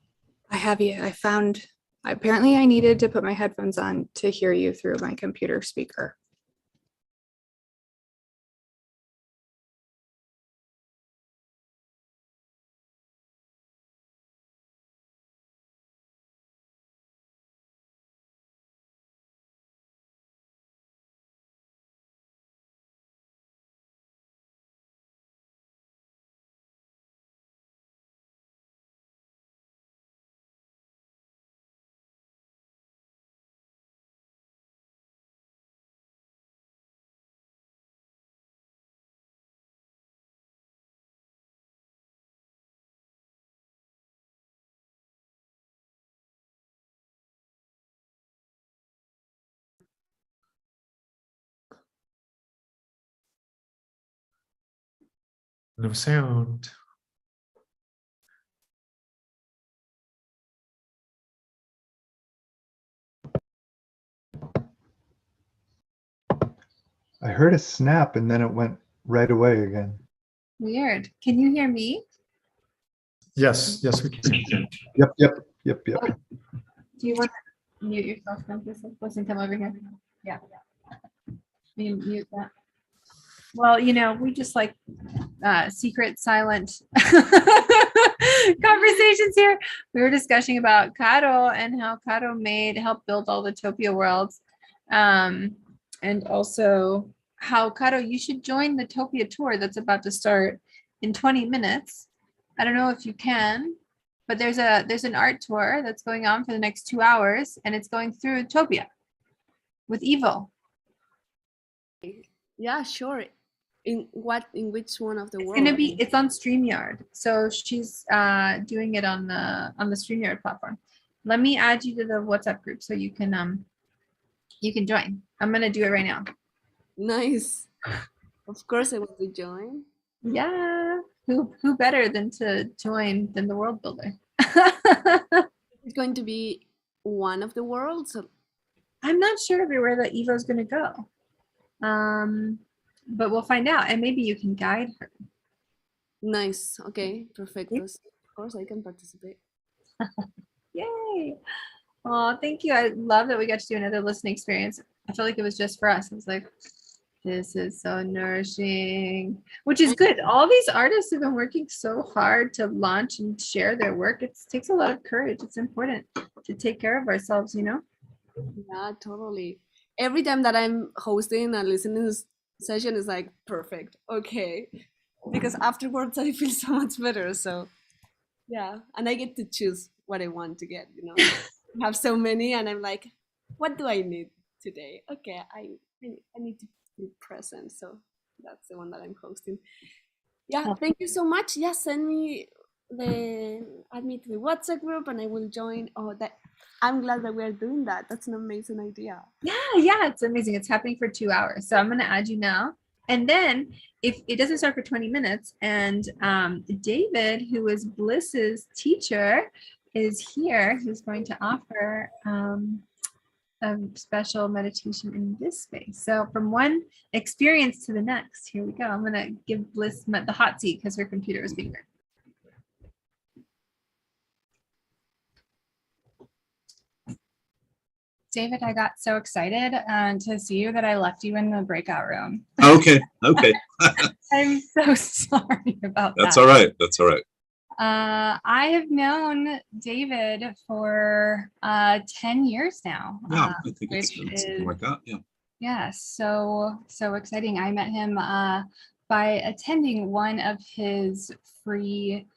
I have you. I found, apparently I needed to put my headphones on to hear you through my computer speaker. No sound. I heard a snap and then it went right away again. Weird. Can you hear me? Yes, yes, we can. Yep. Do you want to mute yourself? Listen, come over here. Yeah. You mute that. Well, you know, we just like secret, silent conversations here. We were discussing about Caro and how Caro helped build all the Topia worlds. And also how, Caro, you should join the Topia tour that's about to start in 20 minutes. I don't know if you can, but there's an art tour that's going on for the next 2 hours, and it's going through Topia with Evo. Yeah, sure. In which one of the It's world? gonna be, it's on StreamYard. So she's doing it on the StreamYard platform. Let me add you to the WhatsApp group so you can join. I'm gonna do it right now. Nice. Of course I want to join. Yeah. Who better than to join than the world builder? It's going to be one of the worlds. I'm not sure everywhere that Evo is gonna go. But we'll find out, and maybe you can guide her. Nice. Okay, perfect. Of course I can participate. Yay. Oh, thank you. I love that we got to do another listening experience. I feel like it was just for us. I was like, this is so nourishing, which is good. All these artists have been working so hard to launch and share their work. It takes a lot of courage. It's important to take care of ourselves, you know? Yeah, totally. Every time that I'm hosting a listening session is like perfect. Okay. Because afterwards I feel so much better. So yeah. And I get to choose what I want to get, you know. I have so many and I'm like, what do I need today? Okay, I need to be present. So that's the one that I'm hosting. Yeah, thank you so much. Yeah, add me to the WhatsApp group and I will join. Oh, that I'm glad that we're doing that. That's an amazing idea. Yeah, it's amazing. It's happening for 2 hours. So I'm going to add you now. And then if it doesn't start for 20 minutes and David, who is Bliss's teacher, is here, who's going to offer a special meditation in this space. So from one experience to the next, here we go. I'm going to give Bliss the hot seat because her computer is being weird. David, I got so excited to see you that I left you in the breakout room. Okay. I'm so sorry about that. That's all right. That's all right. I have known David for 10 years now. Yeah, I think it's something like that. Yeah. Yeah, so exciting. I met him by attending one of his free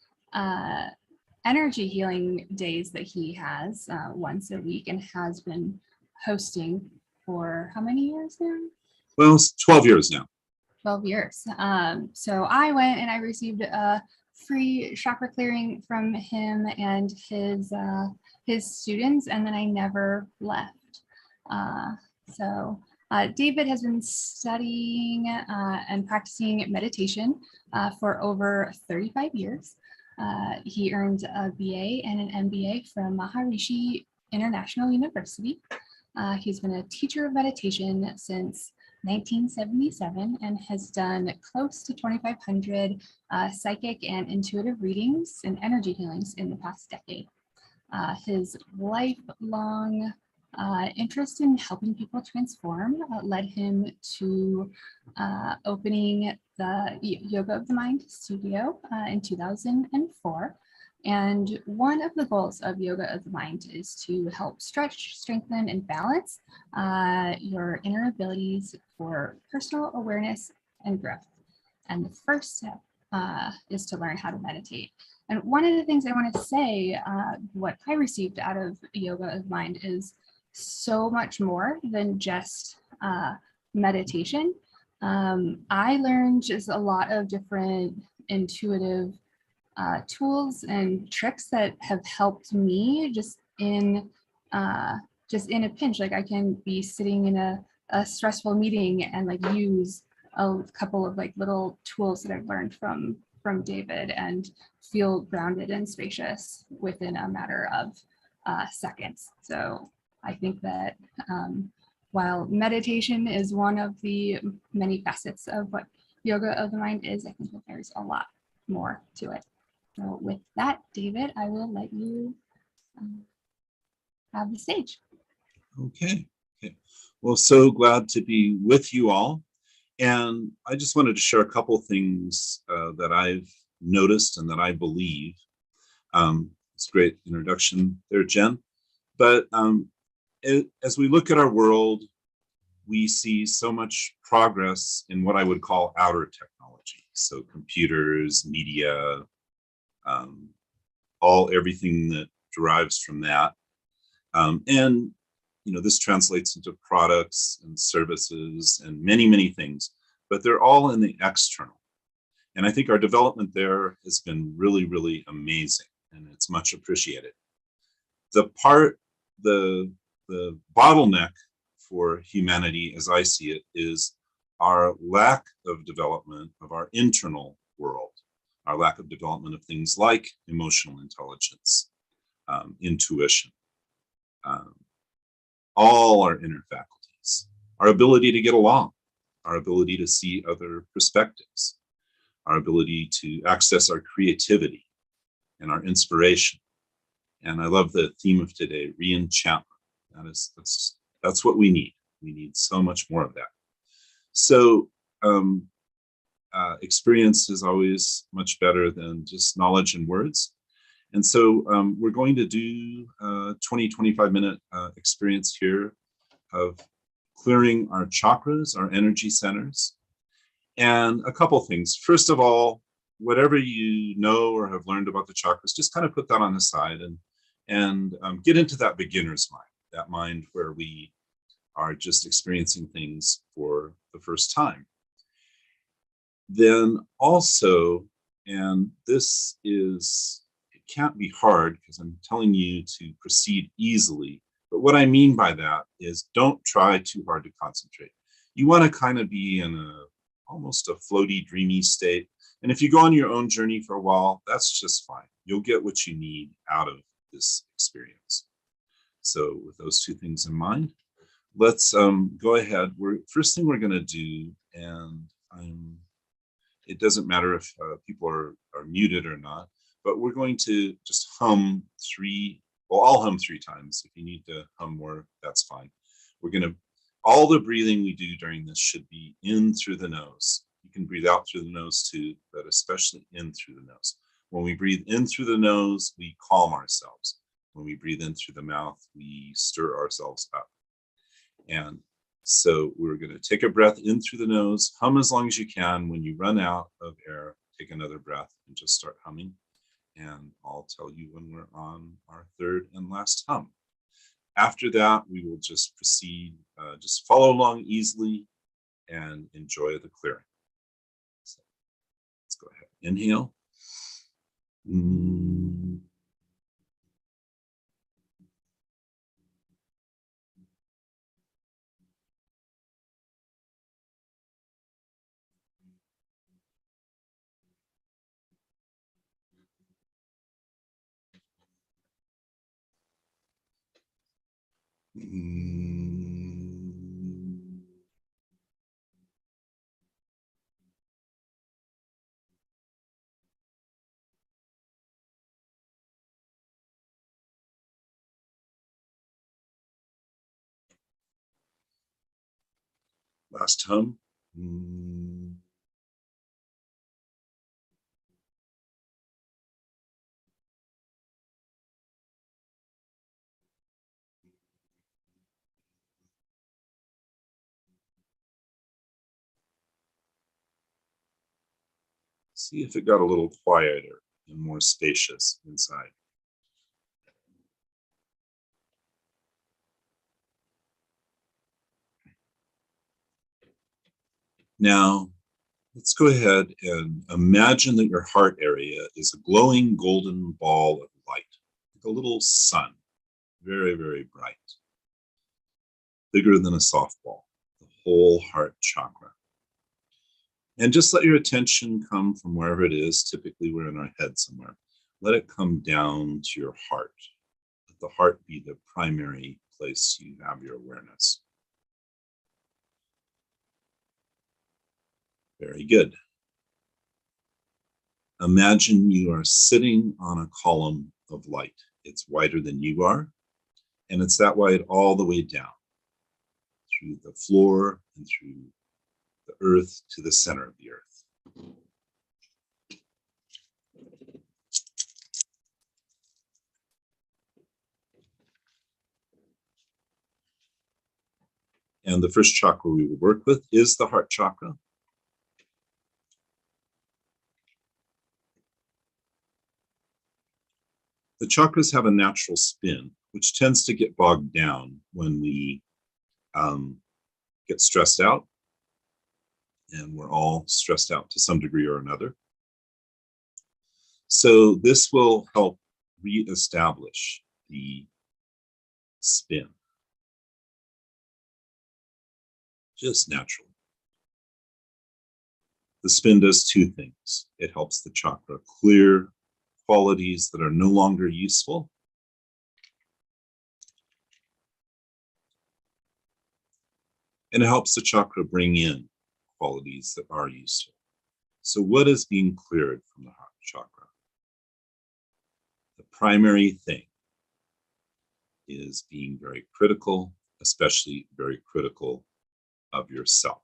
energy healing days that he has once a week and has been hosting for how many years now? Well, it's 12 years now. 12 years. So I went and I received a free chakra clearing from him and his students, and then I never left. David has been studying and practicing meditation for over 35 years. He earned a BA and an MBA from Maharishi International University. He's been a teacher of meditation since 1977 and has done close to 2,500 psychic and intuitive readings and energy healings in the past decade. His lifelong interest in helping people transform led him to opening the Yoga of the Mind studio in 2004. And one of the goals of Yoga of the Mind is to help stretch, strengthen, and balance your inner abilities for personal awareness and growth. And the first step is to learn how to meditate. And one of the things I want to say, what I received out of Yoga of Mind is so much more than just meditation. I learned just a lot of different intuitive tools and tricks that have helped me just in a pinch. Like I can be sitting in a stressful meeting and like use a couple of like little tools that I've learned from David and feel grounded and spacious within a matter of seconds. So I think that while meditation is one of the many facets of what Yoga of the Mind is, I think that there's a lot more to it. So with that, David, I will let you have the stage. Okay. Well, so glad to be with you all. And I just wanted to share a couple things that I've noticed and that I believe. It's a great introduction there, Jen. But as we look at our world, we see so much progress in what I would call outer technology. So computers, media, everything that derives from that. And this translates into products and services and many, many things, but they're all in the external. And I think our development there has been really, really amazing, and it's much appreciated. The bottleneck for humanity, as I see it, is our lack of development of our internal world, our lack of development of things like emotional intelligence, intuition, all our inner faculties, our ability to get along, our ability to see other perspectives, our ability to access our creativity and our inspiration. And I love the theme of today, re-enchantment. That's what we need. We need so much more of that. So experience is always much better than just knowledge and words. And so we're going to do a 20-25-minute experience here of clearing our chakras, our energy centers, and a couple things. First of all, whatever you know or have learned about the chakras, just kind of put that on the side and get into that beginner's mind, that mind where we are just experiencing things for the first time. Then also, and this is, it can't be hard because I'm telling you to proceed easily, but what I mean by that is don't try too hard to concentrate. You want to kind of be in almost a floaty, dreamy state. And if you go on your own journey for a while, that's just fine. You'll get what you need out of this experience. So with those two things in mind, let's go ahead. First thing we're going to do, and it doesn't matter if people are muted or not, but we're going to just hum I'll hum 3 times. If you need to hum more, that's fine. All the breathing we do during this should be in through the nose. You can breathe out through the nose too, but especially in through the nose. When we breathe in through the nose, we calm ourselves. When we breathe in through the mouth, we stir ourselves up. And so we're going to take a breath in through the nose, hum as long as you can. When you run out of air, take another breath and just start humming. And I'll tell you when we're on our 3rd and last hum. After that, we will just proceed, just follow along easily. and enjoy the clearing. So let's go ahead. Inhale. Last hum. See if it got a little quieter and more spacious inside. Now, let's go ahead and imagine that your heart area is a glowing golden ball of light, like a little sun, very, very bright, bigger than a softball, the whole heart chakra. And just let your attention come from wherever it is. Typically, we're in our head somewhere. Let it come down to your heart. Let the heart be the primary place you have your awareness. Very good. Imagine you are sitting on a column of light. It's wider than you are, and it's that wide all the way down, through the floor and through the earth to the center of the earth. And the first chakra we will work with is the heart chakra. The chakras have a natural spin, which tends to get bogged down when we get stressed out. And we're all stressed out to some degree or another. So this will help reestablish the spin, just naturally. The spin does two things. It helps the chakra clear qualities that are no longer useful. And it helps the chakra bring in qualities that are useful. So what is being cleared from the heart chakra? The primary thing is being very critical, especially very critical of yourself.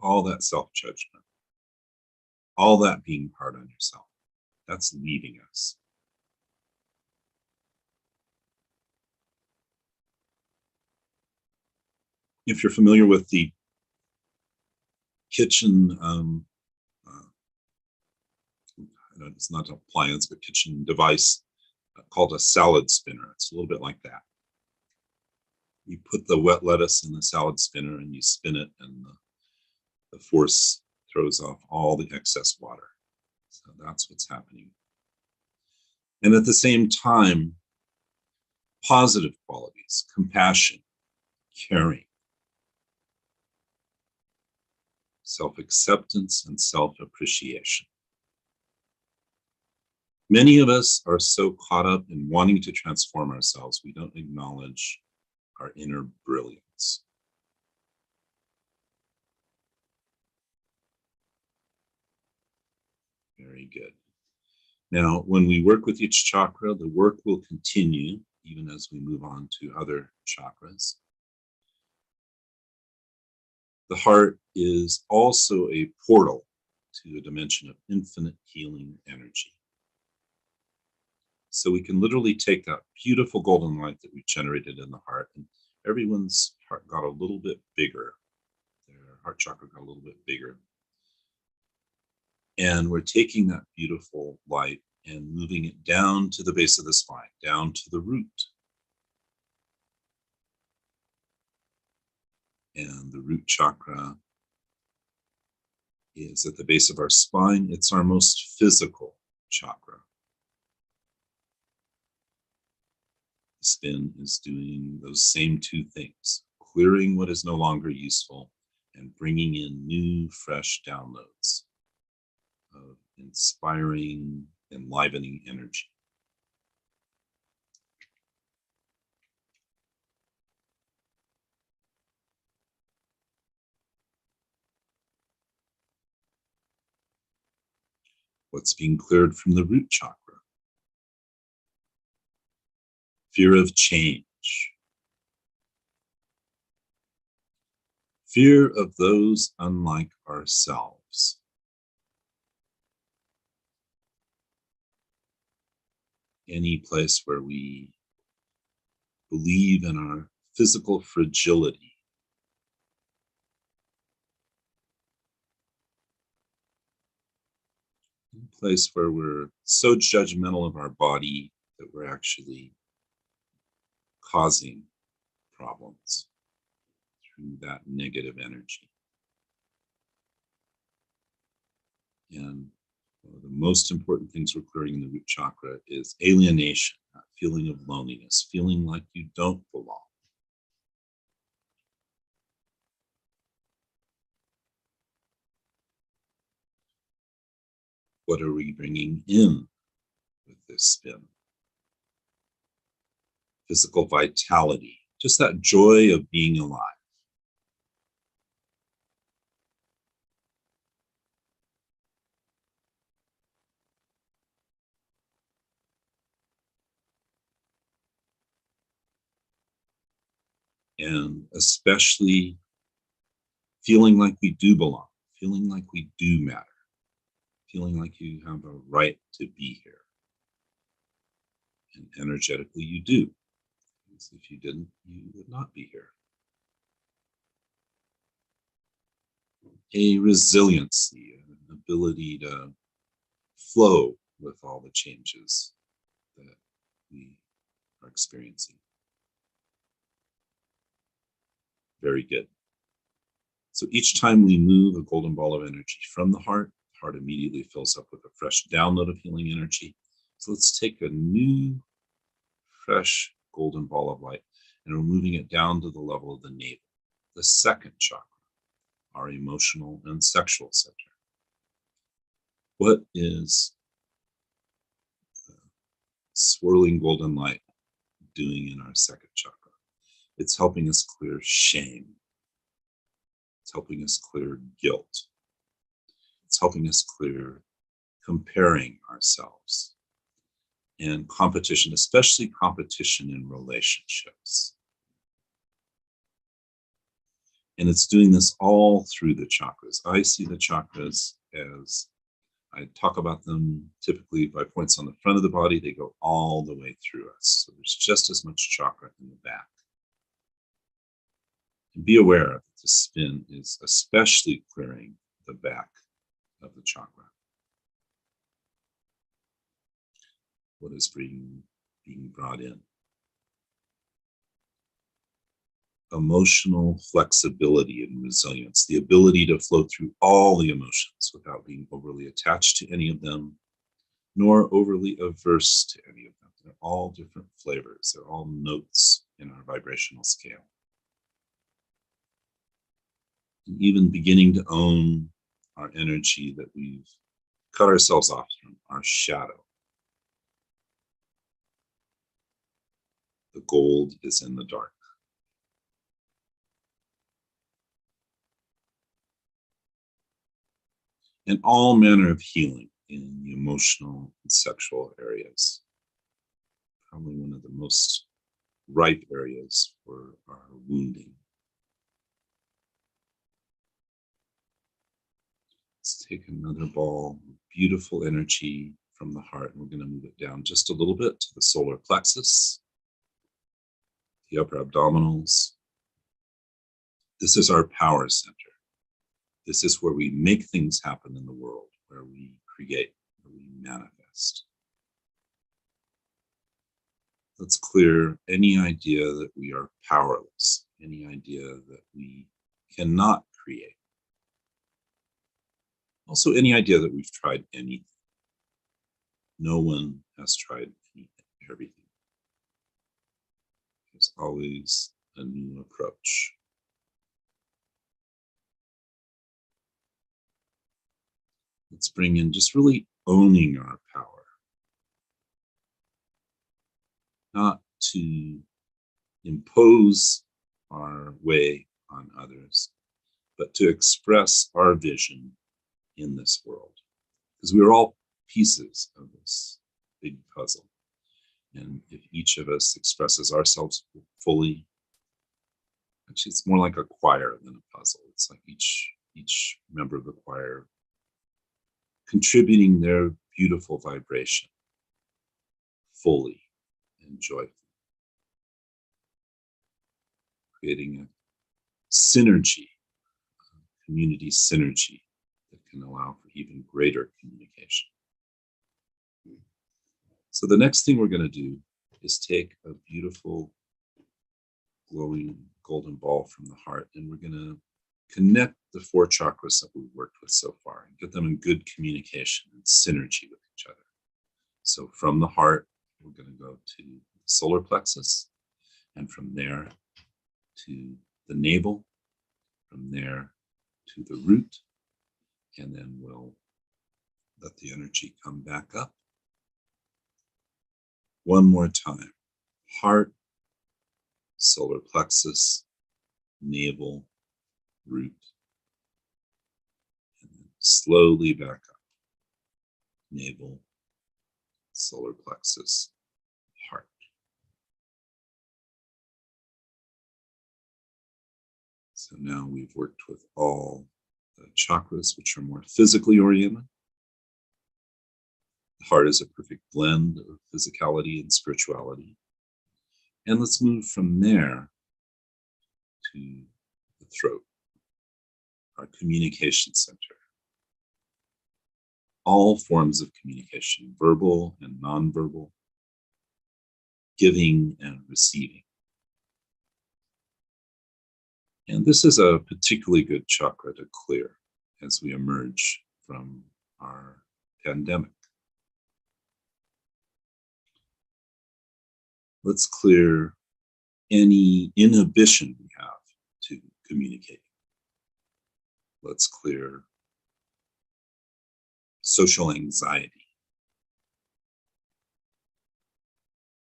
All that self-judgment, all that being hard on yourself, that's leaving us. If you're familiar with the kitchen, it's not an appliance, but kitchen device called a salad spinner. It's a little bit like that. You put the wet lettuce in the salad spinner and you spin it, and the force throws off all the excess water. So that's what's happening. And at the same time, positive qualities, compassion, caring, self-acceptance, and self-appreciation. Many of us are so caught up in wanting to transform ourselves, we don't acknowledge our inner brilliance. Very good. Now, when we work with each chakra, the work will continue even as we move on to other chakras. The heart is also a portal to a dimension of infinite healing energy. So we can literally take that beautiful golden light that we generated in the heart, and everyone's heart got a little bit bigger. Their heart chakra got a little bit bigger. And we're taking that beautiful light and moving it down to the base of the spine, down to the root. And the root chakra is at the base of our spine. It's our most physical chakra. The spin is doing those same two things, clearing what is no longer useful and bringing in new, fresh downloads of inspiring, enlivening energy. What's being cleared from the root chakra? Fear of change. Fear of those unlike ourselves. Any place where we believe in our physical fragility. A place where we're so judgmental of our body that we're actually causing problems through that negative energy. And one of the most important things we're clearing in the root chakra is alienation, that feeling of loneliness, feeling like you don't belong. What are we bringing in with this spin? Physical vitality, just that joy of being alive. And especially feeling like we do belong, feeling like we do matter, feeling like you have a right to be here. And energetically you do, because if you didn't, you would not be here. A resiliency, an ability to flow with all the changes that we are experiencing. Very good. So each time we move a golden ball of energy from the heart immediately fills up with a fresh download of healing energy. So let's take a new, fresh golden ball of light, and we're moving it down to the level of the navel, the second chakra, our emotional and sexual center. What is swirling golden light doing in our second chakra? It's helping us clear shame. It's helping us clear guilt. It's helping us clear comparing ourselves and competition, especially competition in relationships. And it's doing this all through the chakras. I see the chakras as, I talk about them typically by points on the front of the body. They go all the way through us. So there's just as much chakra in the back. And be aware that the spin is especially clearing the back of the chakra. What is being brought in? Emotional flexibility and resilience, the ability to flow through all the emotions without being overly attached to any of them, nor overly averse to any of them. They're all different flavors. They're all notes in our vibrational scale. And even beginning to own our energy that we've cut ourselves off from, our shadow. The gold is in the dark. And all manner of healing in the emotional and sexual areas. Probably one of the most ripe areas for our wounding. Let's take another ball of beautiful energy from the heart, and we're going to move it down just a little bit to the solar plexus, the upper abdominals. This is our power center. This is where we make things happen in the world, where we create, where we manifest. Let's clear any idea that we are powerless, any idea that we cannot create. Also, any idea that we've tried anything. No one has tried anything, everything. There's always a new approach. Let's bring in just really owning our power. Not to impose our way on others, but to express our vision in this world. Because we are all pieces of this big puzzle. And if each of us expresses ourselves fully, actually it's more like a choir than a puzzle. It's like each member of the choir contributing their beautiful vibration fully and joyfully, creating a synergy, a community synergy that can allow for even greater communication. So the next thing we're going to do is take a beautiful glowing golden ball from the heart, and we're going to connect the 4 chakras that we've worked with so far and get them in good communication and synergy with each other. So from the heart, we're going to go to the solar plexus, and from there to the navel, from there to the root, and then we'll let the energy come back up. One more time. Heart, solar plexus, navel, root, and then slowly back up. Navel, solar plexus, heart. So now we've worked with all the chakras, which are more physically oriented. The heart is a perfect blend of physicality and spirituality. And let's move from there to the throat, our communication center. All forms of communication, verbal and nonverbal, giving and receiving. And this is a particularly good chakra to clear as we emerge from our pandemic. Let's clear any inhibition we have to communicate. Let's clear social anxiety,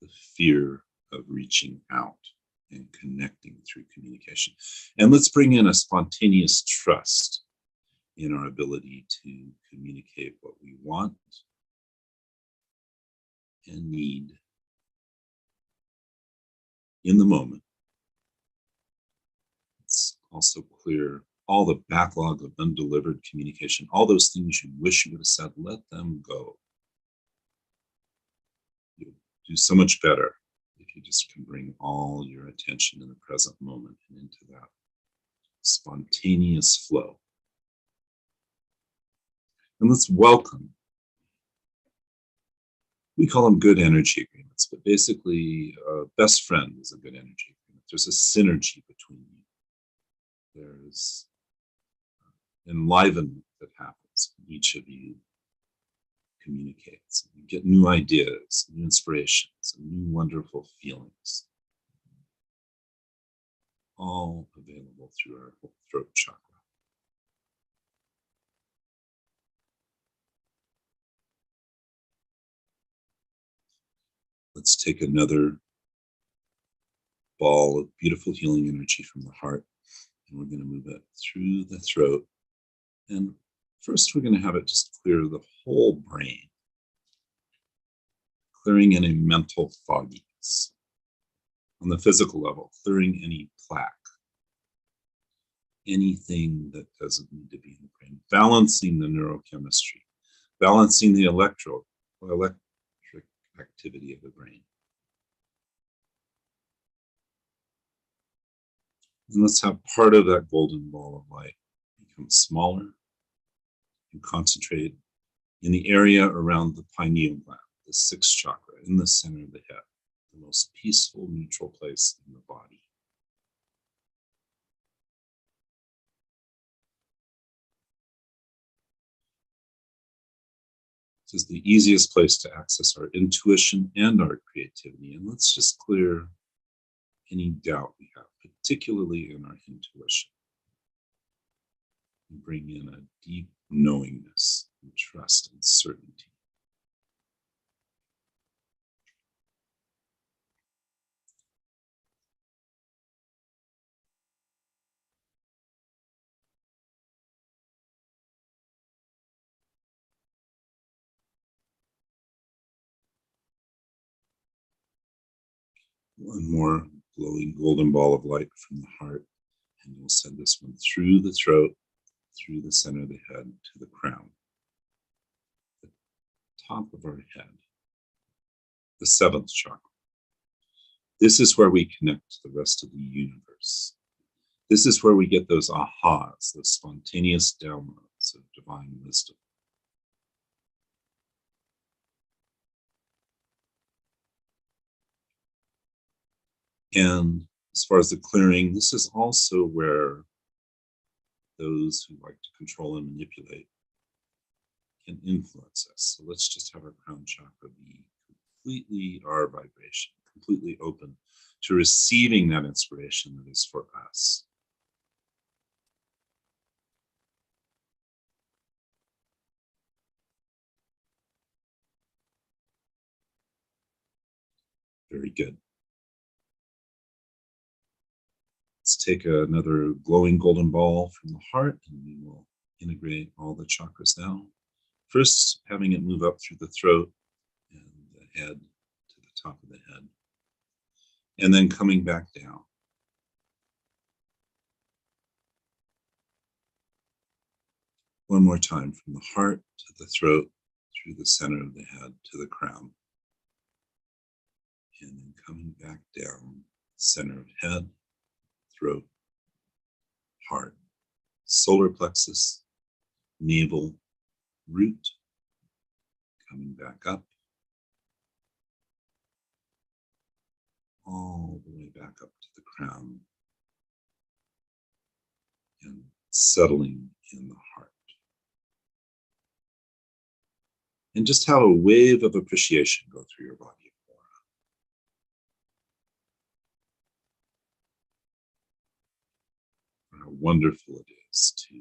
the fear of reaching out and connecting through communication. And let's bring in a spontaneous trust in our ability to communicate what we want and need in the moment. Let's also clear all the backlog of undelivered communication, all those things you wish you would have said, let them go. You'll do so much better if you just can bring all your attention in the present moment and into that spontaneous flow. And let's welcome, we call them good energy agreements, but basically a best friend is a good energy agreement. There's a synergy between you. There's enlivenment that happens when each of you communicates. You get new ideas, new inspirations, and new wonderful feelings. All available through our throat chakra. Let's take another ball of beautiful healing energy from the heart, and we're going to move it through the throat. And first, we're going to have it just clear the whole brain, clearing any mental fogginess. On the physical level, clearing any plaque, anything that doesn't need to be in the brain, balancing the neurochemistry, balancing the electric activity of the brain. And let's have part of that golden ball of light become smaller and concentrate in the area around the pineal gland, the 6th chakra, in the center of the head, the most peaceful, neutral place in the body. This is the easiest place to access our intuition and our creativity. And let's just clear any doubt we have, particularly in our intuition. And bring in a deep knowingness and trust and certainty. One more glowing golden ball of light from the heart, and we'll send this one through the throat, through the center of the head to the crown, the top of our head, the seventh chakra. This is where we connect to the rest of the universe. This is where we get those ahas, those spontaneous downloads of divine wisdom. And as far as the clearing, this is also where those who like to control and manipulate can influence us. So let's just have our crown chakra be completely our vibration, completely open to receiving that inspiration that is for us. Very good. Let's take another glowing golden ball from the heart, and we will integrate all the chakras now. First, having it move up through the throat and the head to the top of the head, and then coming back down. One more time, from the heart to the throat, through the center of the head to the crown. And then coming back down, center of head, throat, heart, solar plexus, navel, root, coming back up, all the way back up to the crown, and settling in the heart. And just have a wave of appreciation go through your body. How wonderful it is to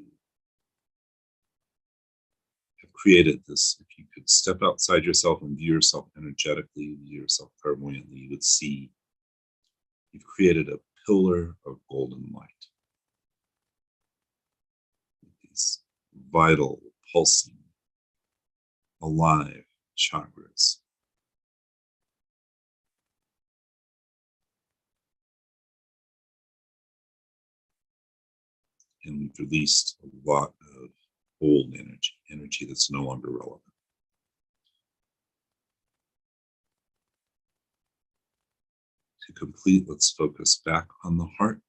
have created this. If you could step outside yourself and view yourself energetically, view yourself clairvoyantly, you would see you've created a pillar of golden light. These vital, pulsing, alive chakras. And we've released a lot of old energy that's no longer relevant. To complete, let's focus back on the heart.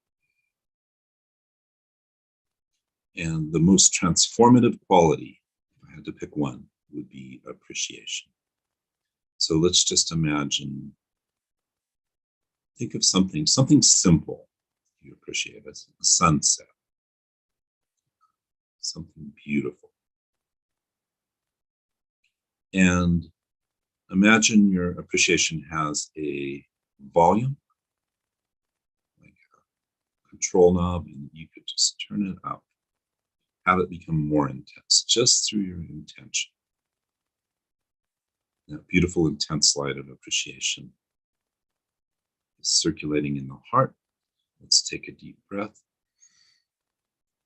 And the most transformative quality, if I had to pick one, would be appreciation. So let's just imagine, think of something simple you appreciate, as a sunset. Something beautiful. And imagine your appreciation has a volume, like a control knob, and you could just turn it up, have it become more intense, just through your intention. That beautiful, intense light of appreciation is circulating in the heart. Let's take a deep breath.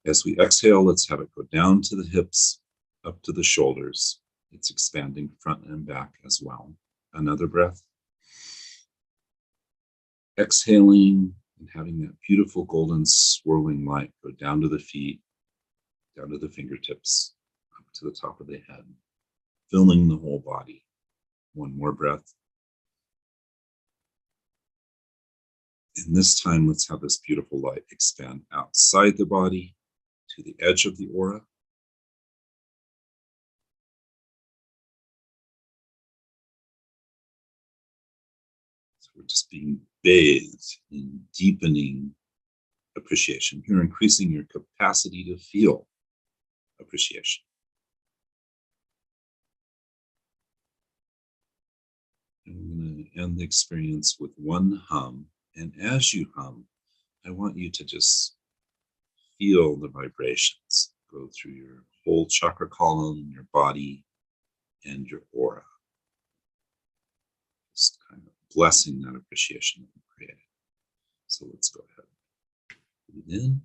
As we exhale, let's have it go down to the hips, up to the shoulders. It's expanding front and back as well. Another breath. Exhaling and having that beautiful golden swirling light go down to the feet, down to the fingertips, up to the top of the head, filling the whole body. One more breath. And this time, let's have this beautiful light expand outside the body, to the edge of the aura. So we're just being bathed in deepening appreciation. You're increasing your capacity to feel appreciation. going to end the experience with one hum. And as you hum, I want you to just feel the vibrations go through your whole chakra column, your body, and your aura. Just kind of blessing that appreciation that we created. So let's go ahead. Breathe in.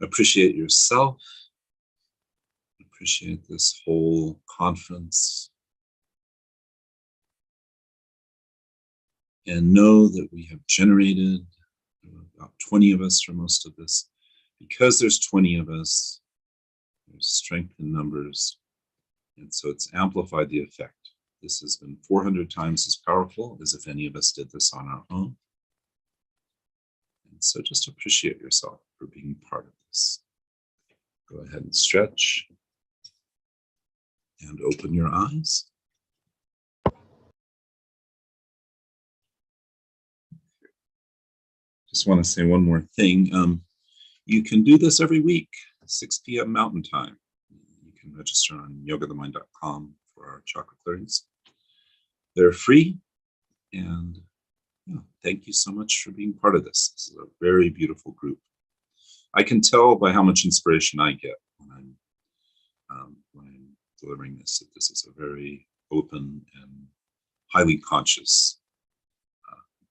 Appreciate yourself. Appreciate this whole conference. And know that we have generated about 20 of us for most of this. Because there's 20 of us, there's strength in numbers. And so it's amplified the effect. This has been 400 times as powerful as if any of us did this on our own. And so just appreciate yourself for being part of this. Go ahead and stretch and open your eyes. Just want to say one more thing. You can do this every week, 6 p.m. Mountain Time. You can register on yogathemind.com for our chakra clearings. They're free, and thank you so much for being part of this. This is a very beautiful group. I can tell by how much inspiration I get when I'm delivering this, that this is a very open and highly conscious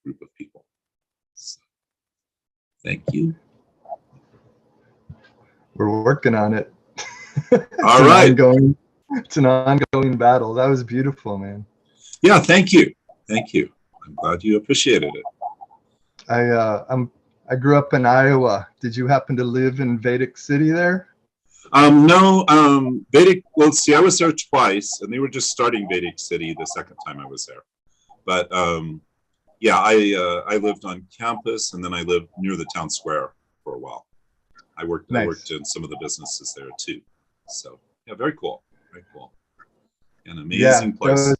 group of people. So, thank you. We're working on it. All right. It's an ongoing battle. That was beautiful, man. Yeah, thank you. Thank you. I'm glad you appreciated it. I grew up in Iowa. Did you happen to live in Vedic City there? No, Vedic, well, see, I was there twice, and they were just starting Vedic City the second time I was there. But yeah, I lived on campus, and then I lived near the town square for a while. I worked in some of the businesses there too. So yeah, very cool. Very cool. An amazing place.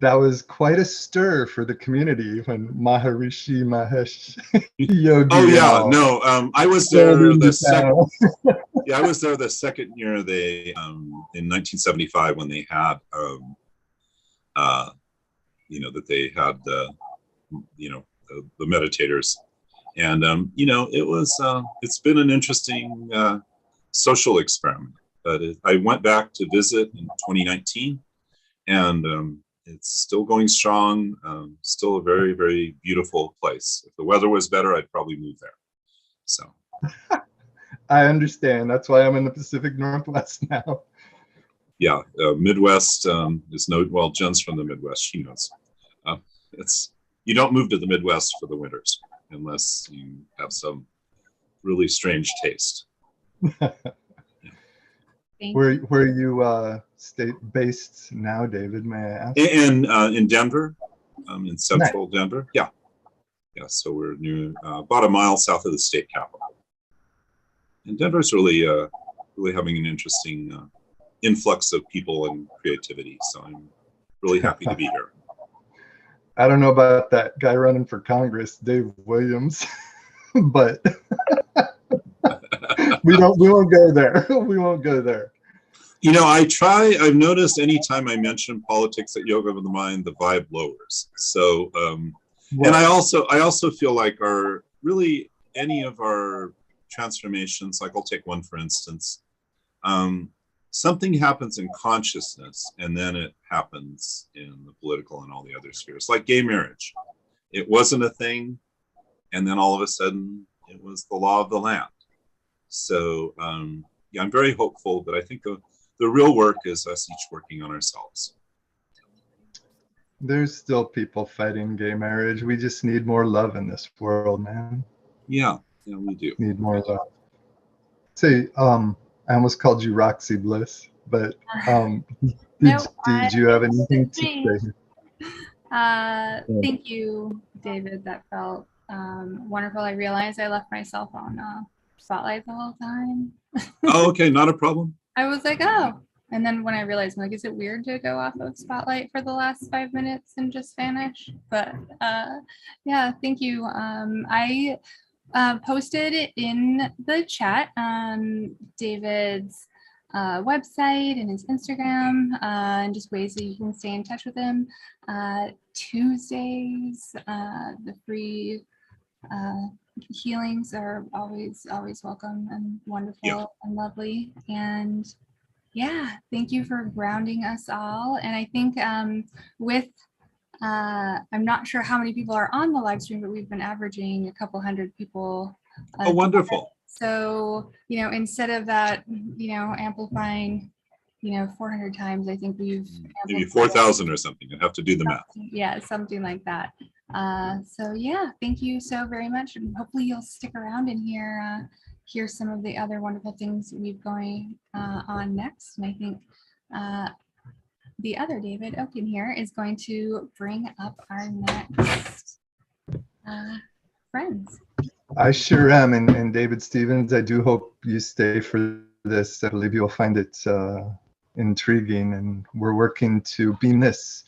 That was quite a stir for the community when Maharishi Mahesh Yogi. Oh yeah, no, I was there the second. Yeah, I was there the second year they in 1975 when they had you know, that they had the meditators, and you know, it was it's been an interesting social experiment. But I went back to visit in 2019, and it's still going strong. Still a very, very beautiful place. If the weather was better, I'd probably move there. So I understand. That's why I'm in the Pacific Northwest now. Yeah, Midwest is no, well, Jen's from the Midwest. She knows. It's, you don't move to the Midwest for the winters unless you have some really strange taste. Where are you state-based now, David, may I ask? In Denver, in central Denver. Yeah. Yeah, so we're near, about a mile south of the state capital. And Denver's really, really having an interesting influx of people and creativity. So I'm really happy to be here. I don't know about that guy running for Congress, Dave Williams, but we won't go there. We won't go there. You know, I've noticed anytime I mention politics at Yoga of the Mind, the vibe lowers. So, and I also feel like really any of our transformations, like I'll take one for instance, something happens in consciousness and then it happens in the political and all the other spheres, like gay marriage. It wasn't a thing, and then all of a sudden it was the law of the land. So yeah, I'm very hopeful, but I think the real work is us each working on ourselves. There's still people fighting gay marriage. We just need more love in this world, man. Yeah, yeah, we do. Need more love. Say, I almost called you Roxy Bliss, but did you have anything to say? Thank you, David. That felt wonderful. I realized I left my cell phone spotlight the whole time. Oh, okay, not a problem. I was like, oh. And then when I realized, I'm like, is it weird to go off of spotlight for the last 5 minutes and just vanish? But yeah, thank you. I posted in the chat David's website and his Instagram and just ways that you can stay in touch with him. Tuesdays, the free healings are always welcome and wonderful and lovely. And yeah, thank you for grounding us all. And I think with I'm not sure how many people are on the live stream, but we've been averaging a couple hundred people. Oh, wonderful. So, you know, instead of that, you know, amplifying, you know, 400 times, I think we've maybe 4,000 or something. I'd have to do the math. Yeah, something like that. So yeah, thank you so very much. And hopefully you'll stick around and hear some of the other wonderful things we've going on next. And I think the other David Oken here is going to bring up our next friends. I sure am. And David Stevens, I do hope you stay for this. I believe you'll find it intriguing. And we're working to beam this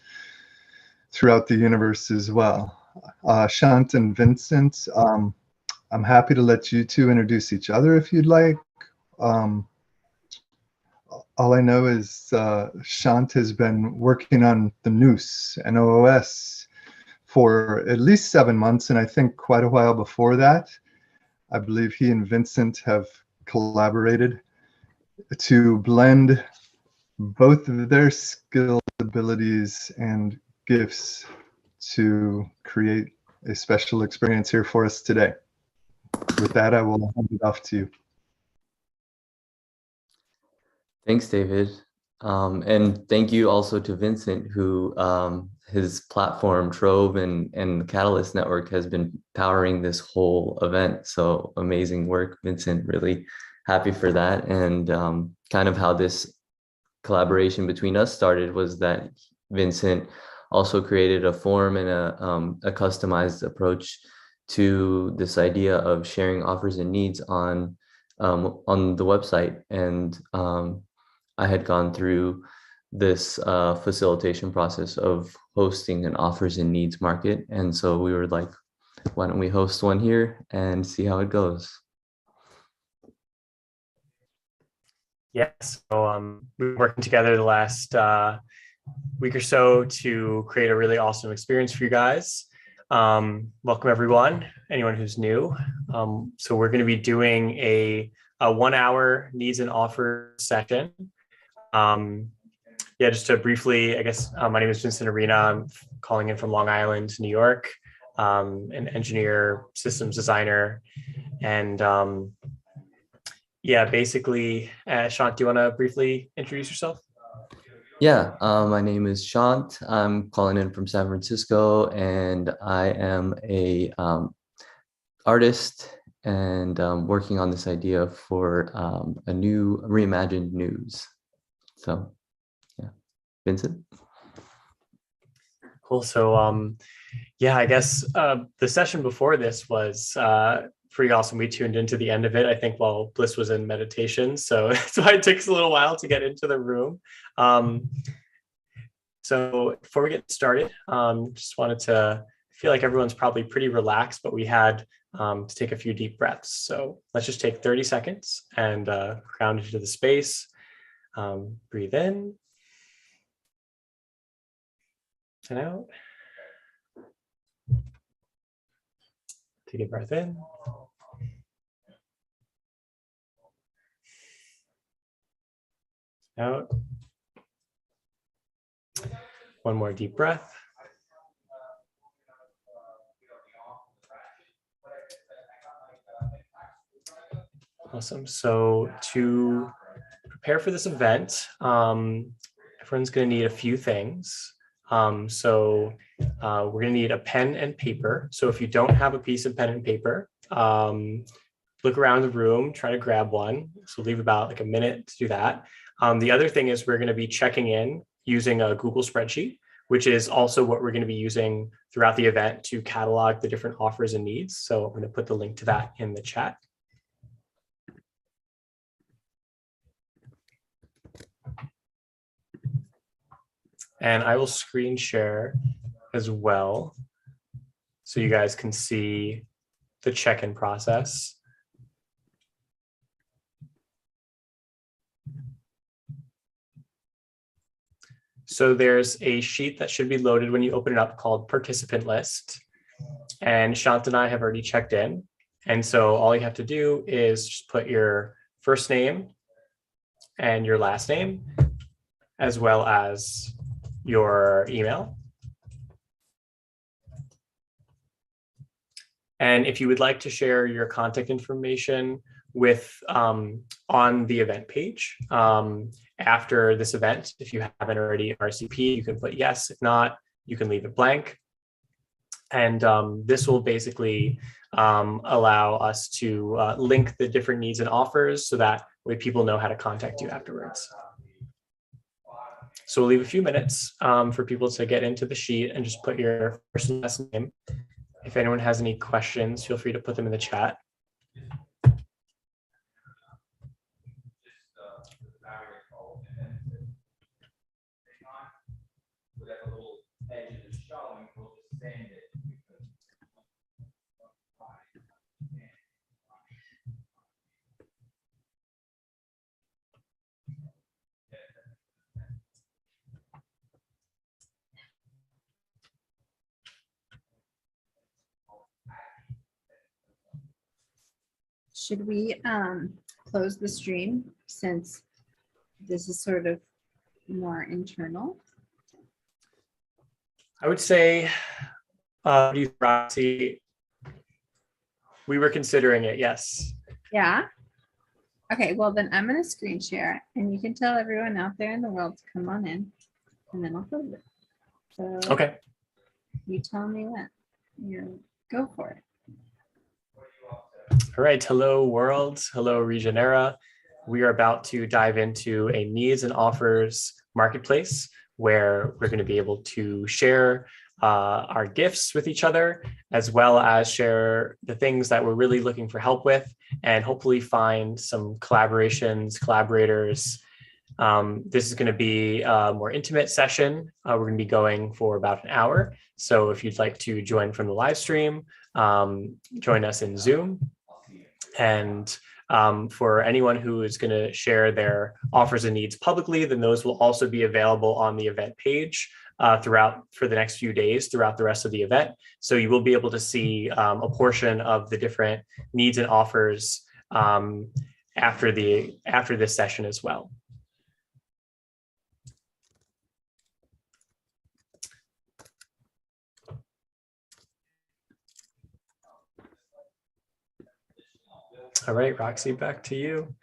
throughout the universe as well. Shant and Vincent, I'm happy to let you two introduce each other if you'd like. All I know is Shant has been working on the Noose, NOOS, for at least 7 months, and I think quite a while before that. I believe he and Vincent have collaborated to blend both of their skills, abilities, and gifts to create a special experience here for us today. With that, I will hand it off to you. Thanks, David. And thank you also to Vincent, who his platform, Trove and the Catalyst Network has been powering this whole event. So amazing work, Vincent, really happy for that. And kind of how this collaboration between us started was that Vincent also created a form and a customized approach to this idea of sharing offers and needs on the website. And I had gone through this facilitation process of hosting an offers and needs market. And so we were like, why don't we host one here and see how it goes? Yes, so we've been working together the last week or so to create a really awesome experience for you guys. Welcome everyone, anyone who's new. So we're going to be doing a 1 hour needs and offers session. Yeah, just to briefly, I guess, my name is Vincent Arena. I'm calling in from Long Island, New York, an engineer, systems designer. And yeah, basically, Shant, do you want to briefly introduce yourself? Yeah, my name is Shant. I'm calling in from San Francisco, and I am a artist and working on this idea for a new reimagined news. So, yeah, Vincent. Cool. So, yeah, I guess the session before this was pretty awesome. We tuned into the end of it, I think, while Bliss was in meditation. So that's why it takes a little while to get into the room. So before we get started, just wanted to feel like everyone's probably pretty relaxed, but we had to take a few deep breaths. So let's just take 30 seconds and ground into the space. Breathe in and out. Take a breath in. Out. One more deep breath. Awesome. So to prepare for this event, everyone's going to need a few things. So we're going to need a pen and paper. So if you don't have a piece of pen and paper, look around the room, try to grab one. So leave about like a minute to do that. The other thing is we're going to be checking in using a Google spreadsheet, which is also what we're going to be using throughout the event to catalog the different offers and needs. So I'm going to put the link to that in the chat. And I will screen share as well, so you guys can see the check-in process. So there's a sheet that should be loaded when you open it up called participant list. And Shant and I have already checked in. And so all you have to do is just put your first name and your last name, as well as your email. And if you would like to share your contact information with on the event page after this event, if you haven't already RSVP, you can put yes. If not, you can leave it blank. And this will basically allow us to link the different needs and offers so that way people know how to contact you afterwards. So we'll leave a few minutes for people to get into the sheet and just put your first and last name. If anyone has any questions, feel free to put them in the chat. Should we close the stream since this is sort of more internal? I would say, Roxy, we were considering it, yes. Yeah. Okay, well then I'm gonna screen share and you can tell everyone out there in the world to come on in and then I'll close it. So okay. You tell me when. You go for it. All right, hello world, hello Regenera. We are about to dive into a needs and offers marketplace where we're going to be able to share our gifts with each other, as well as share the things that we're really looking for help with, and hopefully find some collaborations, collaborators. This is going to be a more intimate session. We're going to be going for about an hour. So if you'd like to join from the live stream, join us in Zoom. And for anyone who is going to share their offers and needs publicly, then those will also be available on the event page for the next few days throughout the rest of the event. So you will be able to see a portion of the different needs and offers after this session as well. All right, Roxy, back to you.